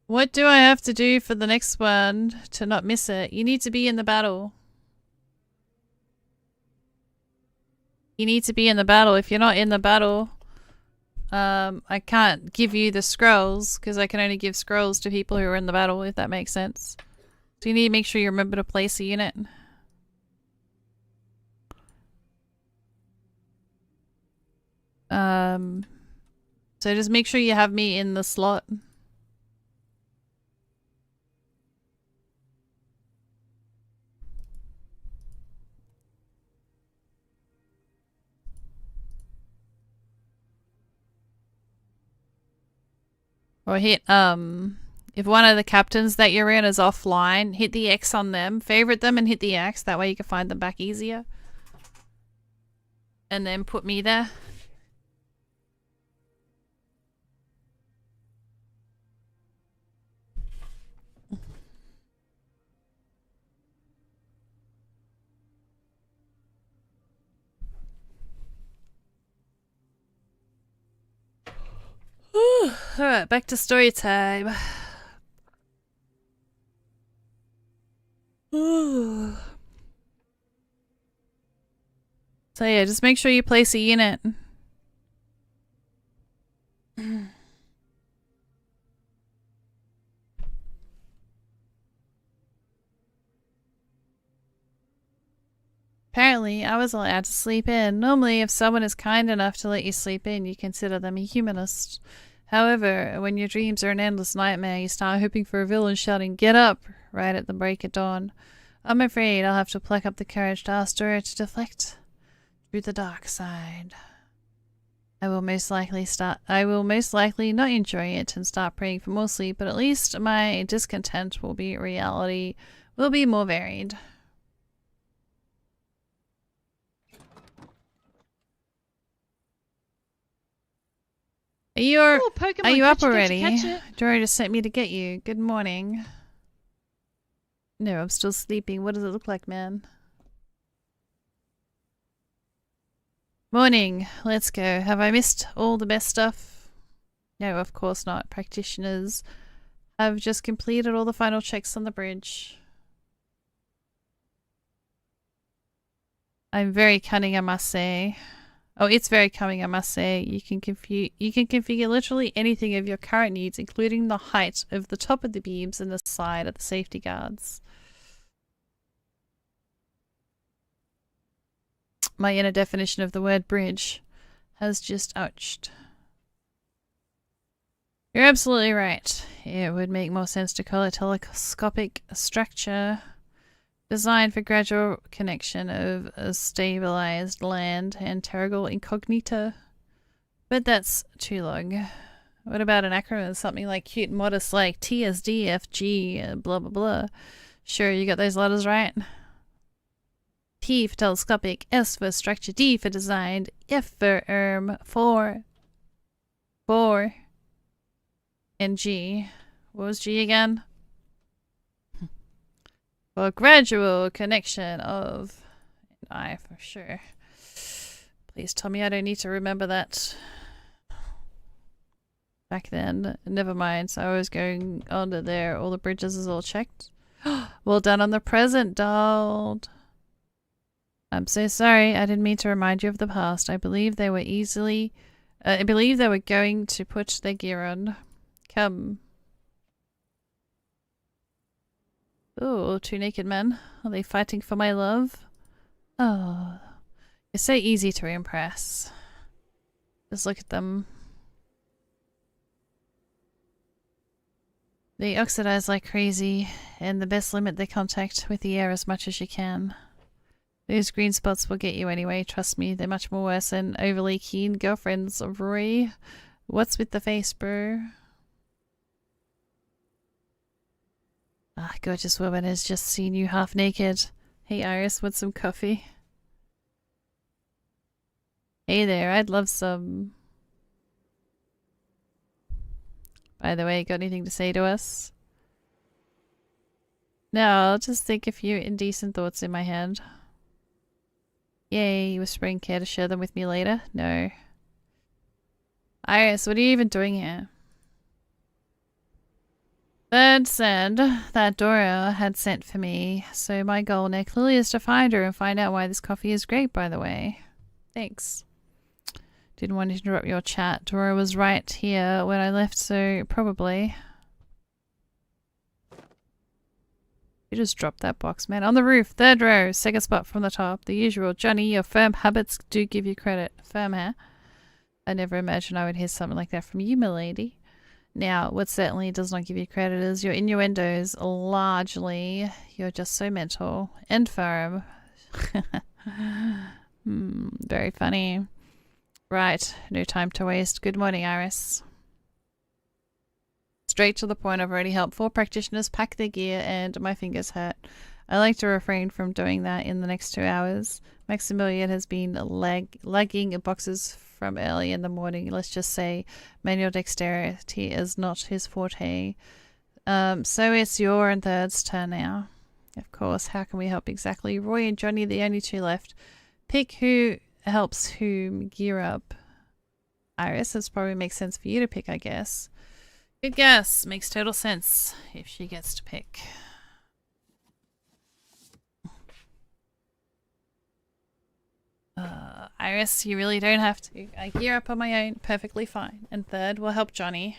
What do I have to do for the next one to not miss it? You need to be in the battle. You need to be in the battle. If you're not in the battle, I can't give you the scrolls because I can only give scrolls to people who are in the battle, if that makes sense. So you need to make sure you remember to place a unit. So just make sure you have me in the slot. Or hit, if one of the captains that you're in is offline, hit the X on them, favorite them and hit the X, that way you can find them back easier. And then put me there. Alright, back to story time. So yeah, just make sure you place a unit. Apparently, I was allowed to sleep in. Normally, if someone is kind enough to let you sleep in, you consider them a humanist. However, when your dreams are an endless nightmare, you start hoping for a villain shouting, "Get up!" right at the break of dawn. I'm afraid I'll have to pluck up the courage to ask Dora to deflect through the dark side. I will most likely not enjoy it and start praying for more sleep, but at least my discontent will be more varied. Are you up already? Dora just sent me to get you. Good morning. No, I'm still sleeping. What does it look like, man? Morning. Let's go. Have I missed all the best stuff? No, of course not. Practitioners have just completed all the final checks on the bridge. I'm very cunning, I must say. Oh, it's very cunning, I must say. You can configure literally anything of your current needs, including the height of the top of the beams and the side of the safety guards. My inner definition of the word bridge has just ouched. You're absolutely right. It would make more sense to call it telescopic structure. Designed for gradual connection of a stabilized land and Terrigal Incognita. But that's too long. What about an acronym? Something like cute and modest like TSDFG, blah blah blah. Sure, you got those letters right? T for telescopic, S for structure, D for designed, F for 4, and G. What was G again? For gradual connection of I for sure. Please tell me I don't need to remember that. Back then. Never mind. So I was going under there. All the bridges is all checked. Well done on the present, doll. I'm so sorry. I didn't mean to remind you of the past. I believe they were going to put their gear on. Come. Oh, two naked men. Are they fighting for my love? Oh, you're so easy to impress. Just look at them. They oxidize like crazy, and the best limit their contact with the air as much as you can. Those green spots will get you anyway, trust me. They're much more worse than overly keen girlfriends of Roy. What's with the face, bro? Ah, gorgeous woman has just seen you half naked. Hey Iris, want some coffee? Hey there, I'd love some. By the way, got anything to say to us? No, I'll just think a few indecent thoughts in my head. Yay, whispering, care to share them with me later? No. Iris, what are you even doing here? Bird said that Dora had sent for me, so my goal now clearly is to find her and find out why this coffee is great, by the way. Thanks. Didn't want to interrupt your chat. Dora was right here when I left, so probably. You just dropped that box, man. On the roof, third row, second spot from the top. The usual. Johnny, your firm habits do give you credit. Firm, huh? I never imagined I would hear something like that from you, milady. Now, what certainly does not give you credit is your innuendos. Largely, you're just so mental and firm. Very funny. Right, no time to waste. Good morning, Iris. Straight to the point. I've already helped 4 practitioners pack their gear and my fingers hurt. I like to refrain from doing that in the next 2 hours. Maximilian has been lugging boxes from early in the morning. Let's just say manual dexterity is not his forte. So it's your and Third's turn now. Of course, how can we help exactly? Roy and Johnny, the only 2 left. Pick who helps whom gear up. Iris, this probably makes sense for you to pick, I guess. Good guess. Makes total sense if she gets to pick. Iris, you really don't have to. I gear up on my own, perfectly fine. And third, we'll help Johnny.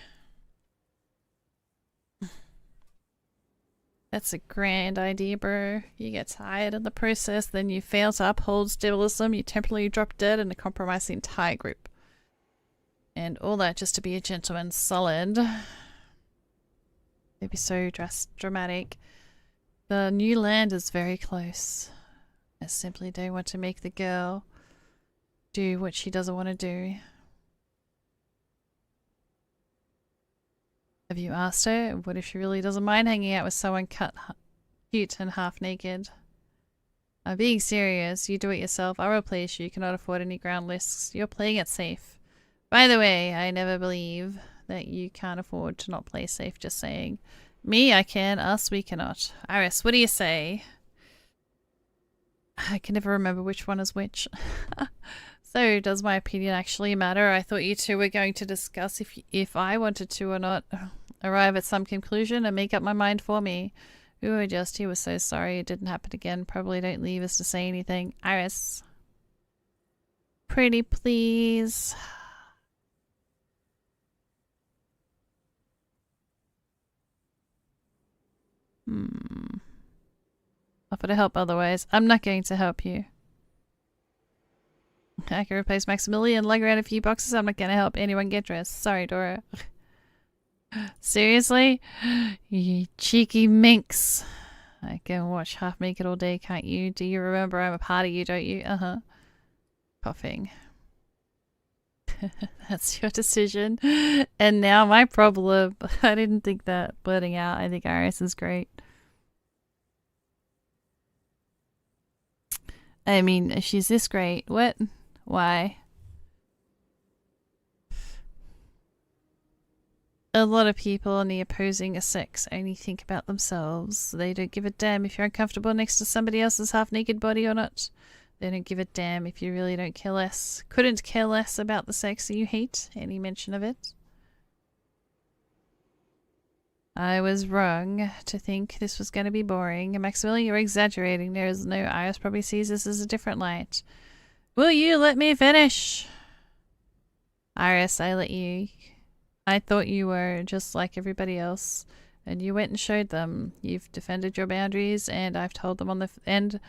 That's a grand idea, bro. You get tired in the process, then you fail to uphold stabilism, you temporarily drop dead and compromise the entire group. And all that just to be a gentleman. Solid. It'd be so dramatic. The new land is very close. I simply don't want to make the girl do what she doesn't want to do. Have you asked her? What if she really doesn't mind hanging out with someone cute and half naked? I'm being serious. You do it yourself. I'll replace you. You cannot afford any ground risks. You're playing it safe. By the way, I never believe that you can't afford to not play safe. Just saying. Me, I can. Us, we cannot. Iris, what do you say? I can never remember which one is which. So, does my opinion actually matter? I thought you two were going to discuss if I wanted to or not. Arrive at some conclusion and make up my mind for me. Ooh, he was so sorry it didn't happen again. Probably don't leave us to say anything. Iris. Pretty please. Offer to help otherwise. I'm not going to help you. I can replace Maximilian, lug around a few boxes. I'm not going to help anyone get dressed. Sorry, Dora. Seriously? You cheeky minx. I can watch Half Naked all day, can't you? Do you remember I'm a part of you, don't you? Uh-huh. Coughing. That's your decision. And now my problem. I didn't think that blurting out. I think Iris is great. I mean, she's this great. What? Why? A lot of people on the opposing sex only think about themselves. They don't give a damn if you're uncomfortable next to somebody else's half-naked body or not. They don't give a damn if you really don't care less. Couldn't care less about the sex you hate. Any mention of it? I was wrong to think this was going to be boring. Maximilian, you're exaggerating. There is no Iris probably sees this as a different light. Will you let me finish? Iris, I let you. I thought you were just like everybody else, and you went and showed them. You've defended your boundaries, and I've told them on the and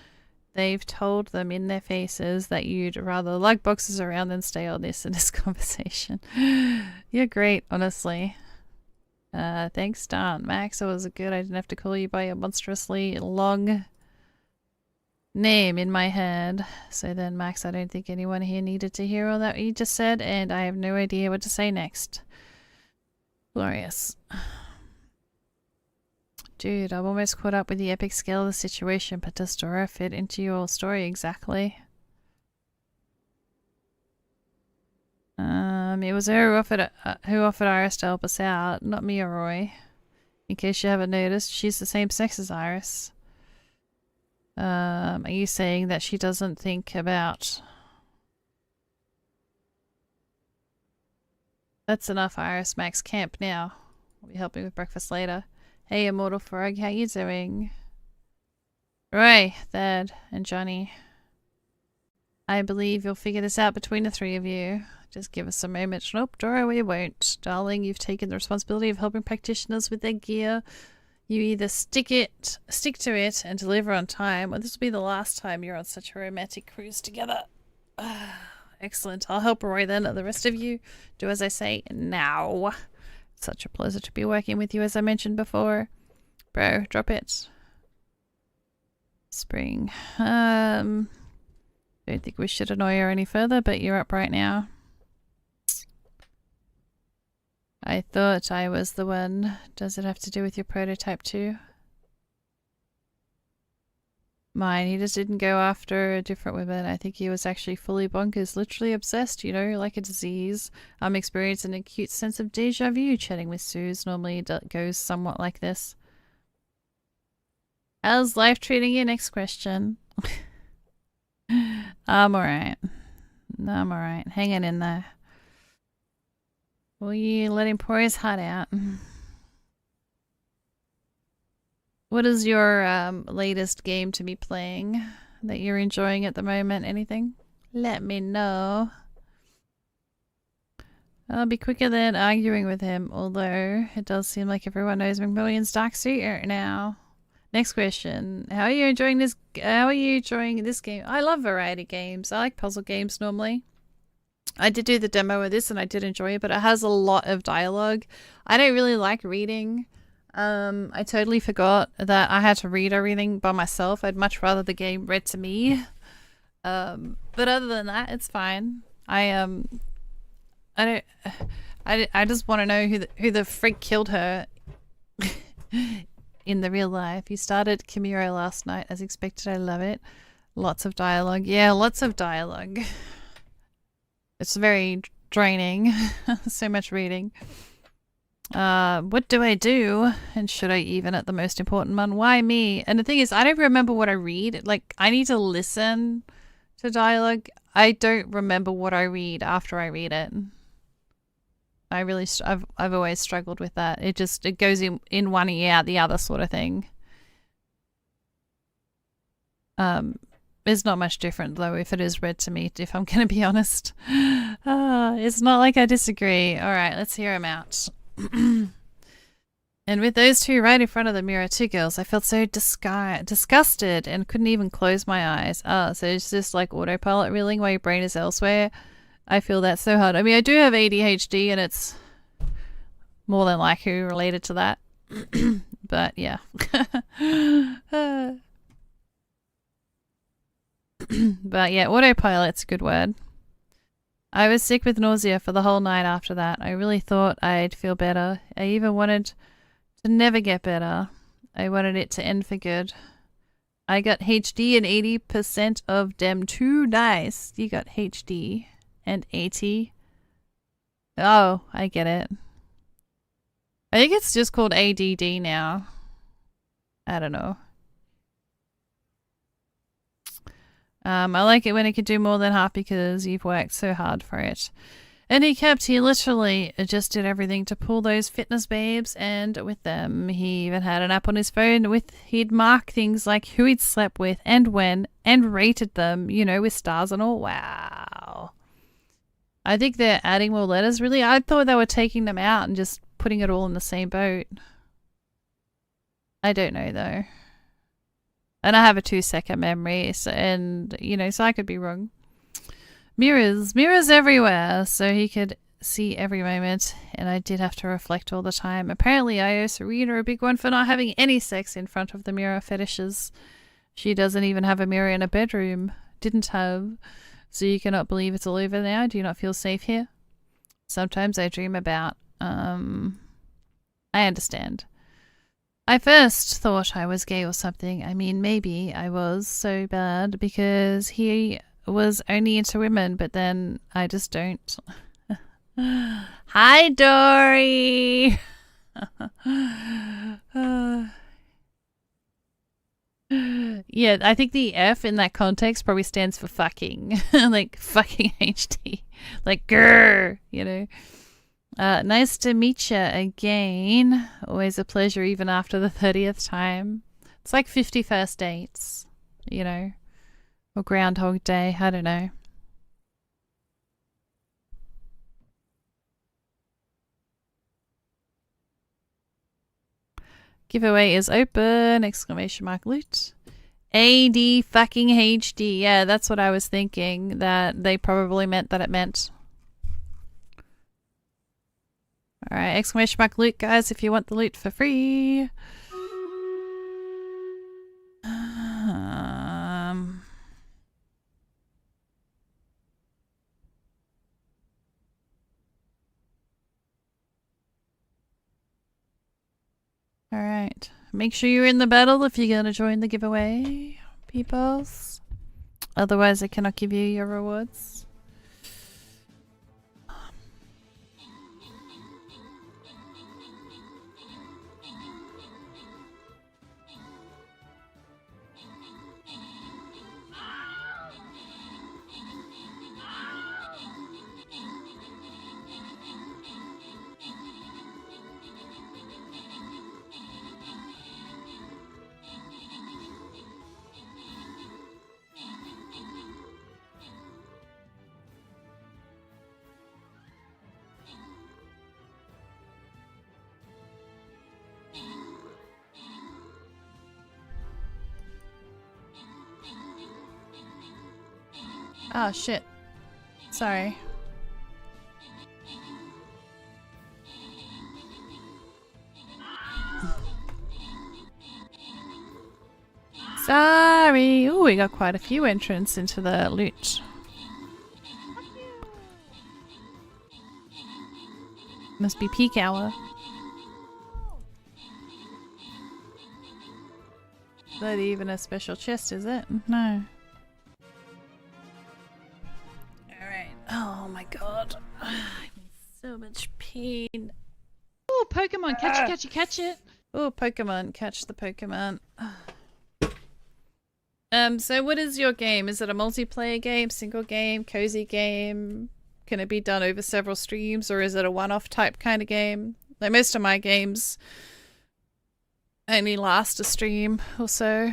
they've told them in their faces that you'd rather lug boxes around than stay on this in this conversation. You're great, honestly. Thanks, Don. Max, it was good. I didn't have to call you by a monstrously long name in my head. So then, Max, I don't think anyone here needed to hear all that you just said, and I have no idea what to say next. Glorious. Dude, I'm almost caught up with the epic scale of the situation, but does Dora fit into your story exactly? It was her who offered Iris to help us out, not me or Roy. In case you haven't noticed, she's the same sex as Iris. Are you saying that she doesn't think about... That's enough, Iris. Max, camp now. I'll be helping with breakfast later. Hey, Immortal Frog, how you doing? Roy, Thad, and Johnny. I believe you'll figure this out between the three of you. Just give us a moment. Nope, Dora, we won't. Darling, you've taken the responsibility of helping practitioners with their gear. You either stick to it and deliver on time, or this will be the last time you're on such a romantic cruise together. Excellent. I'll help Roy then. The rest of you, do as I say now. It's such a pleasure to be working with you, as I mentioned before. Bro, drop it. Spring. Don't think we should annoy her any further, but you're up right now. I thought I was the one. Does it have to do with your prototype too? Mine. He just didn't go after different women. I think he was actually fully bonkers, literally obsessed, you know, like a disease. I'm experiencing an acute sense of deja vu chatting with Suze. Normally it goes somewhat like this. How's life treating you? Next question. I'm alright. I'm alright. Hanging in there. Will you let him pour his heart out? What is your latest game to be playing that you're enjoying at the moment? Anything? let me know. I'll be quicker than arguing with him, although it does seem like everyone knows McMillion's Dark Secret now. Next question. How are you enjoying this game? I love variety games. I like puzzle games normally. I did do the demo of this and I did enjoy it, but it has a lot of dialogue. I don't really like reading. I totally forgot that I had to read everything by myself. I'd much rather the game read to me. But other than that, it's fine. I just want to know who the freak killed her in the real life. You started Kimiro last night as expected. I love it. Lots of dialogue. Yeah, lots of dialogue. It's very draining. So much reading. What do I do? And should I even at the most important one? Why me? And the thing is, I don't remember what I read. Like, I need to listen to dialogue. I don't remember what I read after I read it. I really, I've always struggled with that. It goes in one ear out the other sort of thing. It's not much different though if it is read to me, if I'm going to be honest. It's not like I disagree. All right, let's hear him out. And with those two right in front of the mirror, two girls, I felt so disgusted and couldn't even close my eyes. So it's just like autopilot reeling while your brain is elsewhere. I feel that so hard. I mean, I do have ADHD and it's more than likely related to that. But yeah. But yeah, autopilot's a good word. I was sick with nausea for the whole night after that. I really thought I'd feel better. I even wanted to never get better. I wanted it to end for good. I got HD and 80% of them too. Nice. You got HD and 80. Oh, I get it. I think it's just called ADD now. I don't know. I like it when it could do more than half because you've worked so hard for it. And he literally just did everything to pull those fitness babes, and with them, he even had an app on his phone he'd mark things like who he'd slept with and when, and rated them, you know, with stars and all. Wow. I think they're adding more letters, really. I thought they were taking them out and just putting it all in the same boat. I don't know, though. And I have a 2-second memory, so I could be wrong. Mirrors everywhere, so he could see every moment, and I did have to reflect all the time. Apparently, I owe Serena a big one for not having any sex in front of the mirror fetishes. She doesn't even have a mirror in her bedroom. Didn't have. So you cannot believe it's all over now? Do you not feel safe here? Sometimes I dream about, I understand. I first thought I was gay or something. I mean, maybe I was so bad because he was only into women, but then I just don't. Hi, Dory! Yeah, I think the F in that context probably stands for fucking. Like, fucking HD. Like, grrr, you know. Nice to meet you again. Always a pleasure even after the 30th time. It's like 51st dates, you know. Or Groundhog Day, I don't know. Giveaway is open! Exclamation mark loot. AD fucking HD. Yeah, that's what I was thinking. That they probably meant that it meant. Alright, exclamation mark loot, guys, if you want the loot for free. Alright, make sure you're in the battle if you're going to join the giveaway, peoples. Otherwise, I cannot give you your rewards. Oh shit. Sorry. Sorry. Oh, we got quite a few entrants into the loot. Must be peak hour. Not even a special chest, is it? No. Alright. Oh my god. I'm in so much pain. Oh, Pokemon, catch it. Oh, Pokemon, catch the Pokemon. So what is your game? Is it a multiplayer game, single game, cozy game? Can it be done over several streams, or is it a one-off type kind of game? Like most of my games only last a stream or so.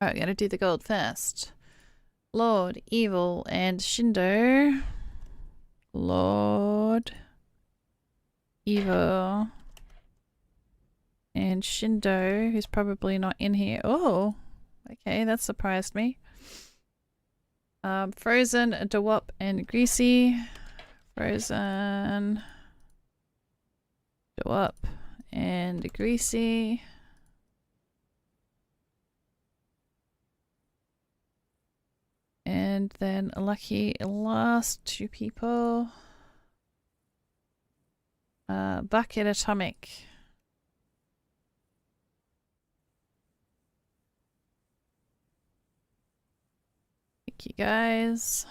Alright, we gotta do the gold first. Lord, Evil, and Shindo. Lord, Evil, and Shindo, who's probably not in here. Oh, okay, that surprised me. Frozen, Dewop, and Greasy. Frozen, Dewop, and Greasy. And then lucky last two people. Bucket Atomic. Thank you guys.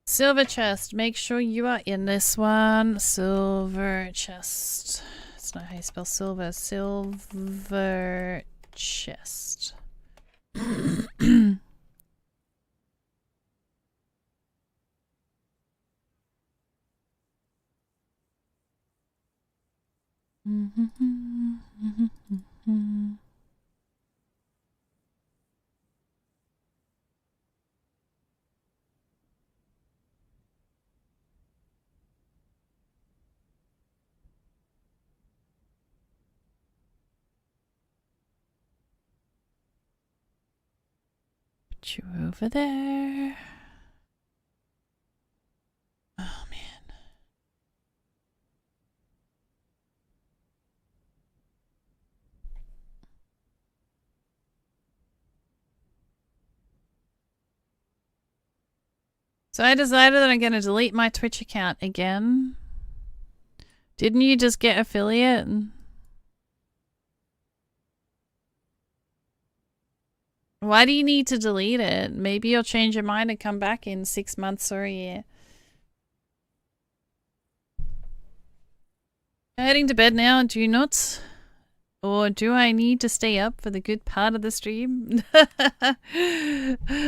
Silver chest. Make sure you are in this one. Silver chest. It's not how you spell silver. Silver chest. Put you over there. Oh man. So I decided that I'm going to delete my Twitch account again. Didn't you just get affiliate? Why do you need to delete it? Maybe you'll change your mind and come back in 6 months or a year. Heading to bed now, do you not? Or do I need to stay up for the good part of the stream?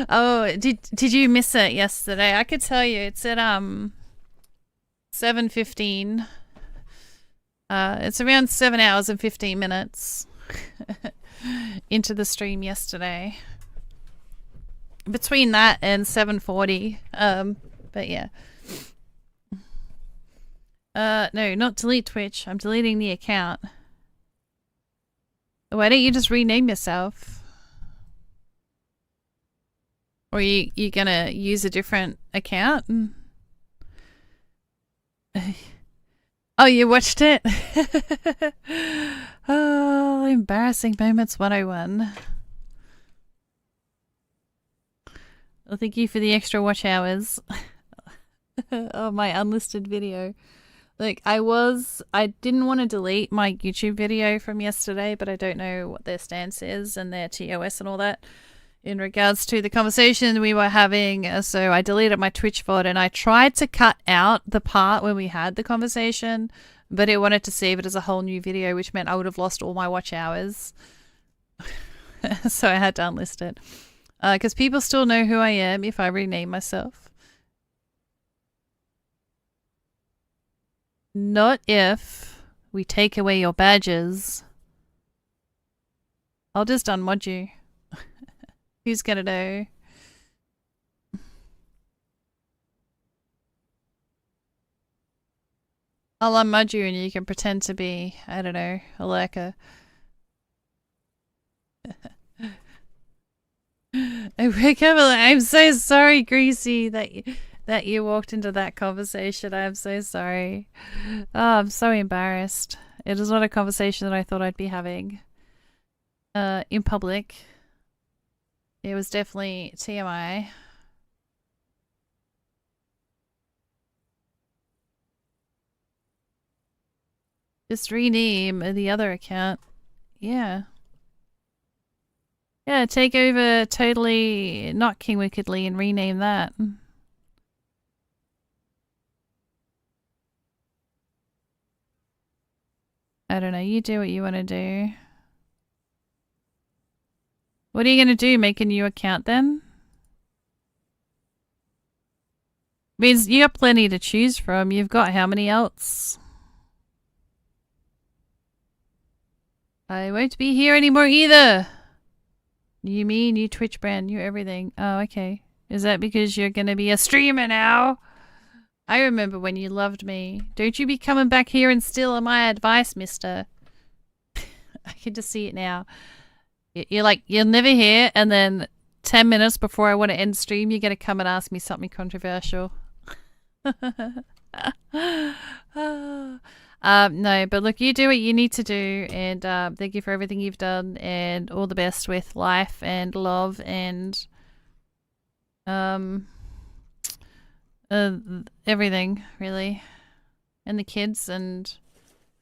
Oh, did you miss it yesterday? I could tell you, it's at 7:15. It's around 7 hours and 15 minutes into the stream yesterday. Between that and 7:40. But yeah. No, not delete Twitch. I'm deleting the account. Why don't you just rename yourself? Or you gonna use a different account? Oh, you watched it? Oh, embarrassing moments 101. Well, thank you for the extra watch hours. Oh, my unlisted video. Like, I didn't want to delete my YouTube video from yesterday, but I don't know what their stance is and their TOS and all that in regards to the conversation we were having. So I deleted my Twitch VOD and I tried to cut out the part where we had the conversation, but it wanted to save it as a whole new video, which meant I would have lost all my watch hours. So I had to unlist it. Because people still know who I am if I rename myself. Not if we take away your badges. I'll just unmod you. Who's gonna know? I'll unmud you and you can pretend to be, I don't know, a lurker. I'm so sorry, Greasy, that you walked into that conversation. I'm so sorry. Oh, I'm so embarrassed. It is not a conversation that I thought I'd be having. In public. It was definitely TMI. Just rename the other account. Yeah. Yeah, take over totally not King Wickedly and rename that. I don't know, you do what you want to do. What are you going to do, make a new account then? Means you got plenty to choose from. You've got how many else? I won't be here anymore either. You mean new Twitch brand, new everything. Oh, okay. Is that because you're gonna be a streamer now? I remember when you loved me. Don't you be coming back here and stealing my advice, mister. I can just see it now. You're like, you're never here, and then 10 minutes before I want to end stream, you're gonna come and ask me something controversial. No, but look, you do what you need to do, and thank you for everything you've done, and all the best with life and love and everything, really, and the kids and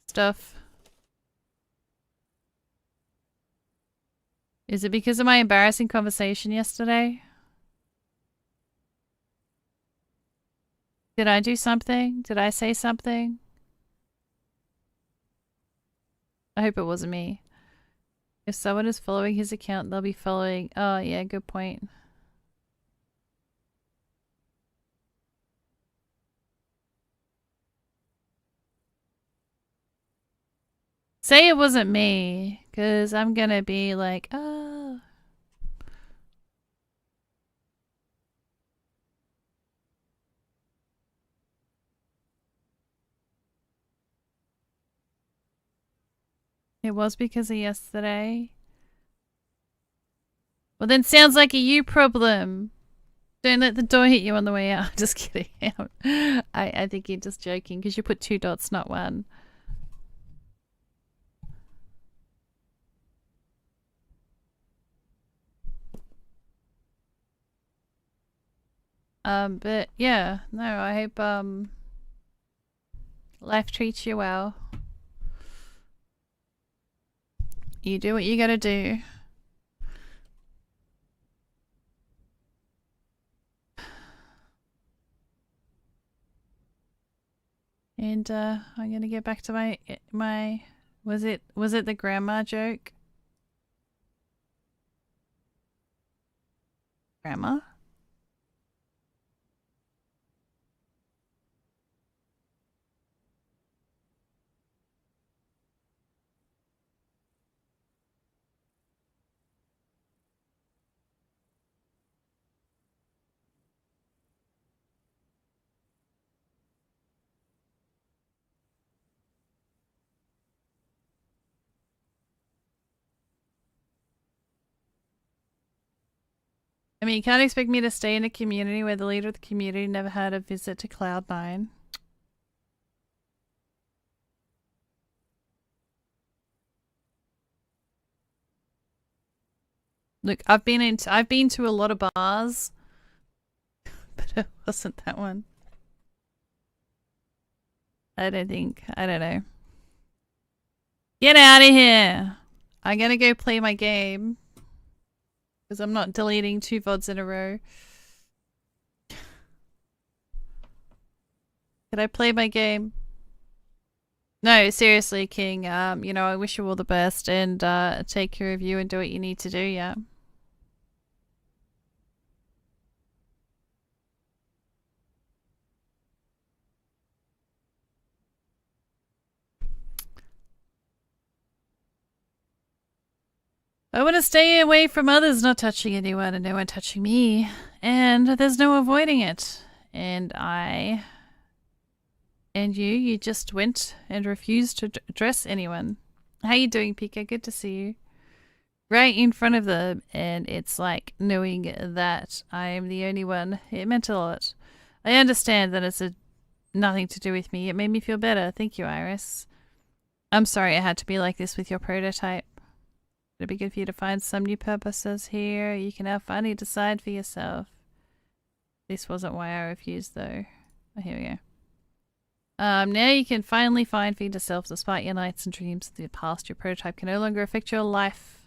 stuff. Is it because of my embarrassing conversation yesterday? Did I do something? Did I say something? I hope it wasn't me. If someone is following his account, they'll be following... Oh, yeah, good point. Say it wasn't me, because I'm gonna be like, oh... It was because of yesterday. Well, then sounds like a you problem. Don't let the door hit you on the way out. Just kidding. I think you're just joking because you put 2 dots, not 1. But yeah, no, I hope life treats you well. You do what you gotta do. And I'm gonna get back to my was it the grandma joke? Grandma? I mean, you can't expect me to stay in a community where the leader of the community never had a visit to Cloud9. Look, I've been to a lot of bars, but it wasn't that one. I don't know. Get out of here! I'm gonna go play my game. Because I'm not deleting 2 VODs in a row. Can I play my game? No, seriously, King. You know, I wish you all the best and take care of you and do what you need to do, yeah. I want to stay away from others not touching anyone and no one touching me. And there's no avoiding it. And I And you just went and refused to address anyone. How you doing, Pika? Good to see you. Right in front of them, and it's like knowing that I am the only one. It meant a lot. I understand that it's nothing to do with me. It made me feel better. Thank you, Iris. I'm sorry it had to be like this with your prototype. It'd be good for you to find some new purposes here. You can have fun and decide for yourself. This wasn't why I refused, though. Oh, here we go. Now you can finally find feed yourself despite your nights and dreams of the past. Your prototype can no longer affect your life.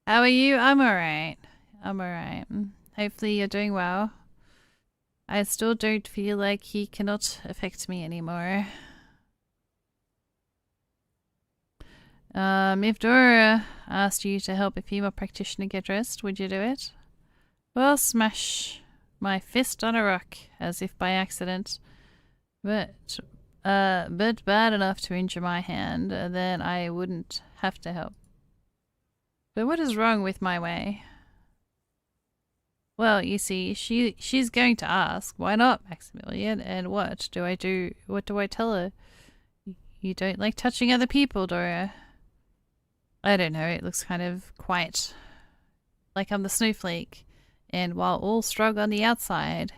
How are you? I'm alright. I'm alright. Hopefully you're doing well. I still don't feel like he cannot affect me anymore. If Dora asked you to help a female practitioner get dressed, would you do it? Well, smash my fist on a rock, as if by accident. But bad enough to injure my hand, then I wouldn't have to help. But what is wrong with my way? Well, you see, she's going to ask, why not, Maximilian? And what do I do? What do I tell her? You don't like touching other people, Dora. I don't know, it looks kind of quite like I'm the snowflake. And while all strong on the outside,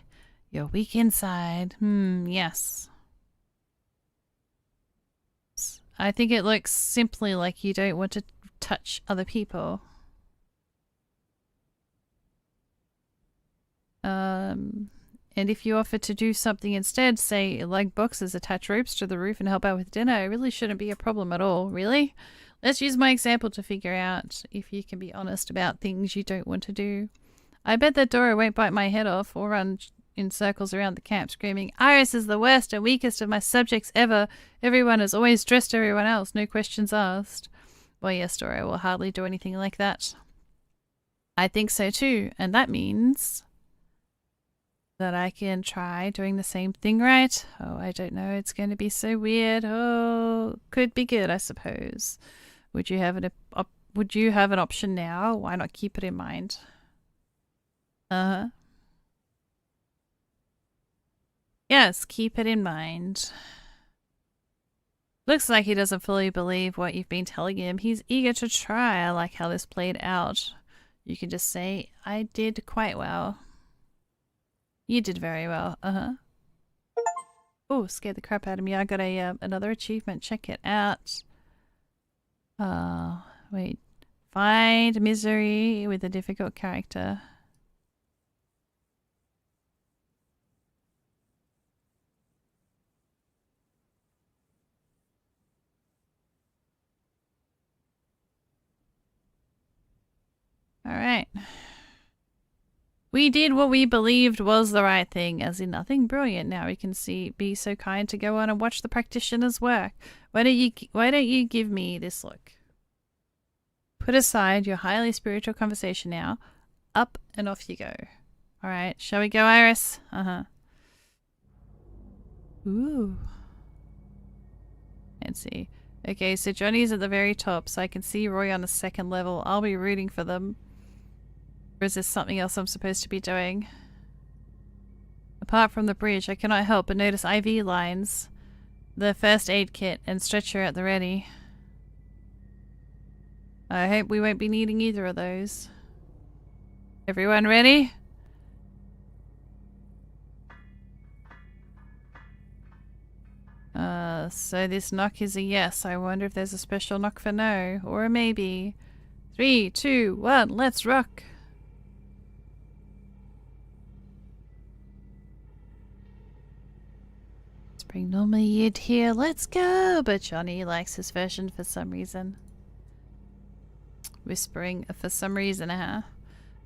you're weak inside. Yes. I think it looks simply like you don't want to touch other people. And if you offer to do something instead, say like boxes, attach ropes to the roof and help out with dinner, it really shouldn't be a problem at all, really. Let's use my example to figure out if you can be honest about things you don't want to do. I bet that Dora won't bite my head off or run in circles around the camp screaming, Iris is the worst and weakest of my subjects ever. Everyone has always dressed everyone else, no questions asked. Well, yes, Dora will hardly do anything like that. I think so too, and that means that I can try doing the same thing, right? Oh, I don't know, it's going to be so weird. Oh, could be good, I suppose. Would you have an option now? Why not keep it in mind? Yes, keep it in mind. Looks like he doesn't fully believe what you've been telling him. He's eager to try. I like how this played out. You can just say, I did quite well. You did very well. Oh, scared the crap out of me. I got another achievement. Check it out. Wait. Find misery with a difficult character. Alright. We did what we believed was the right thing, as in nothing brilliant. Now we can be so kind to go on and watch the practitioners work. Why don't you give me this look? Put aside your highly spiritual conversation now. Up and off you go. Alright, shall we go, Iris? Ooh. Let's see. Okay, so Johnny's at the very top, so I can see Roy on the second level. I'll be rooting for them. Or is this something else I'm supposed to be doing? Apart from the bridge, I cannot help but notice IV lines, the first aid kit, and stretcher at the ready. I hope we won't be needing either of those. Everyone ready? So this knock is a yes. I wonder if there's a special knock for no, or a maybe. 3, 2, 1, let's rock! Spring normally you'd hear, let's go! But Johnny likes his version for some reason. Whispering for some reason,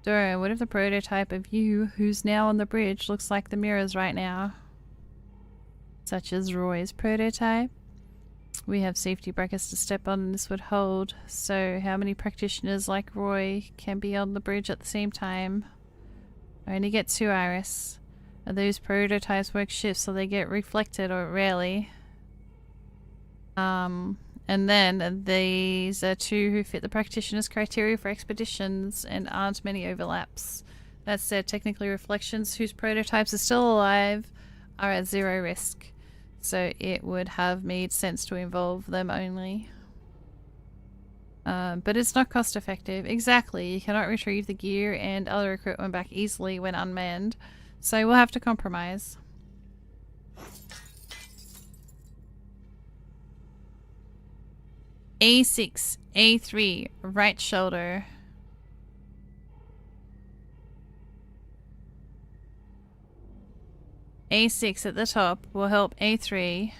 Dora, what if the prototype of you, who's now on the bridge, looks like the mirrors right now? Such as Roy's prototype. We have safety brackets to step on and this would hold. So how many practitioners like Roy can be on the bridge at the same time? I only get 2, Iris. Are those prototypes work shifts so they get reflected or rarely? And then these are 2 who fit the practitioner's criteria for expeditions and aren't many overlaps. That said, technically reflections whose prototypes are still alive are at 0 risk. So it would have made sense to involve them only. But it's not cost effective. Exactly. You cannot retrieve the gear and other equipment back easily when unmanned. So we'll have to compromise. A6, A3, right shoulder. A6 at the top will help A3.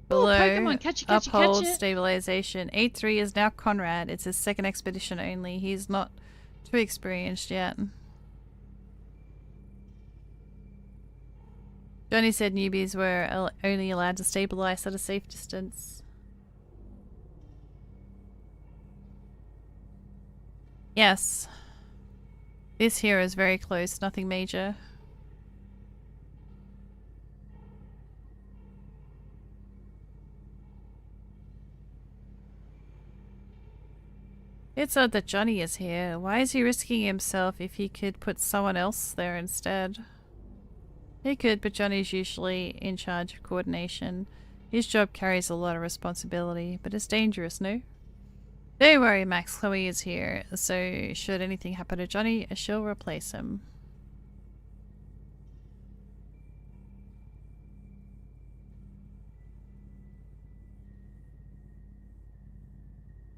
Below, Pokemon, catch it, catch it, uphold catch it. stabilization. A3 is now Conrad. It's his second expedition only. He's not too experienced yet. Johnny said newbies were only allowed to stabilize at a safe distance. Yes. This here is very close, nothing major. It's odd that Johnny is here. Why is he risking himself if he could put someone else there instead? He could, but Johnny's usually in charge of coordination. His job carries a lot of responsibility, but it's dangerous, no? Don't worry, Max. Chloe is here, so should anything happen to Johnny, she'll replace him.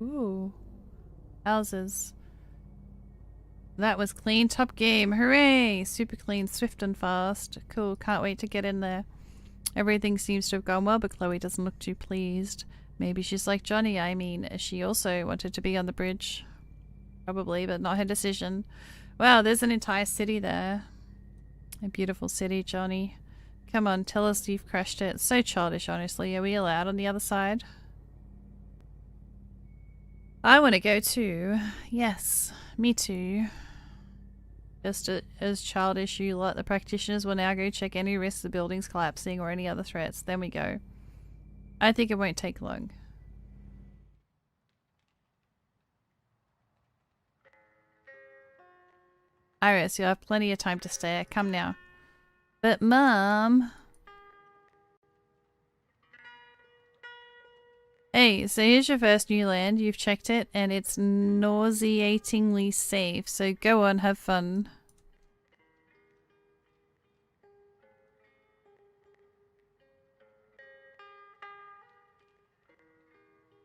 Ooh. Houses. That was clean. Top game. Hooray! Super clean, swift and fast. Cool. Can't wait to get in there. Everything seems to have gone well, but Chloe doesn't look too pleased. Maybe she's like Johnny. I mean, she also wanted to be on the bridge. Probably, but not her decision. Wow, there's an entire city there. A beautiful city, Johnny. Come on, tell us you've crashed it. So childish, honestly. Are we allowed on the other side? I want to go too. Yes, me too. Just as childish, you lot. The practitioners will now go check any risks the buildings collapsing or any other threats. Then we go. I think it won't take long. Iris, you'll have plenty of time to stay. Come now. But Mum... Hey, so here's your first new land. You've checked it, and it's nauseatingly safe. So go on, have fun.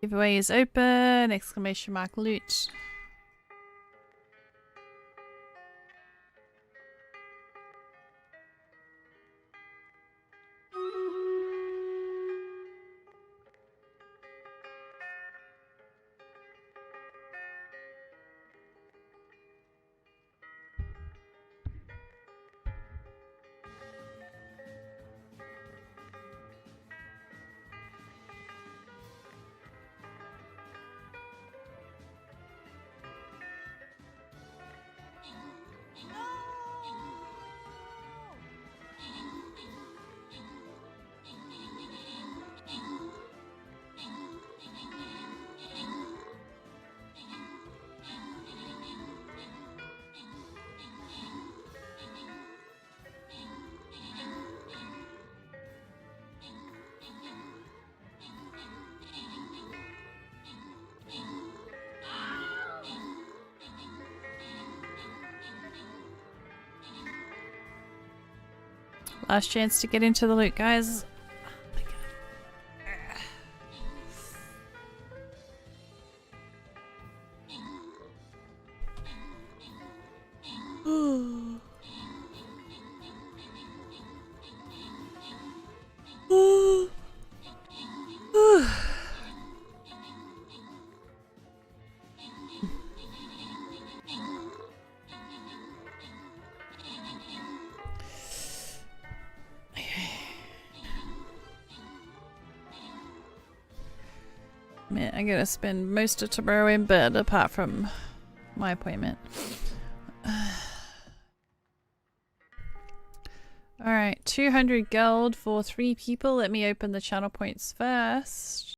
Giveaway is open! Exclamation mark loot. Last chance to get into the loot, guys. Oh my god. Man, I'm gonna spend most of tomorrow in bed apart from my appointment. Alright, 200 gold for 3 people. Let me open the channel points first.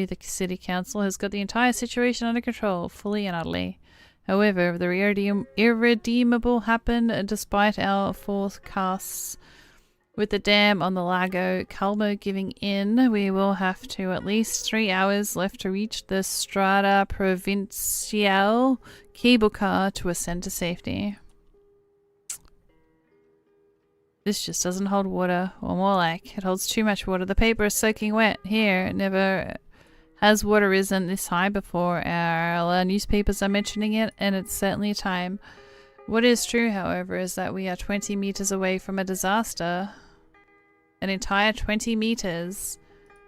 The city council has got the entire situation under control, fully and utterly. However, the irredeemable happened despite our forecasts. With the dam on the Lago Calmo giving in, we will have to at least 3 hours left to reach the Strada Provinciale cable car to ascend to safety. This just doesn't hold water, or more like, it holds too much water. The paper is soaking wet. Here, it never has water risen this high before. Our newspapers are mentioning it, and it's certainly time. What is true, however, is that we are 20 meters away from a disaster. An entire 20 meters.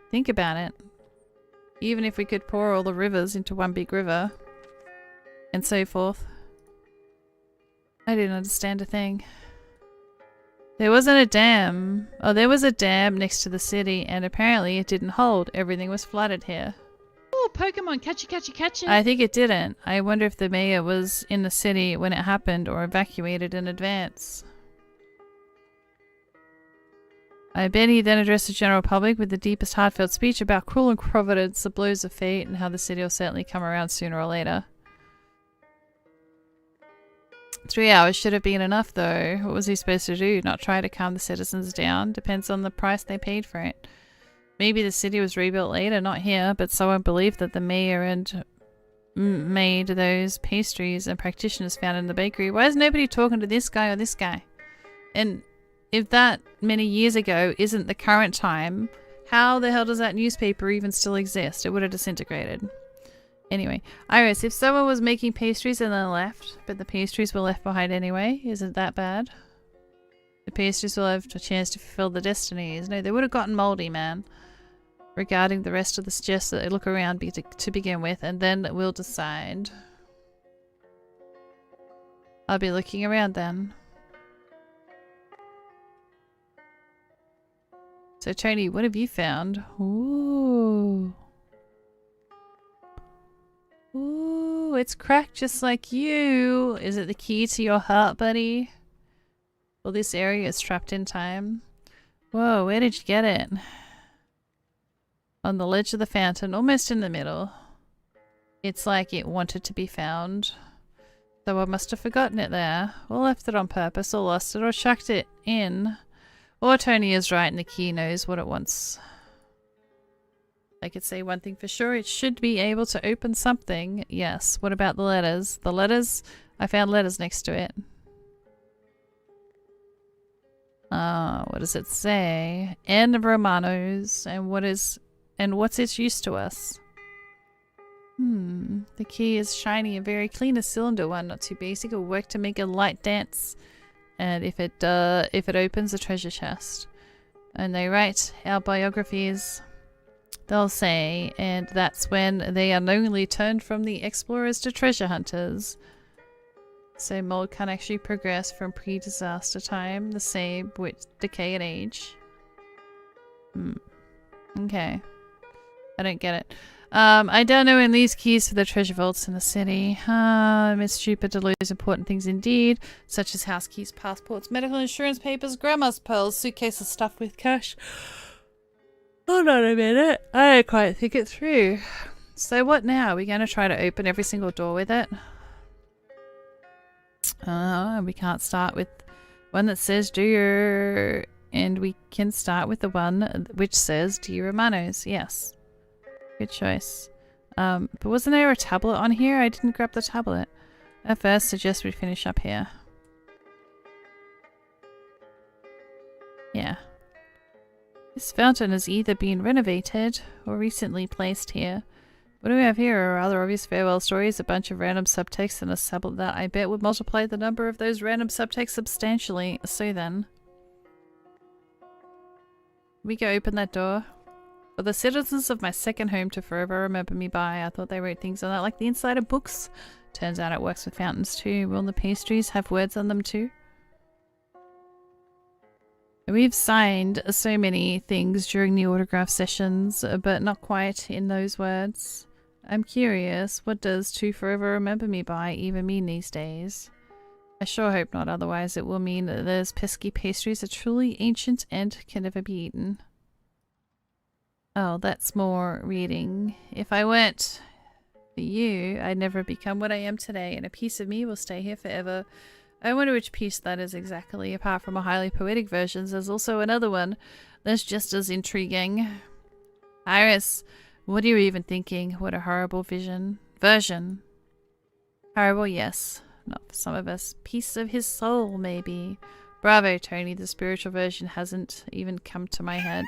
Think about it. Even if we could pour all the rivers into one big river. And so forth. I didn't understand a thing. There wasn't a dam. Oh, there was a dam next to the city, and apparently it didn't hold. Everything was flooded here. Oh, Pokemon, catch it. I think it didn't. I wonder if the mayor was in the city when it happened or evacuated in advance. I bet he then addressed the general public with the deepest heartfelt speech about cruel improvidence, the blows of fate, and how the city will certainly come around sooner or later. 3 hours should have been enough, though. What was he supposed to do? Not try to calm the citizens down? Depends on the price they paid for it. Maybe the city was rebuilt later, not here, but someone believed that the mayor and made those pastries and practitioners found in the bakery. Why is nobody talking to this guy or this guy? And if that many years ago isn't the current time, how the hell does that newspaper even still exist? It would have disintegrated. Anyway, Iris, if someone was making pastries and then left, but the pastries were left behind anyway, isn't that bad? The pastries will have a chance to fulfill the destinies. No, they would have gotten moldy, man. Regarding the rest of the suggest that they look around to begin with, and then we'll decide. I'll be looking around then. So Tony, what have you found? Ooh. Ooh, it's cracked just like you. Is it the key to your heart, buddy? Well, this area is trapped in time. Whoa, where did you get it? On the ledge of the fountain, almost in the middle. It's like it wanted to be found. So I must have forgotten it there. Or left it on purpose, or lost it, or chucked it in. Or Tony is right and the key knows what it wants. I could say one thing for sure, it should be able to open something. Yes, what about the letters? The letters? I found letters next to it. What does it say? N Romanos, and what's its use to us? The key is shiny and very clean, a cylinder one, not too basic. It'll work to make a light dance. And if it opens a treasure chest. And they write our biographies, they'll say, and that's when they unknowingly turned from the explorers to treasure hunters. So mold can actually progress from pre-disaster time, the same with decay and age. Okay. I don't get it. I don't know when these keys for the treasure vaults in the city. It's stupid to lose important things indeed, such as house keys, passports, medical insurance papers, grandma's pearls, suitcases stuffed with cash. Hold on a minute. I don't quite think it through. So what now? Are we going to try to open every single door with it? We can't start with one that says do your... And we can start with the one which says do your Romanos. Yes. Good choice. But wasn't there a tablet on here? I didn't grab the tablet. At first, suggest we finish up here. Yeah. This fountain has either been renovated or recently placed here. What do we have here? A rather obvious farewell stories, a bunch of random subtexts, and a tablet that I bet would multiply the number of those random subtexts substantially. So then... we go open that door. For the citizens of my second home to forever remember me by. I thought they wrote things on that like the inside of books. Turns out it works with fountains too. Will the pastries have words on them too? We've signed so many things during the autograph sessions, but not quite in those words. I'm curious, what does to forever remember me by even mean these days? I sure hope not, otherwise it will mean that those pesky pastries are truly ancient and can never be eaten. Oh, that's more reading. If I weren't for you, I'd never become what I am today, and a piece of me will stay here forever. I wonder which piece that is exactly. Apart from a highly poetic version, there's also another one that's just as intriguing. Iris, what are you even thinking? What a horrible version. Horrible, yes. Not for some of us. Piece of his soul, maybe. Bravo, Tony. The spiritual version hasn't even come to my head.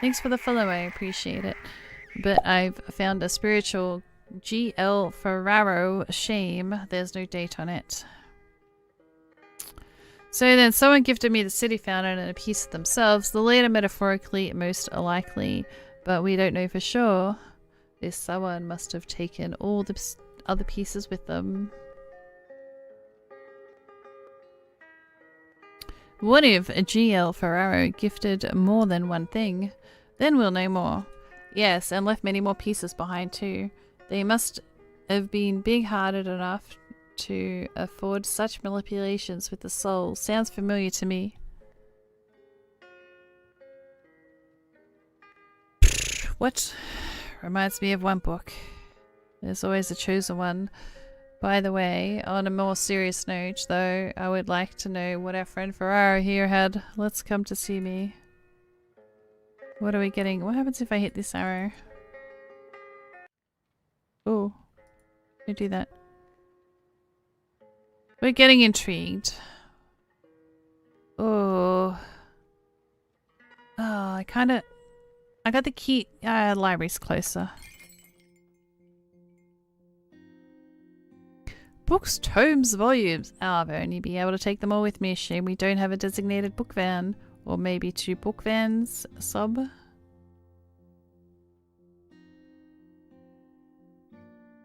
Thanks for the follow, I appreciate it. But I've found a spiritual G.L. Ferraro. Shame there's no date on it. So then someone gifted me the city fountain and a piece of themselves. The later metaphorically most likely, but we don't know for sure. This someone must have taken all the other pieces with them. What if G.L. Ferraro gifted more than one thing? Then we'll know more. Yes, and left many more pieces behind too. They must have been big-hearted enough to afford such manipulations with the soul. Sounds familiar to me. What? Reminds me of one book. There's always a chosen one. By the way, on a more serious note, though, I would like to know what our friend Ferraro here had. Let's come to see me. What are we getting? What happens if I hit this arrow? Oh, don't do that. We're getting intrigued. Oh. Oh, I got the key. Library's closer. Books, tomes, volumes. I'll only be able to take them all with me. Shame we don't have a designated book van. Or maybe 2 book vans, sub.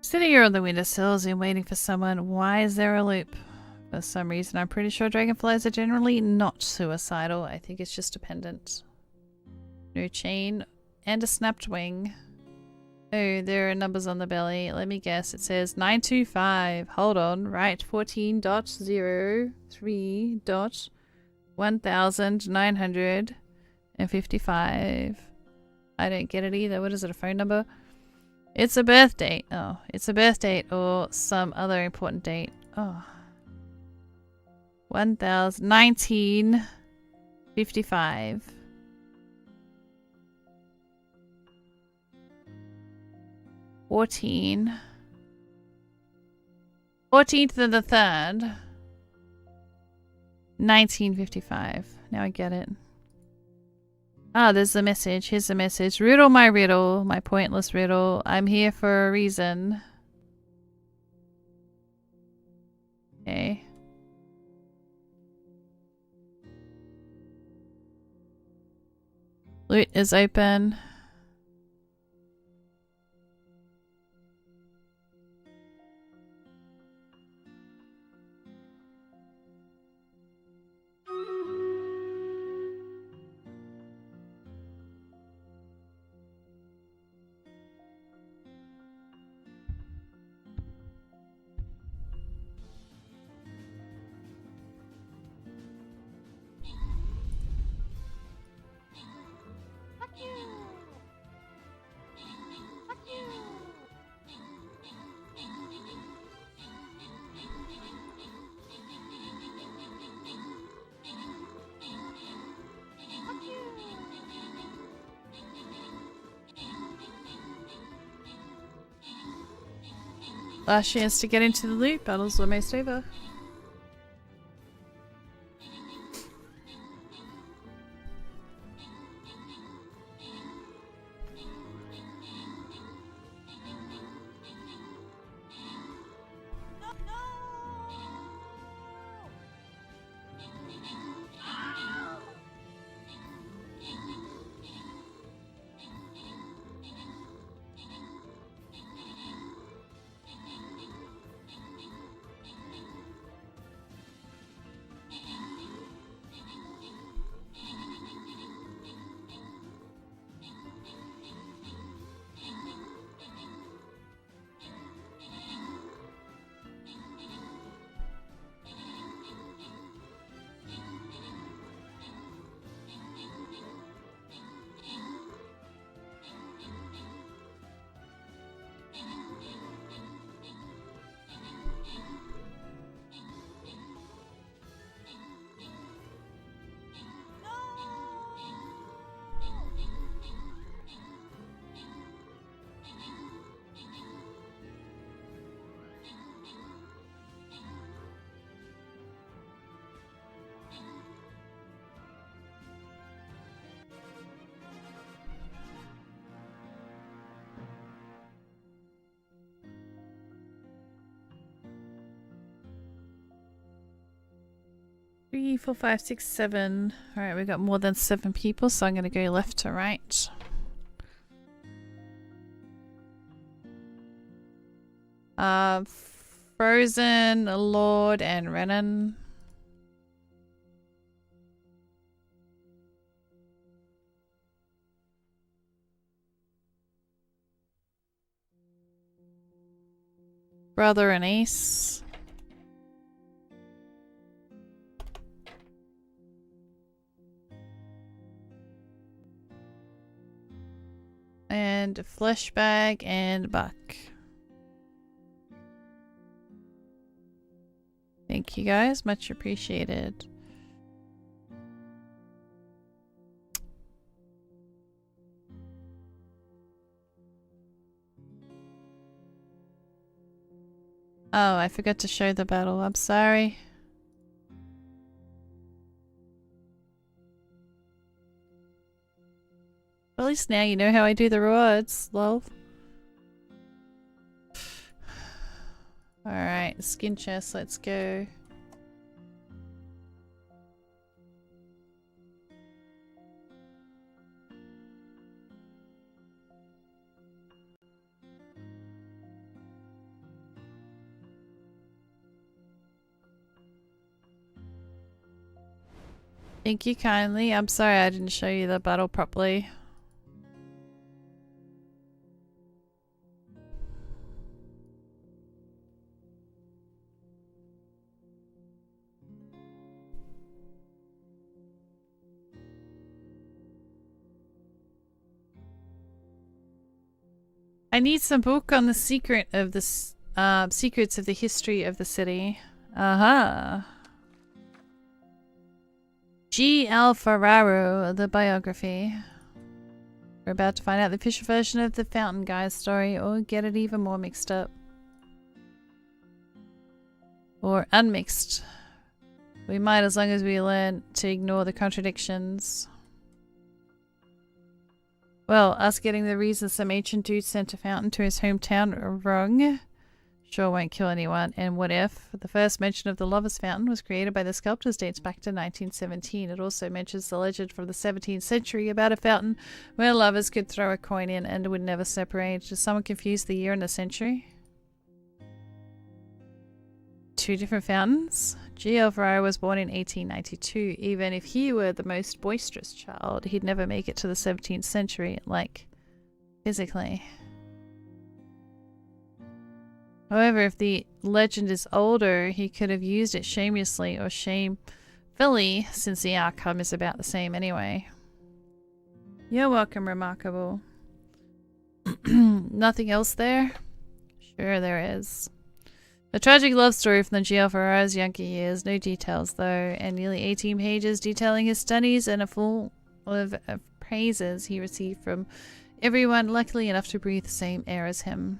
Sitting here on the windowsills and waiting for someone. Why is there a loop? For some reason, I'm pretty sure dragonflies are generally not suicidal. I think it's just dependent. No chain and a snapped wing. Oh, there are numbers on the belly. Let me guess. It says 925. Hold on. Right. 14.03.1955. I don't get it either. What is it? A phone number? It's a birth date. Oh, it's a birth date or some other important date. Oh. 1955. 14th of the 3rd. 1955. Now I get it. Ah, there's the message. Here's the message. Riddle my riddle, my pointless riddle. I'm here for a reason. Okay. Loot is open. Last chance to get into the loot. Battle's almost over. 3, 4, 5, 6, 7. Alright, we got more than 7 people, so I'm going to go left to right. Frozen, Lord, and Renan. Brother and Ace. And Fleshbag and Buck. Thank you guys, much appreciated. Oh, I forgot to show the battle. I'm sorry. At least now you know how I do the rewards, lol. Alright, skin chest, let's go. Thank you kindly. I'm sorry I didn't show you the battle properly. I need some book on the secret of the secrets of the history of the city. G. L. Ferraro, the biography. We're about to find out the official version of the Fountain Guy's story, or get it even more mixed up. Or unmixed. We might, as long as we learn to ignore the contradictions. Well, us getting the reason some ancient dude sent a fountain to his hometown wrong sure won't kill anyone. And what if? The first mention of the Lover's Fountain was created by the sculptors dates back to 1917. It also mentions the legend from the 17th century about a fountain where lovers could throw a coin in and would never separate. Does someone confuse the year and the century? 2 different fountains? G.L. Ferraro was born in 1892. Even if he were the most boisterous child, he'd never make it to the 17th century, like, physically. However, if the legend is older, he could have used it shamelessly or shamefully, since the outcome is about the same anyway. You're welcome, Remarkable. Nothing else there? Sure there is. A tragic love story from the G.L. Ferraro's younger years. No details, though, and nearly 18 pages detailing his studies and a full of praises he received from everyone luckily enough to breathe the same air as him.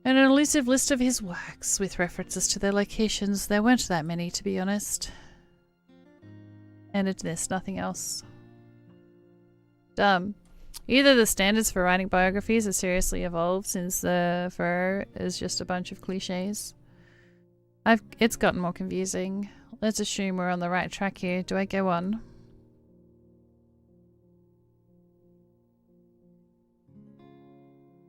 And an elusive list of his works, with references to their locations. There weren't that many, to be honest. And it's this, nothing else. Dumb. Either the standards for writing biographies have seriously evolved since the Ferraro is just a bunch of cliches. It's gotten more confusing. Let's assume we're on the right track here. Do I go on?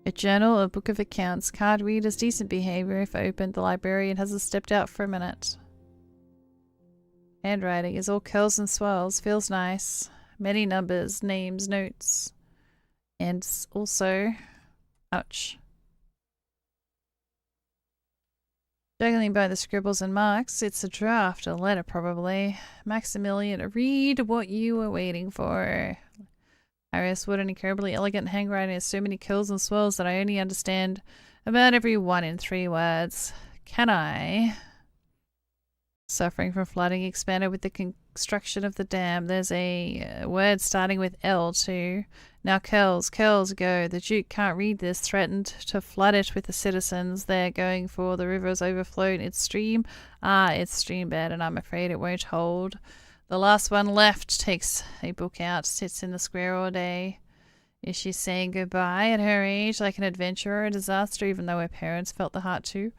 A journal, a book of accounts. Card readers, decent behavior if opened. The librarian hasn't stepped out for a minute. Handwriting is all curls and swirls. Feels nice. Many numbers, names, notes. And also... ouch. Juggling by the scribbles and marks. It's a draft, a letter probably. Maximilian, read what you were waiting for. Iris, what an incredibly elegant handwriting has so many curls and swirls that I only understand about every 1 in 3 words. Can I? Suffering from flooding expanded with the construction of the dam. There's a word starting with L too. Now curls go. The Duke can't read this. Threatened to flood it with the citizens. They're going for the river's overflowed its stream. Its stream bed, and I'm afraid it won't hold. The last one left takes a book out, sits in the square all day. Is she saying goodbye at her age, like an adventure or a disaster, even though her parents felt the heart too?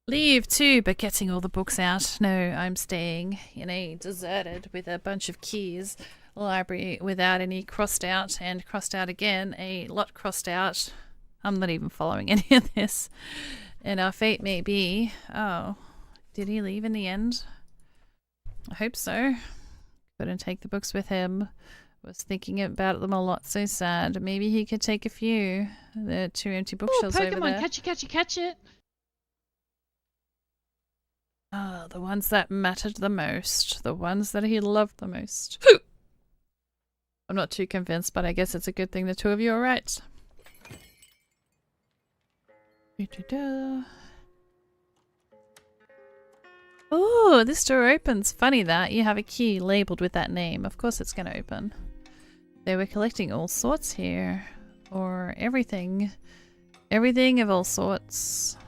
Leave too, but getting all the books out. No, I'm staying in a deserted with a bunch of keys library without any crossed out and crossed out again. A lot crossed out. I'm not even following any of this. And our fate may be... Oh, did he leave in the end? I hope so. Couldn't take the books with him. Was thinking about them a lot. So sad. Maybe he could take a few. There are 2 empty bookshelves over there. Pokemon, catch it. Ah, the ones that mattered the most. The ones that he loved the most. I'm not too convinced, but I guess it's a good thing the two of you are right. Oh, this door opens. Funny that. You have a key labeled with that name. Of course it's going to open. They were collecting all sorts here. Or everything. Everything of all sorts.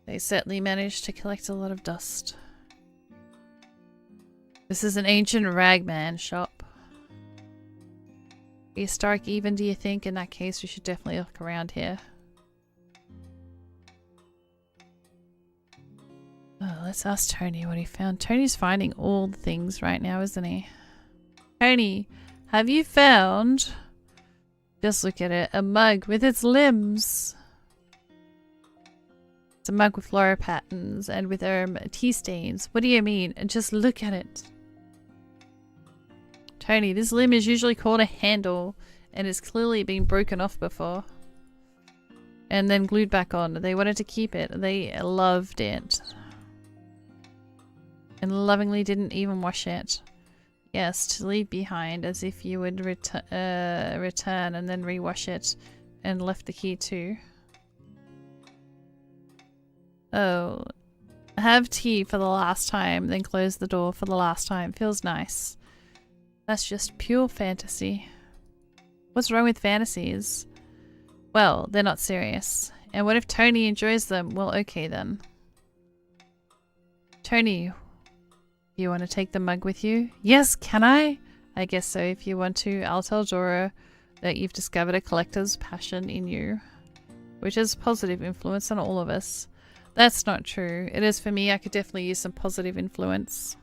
They certainly managed to collect a lot of dust. This is an ancient ragman shop. Prehistoric even, do you think? In that case, we should definitely look around here. Oh, let's ask Tony what he found. Tony's finding all the things right now, isn't he? Tony, have you found... Just look at it. A mug with its limbs. It's a mug with floral patterns and with tea stains. What do you mean? And just look at it. Tony, this limb is usually called a handle and has clearly been broken off before. And then glued back on. They wanted to keep it. They loved it. And lovingly didn't even wash it. Yes, to leave behind as if you would return and then rewash it. And left the key too. Oh, have tea for the last time, then close the door for the last time. Feels nice. That's just pure fantasy. What's wrong with fantasies? Well, they're not serious. And what if Tony enjoys them? Well, okay then. Tony, do you want to take the mug with you? Yes, can I? I guess so. If you want to, I'll tell Dora that you've discovered a collector's passion in you, which is positive influence on all of us. That's not true. It is for me. I could definitely use some positive influence.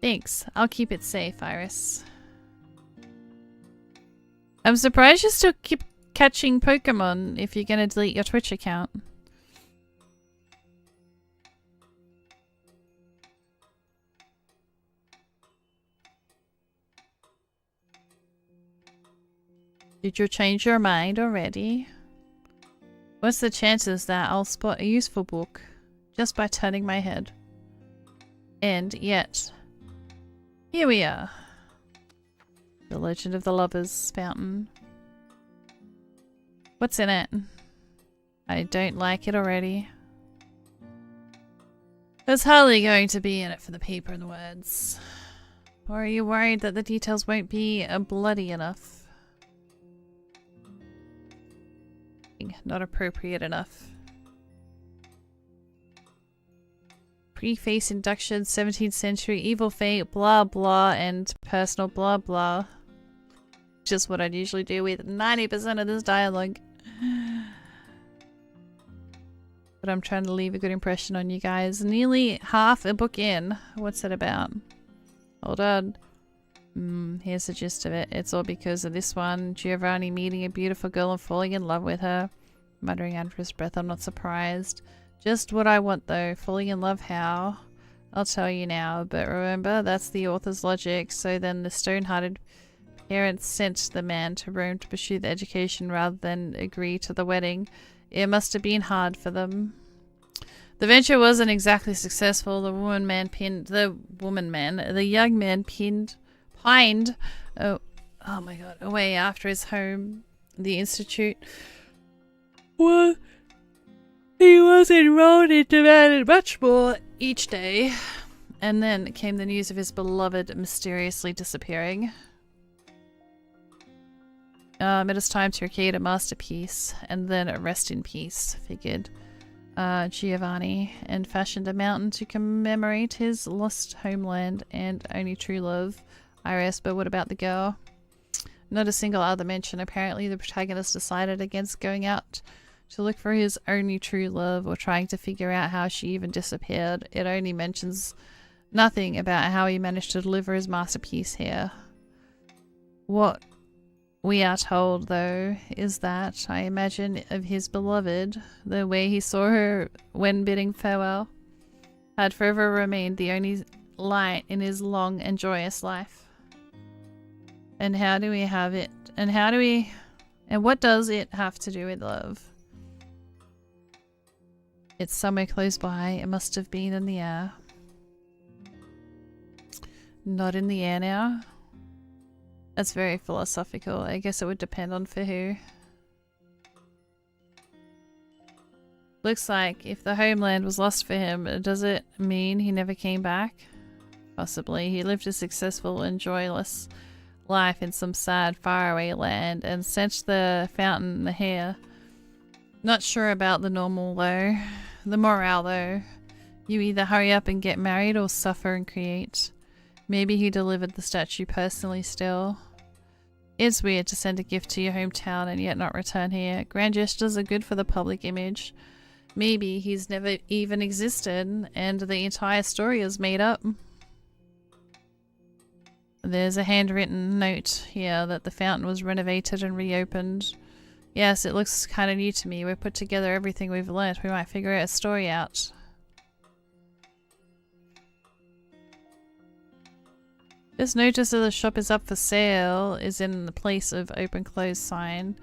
Thanks. I'll keep it safe, Iris. I'm surprised you still keep catching Pokemon if you're gonna delete your Twitch account. Did you change your mind already? What's the chances that I'll spot a useful book just by turning my head? And yet, here we are. The Legend of the Lovers Fountain. What's in it? I don't like it already. There's hardly going to be in it for the paper and the words. Or are you worried that the details won't be bloody enough? Not appropriate enough. Preface induction, 17th century, evil fate, blah blah, and personal blah blah. Just what I'd usually do with 90% of this dialogue. But I'm trying to leave a good impression on you guys. Nearly half a book in. What's it about? Hold on. Here's the gist of it. It's all because of this one. Giovanni meeting a beautiful girl and falling in love with her. Muttering under his breath, I'm not surprised. Just what I want though. Falling in love how? I'll tell you now, but remember, that's the author's logic. So then the stone-hearted parents sent the man to Rome to pursue the education rather than agree to the wedding. It must have been hard for them. The venture wasn't exactly successful. The young man pined oh my god, away after his home, the institute. Well, he was enrolled and demanded much more each day. And then came the news of his beloved mysteriously disappearing. It is time to create a masterpiece and then rest in peace, figured Giovanni, and fashioned a mountain to commemorate his lost homeland and only true love. Iris, but what about the girl? Not a single other mention. Apparently the protagonist decided against going out to look for his only true love or trying to figure out how she even disappeared. It only mentions nothing about how he managed to deliver his masterpiece here. What we are told, though, is that, I imagine, of his beloved, the way he saw her when bidding farewell, had forever remained the only light in his long and joyous life. And how do we have it? And what does it have to do with love? It's somewhere close by. It must have been in the air. Not in the air now. That's very philosophical. I guess it would depend on for who. Looks like if the homeland was lost for him, does it mean he never came back? Possibly. He lived a successful and joyless life in some sad, faraway land and sent the fountain here. Not sure about the normal though. The morale though. You either hurry up and get married or suffer and create. Maybe he delivered the statue personally still. It's weird to send a gift to your hometown and yet not return here. Grand gestures are good for the public image. Maybe he's never even existed and the entire story is made up. There's a handwritten note here that the fountain was renovated and reopened. Yes, it looks kind of new to me. We've put together everything we've learnt. We might figure a story out. This notice of the shop is up for sale is in the place of open close sign.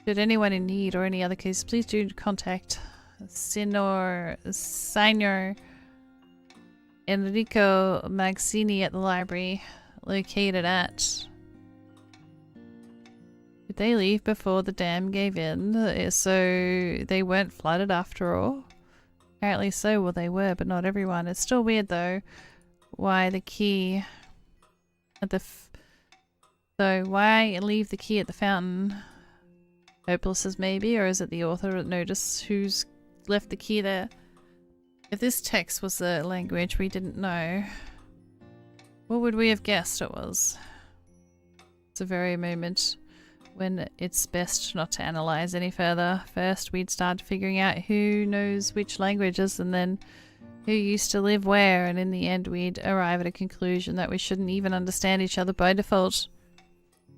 Should anyone in need or any other case, please do contact Signor Enrico Maxini at the library, located at... Did they leave before the dam gave in? So they weren't flooded after all? Apparently so, well they were, but not everyone. It's still weird though, why the key at the so why leave the key at the fountain? Hopeless maybe, or is it the author notice who's left the key there? If this text was the language we didn't know, what would we have guessed it was? It's a very moment when it's best not to analyze any further. First we'd start figuring out who knows which languages and then who used to live where, and in the end we'd arrive at a conclusion that we shouldn't even understand each other by default.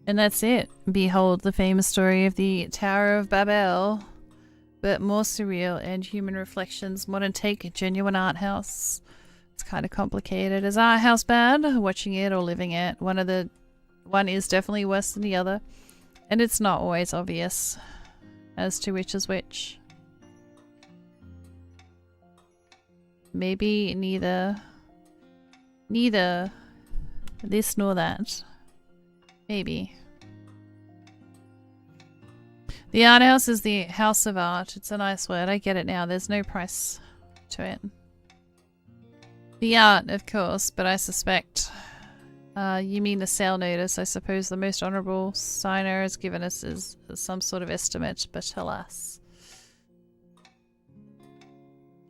And that's it. Behold the famous story of the Tower of Babel. But more surreal and human reflections, modern take, genuine art house. It's kind of complicated. Is art house bad? Watching it or living it? One is definitely worse than the other. And it's not always obvious as to which is which. Maybe neither this nor that. Maybe. The art house is the house of art. It's a nice word. I get it now. There's no price to it. The art, of course, but I suspect you mean the sale notice. I suppose the most honourable signer has given us is some sort of estimate, but alas.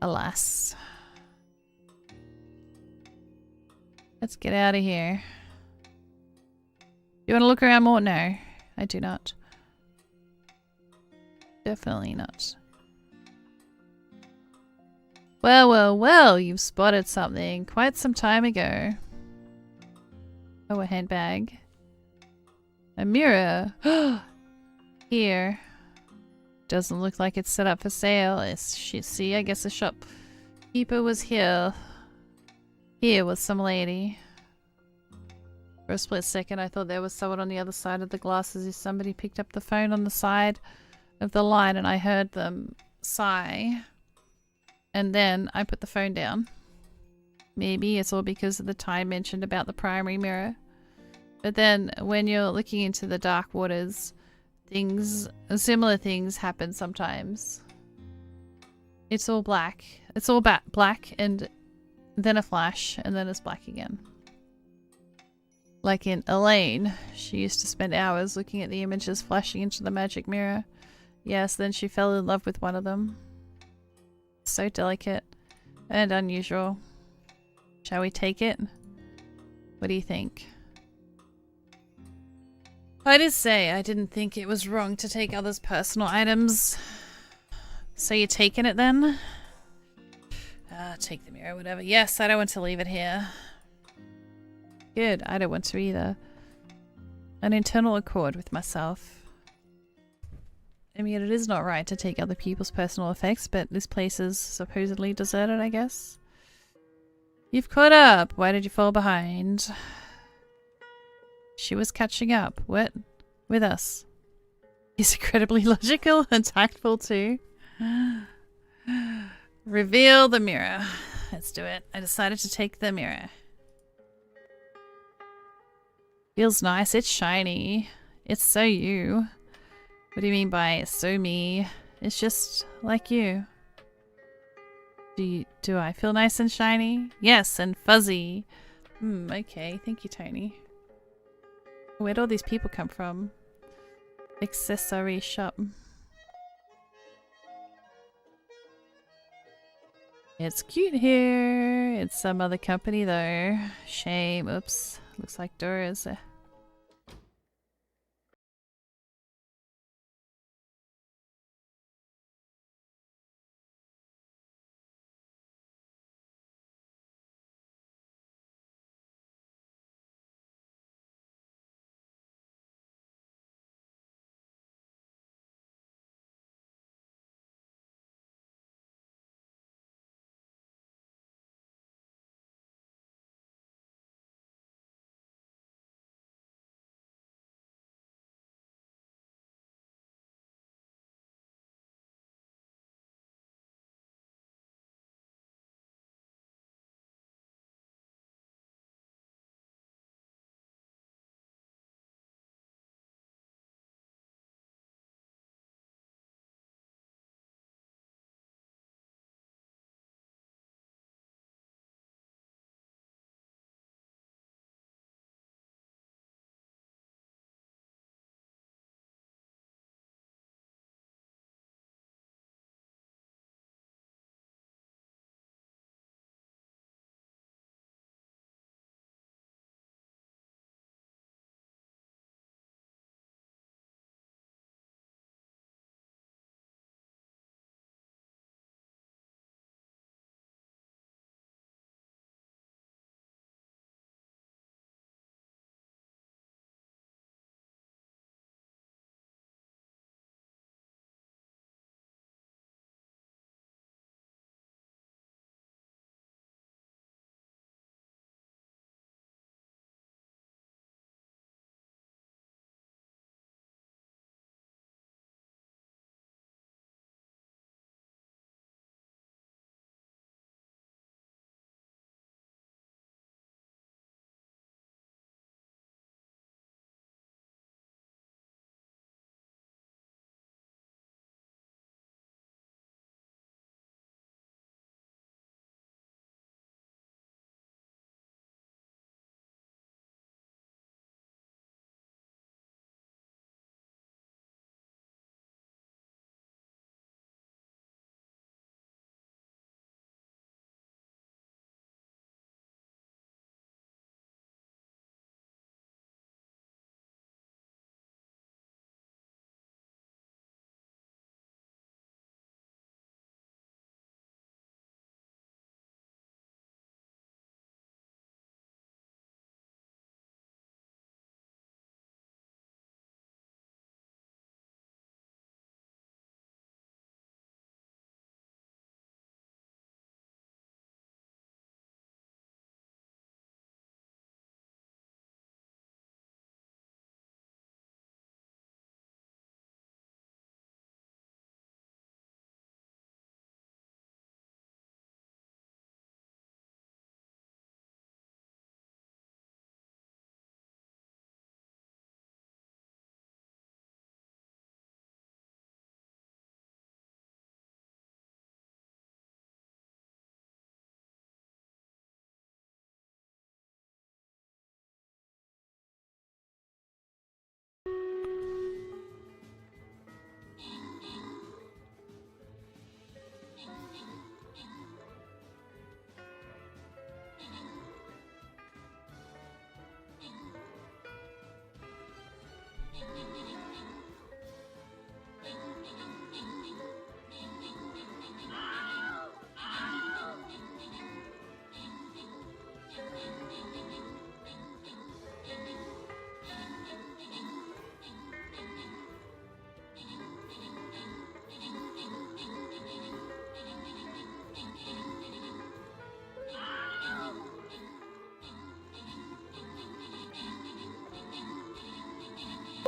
Alas. Let's get out of here. You want to look around more? No, I do not. Definitely not. Well, well, well, you've spotted something quite some time ago. Oh, a handbag. A mirror. Here. Doesn't look like it's set up for sale. See, I guess the shopkeeper was here. Here with some lady. For a split second I thought there was someone on the other side of the glass, as if somebody picked up the phone on the side of the line and I heard them sigh. And then I put the phone down. Maybe it's all because of the time mentioned about the primary mirror. But then when you're looking into the dark waters, similar things happen sometimes. It's all black. It's all black and then a flash and then it's black again. Like in Elaine, she used to spend hours looking at the images flashing into the magic mirror. Yes, then she fell in love with one of them. So delicate and unusual. Shall we take it? What do you think? I did say I didn't think it was wrong to take others' personal items. So you're taking it then? Take the mirror, whatever. Yes, I don't want to leave it here. Good, I don't want to either. An internal accord with myself. I mean, it is not right to take other people's personal effects, but this place is supposedly deserted, I guess. You've caught up. Why did you fall behind? She was catching up. What? With us. He's incredibly logical and tactful too. Reveal the mirror. Let's do it. I decided to take the mirror. Feels nice. It's shiny. It's so you. What do you mean by so me? It's just like you. Do I feel nice and shiny? Yes, and fuzzy. Okay. Thank you, Tony. Where'd all these people come from? Accessory shop. It's cute here. It's some other company though. Shame. Oops. Looks like doors.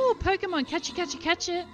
Oh, Pokemon, catch it, catch it, catch it.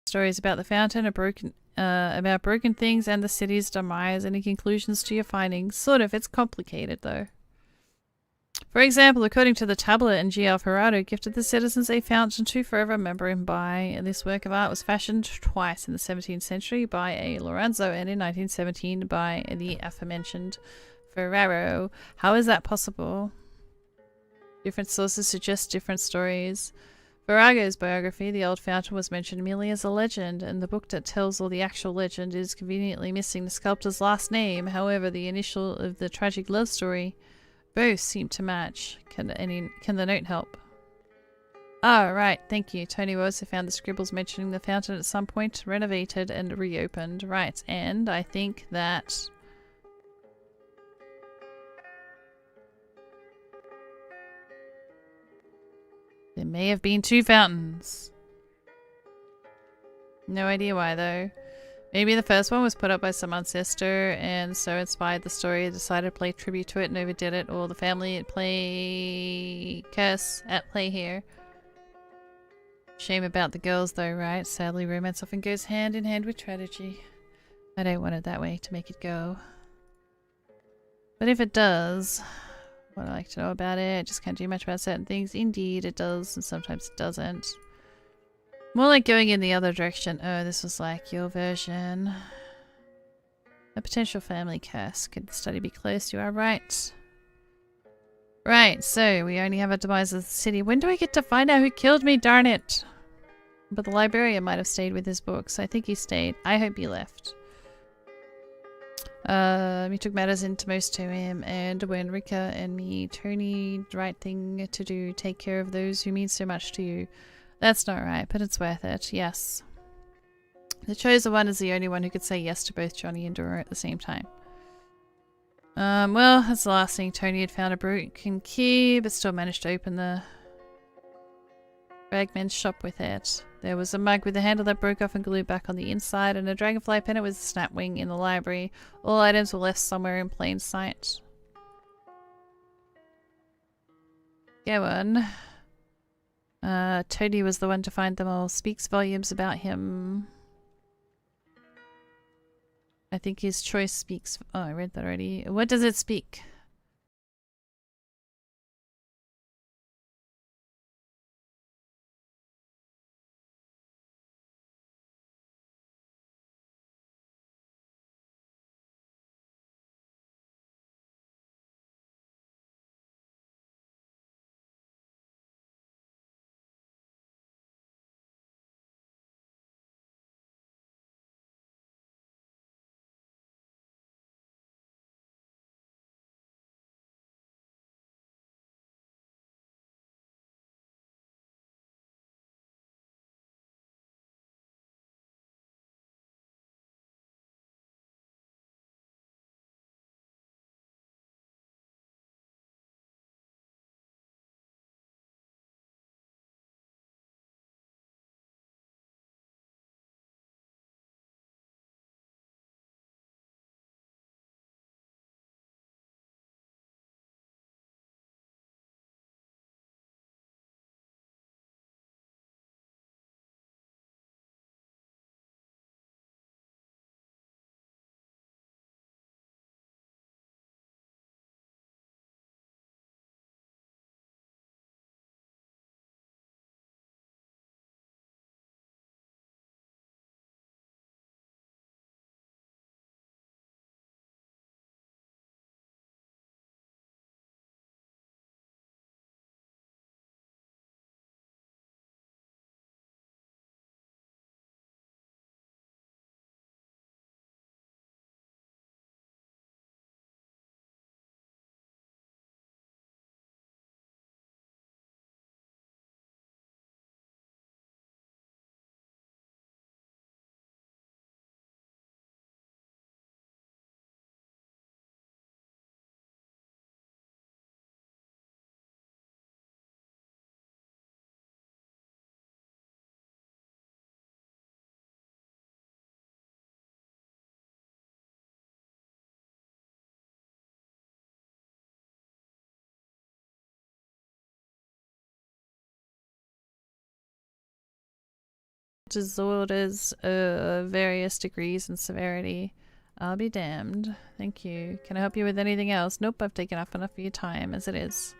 Stories about the fountain are broken, about broken things and the city's demise. Any conclusions to your findings? Sort of. It's complicated, though. For example, according to the tablet, G. Alvarado gifted the citizens a fountain to forever remember him by. This work of art was fashioned twice in the 17th century by a Lorenzo and in 1917 by the aforementioned Ferraro. How is that possible? Different sources suggest different stories. Virago's biography, The Old Fountain, was mentioned merely as a legend, and the book that tells all the actual legend is conveniently missing the sculptor's last name. However, the initial of the tragic love story both seem to match. Can the note help? Ah, right, thank you. Tony also found the scribbles mentioning the fountain at some point, renovated and reopened. Right, and I think that... there may have been two fountains. No idea why, though. Maybe the first one was put up by some ancestor and so inspired the story, decided to play tribute to it and overdid it, or the family at play... curse at play here. Shame about the girls, though, right? Sadly, romance often goes hand in hand with tragedy. I don't want it that way to make it go. But if it does... what do I like to know about it? I just can't do much about certain things. Indeed, it does, and sometimes it doesn't. More like going in the other direction. Oh, this was like your version. A potential family curse. Could the study be close? You are right. Right, so we only have a demise of the city. When do I get to find out who killed me? Darn it! But the librarian might have stayed with his books. I think he stayed. I hope he left. He took matters into most to him, and when Rika and me, Tony, the right thing to do, take care of those who mean so much to you. That's not right, but it's worth it, yes. The chosen one is the only one who could say yes to both Johnny and Dora at the same time. Well, that's the last thing. Tony had found a broken key, but still managed to open the Ragman's shop with it. There was a mug with a handle that broke off and glued back on the inside, and a dragonfly pennant with a snap wing in the library. All items were left somewhere in plain sight. Go on. Tony was the one to find them all. Speaks volumes about him. I think his choice speaks... oh, I read that already. What does it speak? Disorders of various degrees and severity. I'll be damned. Thank you. Can I help you with anything else? Nope, I've taken up enough of your time as it is.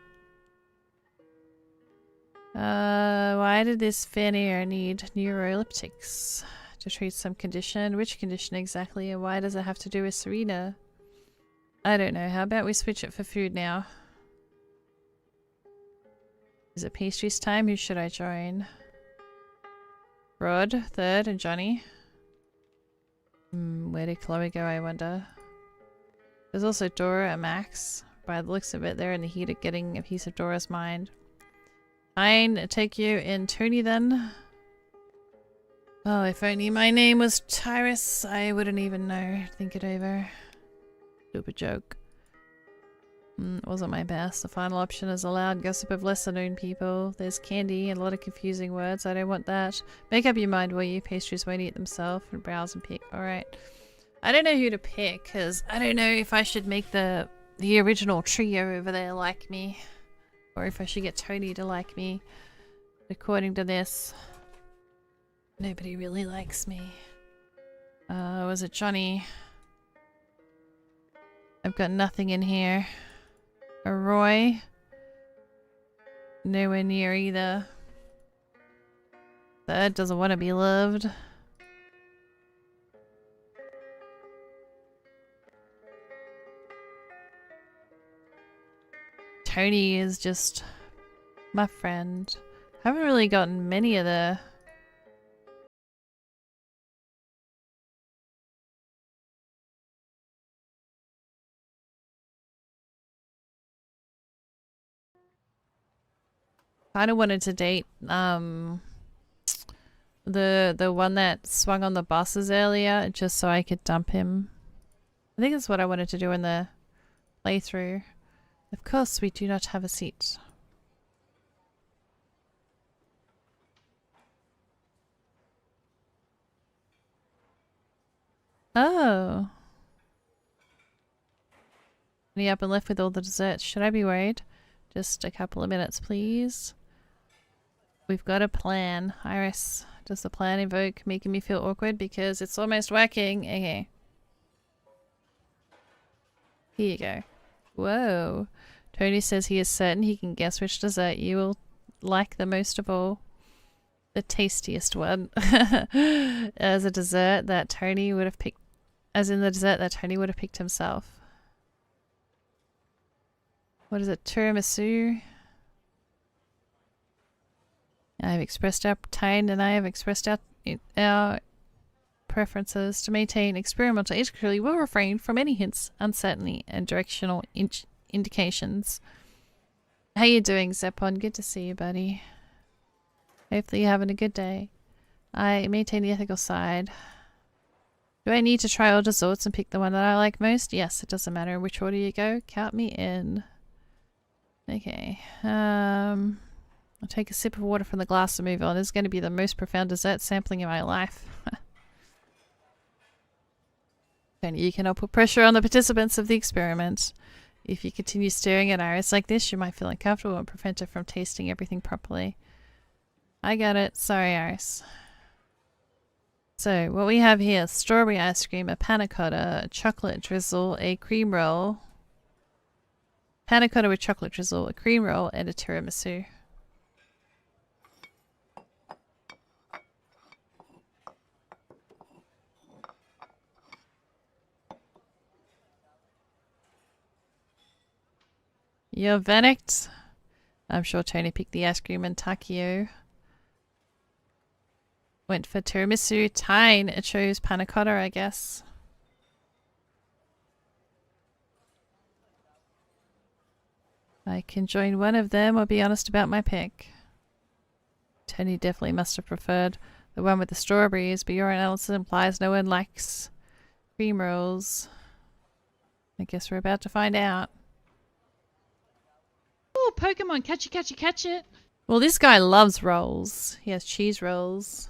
Why did this Fannier need neuroleptics? To treat some condition? Which condition exactly? And why does it have to do with Serena? I don't know. How about we switch it for food now? Is it pastries time? Who should I join? Rod, third, and Johnny. Where did Chloe go, I wonder? There's also Dora and Max. By the looks of it, they're in the heat of getting a piece of Dora's mind. Fine, take you and Tony then. Oh, if only my name was Tyrus, I wouldn't even know. Think it over. Stupid joke. It wasn't my best. The final option is a loud gossip of lesser known people. There's candy and a lot of confusing words. I don't want that. Make up your mind, will you? Pastries won't eat themselves and browse and pick. Alright. I don't know who to pick because I don't know if I should make the original trio over there like me. Or if I should get Tony to like me. According to this, nobody really likes me. Was it Johnny? I've got nothing in here. A Roy? Nowhere near either. Third doesn't want to be loved. Tony is just my friend. I haven't really gotten many of the... Kind of wanted to date the one that swung on the buses earlier, just so I could dump him. I think that's what I wanted to do in the playthrough. Of course, we do not have a seat. Oh. Me up and left with all the desserts. Should I be worried? Just a couple of minutes, please. We've got a plan. Iris, does the plan evoke making me feel awkward? Because it's almost working. Okay. Here you go. Whoa. Tony says he is certain he can guess which dessert you will like the most of all. The tastiest one. As a dessert that Tony would have picked. As in the dessert that Tony would have picked himself. What is it? Tiramisu? I have expressed our Tyne and I have expressed our preferences. To maintain experimental inquiry, will refrain from any hints, uncertainty, and directional indications. How you doing, Zeppon? Good to see you, buddy. Hopefully you're having a good day. I maintain the ethical side. Do I need to try all desserts and pick the one that I like most? Yes, it doesn't matter in which order you go. Count me in. Okay. I'll take a sip of water from the glass and move on. This is going to be the most profound dessert sampling in my life. Tony, you cannot put pressure on the participants of the experiment. If you continue staring at Iris like this, you might feel uncomfortable and prevent her from tasting everything properly. I got it. Sorry, Iris. So, what we have here is strawberry ice cream, a panna cotta, a chocolate drizzle, a cream roll. Panna cotta with chocolate drizzle, a cream roll, and a tiramisu. Your verdict? I'm sure Tony picked the ice cream and Takio went for tiramisu. Tyne chose panna cotta, I guess. I can join one of them or be honest about my pick. Tony definitely must have preferred the one with the strawberries, but your analysis implies no one likes cream rolls. I guess we're about to find out. Oh, Pokemon, catch it, catch it, catch it. Well, this guy loves rolls. He has cheese rolls.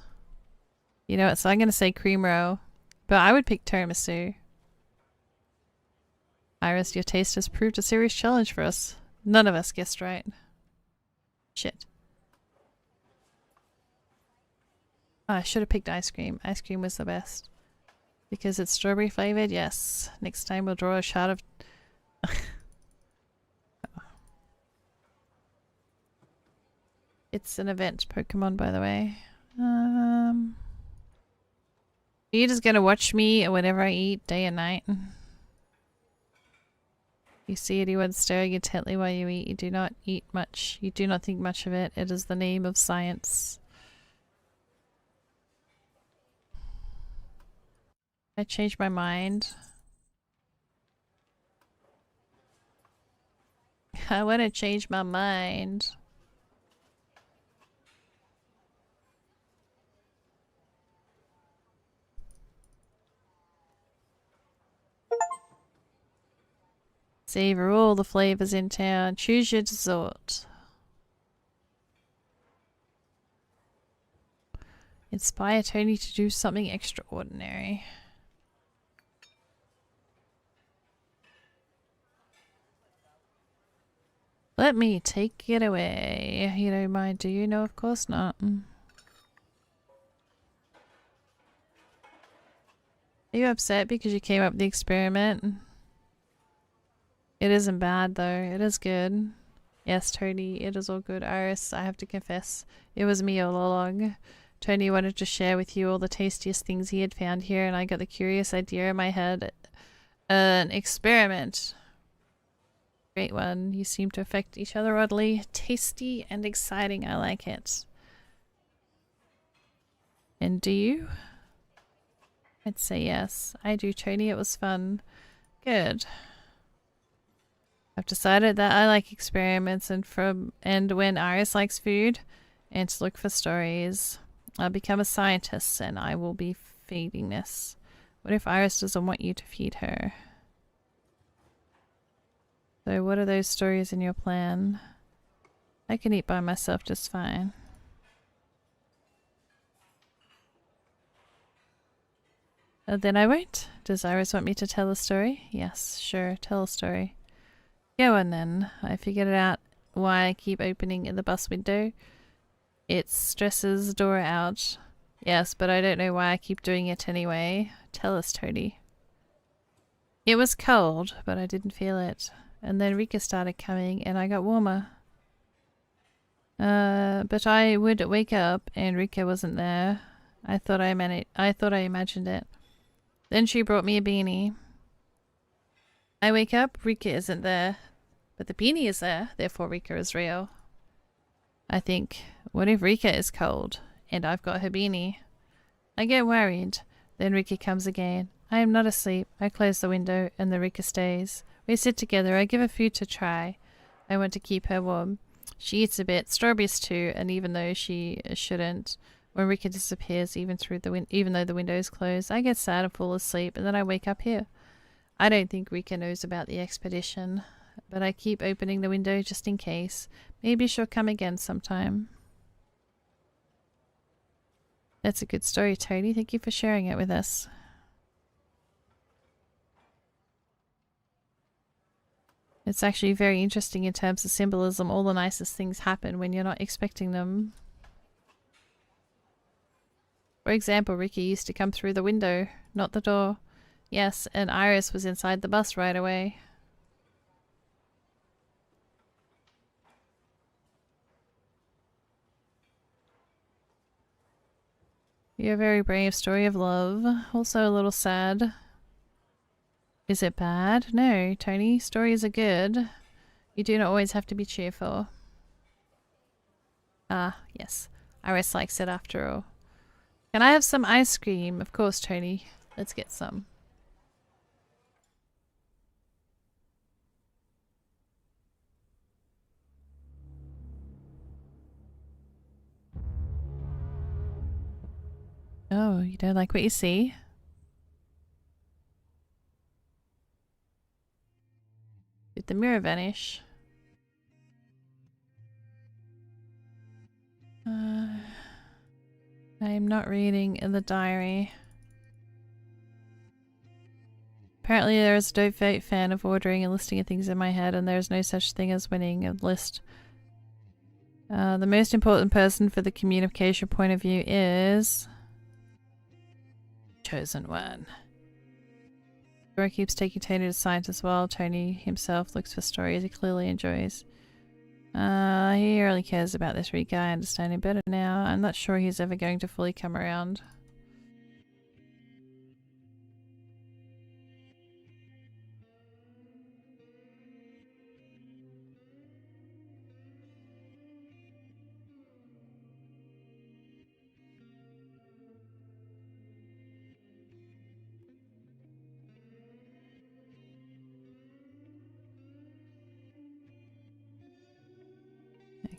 You know what, so I'm going to say cream roll. But I would pick tiramisu. Iris, your taste has proved a serious challenge for us. None of us guessed right. Shit. Oh, I should have picked ice cream. Ice cream was the best. Because it's strawberry flavored, yes. Next time we'll draw a shot of... It's an event Pokemon, by the way. Are you just gonna watch me whenever I eat, day and night? You see anyone staring intently while you eat, you do not eat much. You do not think much of it. It is the name of science. I changed my mind. I want to change my mind. Savor all the flavors in town. Choose your dessert. Inspire Tony to do something extraordinary. Let me take it away. You don't mind, do you? No, of course not. Are you upset because you came up with the experiment? It isn't bad though. It is good. Yes, Tony, it is all good. Iris, I have to confess, it was me all along. Tony wanted to share with you all the tastiest things he had found here, and I got the curious idea in my head. An experiment. Great one. You seem to affect each other oddly. Tasty and exciting. I like it. And do you? I'd say yes. I do, Tony. It was fun. Good. I've decided that I like experiments and when Iris likes food and to look for stories. I'll become a scientist and I will be feeding this. What if Iris doesn't want you to feed her? So what are those stories in your plan? I can eat by myself just fine. Then I won't. Does Iris want me to tell a story? Yes, sure, tell a story. Go on then. I figured out why I keep opening the bus window. It stresses Dora out. Yes, but I don't know why I keep doing it anyway. Tell us, Tony. It was cold, but I didn't feel it. And then Rika started coming and I got warmer. But I would wake up and Rika wasn't there. I thought I imagined it. Then she brought me a beanie. I wake up, Rika isn't there. But the beanie is there, therefore Rika is real. I think, what if Rika is cold and I've got her beanie? I get worried. Then Rika comes again. I am not asleep. I close the window and the Rika stays. We sit together. I give her food to try. I want to keep her warm. She eats a bit, strawberries too, and even though she shouldn't, when Rika disappears even though the window is closed, I get sad and fall asleep and then I wake up here. I don't think Rika knows about the expedition, but I keep opening the window just in case. Maybe she'll come again sometime. That's a good story, Tony. Thank you for sharing it with us. It's actually very interesting in terms of symbolism. All the nicest things happen when you're not expecting them. For example, Rika used to come through the window, not the door. Yes, and Iris was inside the bus right away. You're a very brave story of love. Also a little sad. Is it bad? No, Tony. Stories are good. You do not always have to be cheerful. Ah, yes. Iris likes it after all. Can I have some ice cream? Of course, Tony. Let's get some. Oh, you don't like what you see? Did the mirror vanish? I am not reading in the diary. Apparently there is a dope fan of ordering and listing of things in my head, and there is no such thing as winning a list. The most important person for the communication point of view is... chosen one. Dora keeps taking Tony to science as well. Tony himself looks for stories he clearly enjoys. He really cares about this Reed guy. I understand him better now. I'm not sure he's ever going to fully come around.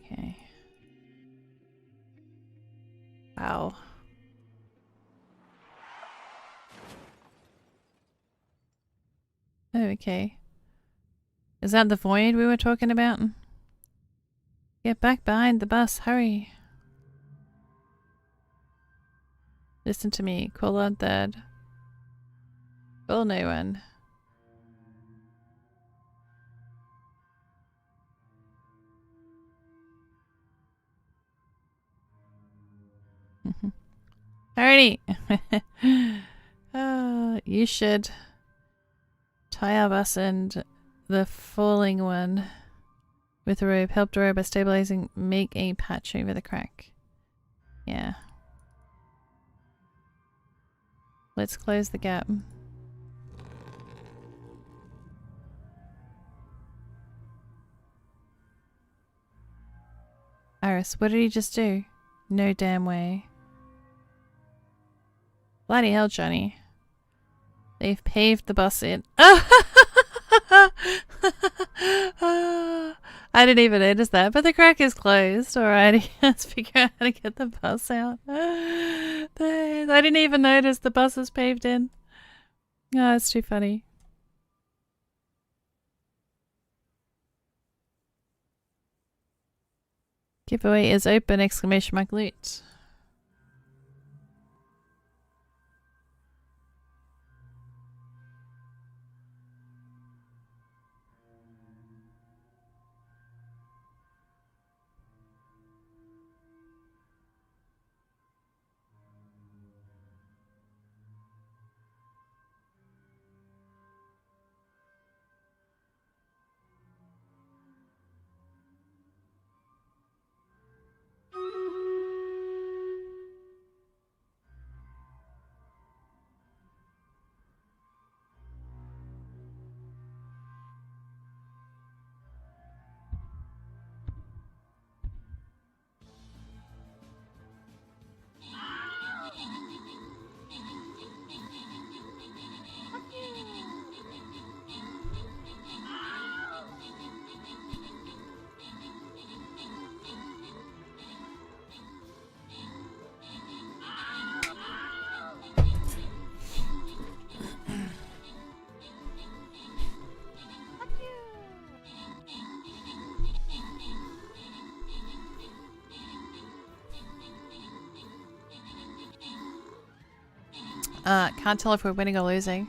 Okay. Wow. Oh, okay. Is that the void we were talking about? Get back behind the bus, hurry. Listen to me, call out Dad. Call no one. Alrighty. You should tie our bus and the falling one with a rope. Help Dora by stabilizing. Make a patch over the crack. Yeah. Let's close the gap. Iris, what did he just do? No damn way. Bloody hell, Johnny. They've paved the bus in. I didn't even notice that, but the crack is closed. Alrighty, let's figure out how to get the bus out. I didn't even notice the bus is paved in. Oh, it's too funny. Giveaway is open! Exclamation mark loot. Can't tell if we're winning or losing.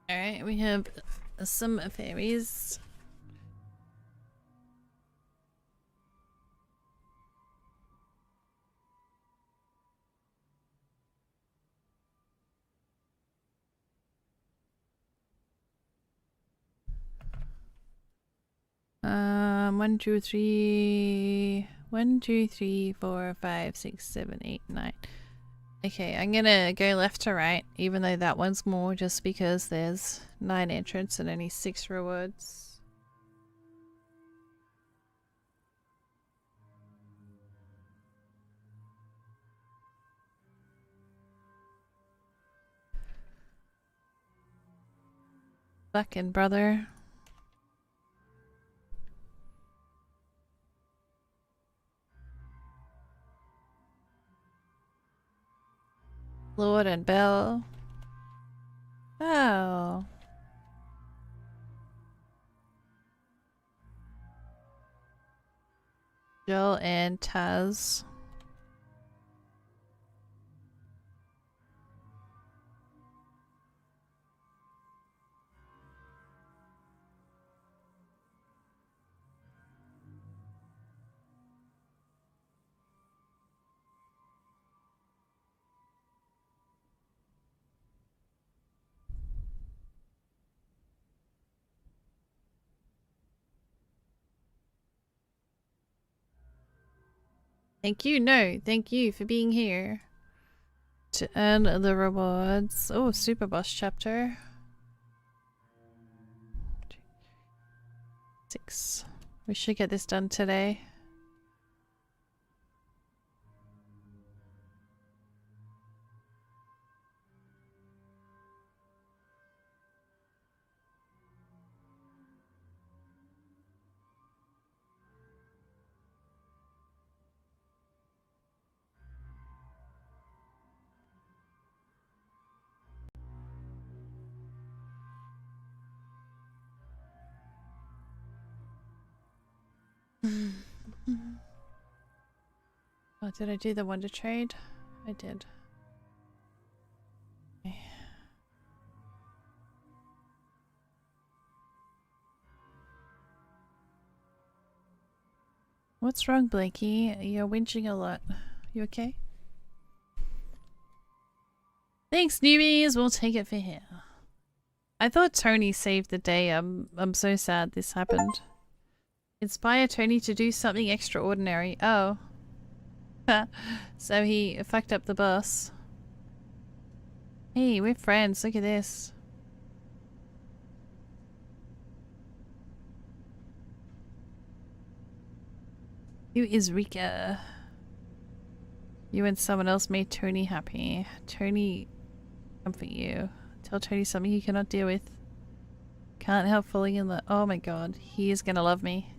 Alright, we have some fairies. One, two, three, 1, 2, 3, 4, 5, 6, 7, 8, 9. Okay, I'm gonna go left to right, even though that one's more, just because there's 9 entrants and only 6 rewards. Fucking brother. Lord and Belle. Oh. Jill and Taz. Thank you. No, thank you for being here. To earn the rewards. Oh, Super Boss chapter. 6. We should get this done today. Oh, did I do the Wonder Trade? I did. Okay. What's wrong, Blakey? You're whinging a lot. You okay? Thanks, newbies. We'll take it for here. I thought Tony saved the day. I'm so sad this happened. Inspire Tony to do something extraordinary. Oh. So he fucked up the bus. Hey, we're friends. Look at this. Who is Rika? You and someone else made Tony happy. Tony, comfort you. Tell Tony something he cannot deal with. Can't help falling in love. Oh my god, he is gonna love me.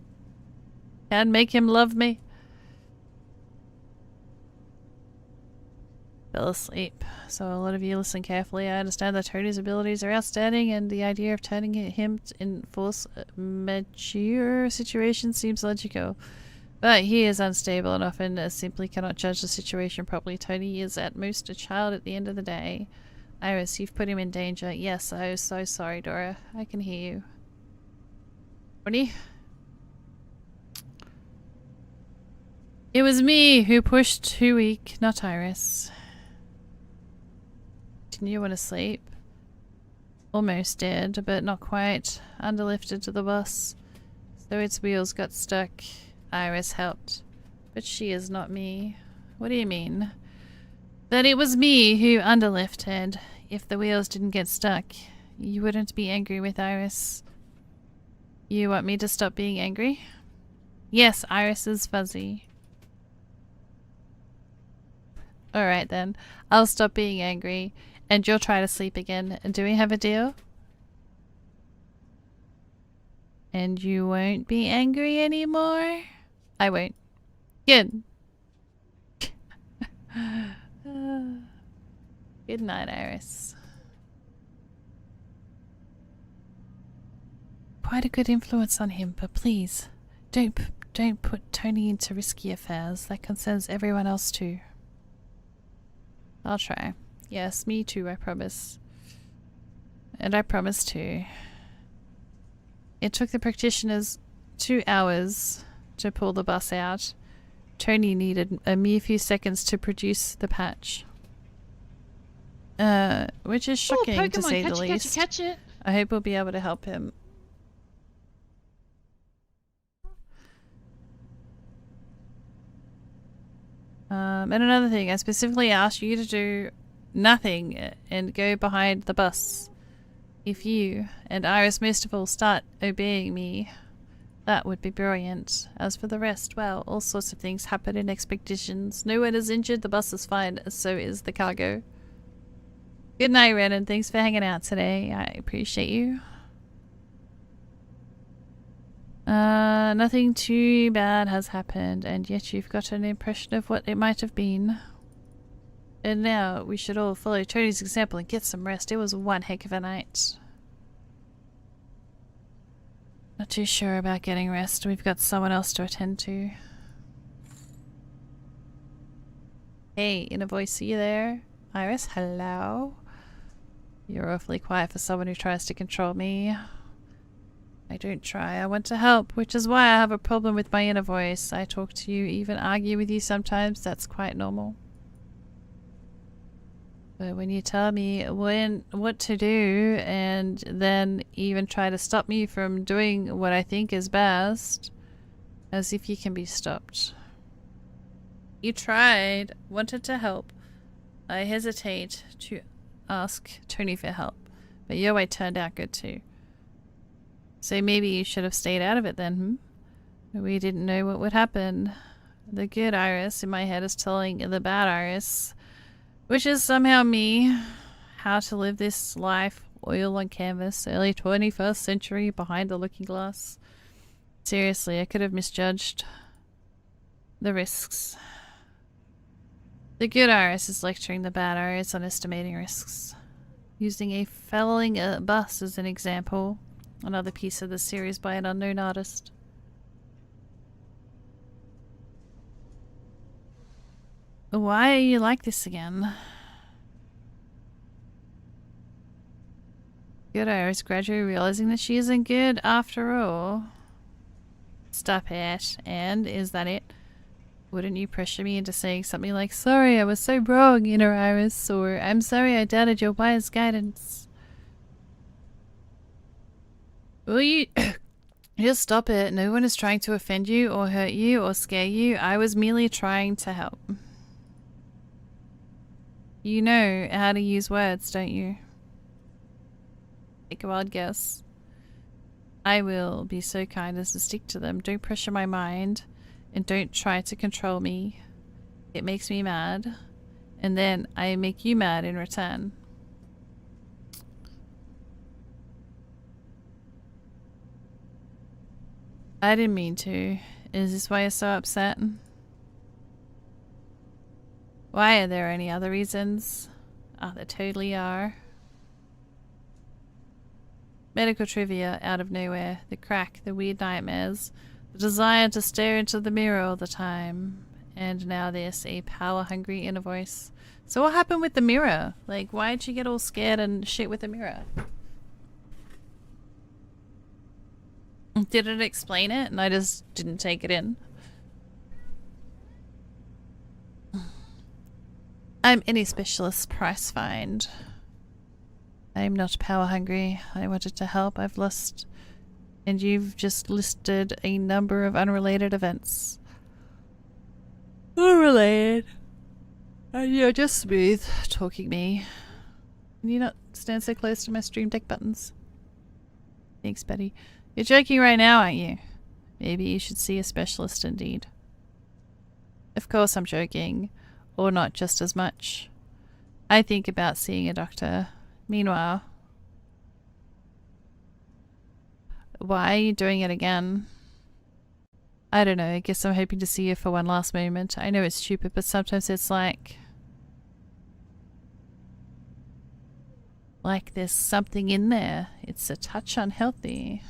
Can make him love me. Fell asleep. So a lot of you listen carefully. I understand that Tony's abilities are outstanding and the idea of turning him in force mature situation seems logical. But he is unstable and often simply cannot judge the situation properly. Tony is at most a child at the end of the day. Iris, you've put him in danger. Yes, I was so sorry, Dora. I can hear you. Tony? It was me who pushed too weak, not Iris. Didn't you want to sleep? Almost did, but not quite. Underlifted to the bus, so its wheels got stuck. Iris helped, but she is not me. What do you mean? That it was me who underlifted. If the wheels didn't get stuck, you wouldn't be angry with Iris. You want me to stop being angry? Yes, Iris is fuzzy. Alright then, I'll stop being angry, and you'll try to sleep again. Do we have a deal? And you won't be angry anymore? I won't. Good. Good night, Iris. Quite a good influence on him, but please, don't put Tony into risky affairs. That concerns everyone else too. I'll try. Yes, me too, I promise. And I promise too. It took the practitioners 2 hours to pull the bus out. Tony needed a mere few seconds to produce the patch. Which is shocking, Pokemon, to say the least. Catch it. I hope we'll be able to help him. And another thing, I specifically asked you to do nothing and go behind the bus. If you, and Iris most of all, start obeying me, that would be brilliant. As for the rest, well, all sorts of things happen in expeditions. No one is injured, the bus is fine, so is the cargo. Good night, Ren, and thanks for hanging out today. I appreciate you. Nothing too bad has happened, and yet you've got an impression of what it might have been. And now we should all follow Tony's example and get some rest. It was one heck of a night. Not too sure about getting rest. We've got someone else to attend to. Hey, Inner Voice, are you there? Iris, hello? You're awfully quiet for someone who tries to control me. I don't try, I want to help, which is why I have a problem with my inner voice. I talk to you, even argue with you sometimes, that's quite normal. But when you tell me what to do and then even try to stop me from doing what I think is best, as if you can be stopped. You tried, wanted to help. I hesitate to ask Tony for help, but your way turned out good too. So maybe you should have stayed out of it then, We didn't know what would happen. The good Iris in my head is telling the bad Iris, which is somehow me, how to live this life, oil on canvas, early 21st century, behind the looking glass. Seriously, I could have misjudged the risks. The good Iris is lecturing the bad Iris on estimating risks, using a felling bus as an example, another piece of the series by an unknown artist. Why are you like this again? Good Iris gradually realizing that she isn't good after all. Stop it. And is that it? Wouldn't you pressure me into saying something like, sorry, I was so wrong, Inner Iris, or I'm sorry I doubted your wise guidance? Will you just stop it? No one is trying to offend you or hurt you or scare you. I was merely trying to help. You know how to use words, don't you? Take a wild guess. I will be so kind as to stick to them. Don't pressure my mind. And don't try to control me. It makes me mad. And then I make you mad in return. I didn't mean to. Is this why you're so upset? Why? Are there any other reasons? Oh, there totally are. Medical trivia out of nowhere. The crack, the weird nightmares. The desire to stare into the mirror all the time. And now this, a power-hungry inner voice. So what happened with the mirror? Like, why did you get all scared and shit with the mirror? Did it explain it and I just didn't take it in? I'm any specialist's price find. I'm not power-hungry. I wanted to help. I've lost... And you've just listed a number of unrelated events. Unrelated. And you're just smooth talking me. Can you not stand so close to my stream deck buttons? Thanks, Betty. You're joking right now, aren't you? Maybe you should see a specialist indeed. Of course I'm joking. Or not just as much. I think about seeing a doctor. Meanwhile... Why are you doing it again? I don't know, I guess I'm hoping to see you for one last moment. I know it's stupid, but sometimes it's like there's something in there. It's a touch unhealthy.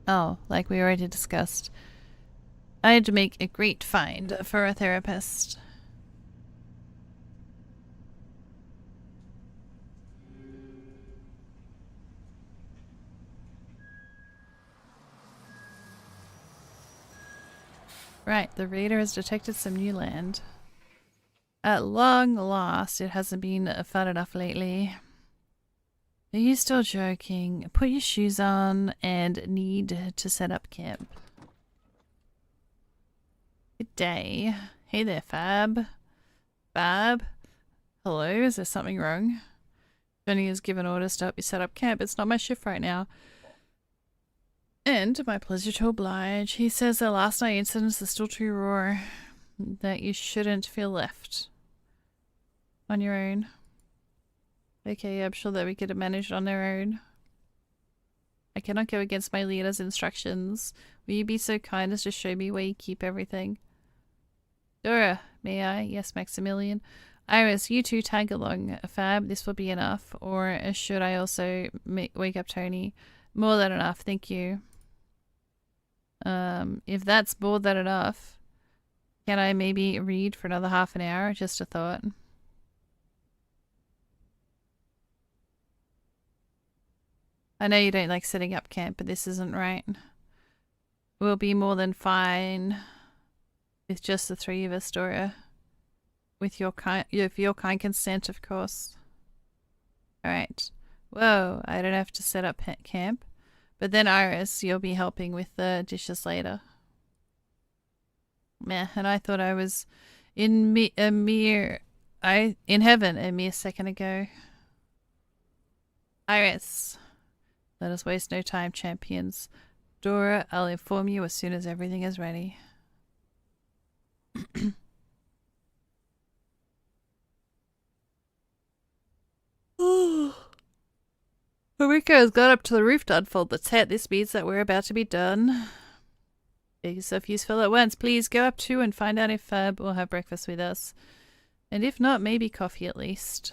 Oh, like we already discussed. I'd make a great find for a therapist. Right, the raider has detected some new land. At long last, it hasn't been fun enough lately. Are you still joking? Put your shoes on and need to set up camp. Good day. Hey there, Fab. Fab? Hello, is there something wrong? Johnny has given orders to help you set up camp. It's not my shift right now. And my pleasure to oblige. He says that last night incidents are still too raw. That you shouldn't feel left on your own. Okay, I'm sure that we could have managed on their own. I cannot go against my leader's instructions. Will you be so kind as to show me where you keep everything? Dora, may I? Yes, Maximilian. Iris, you two tag along. Fab, this will be enough. Or should I also wake up Tony? More than enough, thank you. If that's more than enough, can I maybe read for another half an hour? Just a thought. I know you don't like setting up camp, but this isn't right. We'll be more than fine with just the three of us, Dora. With your kind consent, of course. Alright. Whoa, I don't have to set up camp. But then Iris, you'll be helping with the dishes later. Meh, and I thought I was in heaven a mere second ago. Iris. Let us waste no time, champions. Dora, I'll inform you as soon as everything is ready. Mariko has got up to the roof to unfold the tent. This means that we're about to be done. Make yourself useful at once. Please go up too and find out if Fab will have breakfast with us. And if not, maybe coffee at least.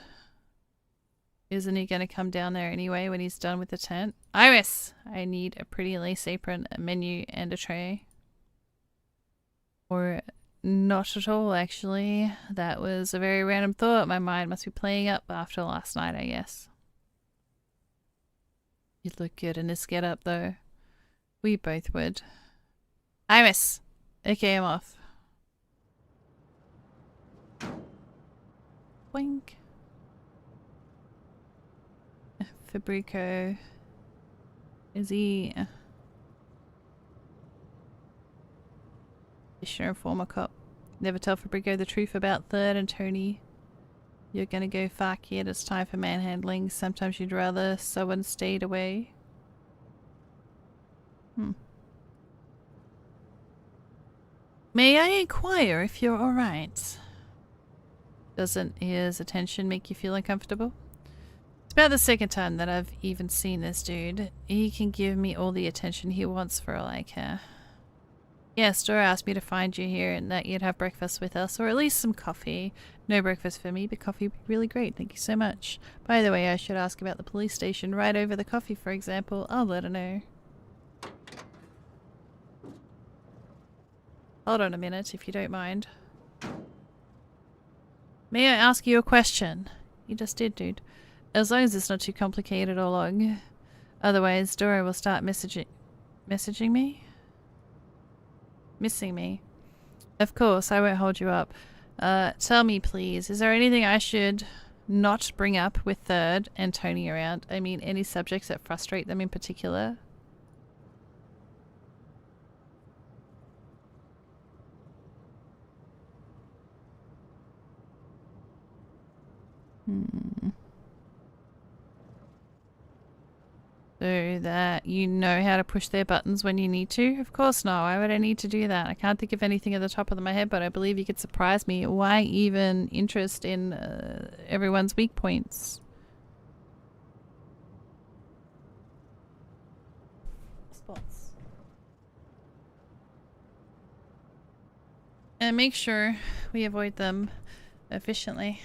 Isn't he going to come down there anyway when he's done with the tent? Iris! I need a pretty lace apron, a menu, and a tray. Or not at all, actually. That was a very random thought. My mind must be playing up after last night, I guess. You'd look good in this get-up, though. We both would. Iris! Okay, I'm off. Boink. Fabrico. Is he... Fisher and former cop. Never tell Fabrico the truth about Third and Tony. You're gonna go far, kid. It's time for manhandling. Sometimes you'd rather someone stayed away. May I inquire if you're alright? Doesn't his attention make you feel uncomfortable? It's about the second time that I've even seen this dude. He can give me all the attention he wants for all I care. Yes, Dora asked me to find you here and that you'd have breakfast with us, or at least some coffee. No breakfast for me, but coffee would be really great. Thank you so much. By the way, I should ask about the police station right over the coffee, for example. I'll let her know. Hold on a minute, if you don't mind. May I ask you a question? You just did, dude. As long as it's not too complicated or long. Otherwise, Dora will start messaging me? Missing me. Of course, I won't hold you up. Tell me, please, is there anything I should not bring up with Third and Tony around? I mean, any subjects that frustrate them in particular? So that you know how to push their buttons when you need to? Of course not. Why would I need to do that? I can't think of anything at the top of my head, but I believe you could surprise me. Why even interest in everyone's weak points? Spots. And make sure we avoid them efficiently.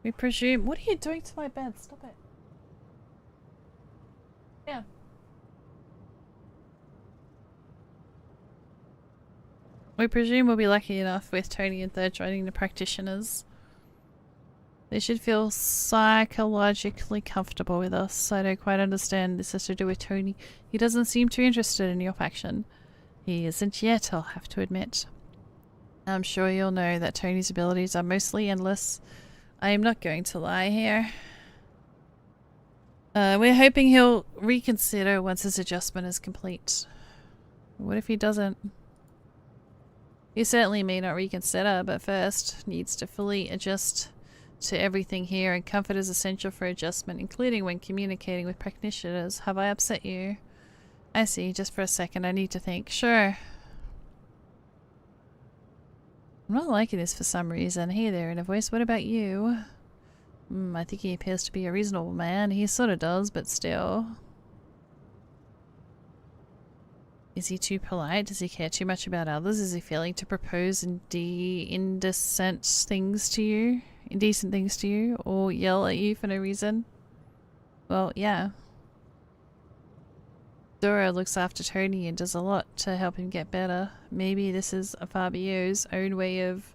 We presume... What are you doing to my bed? Stop it. Yeah. We presume we'll be lucky enough with Tony and Third joining the practitioners. They should feel psychologically comfortable with us. I don't quite understand this has to do with Tony. He doesn't seem too interested in your faction. He isn't yet, I'll have to admit. I'm sure you'll know that Tony's abilities are mostly endless. I am not going to lie here. We're hoping he'll reconsider once his adjustment is complete. What if he doesn't? He certainly may not reconsider, but first needs to fully adjust to everything here, and comfort is essential for adjustment, including when communicating with practitioners. Have I upset you? I see, just for a second, I need to think. Sure. I'm not liking this for some reason. Hey there, in a voice, what about you? I think he appears to be a reasonable man. He sort of does, but still. Is he too polite? Does he care too much about others? Is he failing to propose indecent things to you? Indecent things to you? Or yell at you for no reason? Well, yeah. Dora looks after Tony and does a lot to help him get better. Maybe this is Fabio's own way of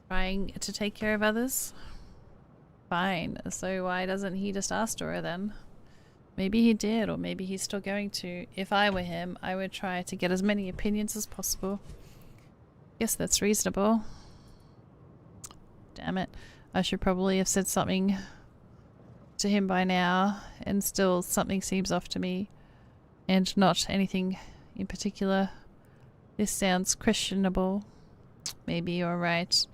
trying to take care of others? Fine. So why doesn't he just ask Dora then? Maybe he did, or maybe he's still going to. If I were him, I would try to get as many opinions as possible. Guess that's reasonable. Damn it. I should probably have said something to him by now, and still something seems off to me. And not anything in particular. This sounds questionable. Maybe you're right.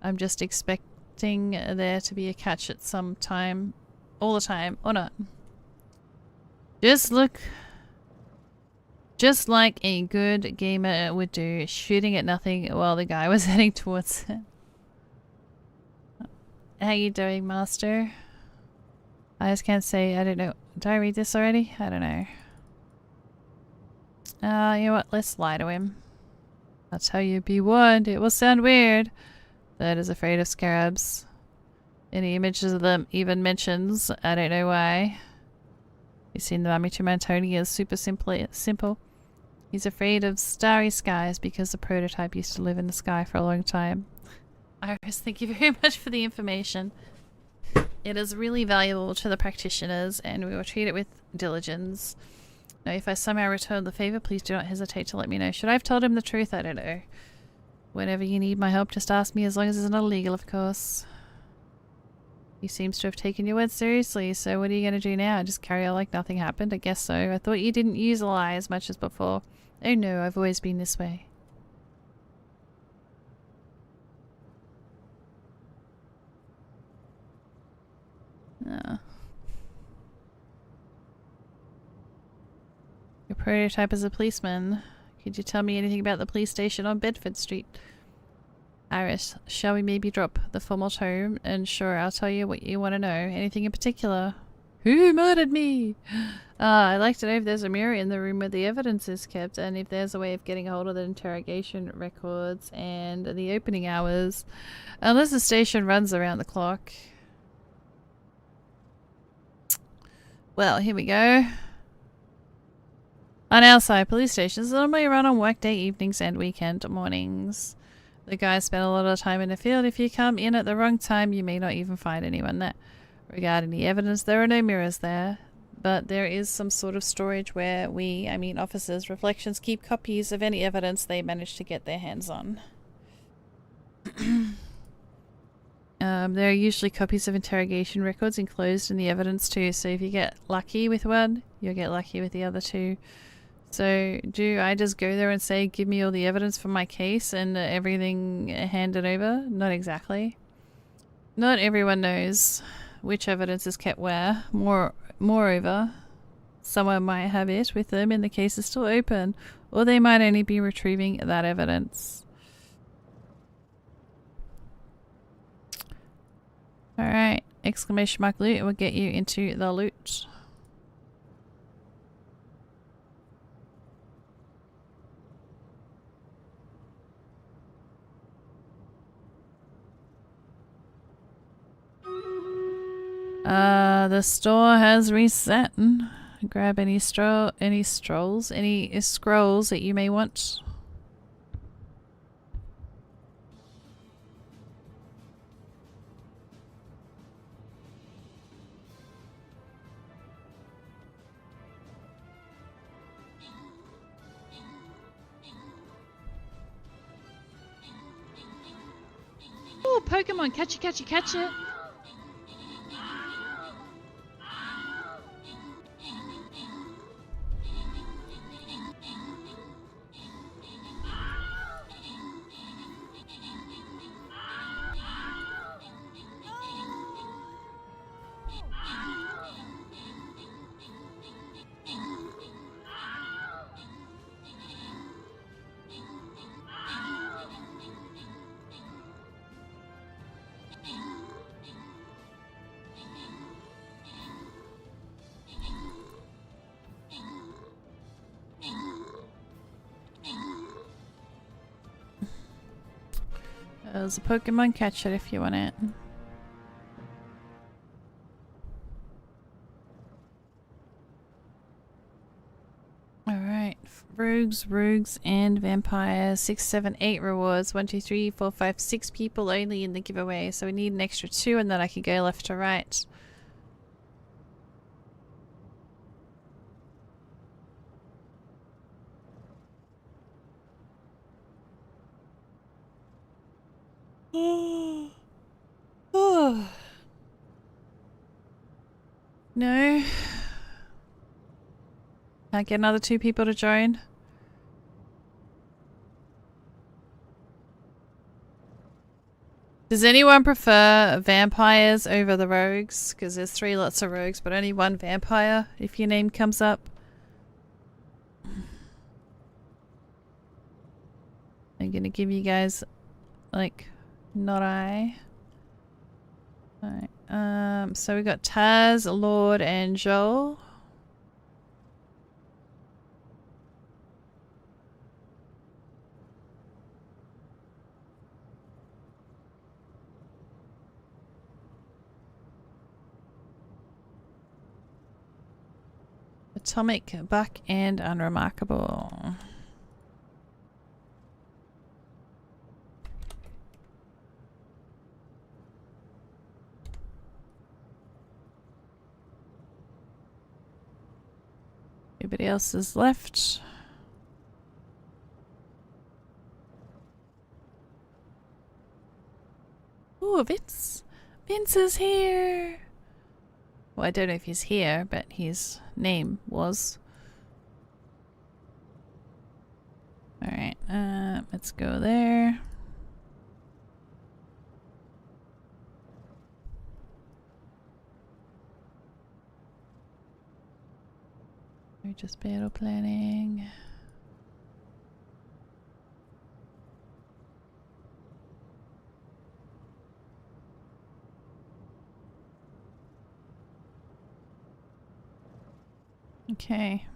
I'm just expecting there to be a catch at some time. All the time, or not. Just like a good gamer would do, shooting at nothing while the guy was heading towards it. How you doing, Master? I just can't say, I don't know. Did I read this already? I don't know. You know what? Let's lie to him. I'll tell you, be warned. It will sound weird. That is afraid of scarabs. Any images of them even mentions. I don't know why. You've seen the Mummy to Mantoni is super simple. He's afraid of starry skies because the prototype used to live in the sky for a long time. Iris, thank you very much for the information. It is really valuable to the practitioners, and we will treat it with diligence. Now, if I somehow return the favor, please do not hesitate to let me know. Should I have told him the truth? I don't know. Whenever you need my help, just ask me, as long as it's not illegal, of course. He seems to have taken your words seriously, so what are you going to do now? Just carry on like nothing happened? I guess so. I thought you didn't use a lie as much as before. Oh no, I've always been this way. Your prototype as a policeman. Could you tell me anything about the police station on Bedford Street? Iris, shall we maybe drop the formal tone? And sure, I'll tell you what you want to know. Anything in particular? Who murdered me? I'd like to know if there's a mirror in the room where the evidence is kept, and if there's a way of getting hold of the interrogation records and the opening hours. Unless the station runs around the clock. Well, here we go. On our side, police stations normally run on workday evenings and weekend mornings. The guys spend a lot of time in the field. If you come in at the wrong time, you may not even find anyone there. Regarding the evidence, there are no mirrors there, but there is some sort of storage where officers' reflections keep copies of any evidence they manage to get their hands on. There are usually copies of interrogation records enclosed in the evidence too, so if you get lucky with one, you'll get lucky with the other two. So, do I just go there and say, give me all the evidence for my case and everything handed over? Not exactly. Not everyone knows which evidence is kept where. Moreover, someone might have it with them and the case is still open, or they might only be retrieving that evidence. Alright, exclamation mark loot will get you into the loot. The store has reset. Grab any scrolls that you may want. Oh, Pokemon, catch it. There's a Pokemon catcher if you want it. Alright. Rogues, and vampires. 6, 7, 8 rewards. 1, 2, 3, 4, 5, 6 people only in the giveaway. So we need an extra 2 and then I can go left to right. Oh. No. Can't get another 2 people to join. Does anyone prefer vampires over the rogues? Because there's 3 lots of rogues, but only 1 vampire if your name comes up. I'm gonna give you guys, like, not I. Alright, so we got Taz, Lord, and Joel. Atomic, Buck, and Unremarkable. Everybody else is left. Ooh, Vince! Vince is here! Well, I don't know if he's here, but his name was. Alright, let's go there. We're just battle planning. Okay.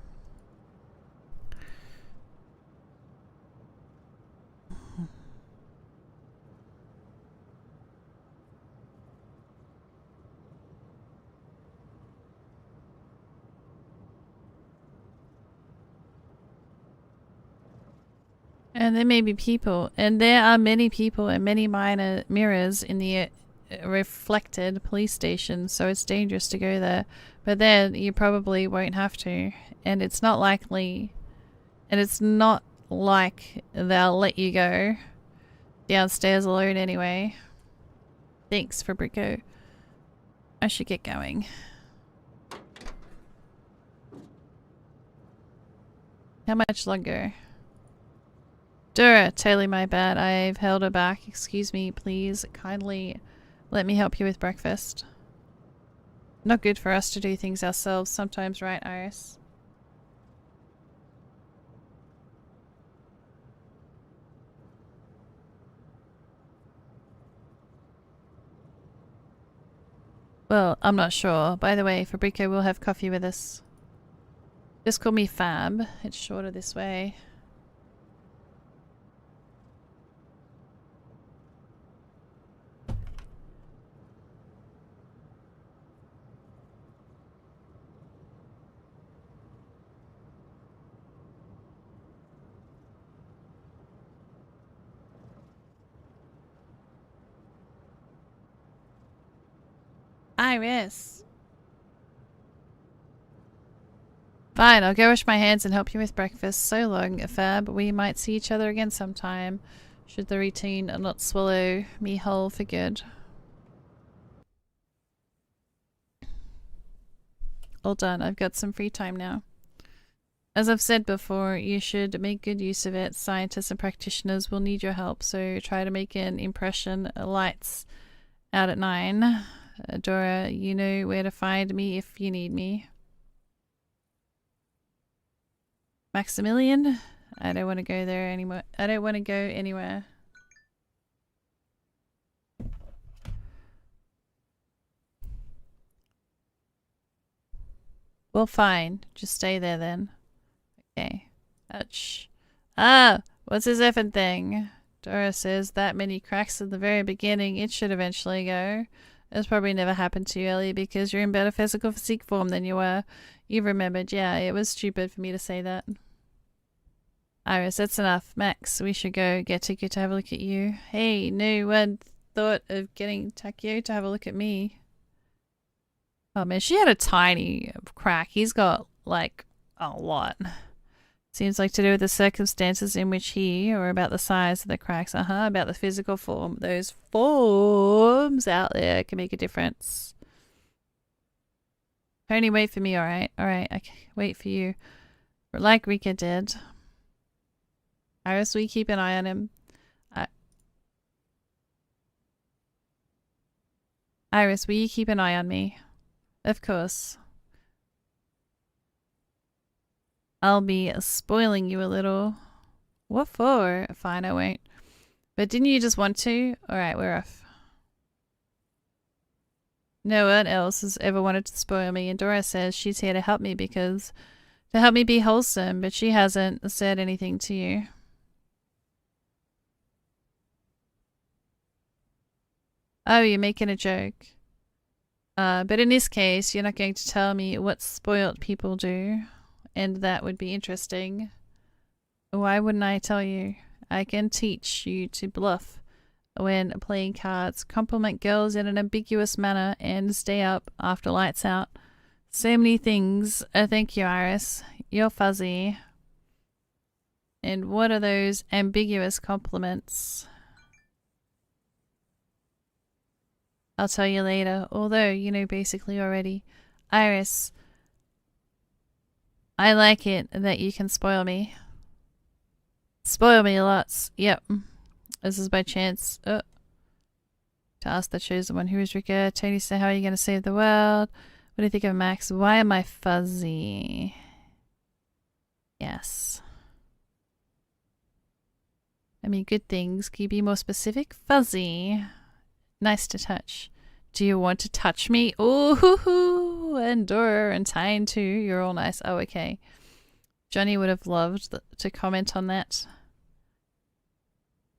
And there may be people, and there are many people and many minor mirrors in the reflected police station, so it's dangerous to go there. But then you probably won't have to, and it's not likely, and it's not like they'll let you go downstairs alone anyway. Thanks, Fabrico. I should get going. How much longer? Dura, totally my bad. I've held her back. Excuse me, please. Kindly let me help you with breakfast. Not good for us to do things ourselves sometimes, right, Iris? Well, I'm not sure. By the way, Fabrico will have coffee with us. Just call me Fab. It's shorter this way. Iris. Fine, I'll go wash my hands and help you with breakfast. So long, Fab. We might see each other again sometime. Should the routine not swallow me whole for good. All done. I've got some free time now. As I've said before, you should make good use of it. Scientists and practitioners will need your help, so try to make an impression. Lights out at 9. Dora, you know where to find me if you need me. Maximilian? I don't want to go there anymore. I don't want to go anywhere. Well, fine. Just stay there then. Okay. Ouch. Ah! What's this effing thing? Dora says that many cracks at the very beginning, it should eventually go. It's probably never happened to you, Ellie, because you're in better physique form than you were. You remembered, yeah, it was stupid for me to say that. Iris, that's enough. Max, we should go get Takeo to have a look at you. Hey, no one thought of getting Takeo to have a look at me. Oh man, she had a tiny crack. He's got, like, a lot. Seems like to do with the circumstances in which he, or about the size of the cracks, about the physical form. Those forms out there can make a difference. Tony, wait for me, alright? Alright, I can wait for you. Like Rika did. Iris, will you keep an eye on him? Iris, will you keep an eye on me? Of course. I'll be spoiling you a little. What for? Fine, I won't. But didn't you just want to? Alright, we're off. No one else has ever wanted to spoil me, and Dora says she's here to help me to help me be wholesome, but she hasn't said anything to you. Oh, you're making a joke. But in this case, you're not going to tell me what spoiled people do. And that would be interesting. Why wouldn't I tell you? I can teach you to bluff when playing cards, compliment girls in an ambiguous manner, and stay up after lights out. So many things. Thank you, Iris. You're fuzzy. And what are those ambiguous compliments? I'll tell you later, although you know basically already. Iris, I like it that you can spoil me. Spoil me lots. Yep. This is by chance. To ask the chosen one, who is Rika? Tony said, how are you going to save the world? What do you think of Max? Why am I fuzzy? Yes. I mean, good things. Can you be more specific? Fuzzy. Nice to touch. Do you want to touch me? Ooh, and Dora and Tyne too. You're all nice. Oh, okay. Johnny would have loved to comment on that.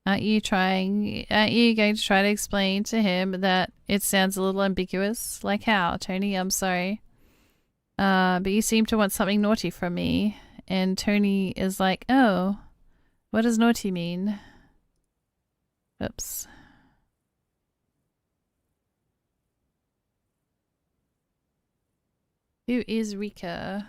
Aren't you going to try to explain to him that it sounds a little ambiguous? Like how, Tony? I'm sorry. But you seem to want something naughty from me. And Tony is like, oh, what does naughty mean? Oops. Who is Rika?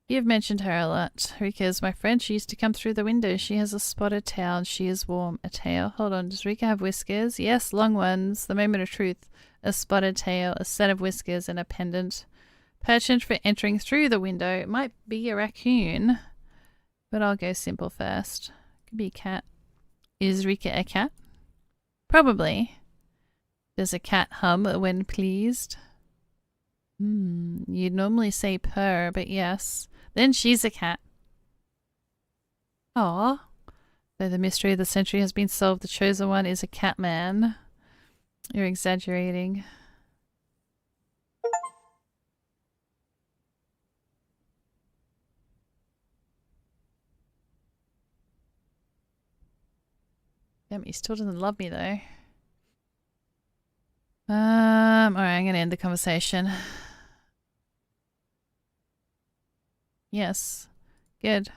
You've mentioned her a lot. Rika is my friend. She used to come through the window. She has a spotted tail and she is warm. A tail? Hold on. Does Rika have whiskers? Yes, long ones. The moment of truth. A spotted tail, a set of whiskers, and a pendant. Penchant for entering through the window. It might be a raccoon. But I'll go simple first. Could be a cat. Is Rika a cat? Probably. Does a cat hum when pleased? You'd normally say purr, but yes. Then she's a cat. Aw. Though the mystery of the century has been solved, the chosen one is a cat man. You're exaggerating. Damn, he still doesn't love me though. Alright, I'm gonna end the conversation. Yes. Good.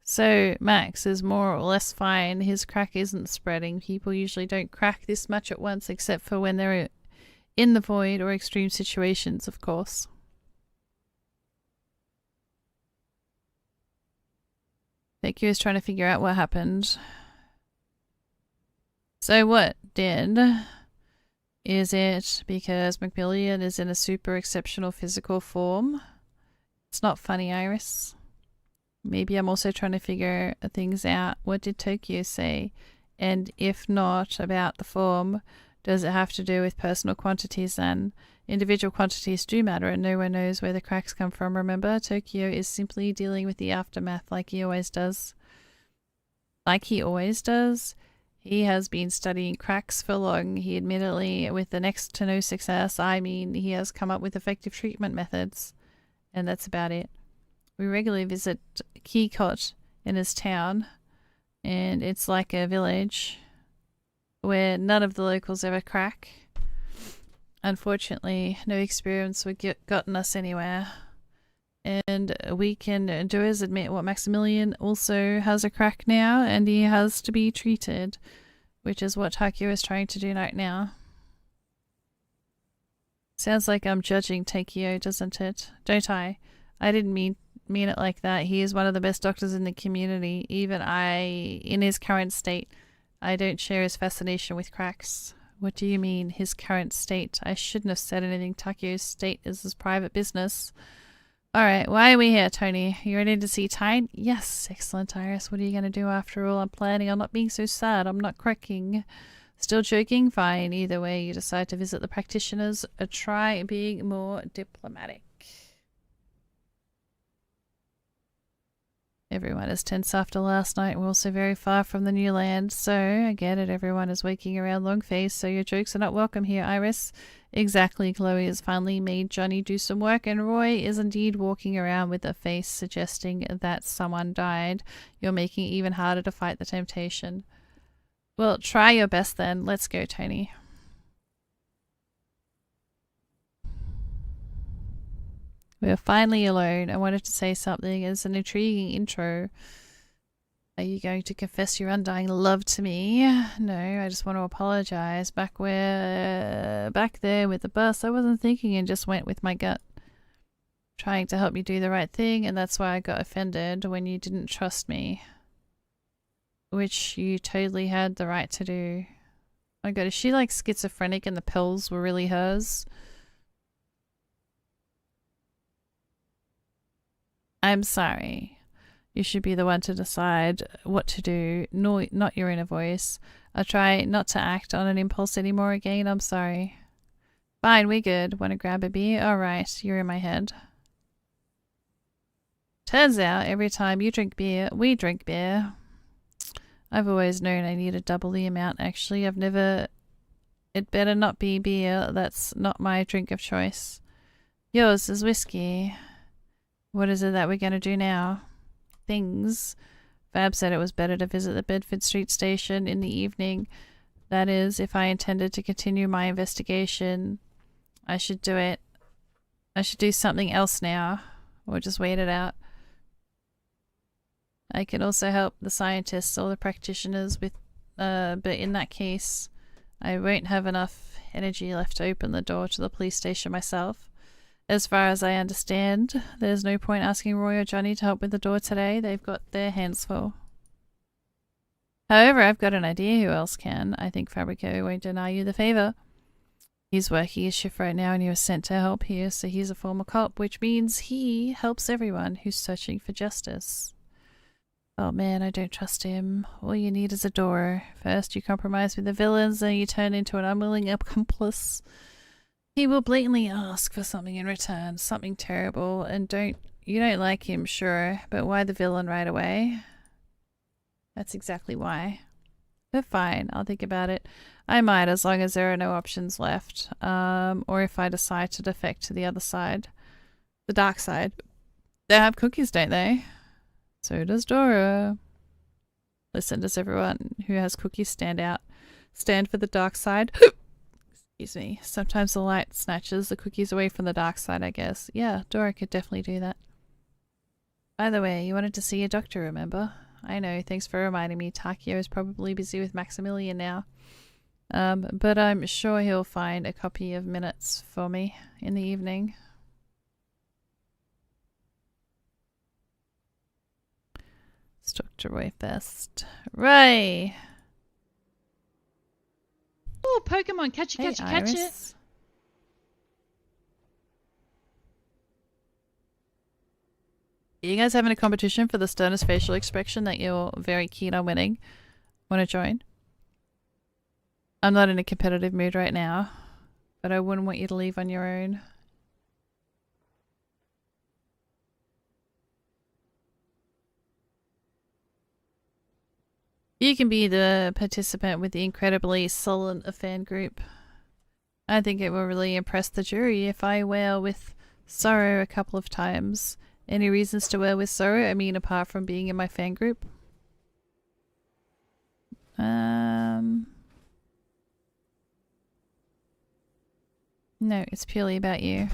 So, Max is more or less fine. His crack isn't spreading. People usually don't crack this much at once, except for when they're in the void or extreme situations, of course. Takeo is trying to figure out what happened. So what did? Is it because Macmillian is in a super exceptional physical form? It's not funny, Iris. Maybe I'm also trying to figure things out. What did Takeo say? And if not about the form, does it have to do with personal quantities then? Individual quantities do matter and no one knows where the cracks come from. Remember, Takeo is simply dealing with the aftermath like he always does. Like he always does? He has been studying cracks for long. He admittedly, with the next to no success, I mean, he has come up with effective treatment methods. And that's about it. We regularly visit Keycott in his town. and it's like a village where none of the locals ever crack. Unfortunately, no experience would gotten us anywhere. And we can do is admit what Maximilian also has a crack now, and he has to be treated, which is what Takeo is trying to do right now. Sounds like I'm judging Takeo, doesn't it? Don't I? I didn't mean it like that. He is one of the best doctors in the community. Even I, in his current state, I don't share his fascination with cracks. What do you mean, his current state? I shouldn't have said anything. Takeo's state is his private business. Alright, why are we here, Tony? You ready to see Tide? Yes, excellent, Iris. What are you going to do after all? I'm planning on not being so sad. I'm not cracking. Still joking? Fine. Either way, you decide to visit the practitioners. Try being more diplomatic. Everyone is tense after last night. We're also very far from the new land, so I get it. Everyone is waking around Longface, so your jokes are not welcome here, Iris. Exactly. Chloe has finally made Johnny do some work, and Roy is indeed walking around with a face suggesting that someone died. You're making it even harder to fight the temptation. Well, try your best then. Let's go, Tony. We are finally alone. I wanted to say something as an intriguing intro. Are you going to confess your undying love to me? No, I just want to apologize. Back there with the bus, I wasn't thinking and just went with my gut. Trying to help you do the right thing, and that's why I got offended when you didn't trust me. Which you totally had the right to do. Oh my god, is she like schizophrenic and the pills were really hers? I'm sorry. You should be the one to decide what to do, not your inner voice. I'll try not to act on an impulse anymore again. I'm sorry. Fine, we good. Want to grab a beer? Alright, you're in my head. Turns out, every time you drink beer, we drink beer. I've always known I needed double the amount, actually. It better not be beer. That's not my drink of choice. Yours is whiskey. What is it that we're going to do now? Things. Fab said it was better to visit the Bedford Street station in the evening. That is, if I intended to continue my investigation. I should do it. I should do something else now. Or just wait it out. I can also help the scientists or the practitioners with, but in that case, I won't have enough energy left to open the door to the police station myself. As far as I understand, there's no point asking Roy or Johnny to help with the door today. They've got their hands full. However, I've got an idea who else can. I think Fabrico won't deny you the favor. He's working his shift right now and he was sent to help here, so he's a former cop, which means he helps everyone who's searching for justice. Oh man, I don't trust him. All you need is a door. First you compromise with the villains, then you turn into an unwilling accomplice. He will blatantly ask for something in return, something terrible, and you don't like him, sure, but why the villain right away? That's exactly why. But fine, I'll think about it. I might, as long as there are no options left, or if I decide to defect to the other side. The dark side. They have cookies, don't they? So does Dora. Listen, does everyone who has cookies stand for the dark side? Excuse me. Sometimes the light snatches the cookies away from the dark side, I guess. Yeah, Dora could definitely do that. By the way, you wanted to see a doctor, remember? I know, thanks for reminding me. Takeo is probably busy with Maximilian now. But I'm sure he'll find a copy of minutes for me in the evening. Let's talk to Roy first. Roy! Oh, Pokemon, catch it. Are you guys having a competition for the sternest facial expression that you're very keen on winning? Want to join? I'm not in a competitive mood right now, but I wouldn't want you to leave on your own. You can be the participant with the incredibly sullen fan group. I think it will really impress the jury if I wail with sorrow a couple of times. Any reasons to wail with sorrow? I mean, apart from being in my fan group? No, it's purely about you.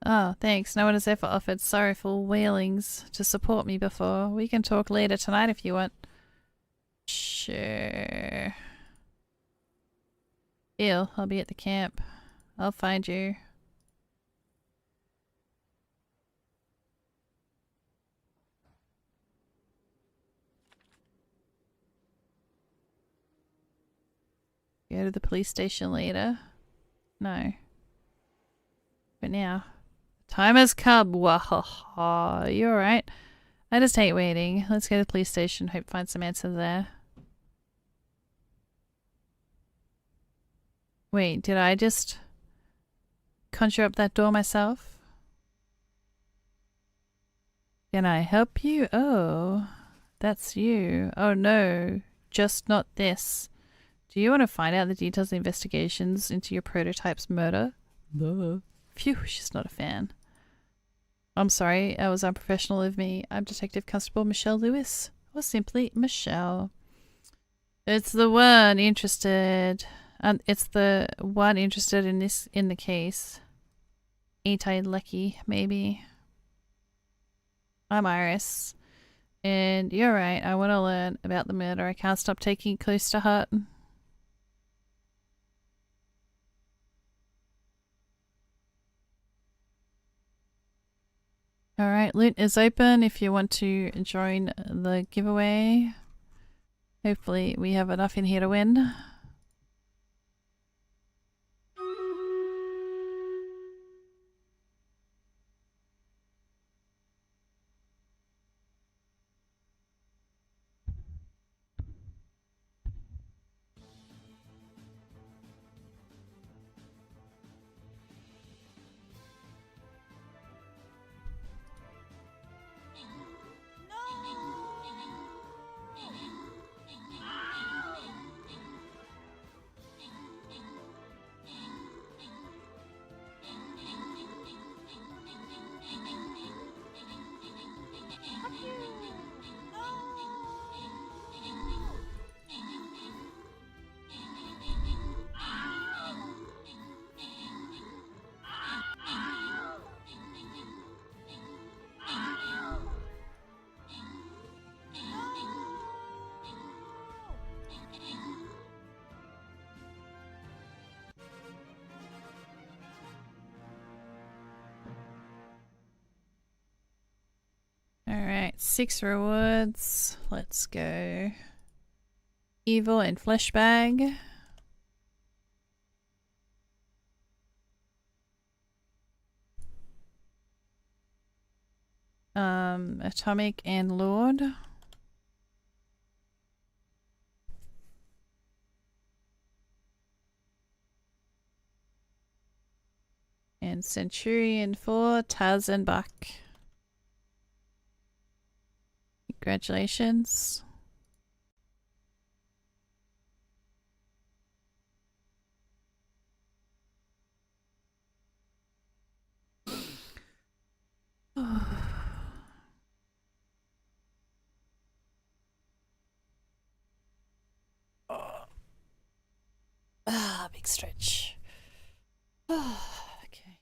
Oh, thanks. No one has ever offered sorrowful wailings to support me before. We can talk later tonight if you want. Sure. Deal. I'll be at the camp. I'll find you. Go to the police station later. No. But now. Time has come. Wahaha. You alright? I just hate waiting. Let's go to the police station. Hope to find some answers there. Wait, did I just conjure up that door myself? Can I help you? Oh, that's you. Oh no, just not this. Do you want to find out the details of the investigations into your prototype's murder? No. Phew, she's not a fan. I'm sorry, that was unprofessional of me. I'm Detective Constable Michelle Lewis, or simply Michelle. It's the one interested. It's the one interested in the case. Ain't I lucky? Maybe. I'm Iris, and you're right. I want to learn about the murder. I can't stop taking it close to heart. Alright, loot is open if you want to join the giveaway. Hopefully we have enough in here to win. Alright, 6 rewards. Let's go. Evil and flesh bag. Atomic and Lord. And Centurion for Taz and Buck. Congratulations. Big stretch. Okay.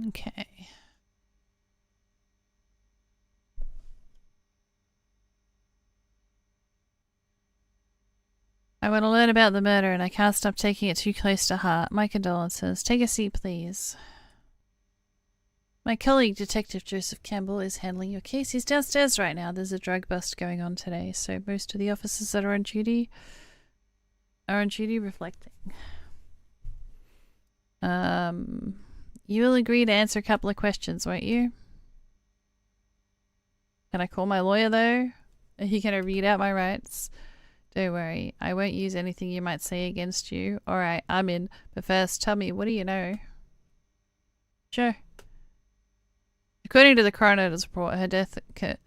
Okay. I want to learn about the murder and I can't stop taking it too close to heart. My condolences. Take a seat, please. My colleague, Detective Joseph Campbell, is handling your case. He's downstairs right now. There's a drug bust going on today, so most of the officers that are on duty reflecting. You will agree to answer a couple of questions, won't you? Can I call my lawyer, though? Are you going to read out my rights? Don't worry, I won't use anything you might say against you. Alright, I'm in. But first, tell me, what do you know? Sure. According to the coroner's report, her death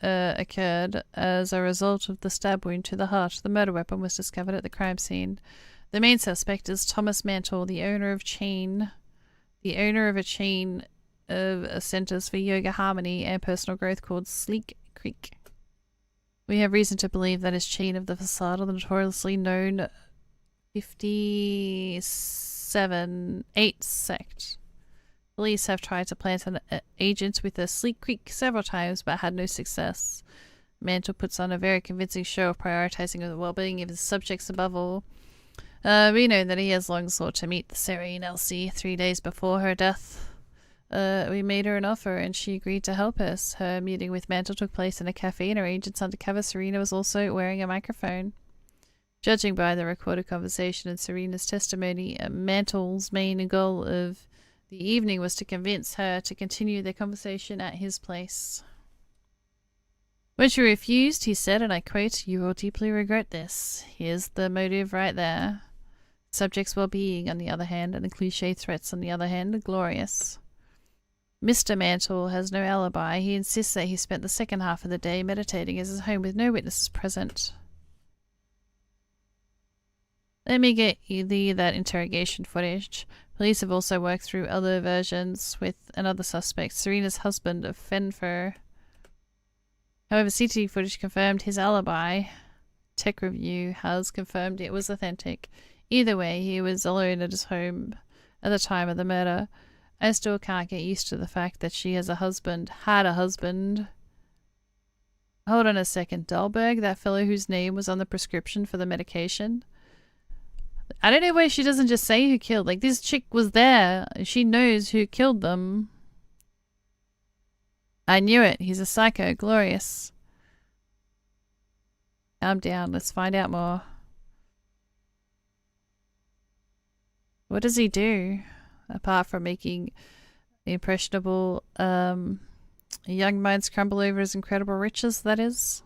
occurred as a result of the stab wound to the heart. The murder weapon was discovered at the crime scene. The main suspect is Thomas Mantle, the owner of a chain of centers for yoga, harmony, and personal growth called Sleek Creek. We have reason to believe that his chain of the facade of the notoriously known 57-8 sect. Police have tried to plant an agent with the Sleek Creek several times but had no success. Mantle puts on a very convincing show of prioritizing the well-being of his subjects above all. We know that he has long sought to meet the Serene Elsie 3 days before her death. We made her an offer and she agreed to help us. Her meeting with Mantle took place in a cafe and her agent's undercover. Serena was also wearing a microphone. Judging by the recorded conversation and Serena's testimony, Mantle's main goal of the evening was to convince her to continue their conversation at his place. When she refused, he said, and I quote, "You will deeply regret this." Here's the motive right there. Subject's well-being, on the other hand, and the cliché threats, on the other hand, are glorious. Mr. Mantle has no alibi. He insists that he spent the second half of the day meditating at his home with no witnesses present. Let me get you that interrogation footage. Police have also worked through other versions with another suspect, Serena's husband of Fenfer. However, CCTV footage confirmed his alibi. Tech review has confirmed it was authentic. Either way, he was alone at his home at the time of the murder. I still can't get used to the fact that she had a husband. Hold on a second. Dahlberg, that fellow whose name was on the prescription for the medication? I don't know why she doesn't just say who killed. Like, this chick was there. She knows who killed them. I knew it. He's a psycho. Glorious. Calm down. Let's find out more. What does he do? Apart from making impressionable young minds crumble over his incredible riches, that is.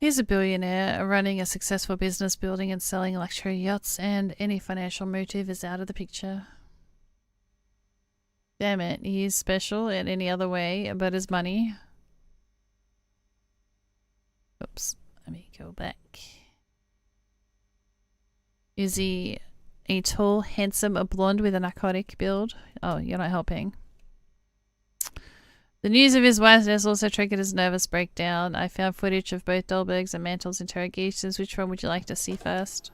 He's a billionaire running a successful business, building and selling luxury yachts, and any financial motive is out of the picture. Damn it, he's special in any other way but his money. Oops, let me go back. Is he a tall, handsome, a blonde with a narcotic build? Oh, you're not helping. The news of his wife's death also triggered his nervous breakdown. I found footage of both Dahlberg's and Mantle's interrogations. Which one would you like to see first?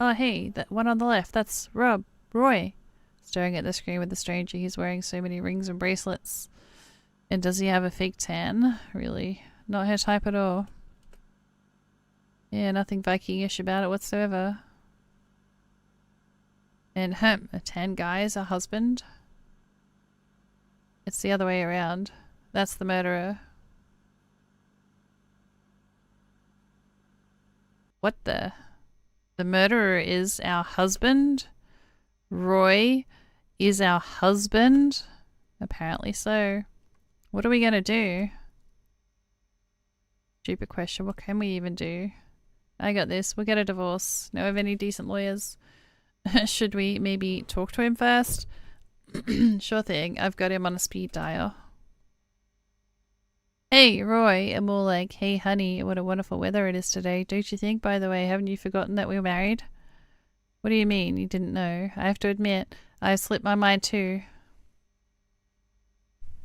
Oh, hey, that one on the left. That's Roy. Staring at the screen with the stranger. He's wearing so many rings and bracelets. And does he have a fake tan? Really? Not her type at all. Yeah, nothing Viking-ish about it whatsoever. And a tan guy is a husband. It's the other way around. That's the murderer. What the? The murderer is our husband? Roy is our husband? Apparently so. What are we gonna do? Stupid question. What can we even do? I got this. We'll get a divorce. Know of any decent lawyers? Should we maybe talk to him first? Sure thing. I've got him on a speed dial. Hey, Roy. And more like, hey, honey, what a wonderful weather it is today. Don't you think, by the way, haven't you forgotten that we're married? What do you mean? You didn't know? I have to admit, I've slipped my mind too.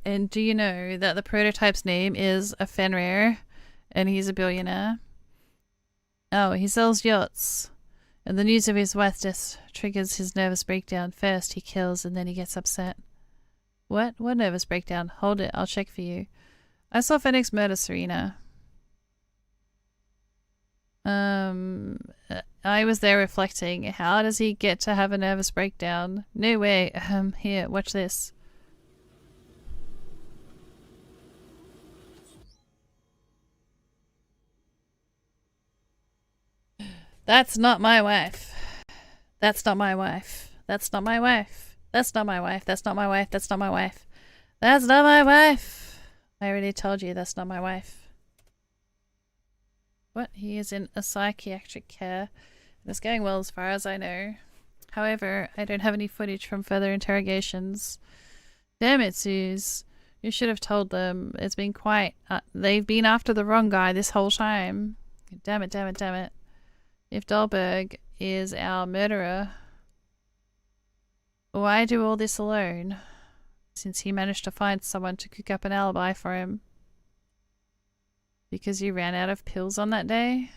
And do you know that the prototype's name is a Fenrir, and he's a billionaire? Oh, he sells yachts. And the news of his wife's death triggers his nervous breakdown. First he kills, and then he gets upset. What? What nervous breakdown? Hold it, I'll check for you. I saw Phoenix murder Serena. I was there reflecting. How does he get to have a nervous breakdown? No way. Here, watch this. That's not my wife. That's not my wife. That's not my wife. That's not my wife. That's not my wife. That's not my wife. That's not my wife. I already told you that's not my wife. What? He is in a psychiatric care. It's going well as far as I know. However, I don't have any footage from further interrogations. Damn it, Suze. You should have told them. It's been quite... they've been after the wrong guy this whole time. Damn it, damn it, damn it. If Dahlberg is our murderer, why do all this alone? Since he managed to find someone to cook up an alibi for him. Because he ran out of pills on that day?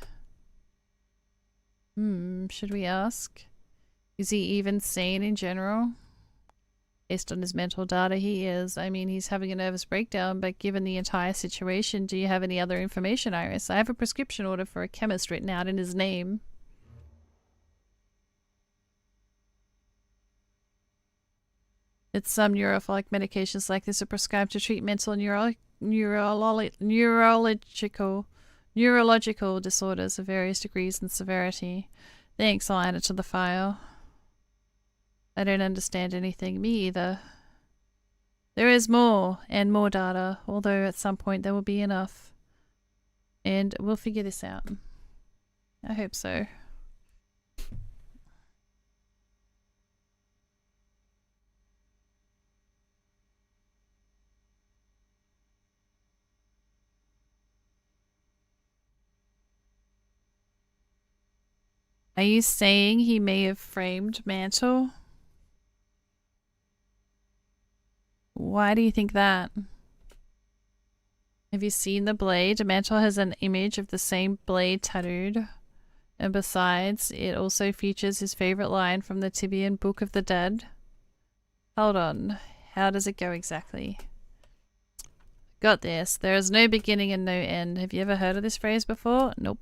Should we ask? Is he even sane in general? Based on his mental data, he is. I mean, he's having a nervous breakdown, but given the entire situation, do you have any other information, Iris? I have a prescription order for a chemist written out in his name. It's some neurophilic medications like this are prescribed to treat mental neurological disorders of various degrees and severity. Thanks, I'll add it to the file. I don't understand anything. Me either. There is more and more data, although at some point there will be enough. And we'll figure this out. I hope so. Are you saying he may have framed Mantle? Why do you think that? Have you seen the blade? Mantle has an image of the same blade tattooed. And besides, it also features his favorite line from the Tibian Book of the Dead. Hold on. How does it go exactly? Got this. There is no beginning and no end. Have you ever heard of this phrase before? Nope.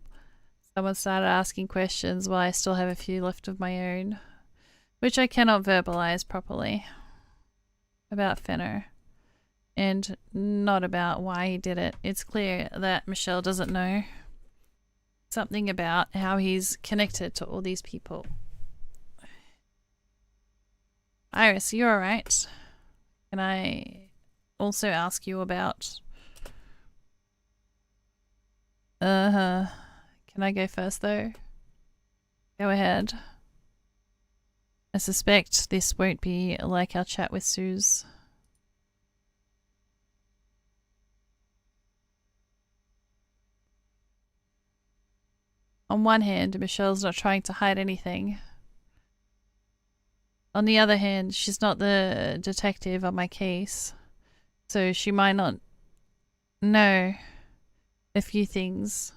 Someone started asking questions while I still have a few left of my own, which I cannot verbalize properly. About Fenner. And not about why he did it. It's clear that Michelle doesn't know. Something about how he's connected to all these people. Iris, you alright? Can I also ask you about... Can I go first though? Go ahead. I suspect this won't be like our chat with Suze. On one hand, Michelle's not trying to hide anything. On the other hand, she's not the detective on my case. So she might not know a few things.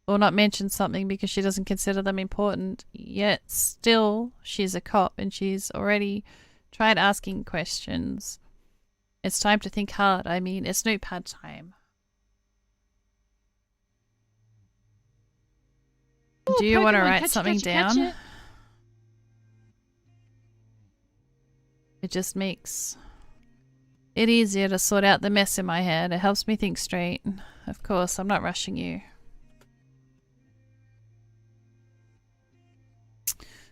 Or not mention something because she doesn't consider them important. Yet still, she's a cop and she's already tried asking questions. It's time to think hard. I mean, it's notepad time. Do you want to write something down? It just makes it easier to sort out the mess in my head. It helps me think straight. Of course, I'm not rushing you.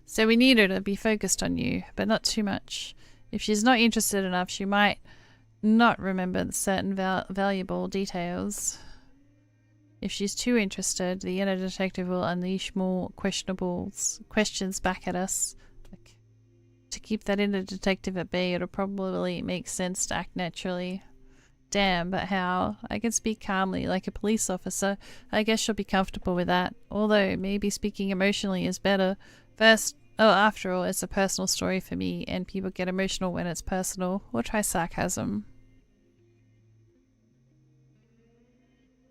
So we need her to be focused on you, but not too much. If she's not interested enough, she might not remember certain valuable details. If she's too interested, the inner detective will unleash more questions back at us. To keep that inner detective at bay, it'll probably make sense to act naturally. Damn, but how? I can speak calmly like a police officer. I guess she'll be comfortable with that. Although, maybe speaking emotionally is better. First, Oh, after all, it's a personal story for me, and people get emotional when it's personal. Or try sarcasm.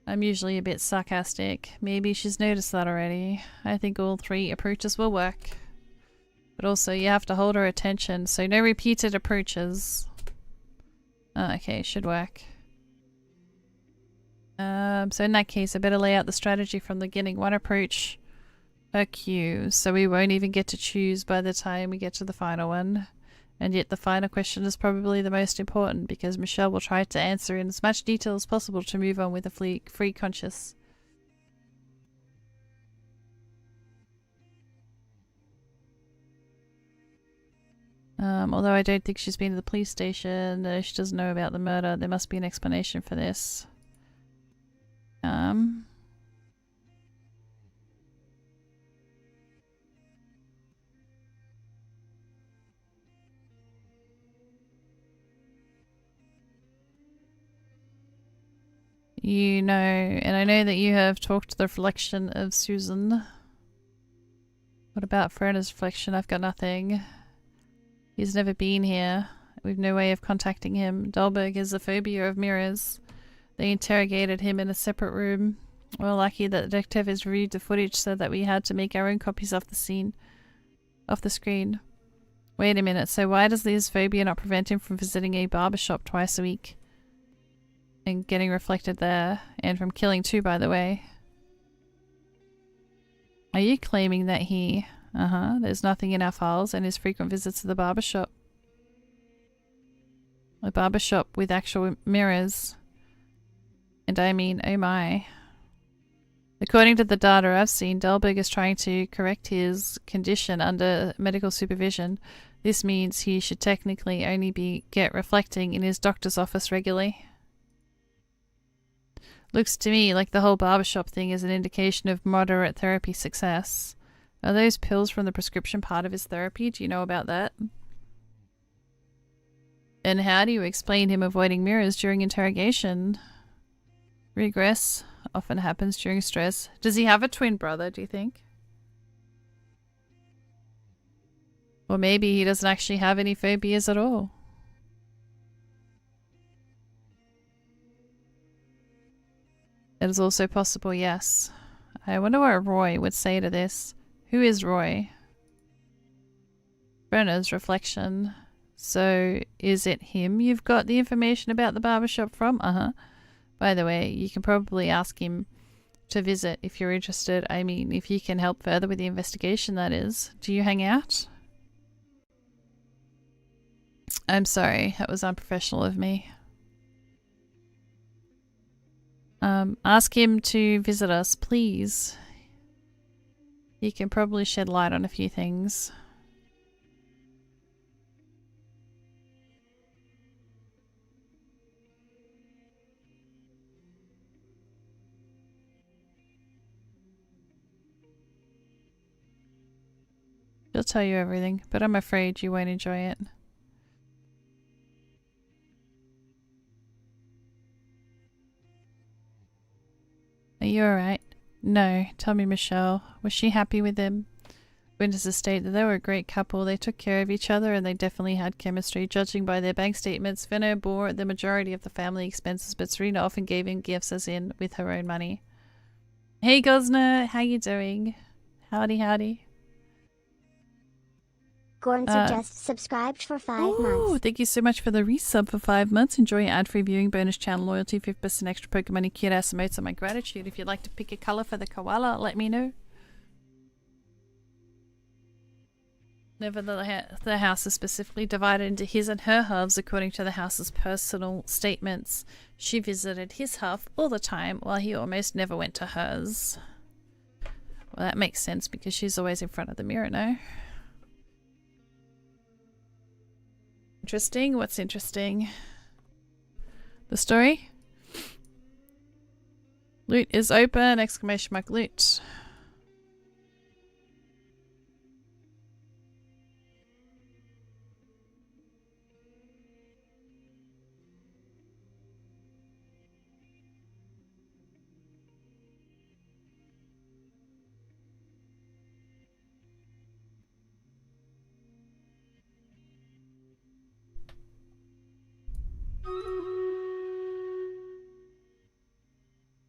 I'm usually a bit sarcastic. Maybe she's noticed that already. I think all 3 approaches will work. But also, you have to hold her attention, so no repeated approaches. Okay, should work. So in that case, I better lay out the strategy from the beginning. 1 approach per queue, so we won't even get to choose by the time we get to the final one. And yet the final question is probably the most important, because Michelle will try to answer in as much detail as possible to move on with a free conscience. Although I don't think she's been to the police station, she doesn't know about the murder. There must be an explanation for this. You know, and I know that you have talked to the reflection of Susan. What about Ferona's reflection? I've got nothing. He's never been here. We've no way of contacting him. Dahlberg has a phobia of mirrors. They interrogated him in a separate room. We're lucky that the detective has reviewed the footage so that we had to make our own copies off the screen. Wait a minute, so why does this phobia not prevent him from visiting a barbershop twice a week? And getting reflected there. And from killing too, by the way. Are you claiming that he... there's nothing in our files and his frequent visits to the barbershop? A barbershop with actual mirrors. And I mean, oh my. According to the data I've seen, Dahlberg is trying to correct his condition under medical supervision. This means he should technically only get reflecting in his doctor's office regularly. Looks to me like the whole barbershop thing is an indication of moderate therapy success. Are those pills from the prescription part of his therapy? Do you know about that? And how do you explain him avoiding mirrors during interrogation? Regress often happens during stress. Does he have a twin brother, do you think? Or maybe he doesn't actually have any phobias at all. That is also possible, yes. I wonder what Roy would say to this. Who is Roy? Brenner's reflection. So, is it him you've got the information about the barbershop from? By the way, you can probably ask him to visit if you're interested. I mean, if you can help further with the investigation, that is. Do you hang out? I'm sorry, that was unprofessional of me. Ask him to visit us, please. He can probably shed light on a few things. He'll tell you everything, but I'm afraid you won't enjoy it. Are you alright? No. Tell me, Michelle. Was she happy with him? Witnesses state that they were a great couple. They took care of each other and they definitely had chemistry. Judging by their bank statements, Venno bore the majority of the family expenses, but Serena often gave him gifts as in with her own money. Hey Gosner, how you doing? Howdy howdy. Gorn suggests subscribed for 5 months. Thank you so much for the resub for 5 months. Enjoy your ad-free viewing, bonus channel loyalty, 50% extra Pokemon, cute ass emotes, and my gratitude. If you'd like to pick a color for the koala, let me know. Nevertheless, the house is specifically divided into his and her halves according to the house's personal statements. She visited his half all the time, while he almost never went to hers. Well, that makes sense because she's always in front of the mirror now. Interesting? What's interesting? The story? Loot is open! Exclamation mark loot.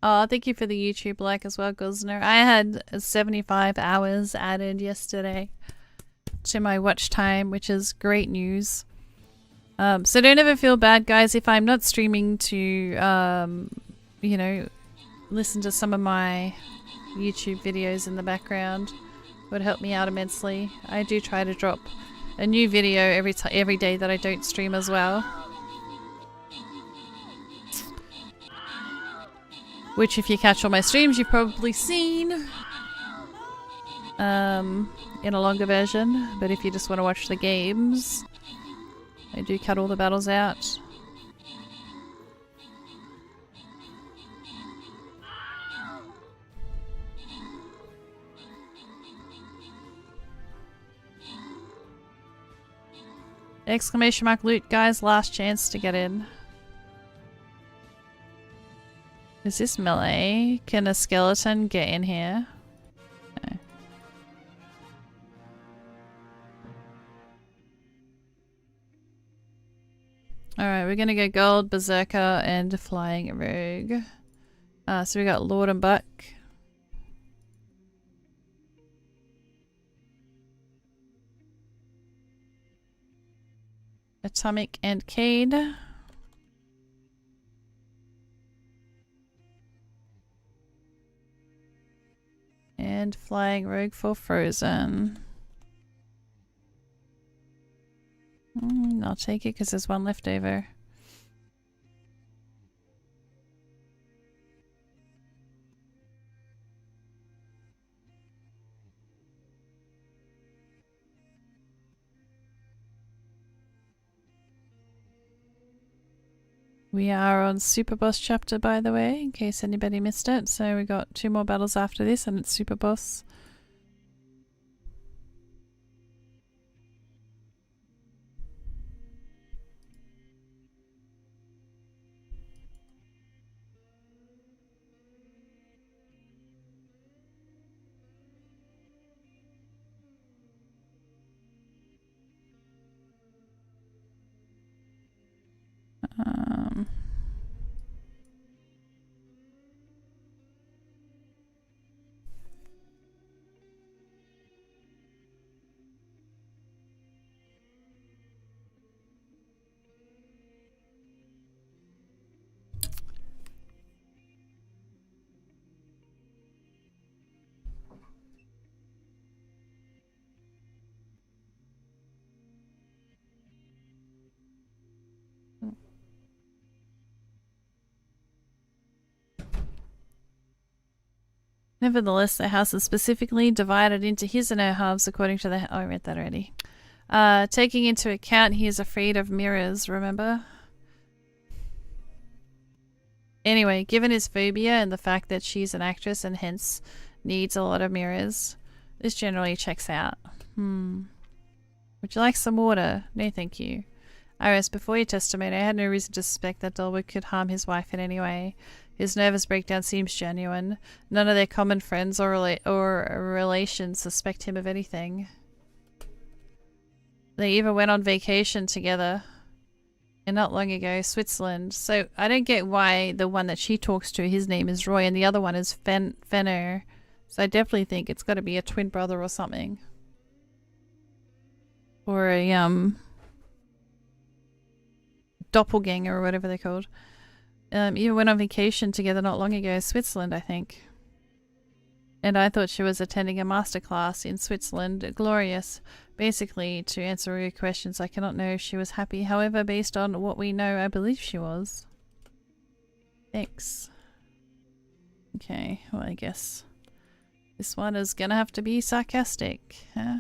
Oh, thank you for the YouTube like as well, Guzner. I had 75 hours added yesterday to my watch time, which is great news. So don't ever feel bad, guys, if I'm not streaming to, you know, listen to some of my YouTube videos in the background. It would help me out immensely. I do try to drop a new video every day that I don't stream as well. Which, if you catch all my streams, you've probably seen in a longer version. But if you just want to watch the games, I do cut all the battles out. Exclamation mark loot, guys. Last chance to get in. Is this melee? Can a skeleton get in here? No. Alright, we're gonna go gold, berserker, and flying rogue. So we got Lord and Buck. Atomic and Cade. And flying rogue for Frozen. I'll take it because there's one left over. We are on Super Boss chapter, by the way, in case anybody missed it. So we got 2 more battles after this and it's Super Boss. Nevertheless, the house is specifically divided into his and her halves according to the... Oh, I read that already. Taking into account he is afraid of mirrors, remember? Anyway, given his phobia and the fact that she's an actress and hence needs a lot of mirrors, this generally checks out. Would you like some water? No, thank you. Iris, before your testimony, I had no reason to suspect that Dolwood could harm his wife in any way. His nervous breakdown seems genuine. None of their common friends or relations suspect him of anything. They even went on vacation together. And not long ago, Switzerland. So I don't get why the one that she talks to, his name is Roy, and the other one is Fenner. So I definitely think it's got to be a twin brother or something. Or a, doppelganger or whatever they're called. Even went on vacation together not long ago, Switzerland, I think. And I thought she was attending a masterclass in Switzerland. Glorious. Basically, to answer your questions, I cannot know if she was happy. However, based on what we know, I believe she was. Thanks. Okay, well, I guess this one is gonna have to be sarcastic, huh?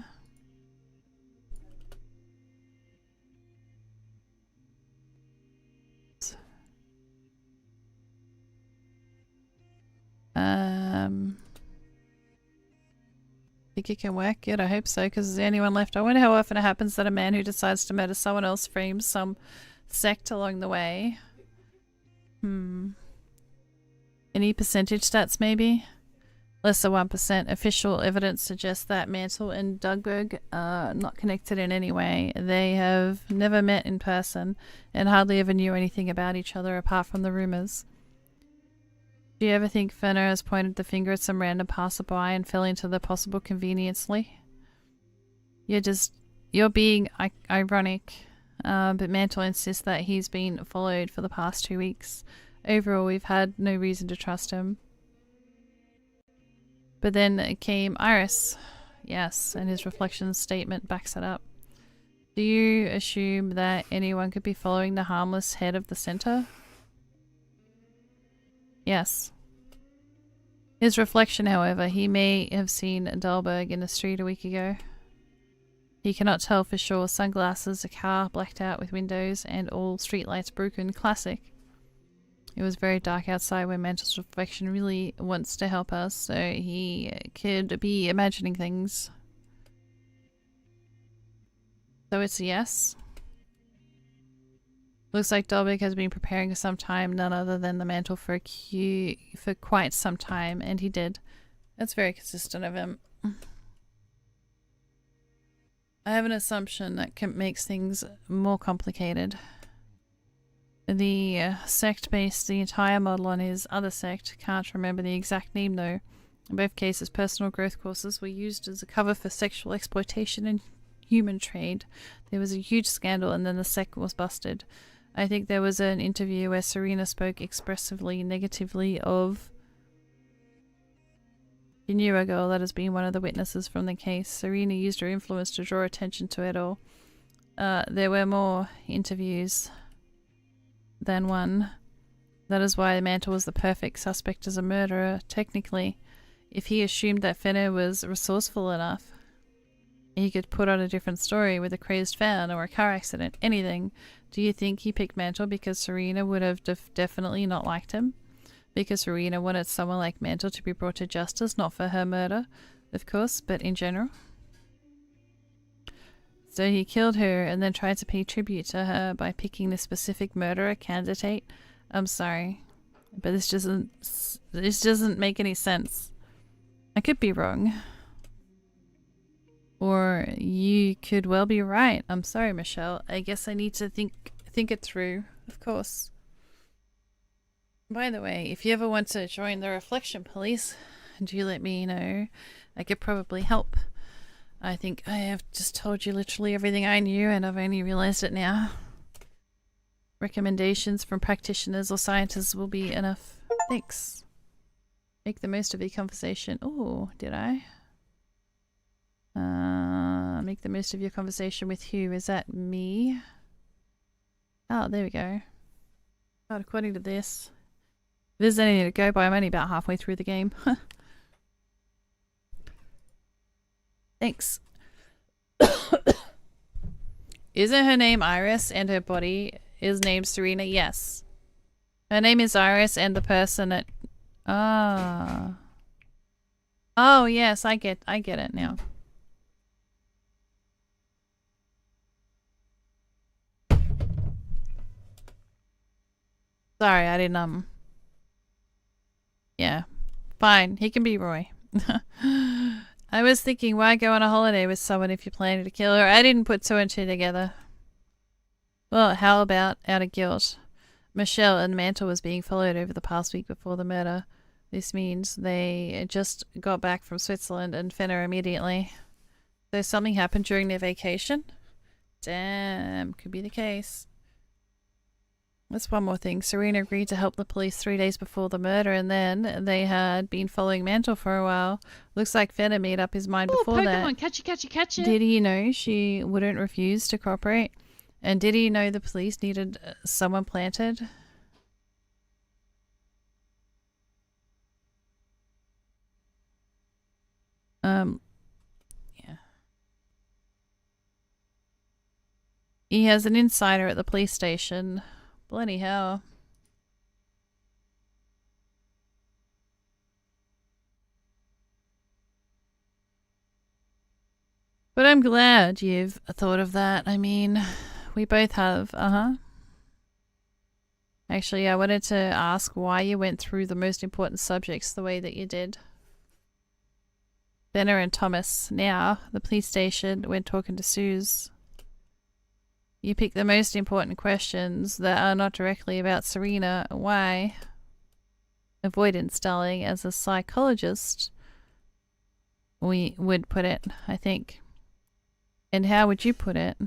Think it can work? Good, I hope so, because there's anyone left. I wonder how often it happens that a man who decides to murder someone else frames some sect along the way. Any percentage stats, maybe? Less than 1%. Official evidence suggests that Mantle and Dugberg are not connected in any way. They have never met in person and hardly ever knew anything about each other apart from the rumors. Do you ever think Fenner has pointed the finger at some random passerby and fell into the possible conveniently? You're being ironic, but Mantle insists that he's been followed for the past 2 weeks. Overall, we've had no reason to trust him. But then came Iris. Yes, and his reflection statement backs it up. Do you assume that anyone could be following the harmless head of the center? Yes. His reflection, however, he may have seen Dahlberg in the street a week ago. He cannot tell for sure. Sunglasses, a car blacked out with windows, and all streetlights broken. Classic. It was very dark outside when Mantle's reflection really wants to help us, so he could be imagining things. So it's a yes. Looks like Dahlberg has been preparing for some time, none other than the Mantle for quite some time, and he did. That's very consistent of him. I have an assumption that makes things more complicated. The sect based the entire model on his other sect. Can't remember the exact name though. In both cases, personal growth courses were used as a cover for sexual exploitation and human trade. There was a huge scandal and then the sect was busted. I think there was an interview where Serena spoke expressively negatively of a year ago. That has been one of the witnesses from the case. Serena used her influence to draw attention to it all. There were more interviews than one. That is why Mantle was the perfect suspect as a murderer. Technically, if he assumed that Fenner was resourceful enough, he could put on a different story with a crazed fan or a car accident, anything. Do you think he picked Mantle because Serena would have definitely not liked him? Because Serena wanted someone like Mantle to be brought to justice, not for her murder, of course, but in general. So he killed her and then tried to pay tribute to her by picking the specific murderer candidate. I'm sorry, but this doesn't make any sense. I could be wrong. Or you could well be right. I'm sorry, Michelle. I guess I need to think it through, of course. By the way, if you ever want to join the Reflection Police, do let me know. I could probably help. I think I have just told you literally everything I knew and I've only realized it now. Recommendations from practitioners or scientists will be enough. Thanks. Make the most of your conversation. Oh, did I? Make the most of your conversation with who? Is that me? Oh, there we go. Not according to this. If there's anything to go by, I'm only about halfway through the game. Thanks. Isn't her name Iris and her body is named Serena? Yes. Her name is Iris and the person at... Ah. Oh, yes, I get it now. Sorry, I didn't, yeah. Fine, he can be Roy. I was thinking, why go on a holiday with someone if you're planning to kill her? I didn't put 2 and 2 together. Well, how about out of guilt? Michelle and Mantle was being followed over the past week before the murder. This means they just got back from Switzerland and Fenner immediately. So something happened during their vacation? Damn, could be the case. That's one more thing. Serena agreed to help the police 3 days before the murder, and then they had been following Mantle for a while. Looks like Fenner made up his mind before that. Pokemon, catch it. Did he know she wouldn't refuse to cooperate? And did he know the police needed someone planted? Yeah. He has an insider at the police station. Bloody hell. But I'm glad you've thought of that. I mean, we both have. Actually, I wanted to ask why you went through the most important subjects the way that you did. Fenner and Thomas. Now, the police station, when talking to Suze. You pick the most important questions that are not directly about Serena. Why? avoidance, darling, as a psychologist we would put it, I think. And how would you put it?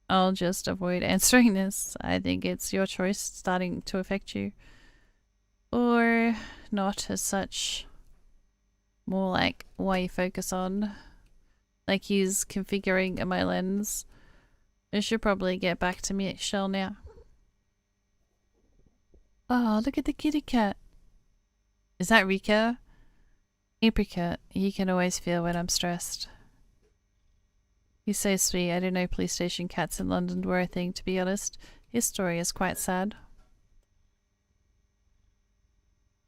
I'll just avoid answering this. I think it's your choice starting to affect you. Or not as such. More like why you focus on. Like he's configuring my lens. I should probably get back to Michelle now. Oh, look at the kitty cat. Is that Rika? Apricot, he can always feel when I'm stressed. He's so sweet. I didn't know police station cats in London were a thing, to be honest. His story is quite sad.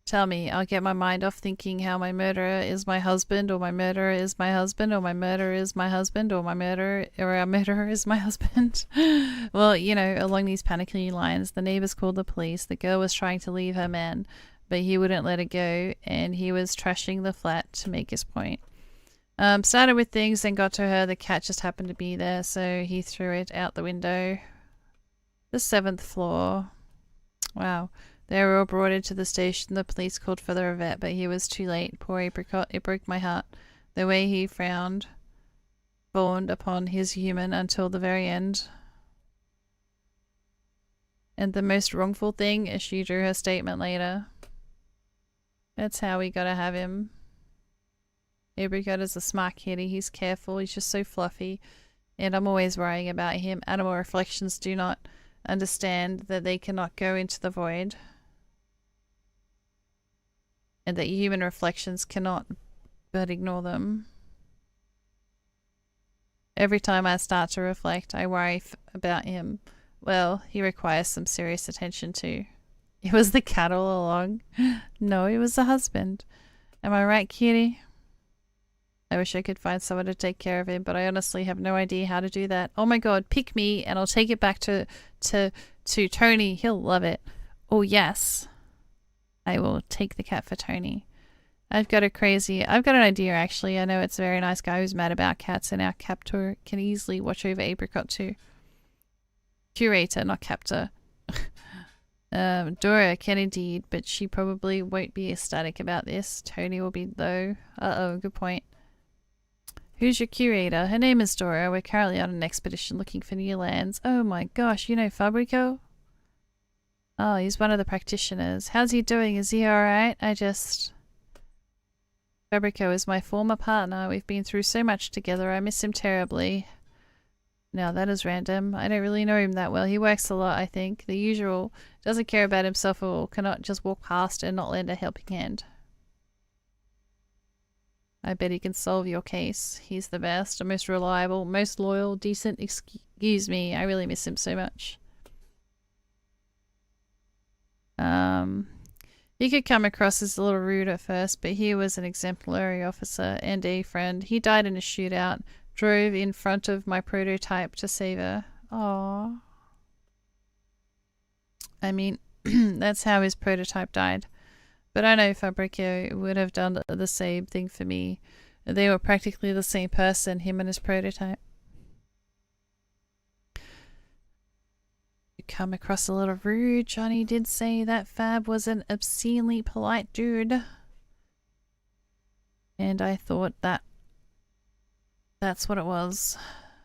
Tell me, I'll get my mind off thinking how my murderer is my husband, or my murderer is my husband, or my murderer is my husband, or my murderer, or our murderer is my husband. Well, you know, along these panicky lines, the neighbors called the police. The girl was trying to leave her man, but he wouldn't let her go, and he was trashing the flat to make his point. Started with things, then got to her. The cat just happened to be there, so he threw it out the window. The 7th floor. Wow. They were all brought into the station. The police called for the vet, but he was too late. Poor Apricot. It broke my heart. The way he fawned upon his human until the very end. And the most wrongful thing is she drew her statement later. That's how we gotta have him. Apricot is a smart kitty. He's careful. He's just so fluffy. And I'm always worrying about him. Animal reflections do not understand that they cannot go into the void. And that human reflections cannot but ignore them. Every time I start to reflect, I worry about him. Well, he requires some serious attention too. It was the cat all along. No, it was the husband. Am I right, kitty? I wish I could find someone to take care of him, but I honestly have no idea how to do that. Oh my god, pick me and I'll take it back to Tony. He'll love it. Oh yes. I will take the cat for Tony. I've got an idea actually. I know it's a very nice guy who's mad about cats, and our captor can easily watch over Apricot too. Curator, not captor. Dora can indeed, but she probably won't be ecstatic about this. Tony will be though. Uh-oh, good point. Who's your curator? Her name is Dora. We're currently on an expedition looking for new lands. Oh my gosh, you know Fabrico? Oh, he's one of the practitioners. How's he doing? Is he alright? Fabrico is my former partner. We've been through so much together. I miss him terribly. Now that is random. I don't really know him that well. He works a lot, I think. The usual. Doesn't care about himself at all. Cannot just walk past and not lend a helping hand. I bet he can solve your case. He's the best, the most reliable, most loyal, decent. Excuse me, I really miss him so much. He could come across as a little rude at first, but he was an exemplary officer and a friend. He died in a shootout, drove in front of my prototype to save her. Aww. I mean, that's how his prototype died. But I know Fabricio would have done the same thing for me. They were practically the same person, him and his prototype. You come across a little rude. Johnny did say that Fab was an obscenely polite dude. And I thought that's what it was.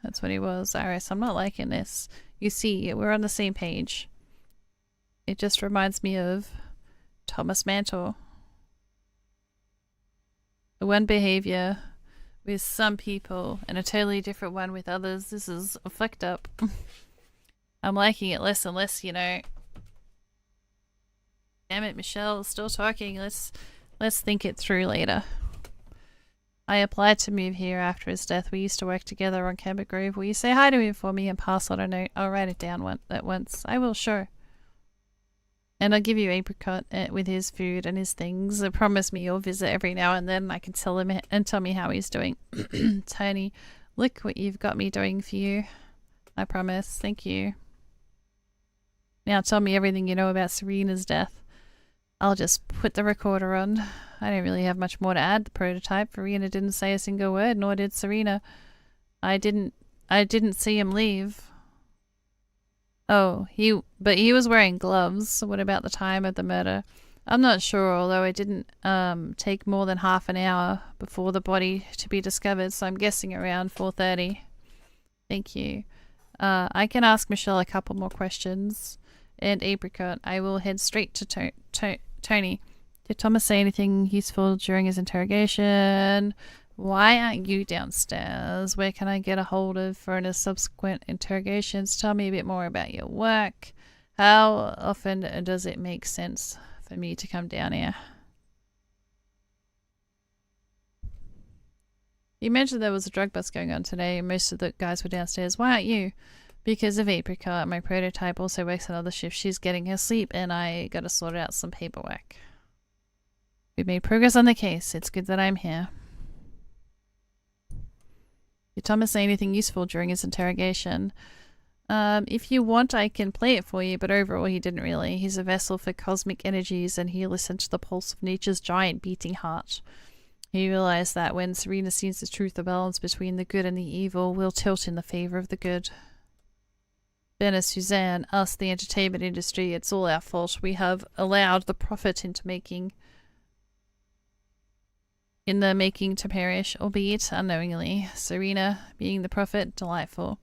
That's what he was. Iris, I'm not liking this. You see, we're on the same page. It just reminds me of Thomas Mantle. One behavior with some people and a totally different one with others. This is fucked up. I'm liking it less and less, you know. Damn it, Michelle, still talking. Let's think it through later. I applied to move here after his death. We used to work together on Cabot Grove. Will you say hi to him for me and pass on a note? I'll write it down at once. I will, sure. And I'll give you Apricot with his food and his things. Promise me you'll visit every now and then. I can tell him and tell me how he's doing. Tony, look what you've got me doing for you. I promise. Thank you. Now tell me everything you know about Serena's death. I'll just put the recorder on. I don't really have much more to add. The prototype. Serena didn't say a single word, nor did Serena. I didn't see him leave. Oh, but he was wearing gloves. What about the time of the murder? I'm not sure, although it didn't take more than half an hour before the body to be discovered, so I'm guessing around 4:30. Thank you. I can ask Michelle a couple more questions. And Apricot, I will head straight to Tony. Did Thomas say anything useful during his interrogation? Why aren't you downstairs? Where can I get a hold of for any subsequent interrogations? Tell me a bit more about your work. How often does it make sense for me to come down here? You mentioned there was a drug bust going on today and most of the guys were downstairs. Why aren't you? Because of Apricot, my prototype also works another shift. She's getting her sleep and I gotta sort out some paperwork. We've made progress on the case. It's good that I'm here. Did Thomas say anything useful during his interrogation? If you want, I can play it for you, but overall he didn't really. He's a vessel for cosmic energies and he listened to the pulse of nature's giant beating heart. He realized that when Serena sees the truth, the balance between the good and the evil will tilt in the favor of the good. Ben and Suzanne, us, the entertainment industry, it's all our fault. We have allowed the profit in the making to perish, albeit unknowingly. Serena being the prophet, delightful.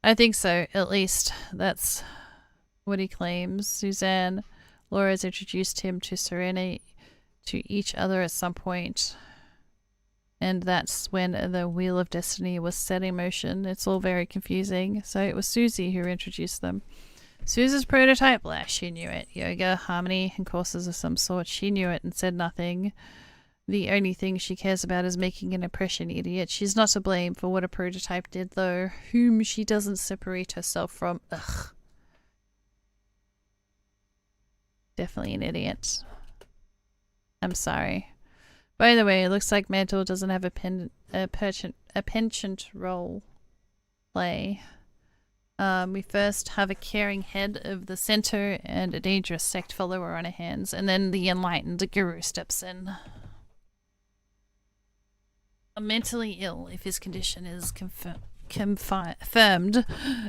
I think so, at least. That's what he claims. Suzanne, Laura's introduced him to Serena, to each other at some point. And that's when the Wheel of Destiny was set in motion. It's all very confusing. So it was Susie who introduced them. Susie's prototype? Blah, she knew it. Yoga, harmony, and courses of some sort. She knew it and said nothing. The only thing she cares about is making an impression, idiot. She's not to blame for what a prototype did, though. Whom she doesn't separate herself from. Ugh. Definitely an idiot. I'm sorry. By the way, it looks like Mantle doesn't have a penchant role play. We first have a caring head of the center and a dangerous sect follower on our hands, and then the enlightened guru steps in. Mentally ill, if his condition is confirmed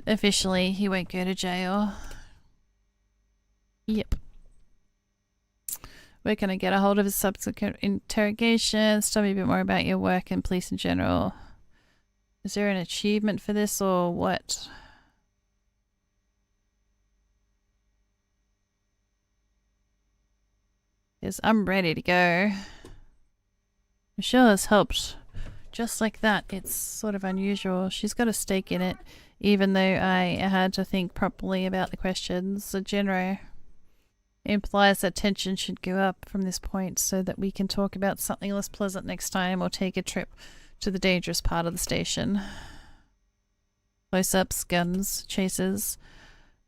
officially, he won't go to jail. Yep. Where can I get a hold of his subsequent interrogations? Tell me a bit more about your work and police in general. Is there an achievement for this or what? Because I'm ready to go. Michelle has helped. Just like that, it's sort of unusual. She's got a stake in it, even though I had to think properly about the questions. The genre implies that tension should go up from this point so that we can talk about something less pleasant next time or take a trip to the dangerous part of the station. Close-ups, guns, chases.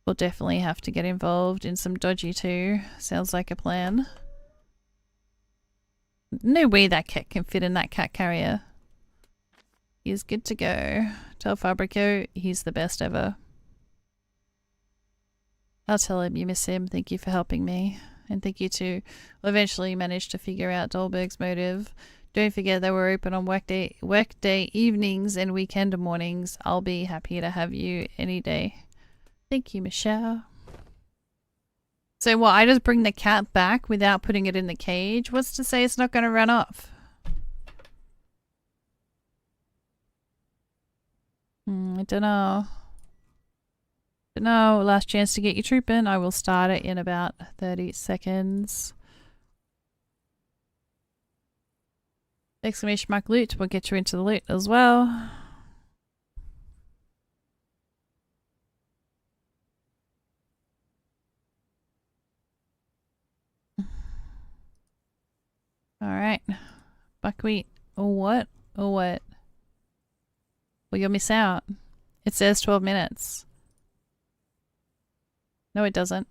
We'll definitely have to get involved in some dodgy too. Sounds like a plan. No way that cat can fit in that cat carrier. He's good to go. Tell Fabrico he's the best ever. I'll tell him you miss him. Thank you for helping me. And thank you too. We'll eventually manage to figure out Dolberg's motive. Don't forget that we're open on workday evenings and weekend mornings. I'll be happy to have you any day. Thank you, Michelle. So what, I just bring the cat back without putting it in the cage? What's to say it's not going to run off? I don't know. Last chance to get your troop in. I will start it in about 30 seconds. Exclamation mark loot. We'll get you into the loot as well. Alright. Buckwheat. Or what? Or what? Well, you'll miss out. It says 12 minutes. No, it doesn't.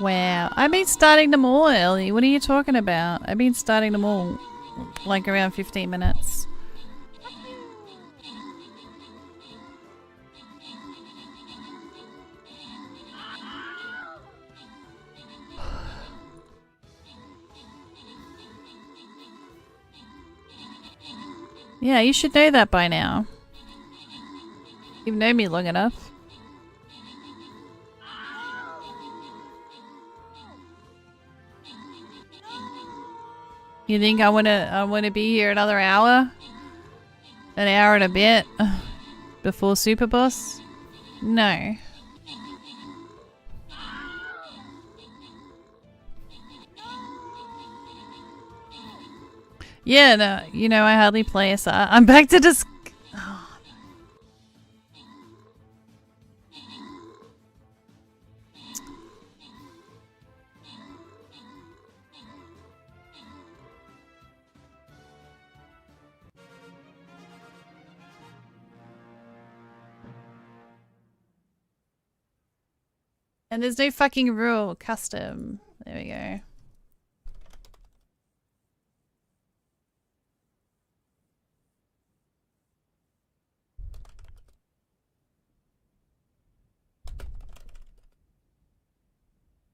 Wow, I've been starting them all early. What are you talking about? I've been starting them all like around 15 minutes. Yeah, you should know that by now. You've known me long enough. You think I wanna be here another hour? An hour and a bit before Super Boss? No. Yeah, no, you know I hardly play SR. I'm back to disc. Oh. And there's no fucking rule. Custom. There we go.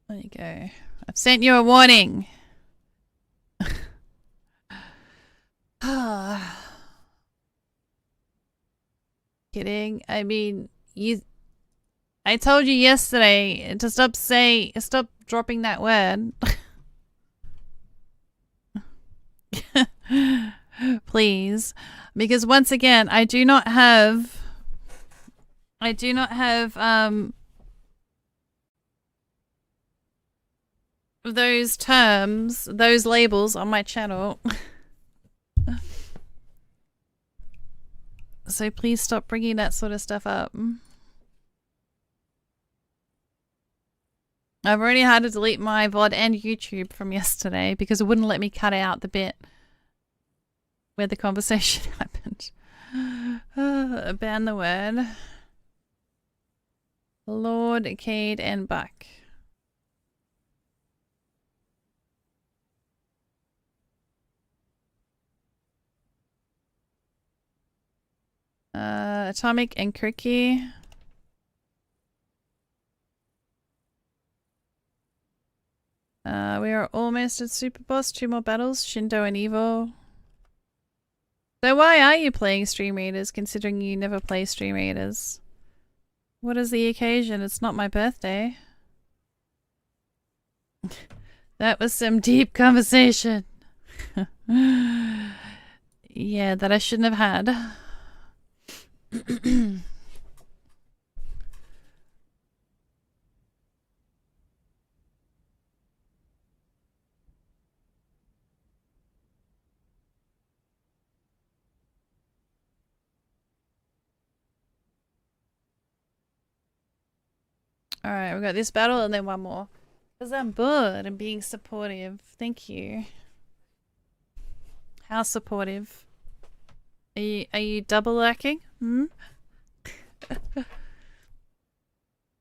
There you go. I've sent you a warning. Kidding. I mean, I told you yesterday to stop dropping that word. Please. Because once again, I do not have those terms, those labels on my channel. So please stop bringing that sort of stuff up. I've already had to delete my VOD and YouTube from yesterday because it wouldn't let me cut out the bit where the conversation happened. Ban the word. Lord, Cade, and Buck. Atomic and Cookie. We are almost at Super Boss. 2 more battles. Shindo and Evo. So why are you playing Stream Raiders considering you never play Stream Raiders? What is the occasion? It's not my birthday. That was some deep conversation. Yeah, that I shouldn't have had. Alright, we've got this battle and then one more. Because I'm bored and being supportive. Thank you. How supportive? Are you double lacking? Hmm?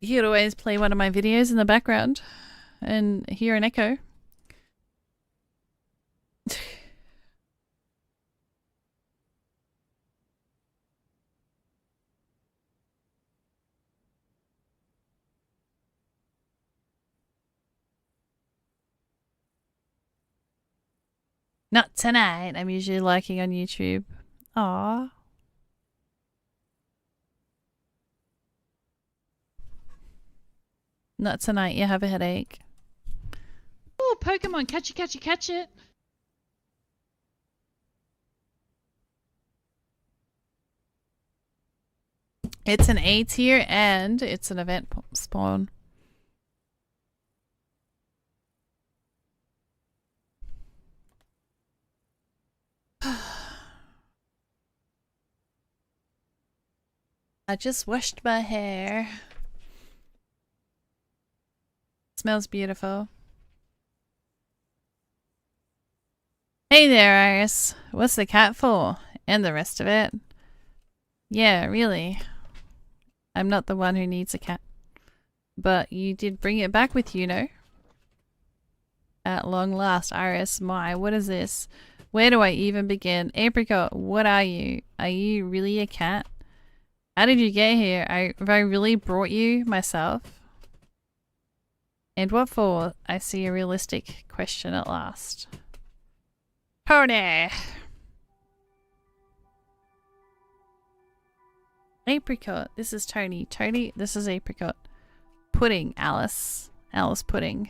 You could always play one of my videos in the background and hear an echo. Not tonight. I'm usually liking on YouTube. Aww. Not tonight. You have a headache. Oh, Pokemon. Catch it, catch it, catch it. It's an A tier and it's an event spawn. I just washed my hair. Smells beautiful. Hey there, Iris. What's the cat for? And the rest of it? Yeah, really. I'm not the one who needs a cat. But you did bring it back with you, no? At long last, Iris. My, what is this? Where do I even begin? Apricot, what are you? Are you really a cat? How did you get here? Have I really brought you myself? And what for? I see a realistic question at last. Pony! Apricot. This is Tony. Tony, this is Apricot. Pudding, Alice. Alice Pudding.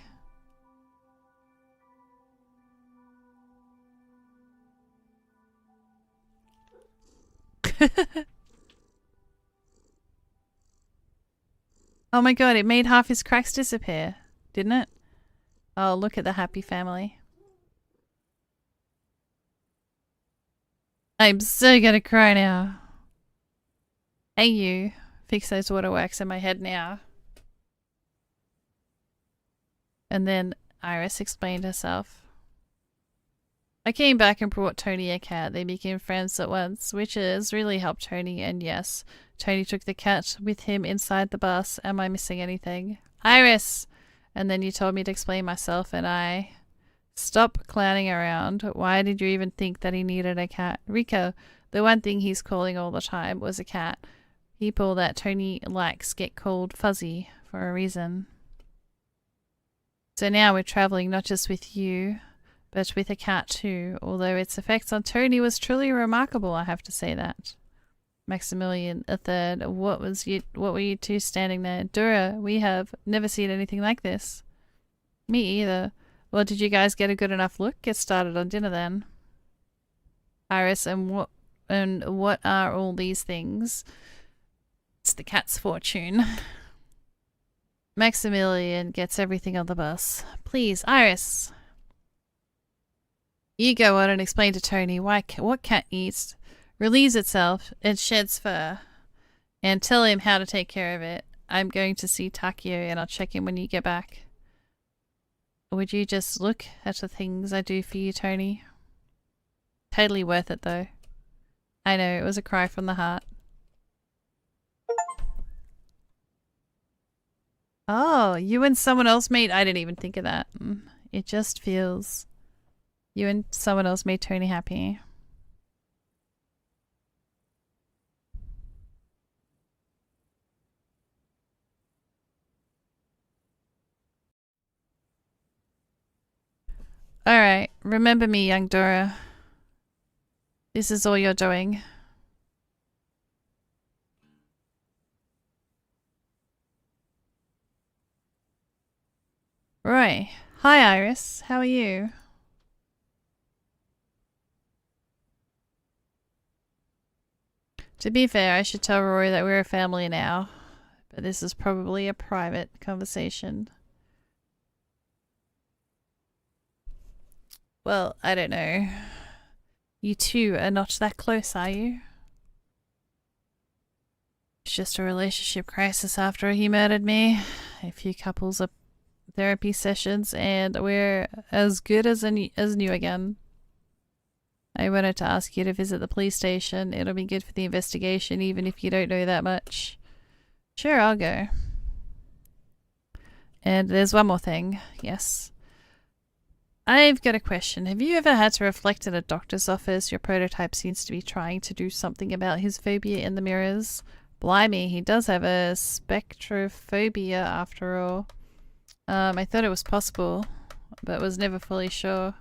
Oh my god, it made half his cracks disappear, didn't it? Oh, look at the happy family. I'm so gonna cry now. Hey you, fix those waterworks in my head now. And then Iris explained herself. I came back and brought Tony a cat. They became friends at once, which has really helped Tony, and yes, Tony took the cat with him inside the bus. Am I missing anything? Iris! And then you told me to explain myself, and I... Stop clowning around. Why did you even think that he needed a cat? Rico, the one thing he's calling all the time was a cat. People that Tony likes get called fuzzy for a reason. So now we're traveling not just with you, but with a cat too, although its effects on Tony was truly remarkable, I have to say that. Maximilian III, what were you two standing there? Dora, we have never seen anything like this. Me either. Well, did you guys get a good enough look? Get started on dinner then. Iris, and what are all these things? It's the cat's fortune. Maximilian gets everything on the bus. Please, Iris. You go on and explain to Tony what cat eats, relieves itself, and sheds fur. And tell him how to take care of it. I'm going to see Takio and I'll check in when you get back. Would you just look at the things I do for you, Tony? Totally worth it though. I know, it was a cry from the heart. Oh, you and someone else made... I didn't even think of that. It just feels... You and someone else made Tony happy. Alright, remember me, young Dora. This is all you're doing. Roy. Hi, Iris. How are you? To be fair, I should tell Roy that we're a family now, but this is probably a private conversation. Well, I don't know. You two are not that close, are you? It's just a relationship crisis after he murdered me. A few couples of therapy sessions and we're as good as new again. I wanted to ask you to visit the police station. It'll be good for the investigation even if you don't know that much. Sure, I'll go. And there's one more thing. Yes. I've got a question. Have you ever had to reflect at a doctor's office? Your prototype seems to be trying to do something about his phobia in the mirrors. Blimey, he does have a spectrophobia after all. I thought it was possible, but was never fully sure.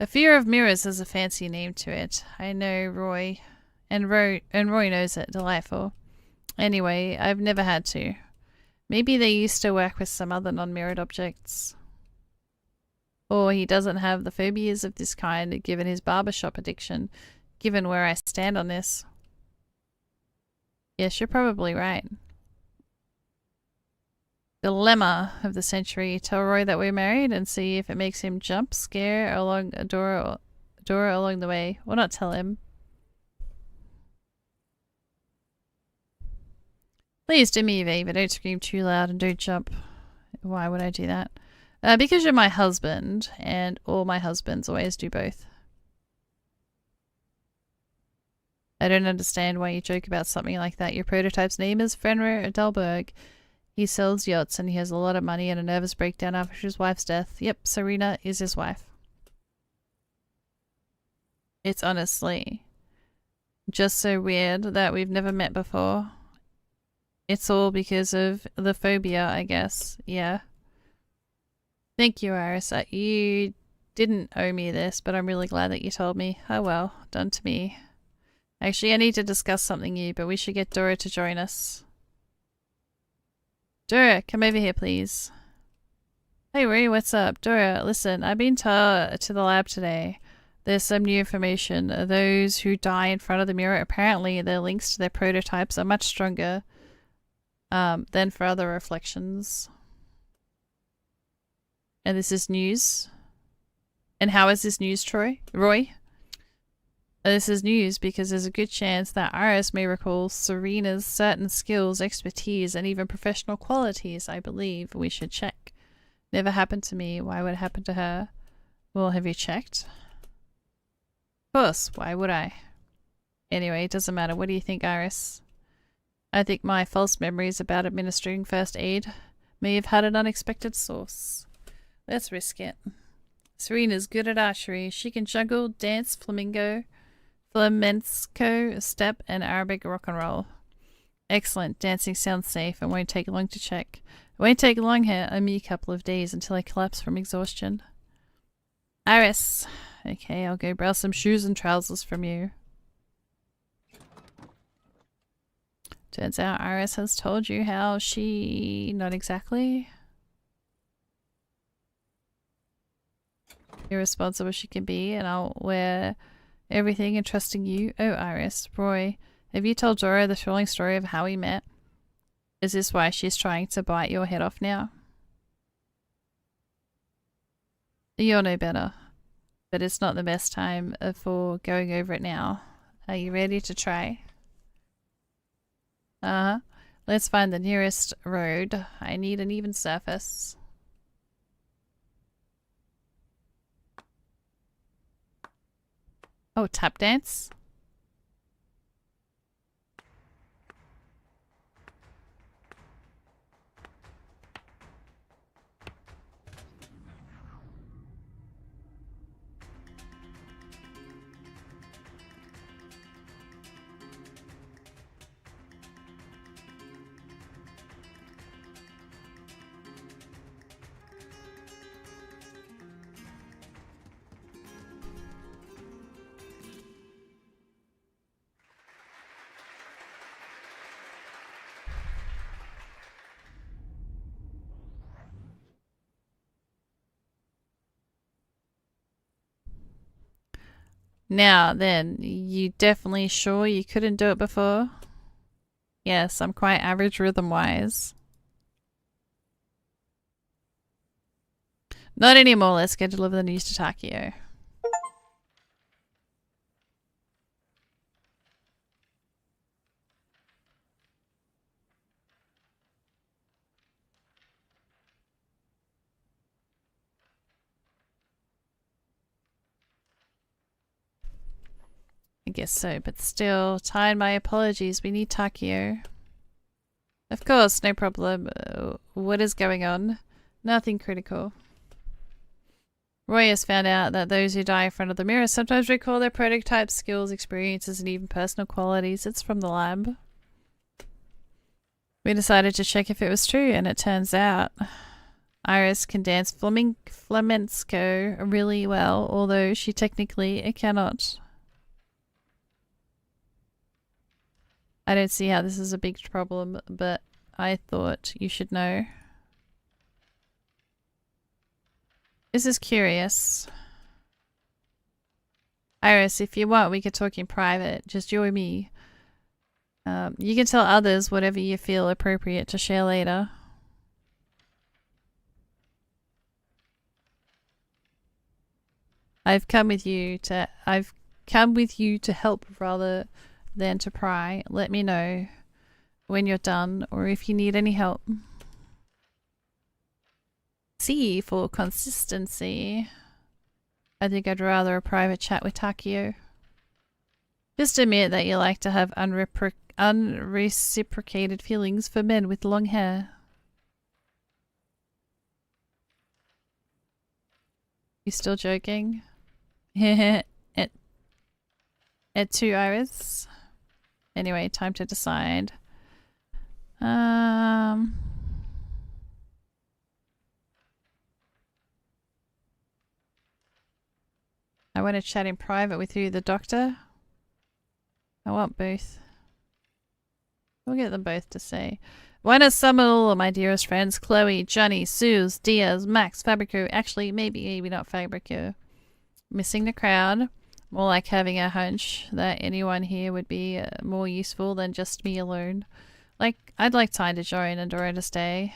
A fear of mirrors has a fancy name to it. I know Roy. And Roy knows it. Delightful. Anyway, I've never had to. Maybe they used to work with some other non-mirrored objects. Or he doesn't have the phobias of this kind given his barbershop addiction, given where I stand on this. Yes, you're probably right. Dilemma of the century. Tell Roy that we're married and see if it makes him jump, scare along Dora along the way. Well, not tell him. Please do me a favor. Don't scream too loud and don't jump. Why would I do that? Because you're my husband, and all my husbands always do both. I don't understand why you joke about something like that. Your prototype's name is Fenrir Dalberg. He sells yachts and he has a lot of money and a nervous breakdown after his wife's death. Yep, Serena is his wife. It's honestly just so weird that we've never met before. It's all because of the phobia, I guess. Yeah. Thank you, Iris. You didn't owe me this, but I'm really glad that you told me. Oh well, done to me. Actually, I need to discuss something new, but we should get Dora to join us. Dora, come over here, please. Hey, Rui, what's up? Dora, listen, I've been to the lab today. There's some new information. Those who die in front of the mirror, apparently their links to their prototypes are much stronger than for other reflections. And this is news. And how is this news, Roy? This is news because there's a good chance that Iris may recall Serena's certain skills, expertise, and even professional qualities. I believe we should check. Never happened to me. Why would it happen to her? Well, have you checked? Of course. Why would I? Anyway, it doesn't matter. What do you think, Iris? I think my false memories about administering first aid may have had an unexpected source. Let's risk it. Serena's good at archery. She can juggle, dance, flamenco, step, and Arabic rock and roll. Excellent. Dancing sounds safe and won't take long to check. It won't take long here, a mere couple of days until I collapse from exhaustion. Iris. Okay, I'll go borrow some shoes and trousers from you. Turns out Iris has told you how she... not exactly... irresponsible she can be, and I'll wear everything and trusting you. Oh, Iris. Roy, have you told Dora the thrilling story of how we met? Is this why she's trying to bite your head off now? You'll know better. But it's not the best time for going over it now. Are you ready to try? Uh-huh. Let's find the nearest road. I need an even surface. Oh, tap dance? Now then, you definitely sure you couldn't do it before? Yes, I'm quite average rhythm-wise. Not anymore, let's go deliver the news to Takio. I guess so, but still, tired my apologies. We need Takio. Of course, no problem. What is going on? Nothing critical. Roy has found out that those who die in front of the mirror sometimes recall their prototype skills, experiences, and even personal qualities. It's from the lab. We decided to check if it was true, and it turns out Iris can dance flamenco really well, although she technically cannot. I don't see how this is a big problem, but I thought you should know. This is curious. Iris, if you want, we could talk in private, just you and me. You can tell others whatever you feel appropriate to share later. I've come with you to help rather than to pry. Let me know when you're done or if you need any help. C for consistency. I think I'd rather a private chat with Takio. Just admit that you like to have unreciprocated feelings for men with long hair. You still joking? At 2 Iris. Anyway, time to decide. I want to chat in private with you, the doctor. I want both. We'll get them both to say. Why not summon all of my dearest friends? Chloe, Johnny, Suze, Diaz, Max, Fabrico. Actually, maybe not Fabrico. Missing the crowd. More like having a hunch that anyone here would be more useful than just me alone. Like, I'd like Ty to join and Dora to stay.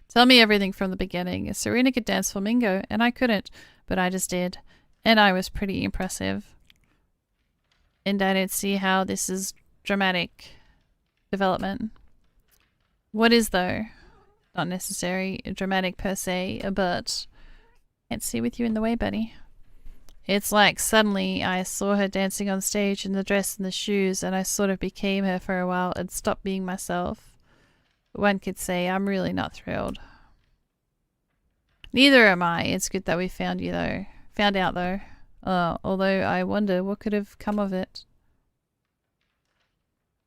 Tell me everything from the beginning. Serena could dance flamingo, and I couldn't, but I just did. And I was pretty impressive. And I don't see how this is dramatic development. What is, though? Not necessary dramatic per se, but can't see with you in the way, buddy. It's like suddenly I saw her dancing on stage in the dress and the shoes, and I sort of became her for a while and stopped being myself. One could say I'm really not thrilled. Neither am I. It's good that we found you, though. Found out, though. Although I wonder what could have come of it.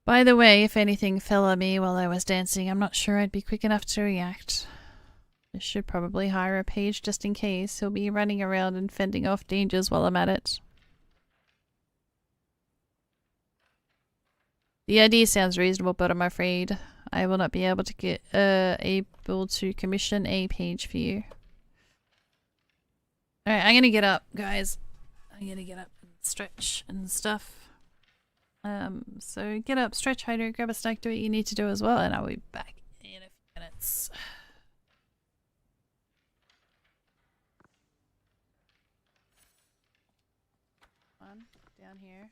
By the way, if anything fell on me while I was dancing, I'm not sure I'd be quick enough to react. I should probably hire a page just in case. He'll be running around and fending off dangers while I'm at it. The idea sounds reasonable, but I'm afraid I will not be able to get able to commission a page for you. Alright, I'm gonna get up, guys. I'm gonna get up and stretch and stuff. So get up, stretch, hydrate, grab a snack, do what you need to do as well, and I'll be back in a few minutes. On, down here.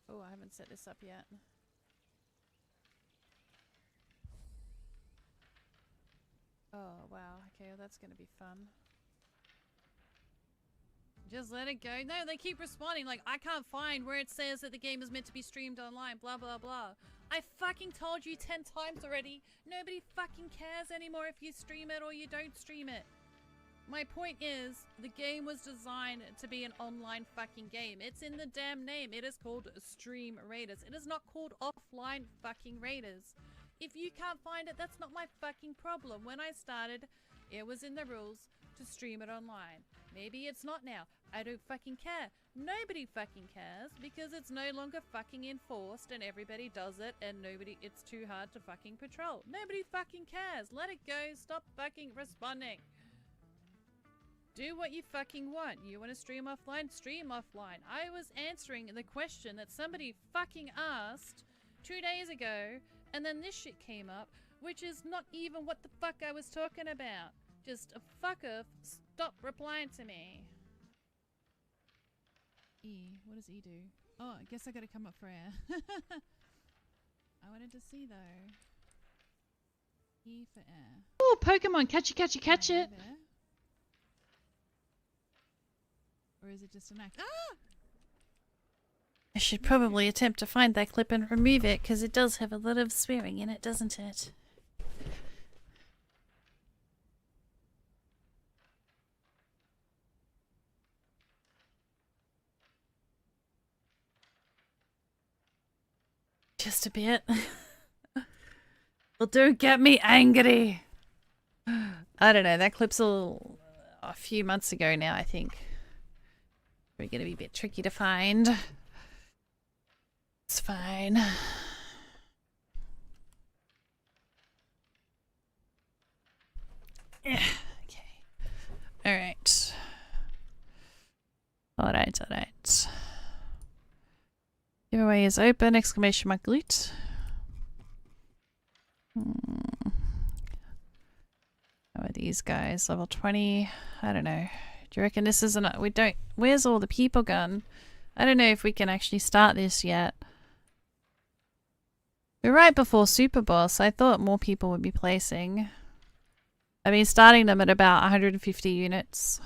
Oh, I haven't set this up yet. Oh, wow. Okay, well, that's gonna be fun. Just let it go. No, they keep responding like, I can't find where it says that the game is meant to be streamed online, blah, blah, blah. I fucking told you 10 times already. Nobody fucking cares anymore if you stream it or you don't stream it. My point is, the game was designed to be an online fucking game. It's in the damn name. It is called Stream Raiders. It is not called Offline fucking Raiders. If you can't find it, that's not my fucking problem. When I started, it was in the rules to stream it online. Maybe it's not now. I don't fucking care. Nobody fucking cares because it's no longer fucking enforced and everybody does it and it's too hard to fucking patrol. Nobody fucking cares. Let it go. Stop fucking responding. Do what you fucking want. You want to stream offline? Stream offline. I was answering the question that somebody fucking asked 2 days ago, and then this shit came up, which is not even what the fuck I was talking about. Just fuck off. Stop replying to me. E. What does E do? Oh, I guess I gotta come up for air. I wanted to see though. E for air. Oh, Pokemon! Catch it, catch it, catch it! Or is it just an act? Ah! I should probably attempt to find that clip and remove it, because it does have a lot of swearing in it, doesn't it? Just a bit. Well, don't get me angry! I don't know, that clip's a few months ago now, I think. We're gonna be a bit tricky to find. It's fine. Yeah, okay. Alright. Alright, alright. Giveaway is open, exclamation mark loot. How are these guys? Level 20? I don't know. Do you reckon this isn't? We don't. Where's all the people gone? I don't know if we can actually start this yet. We're right before Super Boss. I thought more people would be placing. I mean, starting them at about 150 units.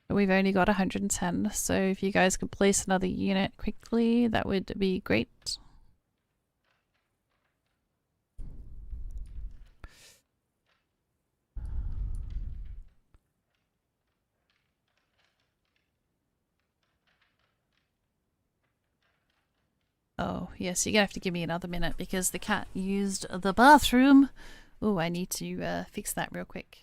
But we've only got 110. So if you guys could place another unit quickly, that would be great. Oh, yes, you're gonna have to give me another minute because the cat used the bathroom. Oh, I need to fix that real quick.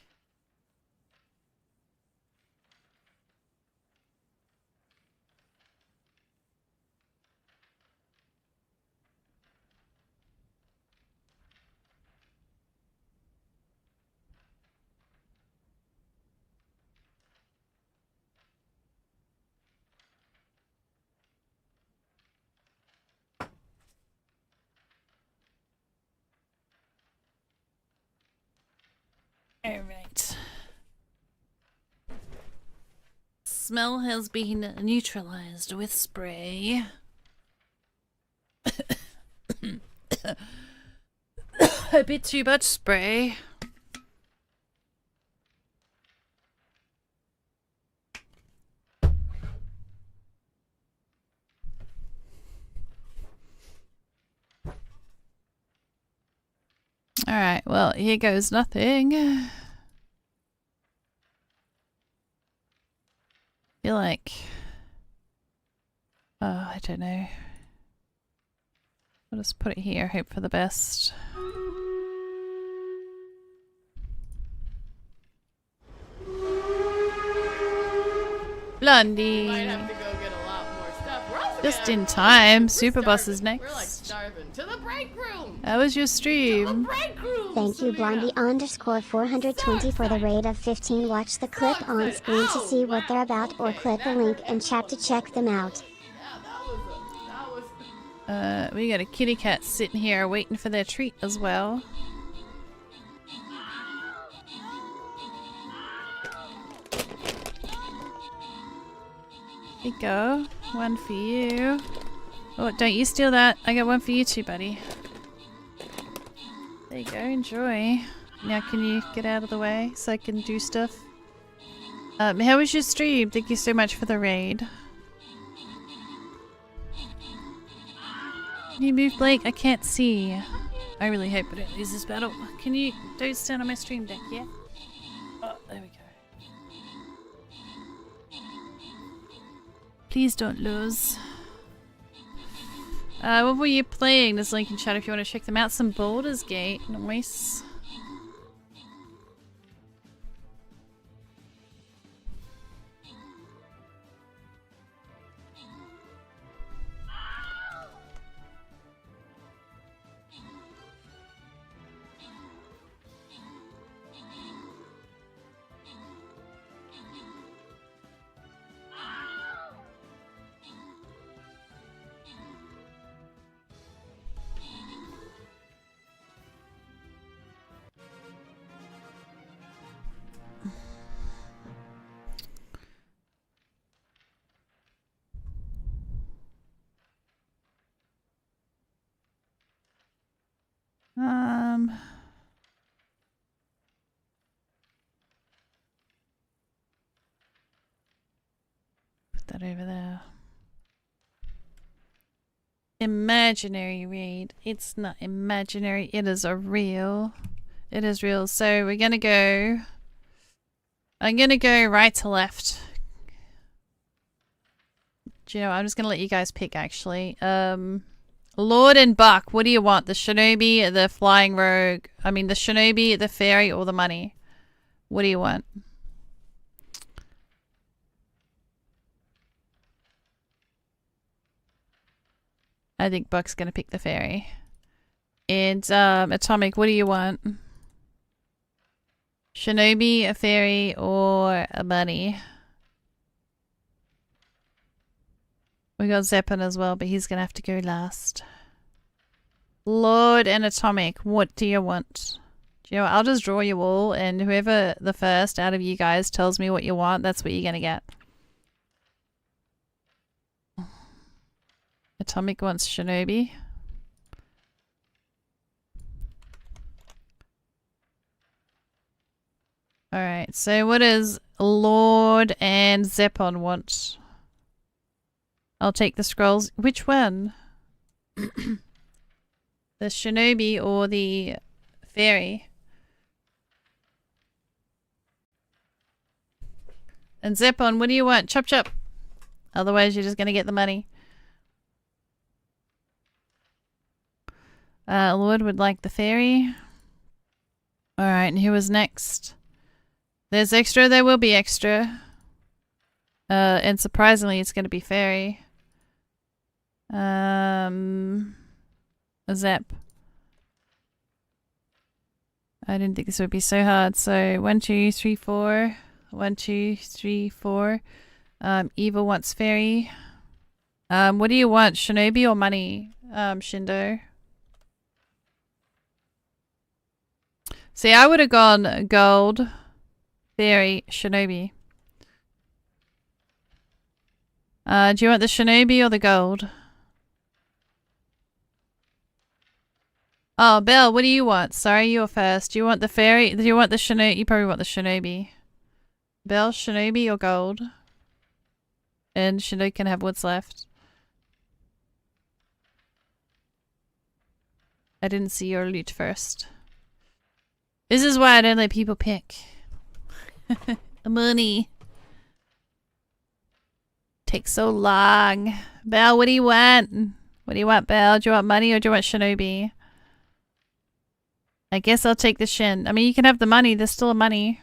Alright. Smell has been neutralized with spray. A bit too much spray. Alright, well, here goes nothing. Feel like... Oh, I don't know. I'll just put it here, hope for the best. Blondie! Might have to go get a lot more stuff. We're also Just gonna in time, Super starving. Boss is next. We're like starving. To the break room! How was your stream? Break room! Thank you, Blondie_420 for the raid of 15. Watch the clip on screen to see what they're about, or click the link in chat to check them out. We got a kitty cat sitting here waiting for their treat as well. There you go. One for you. Oh, don't you steal that. I got one for you too, buddy. There you go, enjoy. Now can you get out of the way so I can do stuff? How was your stream? Thank you so much for the raid. Can you move, Blake? I can't see. I really hope I don't lose this battle. Can you... Don't stand on my stream deck, yeah? Oh, there we go. Please don't lose. What were you playing? There's a link in chat if you want to check them out. Some Baldur's Gate. Nice. Put that over there. Imaginary raid. It's not imaginary. It is a real. It is real. So we're gonna go. I'm gonna go right to left. Do you know? I'm just gonna let you guys pick. Actually, Lord and Buck. What do you want? The Shinobi, the Flying Rogue. I mean, the Shinobi, the Fairy, or the money? What do you want? I think Buck's gonna pick the Fairy. And Atomic, what do you want? Shinobi, a Fairy, or a money? We got Zeppin as well, but he's gonna have to go last. Lord and Atomic, what do you want? Do you know what? I'll just draw you all, and whoever the first out of you guys tells me what you want, that's what you're gonna get. Atomic wants Shinobi. Alright, so what does Lord and Zeppon want? I'll take the scrolls. Which one? The Shinobi or the Fairy? And Zeppon, what do you want? Chop chop. Otherwise you're just gonna get the money. Lord would like the Fairy. Alright, and who was next? There's extra, there will be extra. And surprisingly, it's going to be Fairy. Zep. I didn't think this would be so hard. So, 1, 2, 3, 4. 1, 2, 3, 4. Eva wants Fairy. What do you want? Shinobi or money? Shindo. See, I would have gone gold. Fairy, Shinobi. Do you want the Shinobi or the gold? Oh, Belle, what do you want? Sorry, you were first. Do you want the Fairy? Do you want the Shinobi? You probably want the Shinobi. Belle, Shinobi or gold? And Shindo can have what's left. I didn't see your loot first. This is why I don't let people pick. The money takes so long. Belle, what do you want? What do you want, Belle? Do you want money or do you want Shinobi? I guess I'll take the Shin. I mean, you can have the money. There's still money.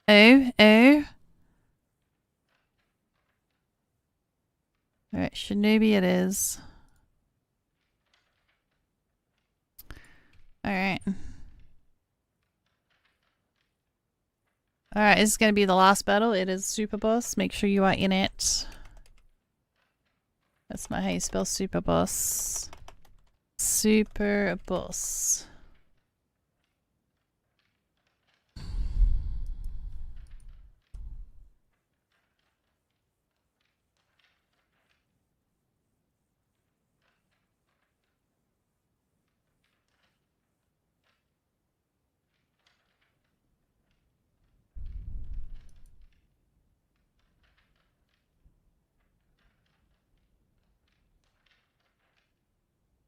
Oh. Alright, Shinobi it is. Alright. Alright, this is gonna be the last battle. It is Super Boss. Make sure you are in it. That's not how you spell Super Boss. Super Boss.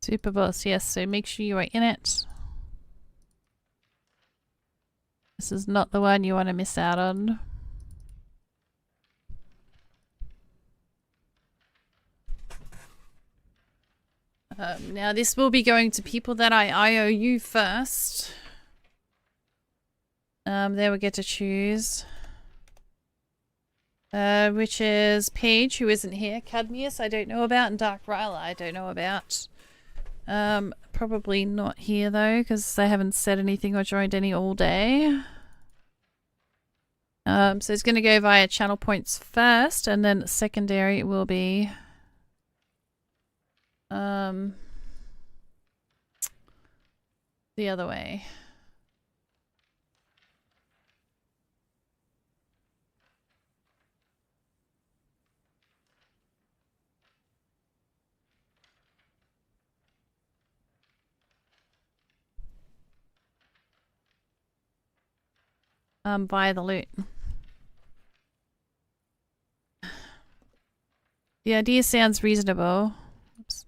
Super Boss, yes, so make sure you are in it. This is not the one you want to miss out on. Now this will be going to people that I IOU first. They will get to choose. Which is Paige, who isn't here. Cadmius, I don't know about. And Dark Ryla, I don't know about. Probably not here though, because they haven't said anything or joined any all day. So it's going to go via channel points first, and then secondary will be the other way. Via the loot. The idea sounds reasonable. Oops.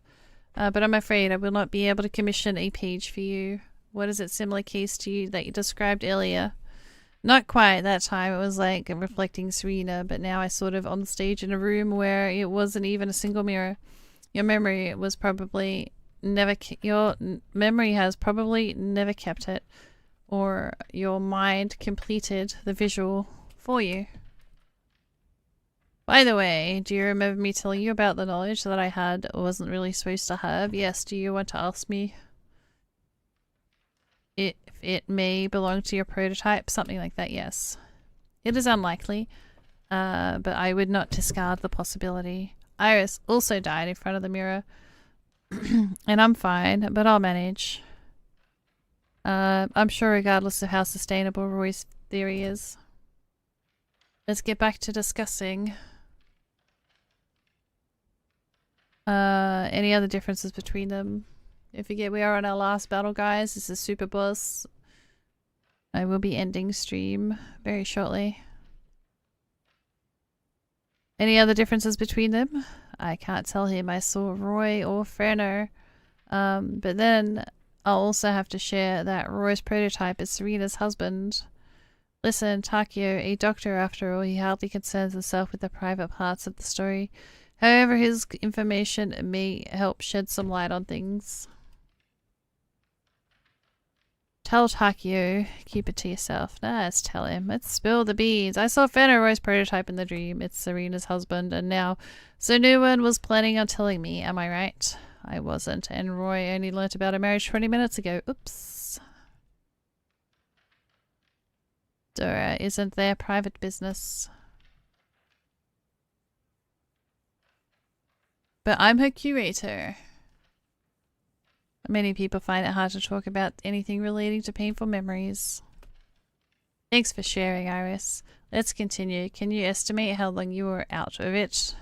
But I'm afraid I will not be able to commission a page for you. What is it similar case to you that you described earlier? Not quite that time. It was like reflecting Serena, but now I sort of on stage in a room where it wasn't even a single mirror. Your memory was probably never. Your memory has probably never kept it. Or your mind completed the visual for you. By the way, do you remember me telling you about the knowledge that I had or wasn't really supposed to have? Yes, do you want to ask me? it may belong to your prototype, something like that, yes. It is unlikely, but I would not discard the possibility. Iris also died in front of the mirror, and I'm fine, but I'll manage. I'm sure regardless of how sustainable Roy's theory is. Let's get back to discussing any other differences between them. Don't forget we are on our last battle, guys. This is Super Boss. I will be ending stream very shortly. Any other differences between them? I can't tell him I saw Roy or Ferno. But then I'll also have to share that Roy's prototype is Serena's husband. Listen, Takio, a doctor after all, he hardly concerns himself with the private parts of the story. However, his information may help shed some light on things. Tell Takio, keep it to yourself. Nah, let's tell him. Let's spill the beans. I saw Roy's prototype in the dream. It's Serena's husband, and now... So no one was planning on telling me, am I right? I wasn't, and Roy only learnt about our marriage 20 minutes ago. Oops. Dora, isn't their private business? But I'm her curator. Many people find it hard to talk about anything relating to painful memories. Thanks for sharing, Iris. Let's continue. Can you estimate how long you were out of it?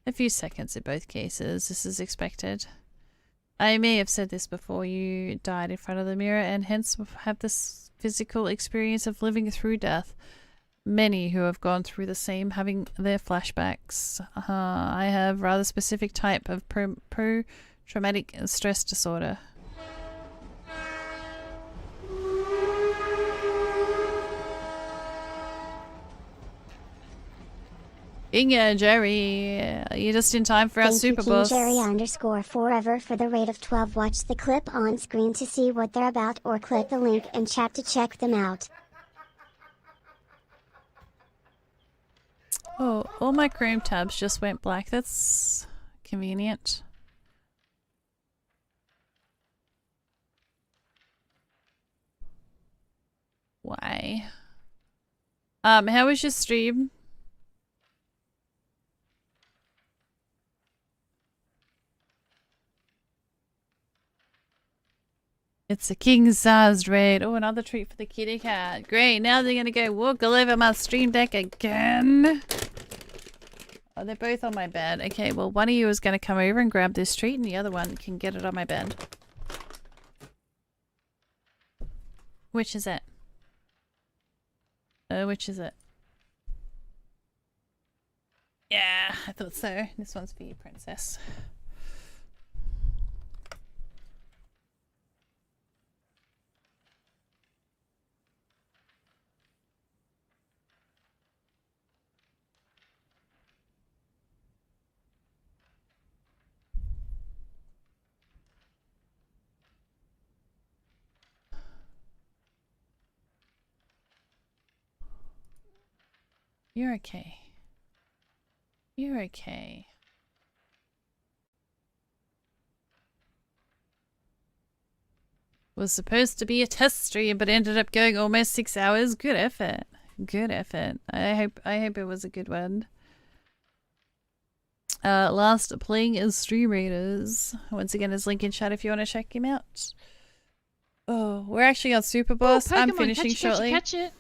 A few seconds in both cases. This is expected. I may have said this before. You died in front of the mirror and hence have this physical experience of living through death. Many who have gone through the same having their flashbacks. I have rather specific type of traumatic stress disorder. Inga, Jerry, you're just in time for our Super Boss. Thank you, King Jerry _forever for the raid of 12. Watch the clip on screen to see what they're about or click the link in chat to check them out. Oh, all my Chrome tabs just went black. That's convenient. Why? How was your stream? It's a king-sized raid. Oh, another treat for the kitty cat. Great, now they're gonna go walk all over my stream deck again. Oh, they're both on my bed. Okay, well, one of you is gonna come over and grab this treat, and the other one can get it on my bed. Which is it? Which is it? Yeah, I thought so. This one's for you, princess. You're okay. You're okay. Was supposed to be a test stream, but ended up going almost 6 hours. Good effort. Good effort. I hope it was a good one. Last playing is Stream Raiders. Once again, there's link in chat if you want to check him out. Oh, we're actually on Super Boss. Pokemon, I'm finishing shortly. Catch it.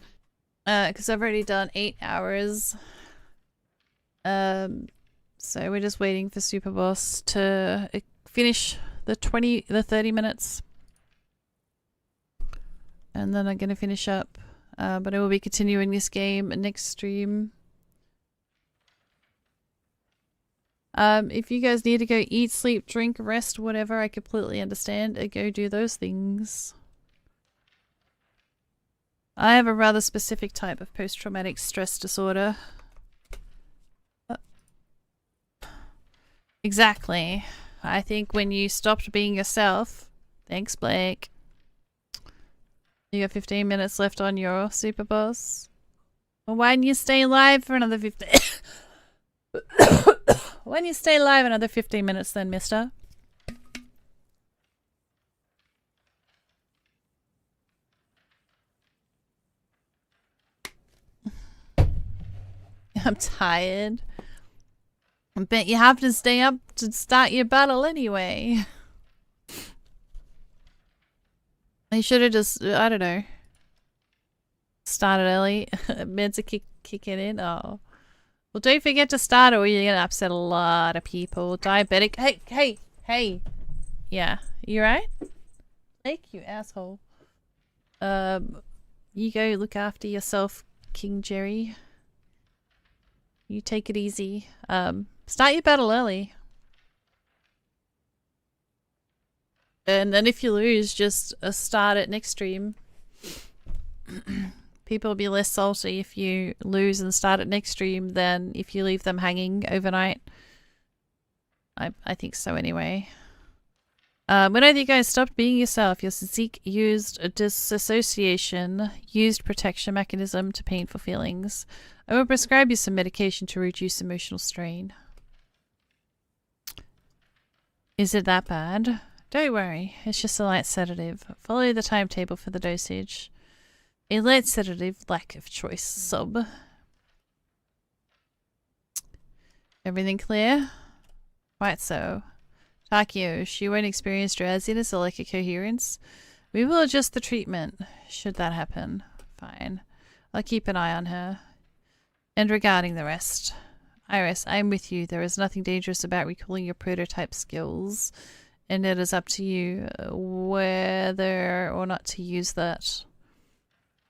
Because I've already done 8 hours. So we're just waiting for Super Boss to finish the 30 minutes. And then I'm going to finish up. But I will be continuing this game next stream. If you guys need to go eat, sleep, drink, rest, whatever, I completely understand. Go do those things. I have a rather specific type of post-traumatic stress disorder. Exactly. I think when you stopped being yourself... Thanks, Blake. You got 15 minutes left on your Super Boss. Well, why didn't you stay live for another 15... Why didn't you stay live another 15 minutes then, mister? I'm tired. But you have to stay up to start your battle anyway. You should have just, I don't know, started early. Meant to kick it in. Oh. Well, don't forget to start or you're going to upset a lot of people. Diabetic. Hey. Yeah. You right? Thank you, asshole. You go look after yourself, King Jerry. You take it easy. Start your battle early. And then if you lose, just start it next stream. People will be less salty if you lose and start it next stream than if you leave them hanging overnight. I think so anyway. When have you guys stopped being yourself? Your Zeke used a disassociation, used protection mechanism to painful feelings. I will prescribe you some medication to reduce emotional strain. Is it that bad? Don't worry, it's just a light sedative. Follow the timetable for the dosage. A light sedative, lack of choice, sub. Everything clear? Quite so. Takio, she won't experience drowsiness or lack of coherence. We will adjust the treatment, should that happen. Fine. I'll keep an eye on her. And regarding the rest. Iris, I'm with you. There is nothing dangerous about recalling your prototype skills. And it is up to you whether or not to use that.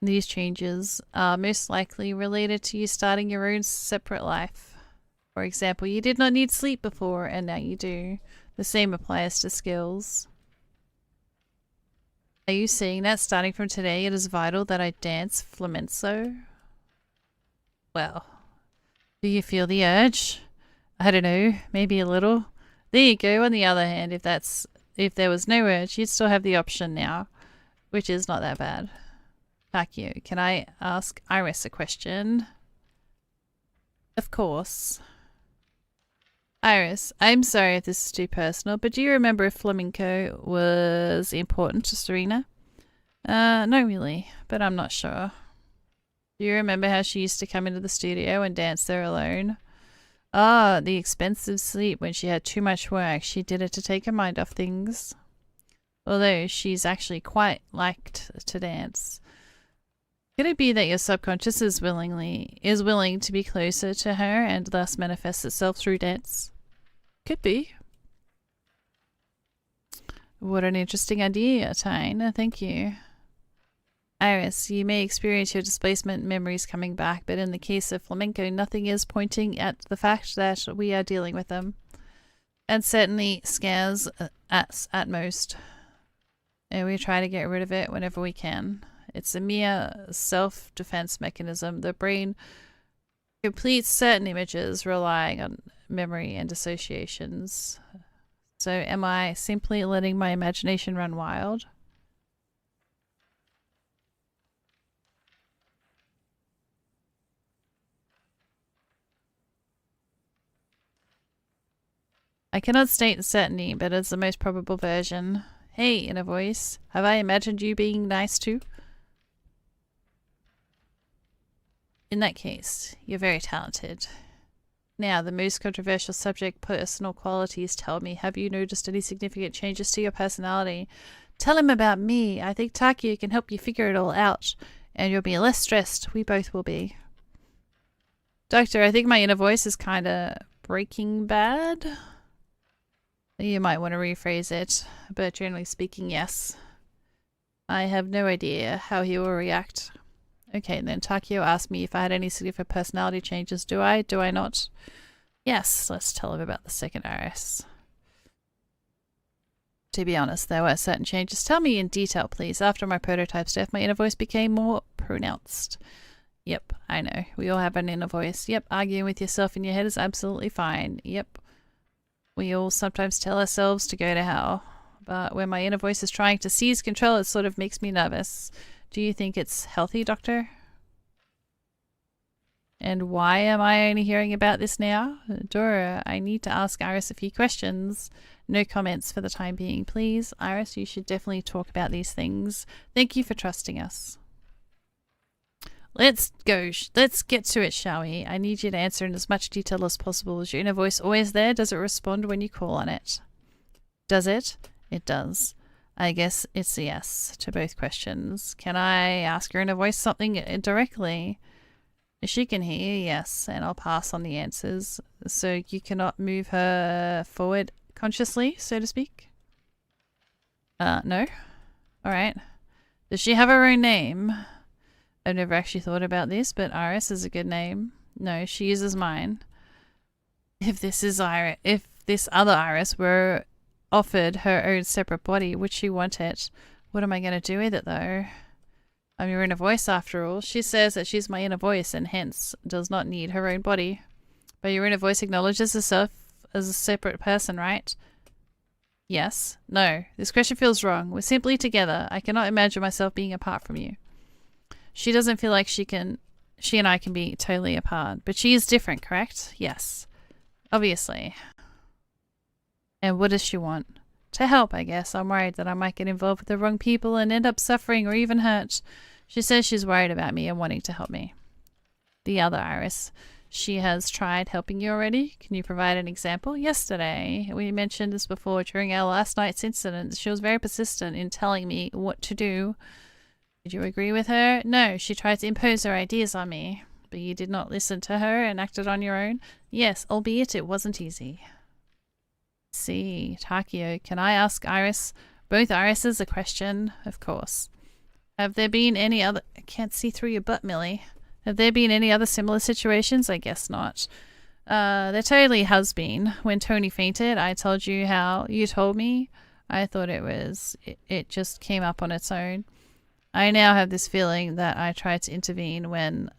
These changes are most likely related to you starting your own separate life. For example, you did not need sleep before, and now you do. The same applies to skills. Are you saying that starting from today it is vital that I dance flamenco? Well, do you feel the urge? I don't know, maybe a little. There you go. On the other hand, if there was no urge, you'd still have the option now, which is not that bad. Takio, can I ask Iris a question? Of course. Iris, I'm sorry if this is too personal, but do you remember if flamenco was important to Serena? No really, but I'm not sure. Do you remember how she used to come into the studio and dance there alone? Ah, the expensive sleep when she had too much work. She did it to take her mind off things. Although she's actually quite liked to dance. Could it be that your subconscious is willing to be closer to her and thus manifests itself through dance? Could be. What an interesting idea, Tyne. Thank you. Iris, you may experience your displacement memories coming back, but in the case of flamenco, nothing is pointing at the fact that we are dealing with them. And certainly scares us at most. And we try to get rid of it whenever we can. It's a mere self-defense mechanism. The brain completes certain images relying on memory and associations. So am I simply letting my imagination run wild? I cannot state certainty, but it's the most probable version. Hey, inner voice, have I imagined you being nice too? In that case, you're very talented. Now, the most controversial subject, personal qualities. Tell me, have you noticed any significant changes to your personality? Tell him about me. I think Takio can help you figure it all out, and you'll be less stressed. We both will be. Doctor, I think my inner voice is kinda Breaking Bad. You might want to rephrase it, but generally speaking, yes. I have no idea how he will react. Okay, then Takio asked me if I had any significant personality changes. Do I? Do I not? Yes, let's tell him about the second Iris. To be honest, there were certain changes. Tell me in detail, please. After my prototype's death, my inner voice became more pronounced. Yep, I know. We all have an inner voice. Yep, arguing with yourself in your head is absolutely fine. Yep. We all sometimes tell ourselves to go to hell. But when my inner voice is trying to seize control, it sort of makes me nervous. Do you think it's healthy, Doctor? And why am I only hearing about this now? Dora, I need to ask Iris a few questions. No comments for the time being, please. Iris, you should definitely talk about these things. Thank you for trusting us. Let's go. Let's get to it, shall we? I need you to answer in as much detail as possible. Is your inner voice always there? Does it respond when you call on it? Does it? It does. I guess it's a yes to both questions. Can I ask your inner voice something directly? She can hear, yes, and I'll pass on the answers. So you cannot move her forward consciously, so to speak? No. Alright. Does she have her own name? I've never actually thought about this, but Iris is a good name. No, she uses mine. If this other Iris were offered her own separate body, would she want it? What am I going to do with it, though? I'm your inner voice, after all. She says that she's my inner voice and hence does not need her own body. But your inner voice acknowledges herself as a separate person, right? Yes. No. This question feels wrong. We're simply together. I cannot imagine myself being apart from you. She doesn't feel like she and I can be totally apart. But she is different, correct? Yes. Obviously. And what does she want? To help, I guess. I'm worried that I might get involved with the wrong people and end up suffering or even hurt. She says she's worried about me and wanting to help me. The other Iris. She has tried helping you already? Can you provide an example? Yesterday, we mentioned this before during our last night's incident. She was very persistent in telling me what to do. Did you agree with her? No, she tried to impose her ideas on me. But you did not listen to her and acted on your own? Yes, albeit it wasn't easy. See, Takio, can I ask both Irises a question? Of course. Have there been any other... I can't see through your butt, Millie. Have there been any other similar situations? I guess not. There totally has been. When Tony fainted, I told you how you told me. I thought it just came up on its own. I now have this feeling that I tried to intervene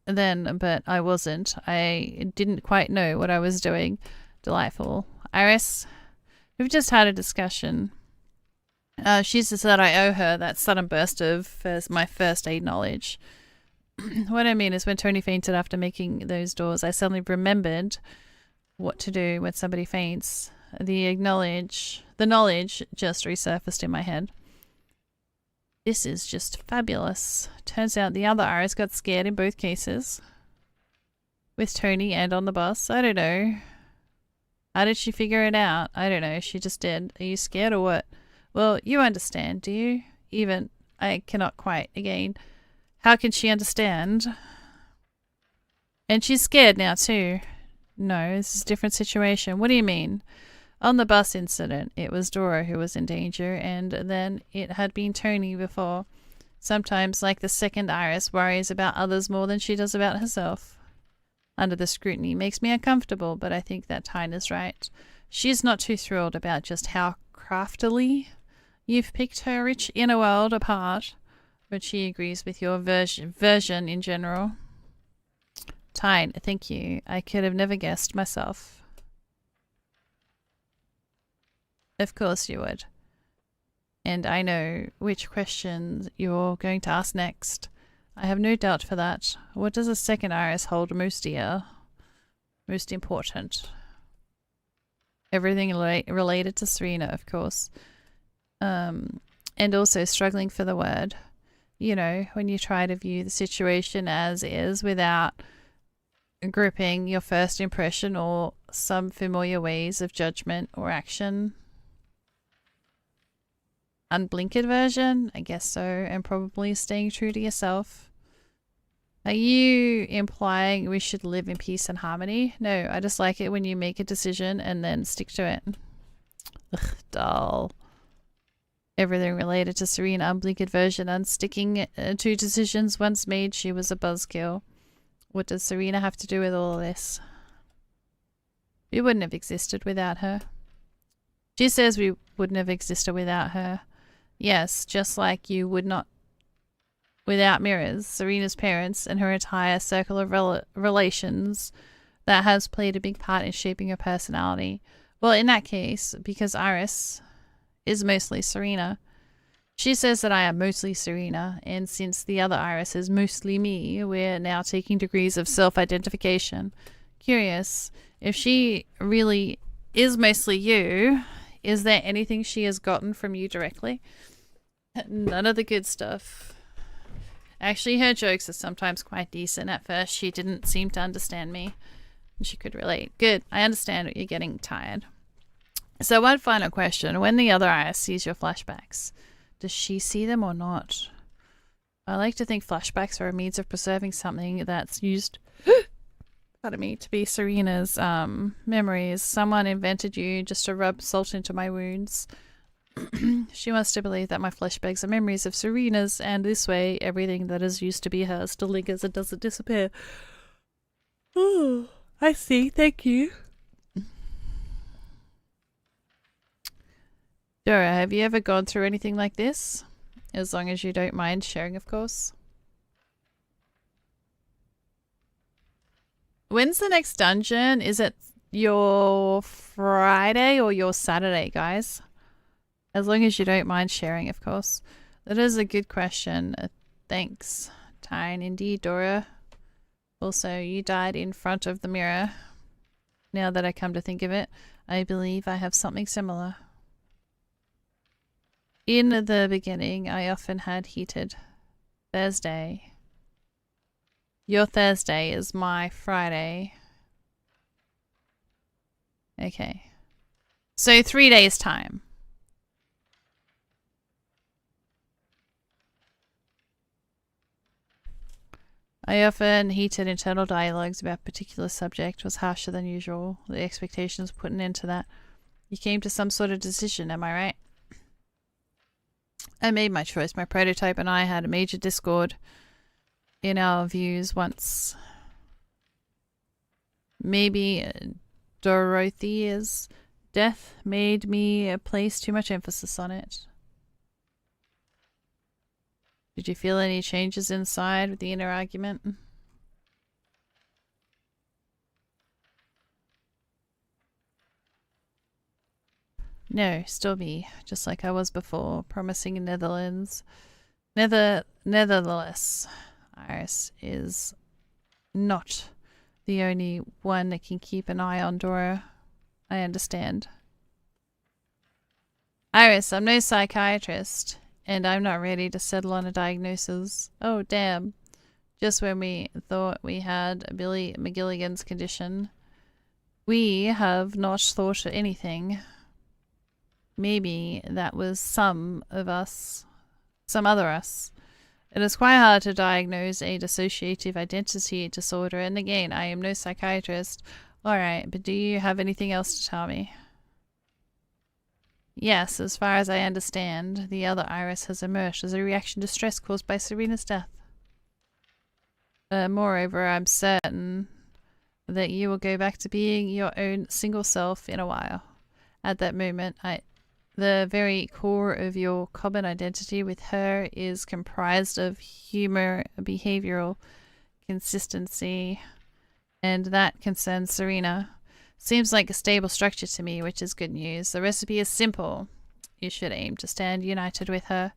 but I wasn't. I didn't quite know what I was doing. Delightful. Iris, we've just had a discussion. She says that I owe her that sudden burst of my first aid knowledge. What I mean is when Tony fainted after making those doors, I suddenly remembered what to do when somebody faints. The knowledge just resurfaced in my head. This is just fabulous. Turns out the other Iris got scared in both cases. With Tony and on the bus. I don't know. How did she figure it out? I don't know. She just did. Are you scared or what? Well, you understand, do you? Even I cannot quite. Again, how can she understand? And she's scared now too. No, this is a different situation. What do you mean? On the bus incident, it was Dora who was in danger, and then it had been Tony before. Sometimes, like the second Iris, worries about others more than she does about herself. Under the scrutiny makes me uncomfortable, but I think that Tyna's right. She's not too thrilled about just how craftily you've picked her rich inner world apart, but she agrees with your version in general. Tyne, thank you. I could have never guessed myself. Of course you would. And I know which questions you're going to ask next. I have no doubt for that. What does the second Iris hold most dear? Most important? Everything related to Serena, of course. And also struggling for the word. You know, when you try to view the situation as is without gripping your first impression or some familiar ways of judgment or action. Unblinked version? I guess so. And probably staying true to yourself. Are you implying we should live in peace and harmony? No, I just like it when you make a decision and then stick to it. Ugh, dull. Everything related to Serena, unblinked version, and sticking to decisions once made, she was a buzzkill. What does Serena have to do with all of this? We wouldn't have existed without her. She says we wouldn't have existed without her. Yes, just like you would not without Mirrors, Serena's parents, and her entire circle of relations that has played a big part in shaping her personality. Well, in that case, because Iris is mostly Serena, she says that I am mostly Serena, and since the other Iris is mostly me, we're now taking degrees of self-identification. Curious, if she really is mostly you, is there anything she has gotten from you directly? None of the good stuff. Actually, her jokes are sometimes quite decent. At first, she didn't seem to understand me. And she could relate. Good. I understand you're getting tired. So one final question. When the other Iris sees your flashbacks, does she see them or not? I like to think flashbacks are a means of preserving something that's used pardon me, to be Serena's memories. Someone invented you just to rub salt into my wounds. She wants to believe that my flashbacks are memories of Serena's, and this way everything that is used to be hers still lingers and doesn't disappear. Oh, I see. Thank you. Dora, have you ever gone through anything like this? As long as you don't mind sharing, of course. When's the next dungeon? Is it your Friday or your Saturday, guys? As long as you don't mind sharing, of course. That is a good question. Thanks, Tyne. Indeed, Dora. Also, you died in front of the mirror. Now that I come to think of it, I believe I have something similar. In the beginning, I often had heated Thursday. Your Thursday is my Friday. Okay. So 3 days' time. I often heated internal dialogues about a particular subject was harsher than usual. The expectations put an end to that. You came to some sort of decision, am I right? I made my choice. My prototype and I had a major discord in our views once. Maybe Dorothea's death made me place too much emphasis on it. Did you feel any changes inside with the inner argument? No, still me, just like I was before, promising in Netherlands. Nevertheless, Iris is not the only one that can keep an eye on Dora. I understand. Iris, I'm no psychiatrist, and I'm not ready to settle on a diagnosis. Oh, damn. Just when we thought we had Billy McGilligan's condition, we have not thought anything. Maybe that was some other us. It is quite hard to diagnose a dissociative identity disorder, and again, I am no psychiatrist. Alright, but do you have anything else to tell me? Yes, as far as I understand, the other Iris has emerged as a reaction to stress caused by Serena's death. Moreover, I'm certain that you will go back to being your own single self in a while. At that moment, the very core of your common identity with her is comprised of humor, behavioral consistency, and that concerns Serena. Seems like a stable structure to me, which is good news. The recipe is simple. You should aim to stand united with her.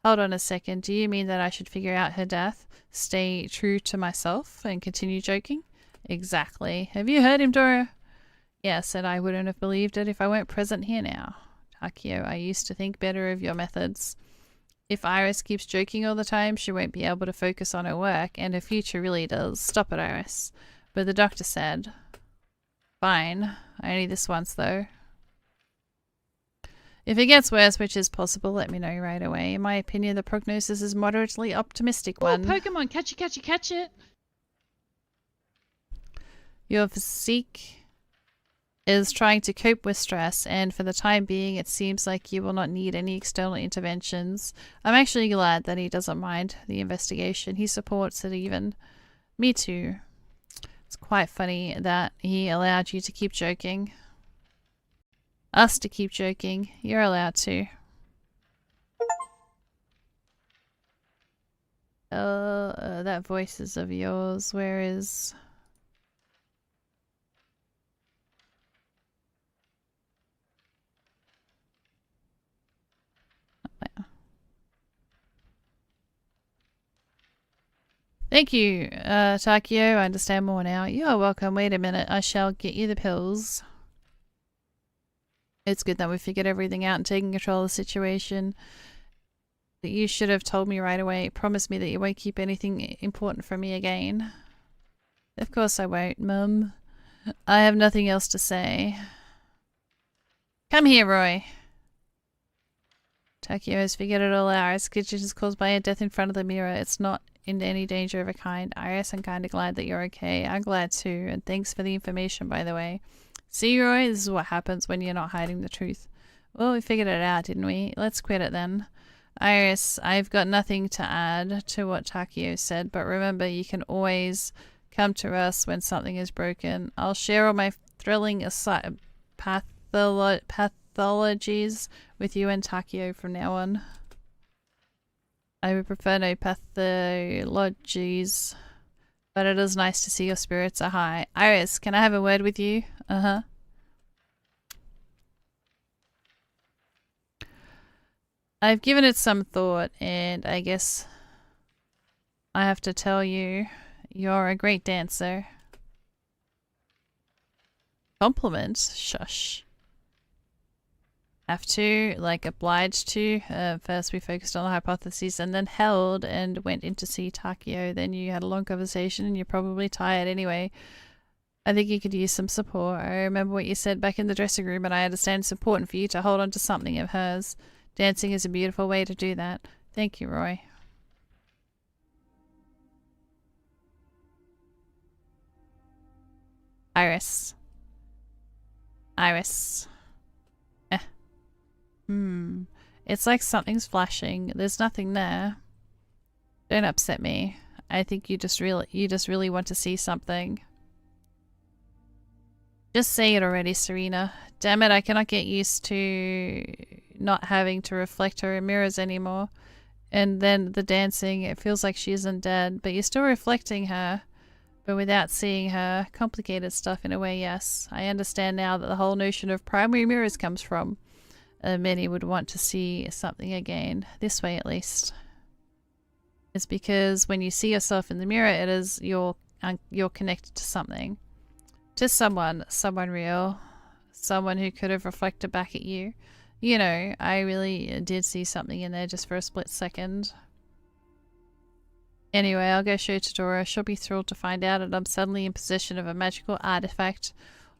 Hold on a second. Do you mean that I should figure out her death, stay true to myself, and continue joking? Exactly. Have you heard him, Dora? Yes, and I wouldn't have believed it if I weren't present here now. Takio, I used to think better of your methods. If Iris keeps joking all the time, she won't be able to focus on her work, and her future really does. Stop it, Iris. But the doctor said... Fine. Only this once, though. If it gets worse, which is possible, let me know right away. In my opinion, the prognosis is moderately optimistic one. Pokemon, catch it, catch it, catch it! Your physique is trying to cope with stress, and for the time being, it seems like you will not need any external interventions. I'm actually glad that he doesn't mind the investigation. He supports it even. Me too. It's quite funny that he allowed you to keep joking. Us to keep joking. You're allowed to. That voice is of yours. Where is... Thank you, Takio. I understand more now. You are welcome. Wait a minute. I shall get you the pills. It's good that we figured everything out and taken control of the situation. that you should have told me right away. Promise me that you won't keep anything important from me again. Of course I won't, Mum. I have nothing else to say. Come here, Roy. Takio has figured it all out. Iris' kitchen is caused by a death in front of the mirror. It's not in any danger of a kind. Iris, I'm kind of glad that you're okay. I'm glad too, and thanks for the information, by the way. See, Roy, this is what happens when you're not hiding the truth. Well, we figured it out, didn't we? Let's quit it then. Iris, I've got nothing to add to what Takio said, but remember, you can always come to us when something is broken. I'll share all my thrilling pathologies with you and Takio from now on. I would prefer no pathologies, but it is nice to see your spirits are high. Iris, can I have a word with you? Uh-huh. I've given it some thought, and I guess I have to tell you, you're a great dancer. Compliments? Shush. Have to, like obliged to. First we focused on the hypotheses and then held and went in to see Takio. Then you had a long conversation and you're probably tired anyway. I think you could use some support. I remember what you said back in the dressing room, and I understand it's important for you to hold on to something of hers. Dancing is a beautiful way to do that. Thank you, Roy. Iris. Iris. It's like something's flashing. There's nothing there. Don't upset me. I think you just really want to see something. Just say it already, Serena. Damn it, I cannot get used to not having to reflect her in mirrors anymore. And then the dancing, it feels like she isn't dead, but you're still reflecting her. But without seeing her. Complicated stuff in a way, yes. I understand now that the whole notion of primary mirrors comes from. Many would want to see something again, this way at least. It's because when you see yourself in the mirror, it is you're connected to something. To someone real. Someone who could have reflected back at you. You know, I really did see something in there just for a split second. Anyway, I'll go show to Dora. She'll be thrilled to find out that I'm suddenly in possession of a magical artifact.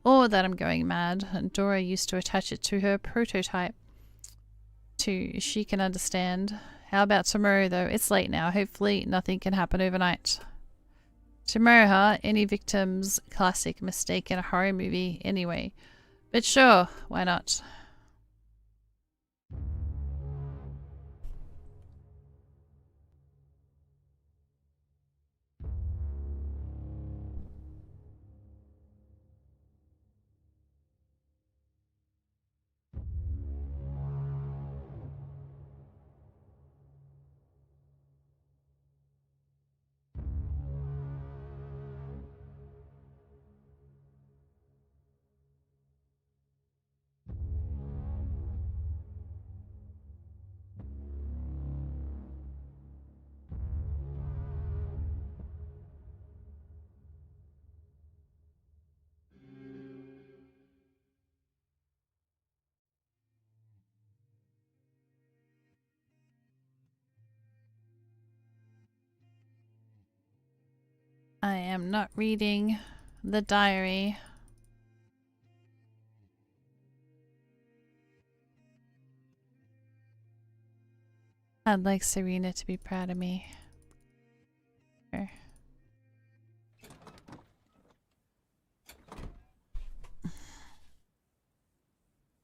Or that I'm going mad. And Dora used to attach it to her prototype. She can understand. How about tomorrow though? It's late now. Hopefully nothing can happen overnight. Tomorrow, huh? Any victim's classic mistake in a horror movie anyway. But sure, why not? I am not reading the diary. I'd like Serena to be proud of me. Sure.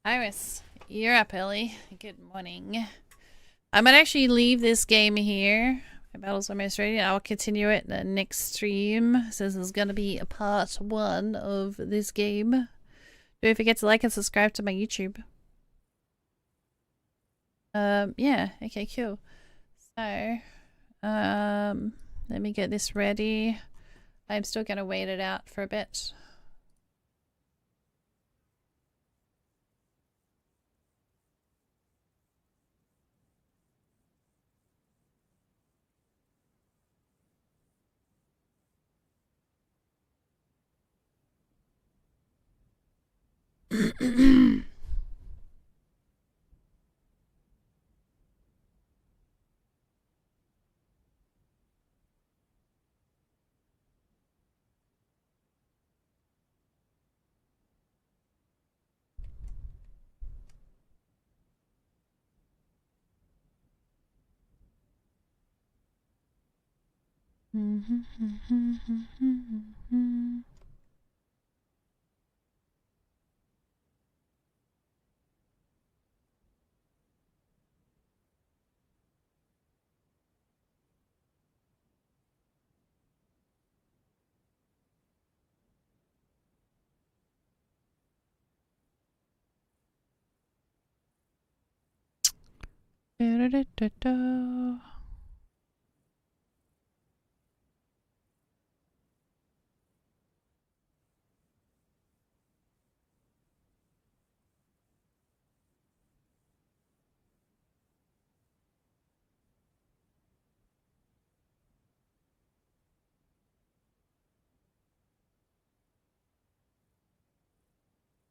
Iris, you're up, Ellie. Good morning. I might actually leave this game here. My battle's almost ready. I'll continue it the next stream. Since there's going to be a part 1 of this game. Don't forget to like and subscribe to my YouTube. Yeah, okay, cool. So, let me get this ready. I'm still gonna wait it out for a bit. Da-da-da-da-da.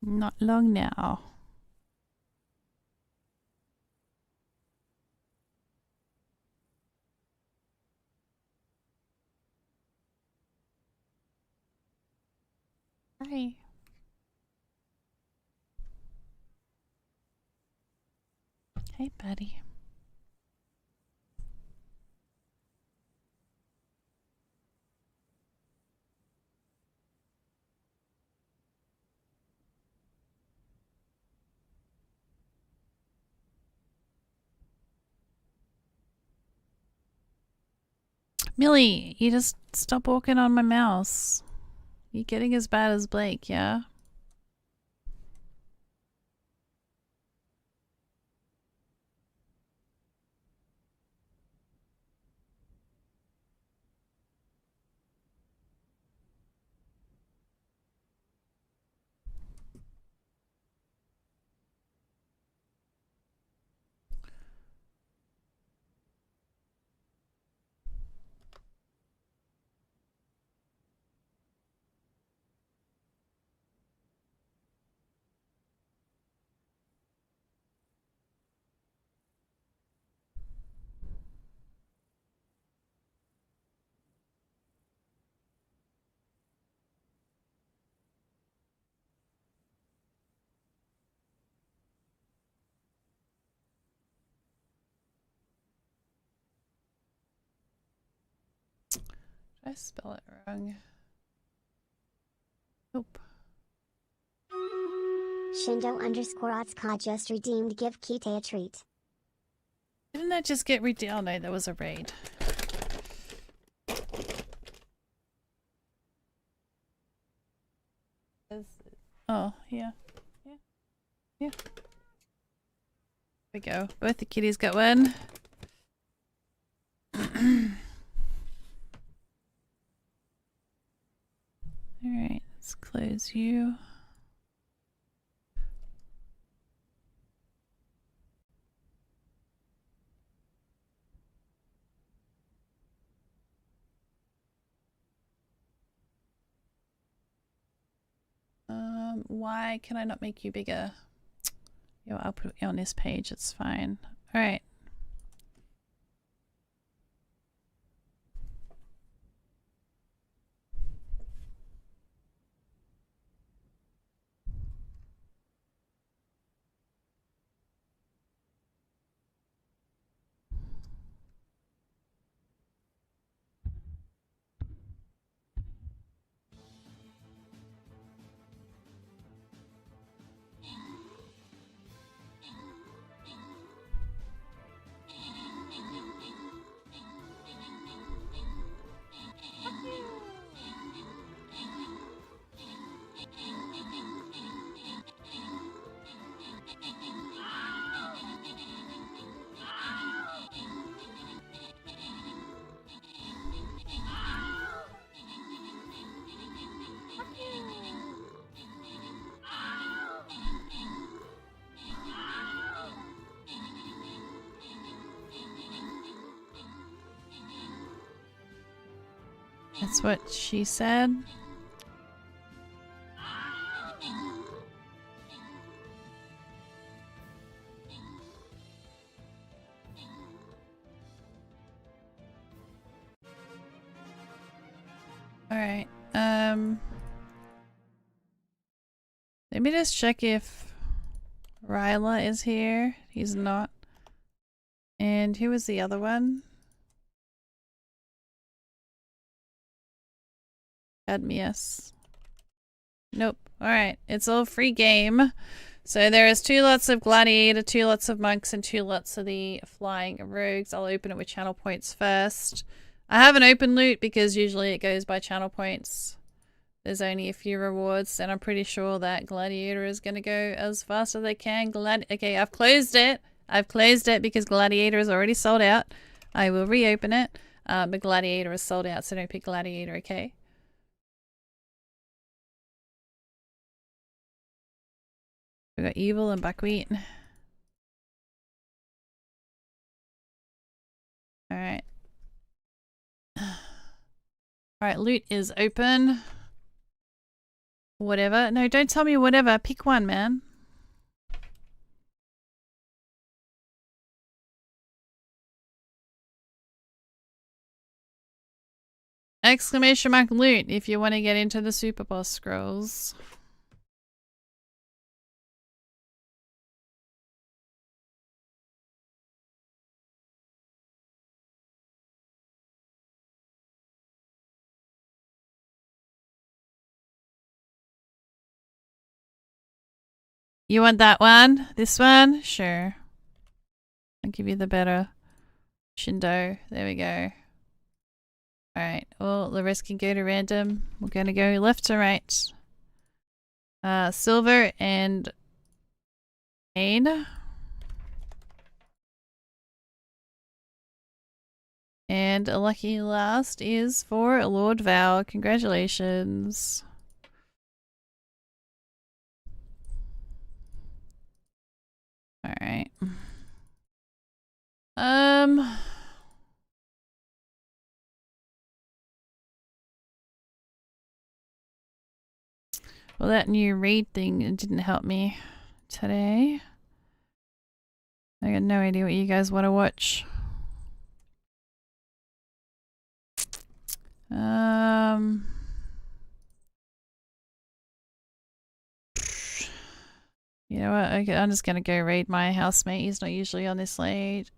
Not long now. Hi. Hey, buddy. Millie, you just stop walking on my mouse. You're getting as bad as Blake, yeah? Did I spell it wrong? Nope. Shindo_Otska just redeemed. Give Kite a treat. Didn't that just get redeemed? Oh no, that was a raid. Oh, yeah. Yeah. Yeah. There we go. Both the kitties got one. Alright, let's close you. Why can I not make you bigger? Yo, I'll put it on this page, it's fine. Alright. That's what she said. Alright, let me just check if Ryla is here. He's not. And who was the other one? Cadmius. Nope. Alright, it's all free game. So there is 2 lots of gladiator, 2 lots of monks, and 2 lots of the flying rogues. I'll open it with channel points first. I haven't opened loot because usually it goes by channel points. There's only a few rewards, and I'm pretty sure that gladiator is going to go as fast as they can. Okay, I've closed it. I've closed it because gladiator is already sold out. I will reopen it. But gladiator is sold out, so don't pick gladiator, okay? We got evil and buckwheat. Alright. Alright, loot is open. Whatever. No, don't tell me whatever. Pick one, man. Exclamation mark loot if you want to get into the super boss scrolls. You want that one? This one? Sure. I'll give you the better Shindo. There we go. Alright, well, the rest can go to random. We're going to go left to right. Silver and Aid. And a lucky last is for Lord Val. Congratulations. Alright. Well, that new raid thing didn't help me today. I got no idea what you guys want to watch. You know what? Okay, I'm just gonna go raid my housemate. He's not usually on this late.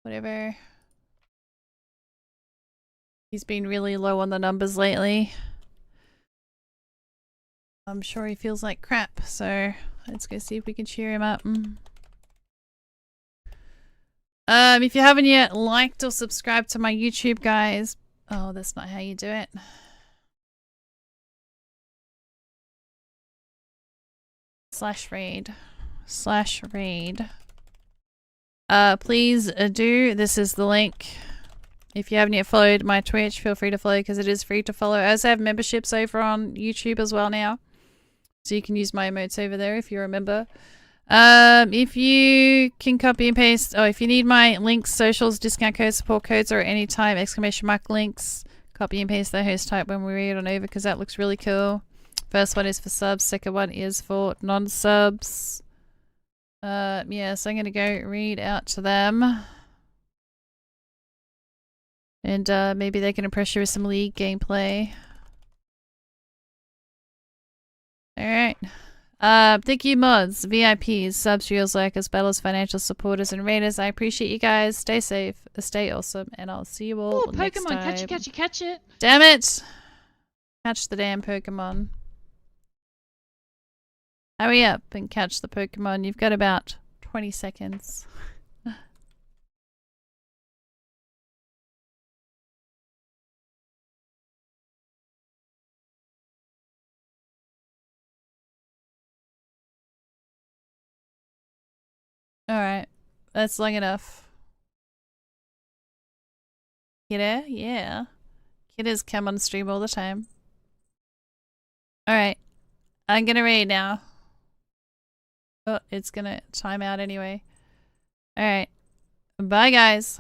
Whatever. He's been really low on the numbers lately. I'm sure he feels like crap, so let's go see if we can cheer him up. If you haven't yet liked or subscribed to my YouTube, guys. Oh, that's not how you do it. /raid. /raid. Please do. This is the link. If you haven't yet followed my Twitch, feel free to follow because it is free to follow. I also have memberships over on YouTube as well now. So you can use my emotes over there if you're a member. If you can copy and paste, if you need my links, socials, discount codes, support codes, or anytime !_ links, copy and paste the host type when we read it on over because that looks really cool. First one is for subs, second one is for non-subs. Yeah, so I'm gonna go read out to them. And maybe they can impress you with some League gameplay. Alright. Thank you mods, VIPs, subs, reels, likers, battlers, financial supporters, and raiders. I appreciate you guys. Stay safe, stay awesome, and I'll see you all next time. Pokemon, catch it. Damn it! Catch the damn Pokemon. Hurry up and catch the Pokemon. You've got about 20 seconds. Alright, that's long enough. Kidder? Yeah. Kidders come on stream all the time. Alright, I'm gonna raid now. Oh, it's gonna time out anyway. Alright, bye guys.